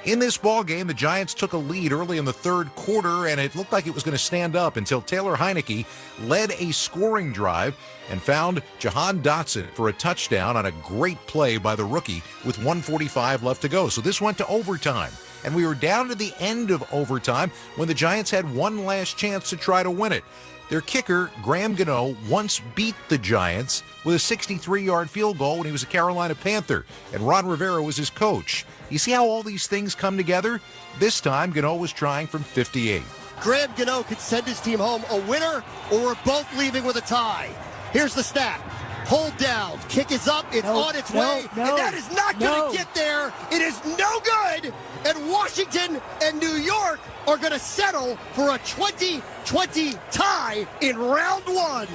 In this ball game, the Giants took a lead early in the third quarter, and it looked like it was going to stand up until Taylor Heineke led a scoring drive and found Jahan Dotson for a touchdown on a great play by the rookie with 1:45 left to go. So this went to overtime. and we were down to the end of overtime when the Giants had one last chance to try to win it. Their kicker, Graham Gano, once beat the Giants with a 63-yard field goal when he was a Carolina Panther, and Ron Rivera was his coach. You see how all these things come together? This time, Gano was trying from 58. Graham Gano could send his team home a winner, or we're both leaving with a tie. Here's the snap. Hold down. Kick is up. It's on its way. And that is not going to get there. It is no good. And Washington and New York are going to settle for a 20-20 tie in round one.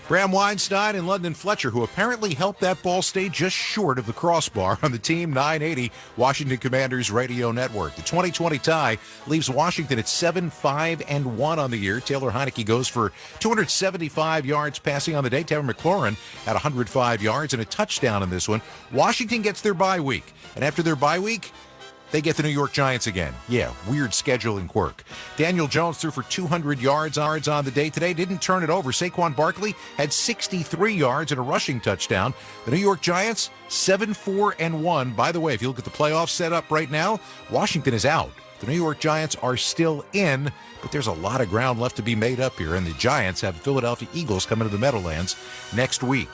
Bram Weinstein and London Fletcher, who apparently helped that ball stay just short of the crossbar on the Team 980 Washington Commanders radio network. The 2020 tie leaves Washington at 7-5-1 on the year. Taylor Heineke goes for 275 yards passing on the day. Taylor McLaurin had 105 yards and a touchdown in this one. Washington gets their bye week, and after their bye week, they get the New York Giants again. Yeah, weird scheduling quirk. Daniel Jones threw for 200 yards on the day today. Didn't turn it over. Saquon Barkley had 63 yards and a rushing touchdown. The New York Giants, 7-4-1. By the way, if you look at the playoff setup right now, Washington is out. The New York Giants are still in, but there's a lot of ground left to be made up here, and the Giants have the Philadelphia Eagles coming to the Meadowlands next week.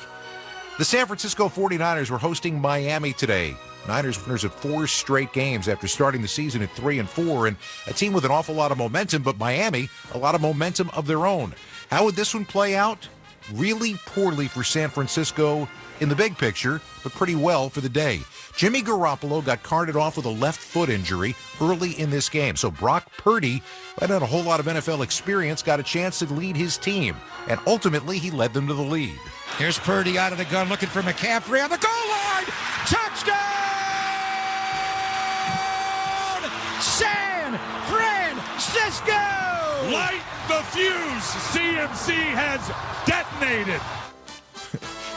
The San Francisco 49ers were hosting Miami today. Niners winners of 4 straight games after starting the season at 3-4, and a team with an awful lot of momentum, but Miami, a lot of momentum of their own. How would this one play out? Really poorly for San Francisco in the big picture, but pretty well for the day. Jimmy Garoppolo got carted off with a left foot injury early in this game, so Brock Purdy, who had a whole lot of NFL experience, got a chance to lead his team, and ultimately he led them to the lead. Here's Purdy out of the gun looking for McCaffrey on the goal line. Touchdown! San Francisco! Light the fuse. CMC has detonated.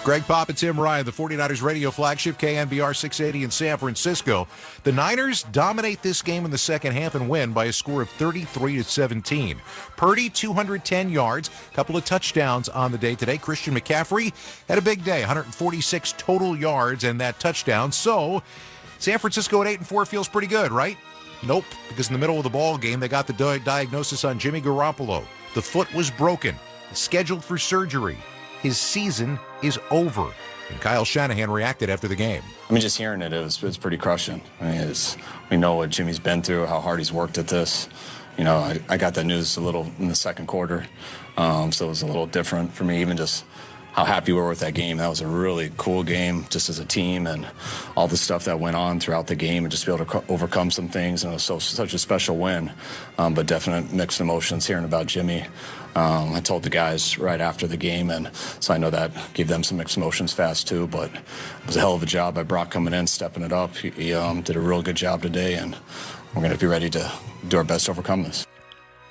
Greg Pop and Tim Ryan, the 49ers radio flagship, KNBR 680 in San Francisco. The Niners dominate this game in the second half and win by a score of 33-17. Purdy, 210 yards, a couple of touchdowns on the day today. Christian McCaffrey had a big day, 146 total yards and that touchdown. So San Francisco at 8-4 feels pretty good, right? Nope, because in the middle of the ball game, they got the diagnosis on Jimmy Garoppolo. The foot was broken, scheduled for surgery. His season is over. And Kyle Shanahan reacted after the game. I mean, just hearing it's pretty crushing. I mean, we know what Jimmy's been through, how hard he's worked at this. You know, I got that news a little in the second quarter, so it was a little different for me, even just how happy we were with that game. That was a really cool game just as a team, and all the stuff that went on throughout the game, and just be able to overcome some things. And it was such a special win, but definite mixed emotions hearing about Jimmy. I told the guys right after the game, and so I know that gave them some mixed emotions fast too, but it was a hell of a job by Brock coming in, stepping it up. He did a real good job today, and we're going to be ready to do our best to overcome this.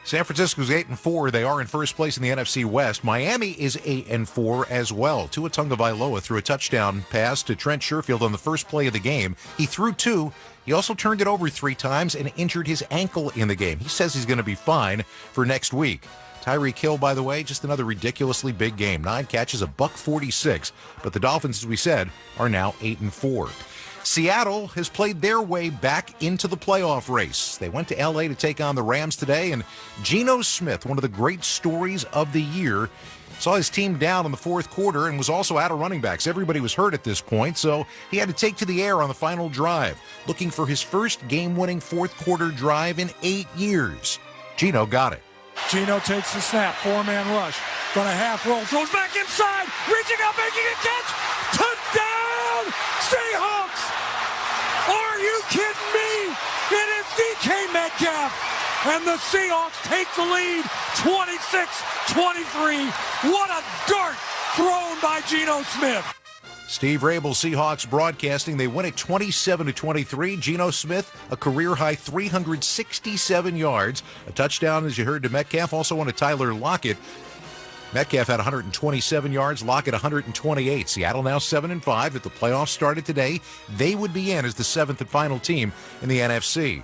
San Francisco's 8-4. They are in first place in the NFC West. Miami is 8-4 as well. Tua Tagovailoa threw a touchdown pass to Trent Sherfield on the first play of the game. He threw 2. He also turned it over 3 times and injured his ankle in the game. He says he's going to be fine for next week. Tyreek Hill, by the way, just another ridiculously big game. 9 catches, $146. But the Dolphins, as we said, are now 8-4. Seattle has played their way back into the playoff race. They went to L.A. to take on the Rams today, and Geno Smith, one of the great stories of the year, saw his team down in the fourth quarter and was also out of running backs. Everybody was hurt at this point, so he had to take to the air on the final drive, looking for his first game-winning fourth-quarter drive in 8 years. Geno got it. Geno takes the snap, 4-man rush, gonna half roll, throws back inside, reaching out, making a catch, touchdown, Seahawks! Are you kidding me? It is DK Metcalf, and the Seahawks take the lead, 26-23. What a dart thrown by Geno Smith. Steve Rabel, Seahawks broadcasting. They win it 27-23. Geno Smith, a career-high 367 yards. A touchdown, as you heard, to Metcalf. Also on to Tyler Lockett. Metcalf had 127 yards, Lockett 128. Seattle now 7-5. If the playoffs started today, they would be in as the 7th and final team in the NFC.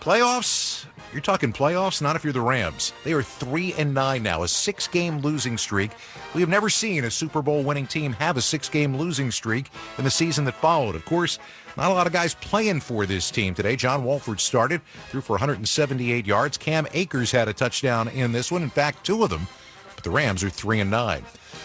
Playoffs? You're talking playoffs, not if you're the Rams. They are 3-9 now, a 6-game losing streak. We have never seen a Super Bowl winning team have a 6-game losing streak in the season that followed. Of course, not a lot of guys playing for this team today. John Wolford started, threw for 178 yards. Cam Akers had a touchdown in this one. In fact, 2 of them. But the Rams are 3-9.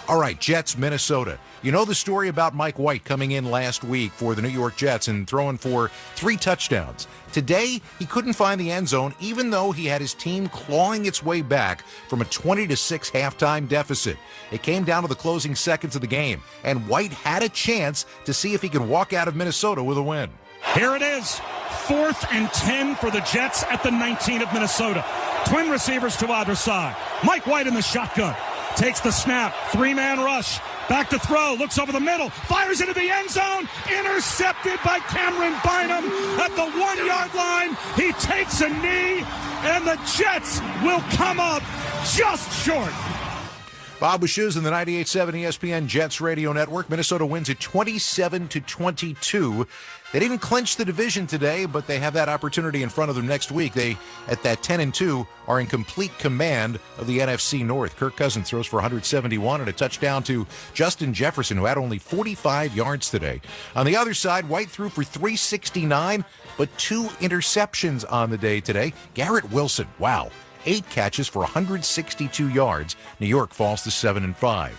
All right, Jets, Minnesota. You know the story about Mike White coming in last week for the New York Jets and throwing for 3 touchdowns. Today, he couldn't find the end zone, even though he had his team clawing its way back from a 20-6 halftime deficit. It came down to the closing seconds of the game, and White had a chance to see if he could walk out of Minnesota with a win. Here it is, 4th and 10 for the Jets at the 19 of Minnesota. Twin receivers to either side. Mike White in the shotgun. Takes the snap, 3-man rush, back to throw, looks over the middle, fires into the end zone, intercepted by Cameron Bynum at the 1-yard line. He takes a knee, and the Jets will come up just short. Bob Wishoes in the 98.7 ESPN Jets Radio Network. Minnesota wins it 27-22. They didn't clinch the division today, but they have that opportunity in front of them next week. They, at that 10-2, are in complete command of the NFC North. Kirk Cousins throws for 171 and a touchdown to Justin Jefferson, who had only 45 yards today. On the other side, White threw for 369, but 2 interceptions on the day today. Garrett Wilson, wow. 8 catches for 162 yards. New York falls to 7-5.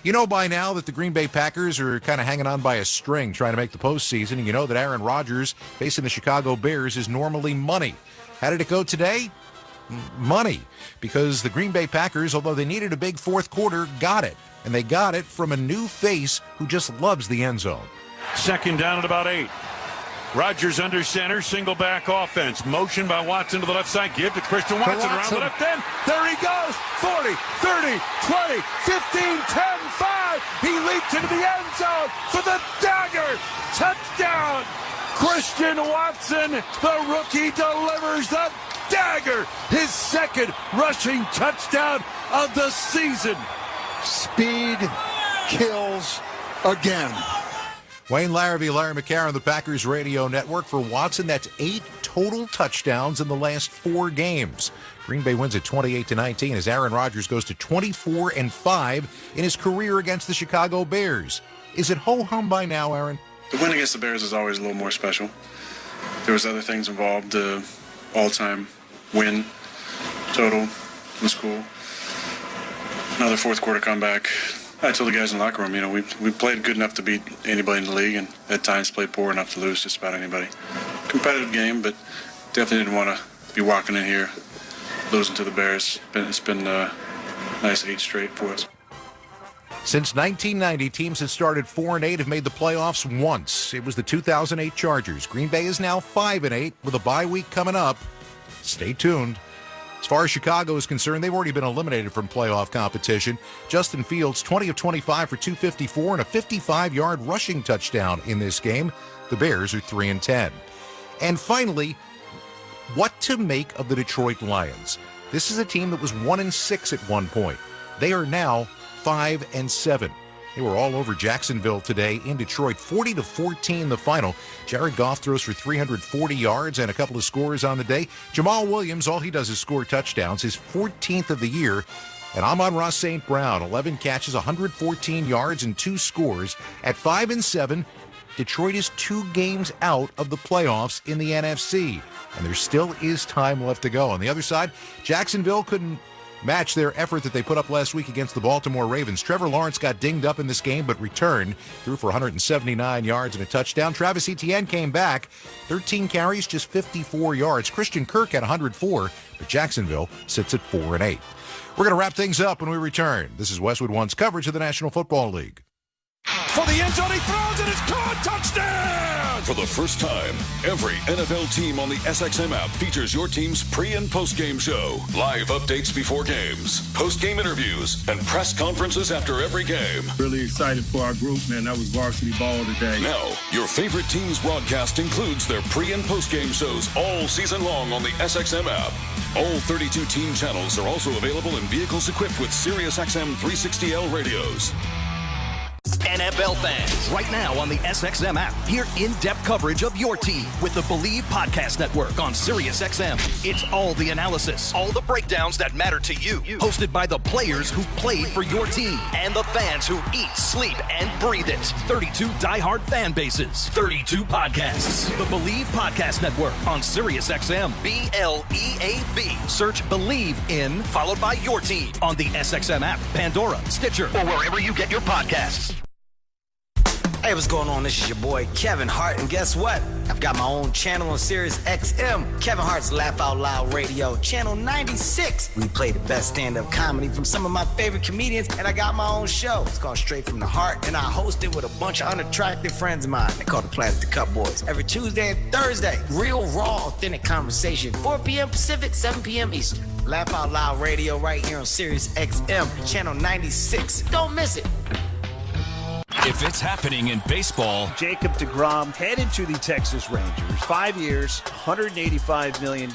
You know by now that the Green Bay Packers are kind of hanging on by a string trying to make the postseason, and you know that Aaron Rodgers facing the Chicago Bears is normally money. How did it go today? Money. Because the Green Bay Packers, although they needed a big fourth quarter, got it. And they got it from a new face who just loves the end zone. 2nd down at about 8. Rodgers under center, single back offense. Motion by Watson to the left side. Give to Christian Watson around the left end. There he goes. 40, 30, 20, 15, 10, 5. He leaps into the end zone for the dagger. Touchdown. Christian Watson, the rookie, delivers the dagger. His 2nd rushing touchdown of the season. Speed kills again. Wayne Larrabee, Larry McCarron, the Packers Radio Network. For Watson, that's 8 total touchdowns in the last 4 games. Green Bay wins at 28-19 as Aaron Rodgers goes to 24-5 in his career against the Chicago Bears. Is it ho-hum by now, Aaron? The win against the Bears is always a little more special. There was other things involved. The all-time win total was cool. Another fourth quarter comeback. I told the guys in the locker room, you know, we played good enough to beat anybody in the league, and at times played poor enough to lose just about anybody. Competitive game, but definitely didn't want to be walking in here losing to the Bears. It's been a nice 8 straight for us. Since 1990, teams that started 4-8 have made the playoffs once. It was the 2008 Chargers. Green Bay is now 5-8 with a bye week coming up. Stay tuned. As far as Chicago is concerned, they've already been eliminated from playoff competition. Justin Fields, 20 of 25 for 254 and a 55-yard rushing touchdown in this game. The Bears are 3-10. And finally, what to make of the Detroit Lions? This is a team that was 1-6 at one point. They are now 5-7. They were all over Jacksonville today in Detroit, 40-14 the final. Jared Goff throws for 340 yards and a couple of scores on the day. Jamal Williams, all he does is score touchdowns, his 14th of the year. And Amon-Ra St. Brown, 11 catches, 114 yards, and 2 scores. At 5-7, Detroit is 2 games out of the playoffs in the NFC. And there still is time left to go. On the other side, Jacksonville couldn't match their effort that they put up last week against the Baltimore Ravens. Trevor Lawrence got dinged up in this game, but returned, threw for 179 yards and a touchdown. Travis Etienne came back, 13 carries, just 54 yards. Christian Kirk had 104, but Jacksonville sits at 4-8. We're going to wrap things up when we return. This is Westwood One's coverage of the National Football League. For the end zone, he throws, and it's caught. Touchdown! For the first time, every NFL team on the SXM app features your team's pre- and post-game show. Live updates before games, post-game interviews, and press conferences after every game. Really excited for our group, man. That was varsity ball today. Now, your favorite team's broadcast includes their pre- and post-game shows all season long on the SXM app. All 32 team channels are also available in vehicles equipped with SiriusXM 360L radios. NFL fans. Right now on the SXM app, hear in-depth coverage of your team with the Believe Podcast Network on SiriusXM. It's all the analysis, all the breakdowns that matter to you. Hosted by the players who played for your team and the fans who eat, sleep, and breathe it. 32 diehard fan bases, 32 podcasts. The Believe Podcast Network on SiriusXM. BLEAV. Search Believe in, followed by your team on the SXM app, Pandora, Stitcher, or wherever you get your podcasts. Hey, what's going on? This is your boy Kevin Hart, and guess what? I've got my own channel on Sirius XM, Kevin Hart's Laugh Out Loud Radio, channel 96. We play the best stand-up comedy from some of my favorite comedians, and I got my own show. It's called Straight From the Heart, and I host it with a bunch of unattractive friends of mine. They call it the Cowboys. Every Tuesday and Thursday, real, raw, authentic conversation, 4 p.m. Pacific, 7 p.m. Eastern. Laugh Out Loud Radio right here on Sirius XM, channel 96. Don't miss it. If it's happening in baseball, Jacob deGrom headed to the Texas Rangers. 5 years, $185 million.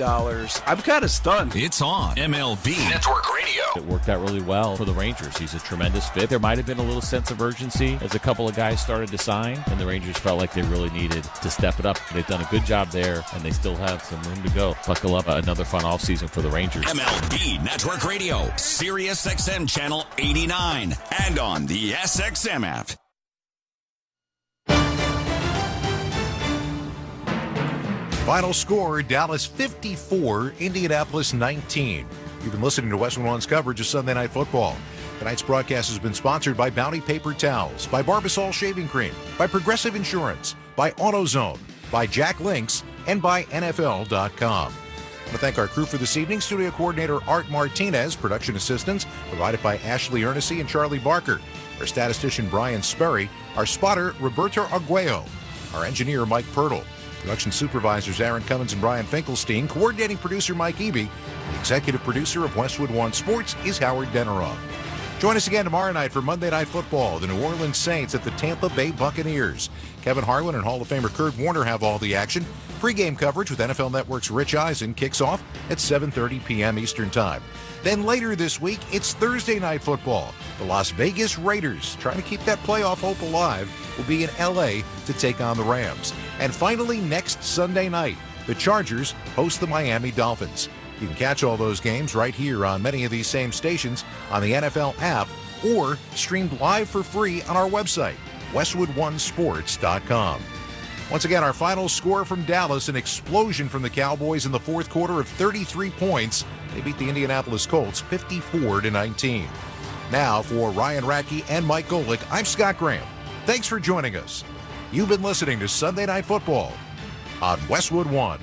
I'm kind of stunned. It's on MLB Network Radio. It worked out really well for the Rangers. He's a tremendous fit. There might have been a little sense of urgency as a couple of guys started to sign, and the Rangers felt like they really needed to step it up. They've done a good job there, and they still have some room to go. Buckle up, another fun offseason for the Rangers. MLB Network Radio, Sirius XM Channel 89, and on the SXM app. Final score, Dallas 54, Indianapolis 19. You've been listening to Westwood One's coverage of Sunday Night Football. Tonight's broadcast has been sponsored by Bounty Paper Towels, by Barbasol Shaving Cream, by Progressive Insurance, by AutoZone, by Jack Links, and by NFL.com. I want to thank our crew for this evening. Studio coordinator Art Martinez, production assistants provided by Ashley Ernessy and Charlie Barker. Our statistician Brian Sperry, our spotter Roberto Arguello, our engineer Mike Pirtle. Production supervisors Aaron Cummins and Brian Finkelstein. Coordinating producer Mike Eby. The executive producer of Westwood One Sports is Howard Deneroff. Join us again tomorrow night for Monday Night Football. The New Orleans Saints at the Tampa Bay Buccaneers. Kevin Harlan and Hall of Famer Kurt Warner have all the action. Pre-game coverage with NFL Network's Rich Eisen kicks off at 7:30 p.m. Eastern Time. Then later this week, it's Thursday Night Football. The Las Vegas Raiders, trying to keep that playoff hope alive, will be in L.A. to take on the Rams. And finally, next Sunday night, the Chargers host the Miami Dolphins. You can catch all those games right here on many of these same stations on the NFL app or streamed live for free on our website, westwoodonesports.com. Once again, our final score from Dallas, an explosion from the Cowboys in the fourth quarter of 33 points. They beat the Indianapolis Colts 54-19. Now, for Ryan Radke and Mike Golick, I'm Scott Graham. Thanks for joining us. You've been listening to Sunday Night Football on Westwood One.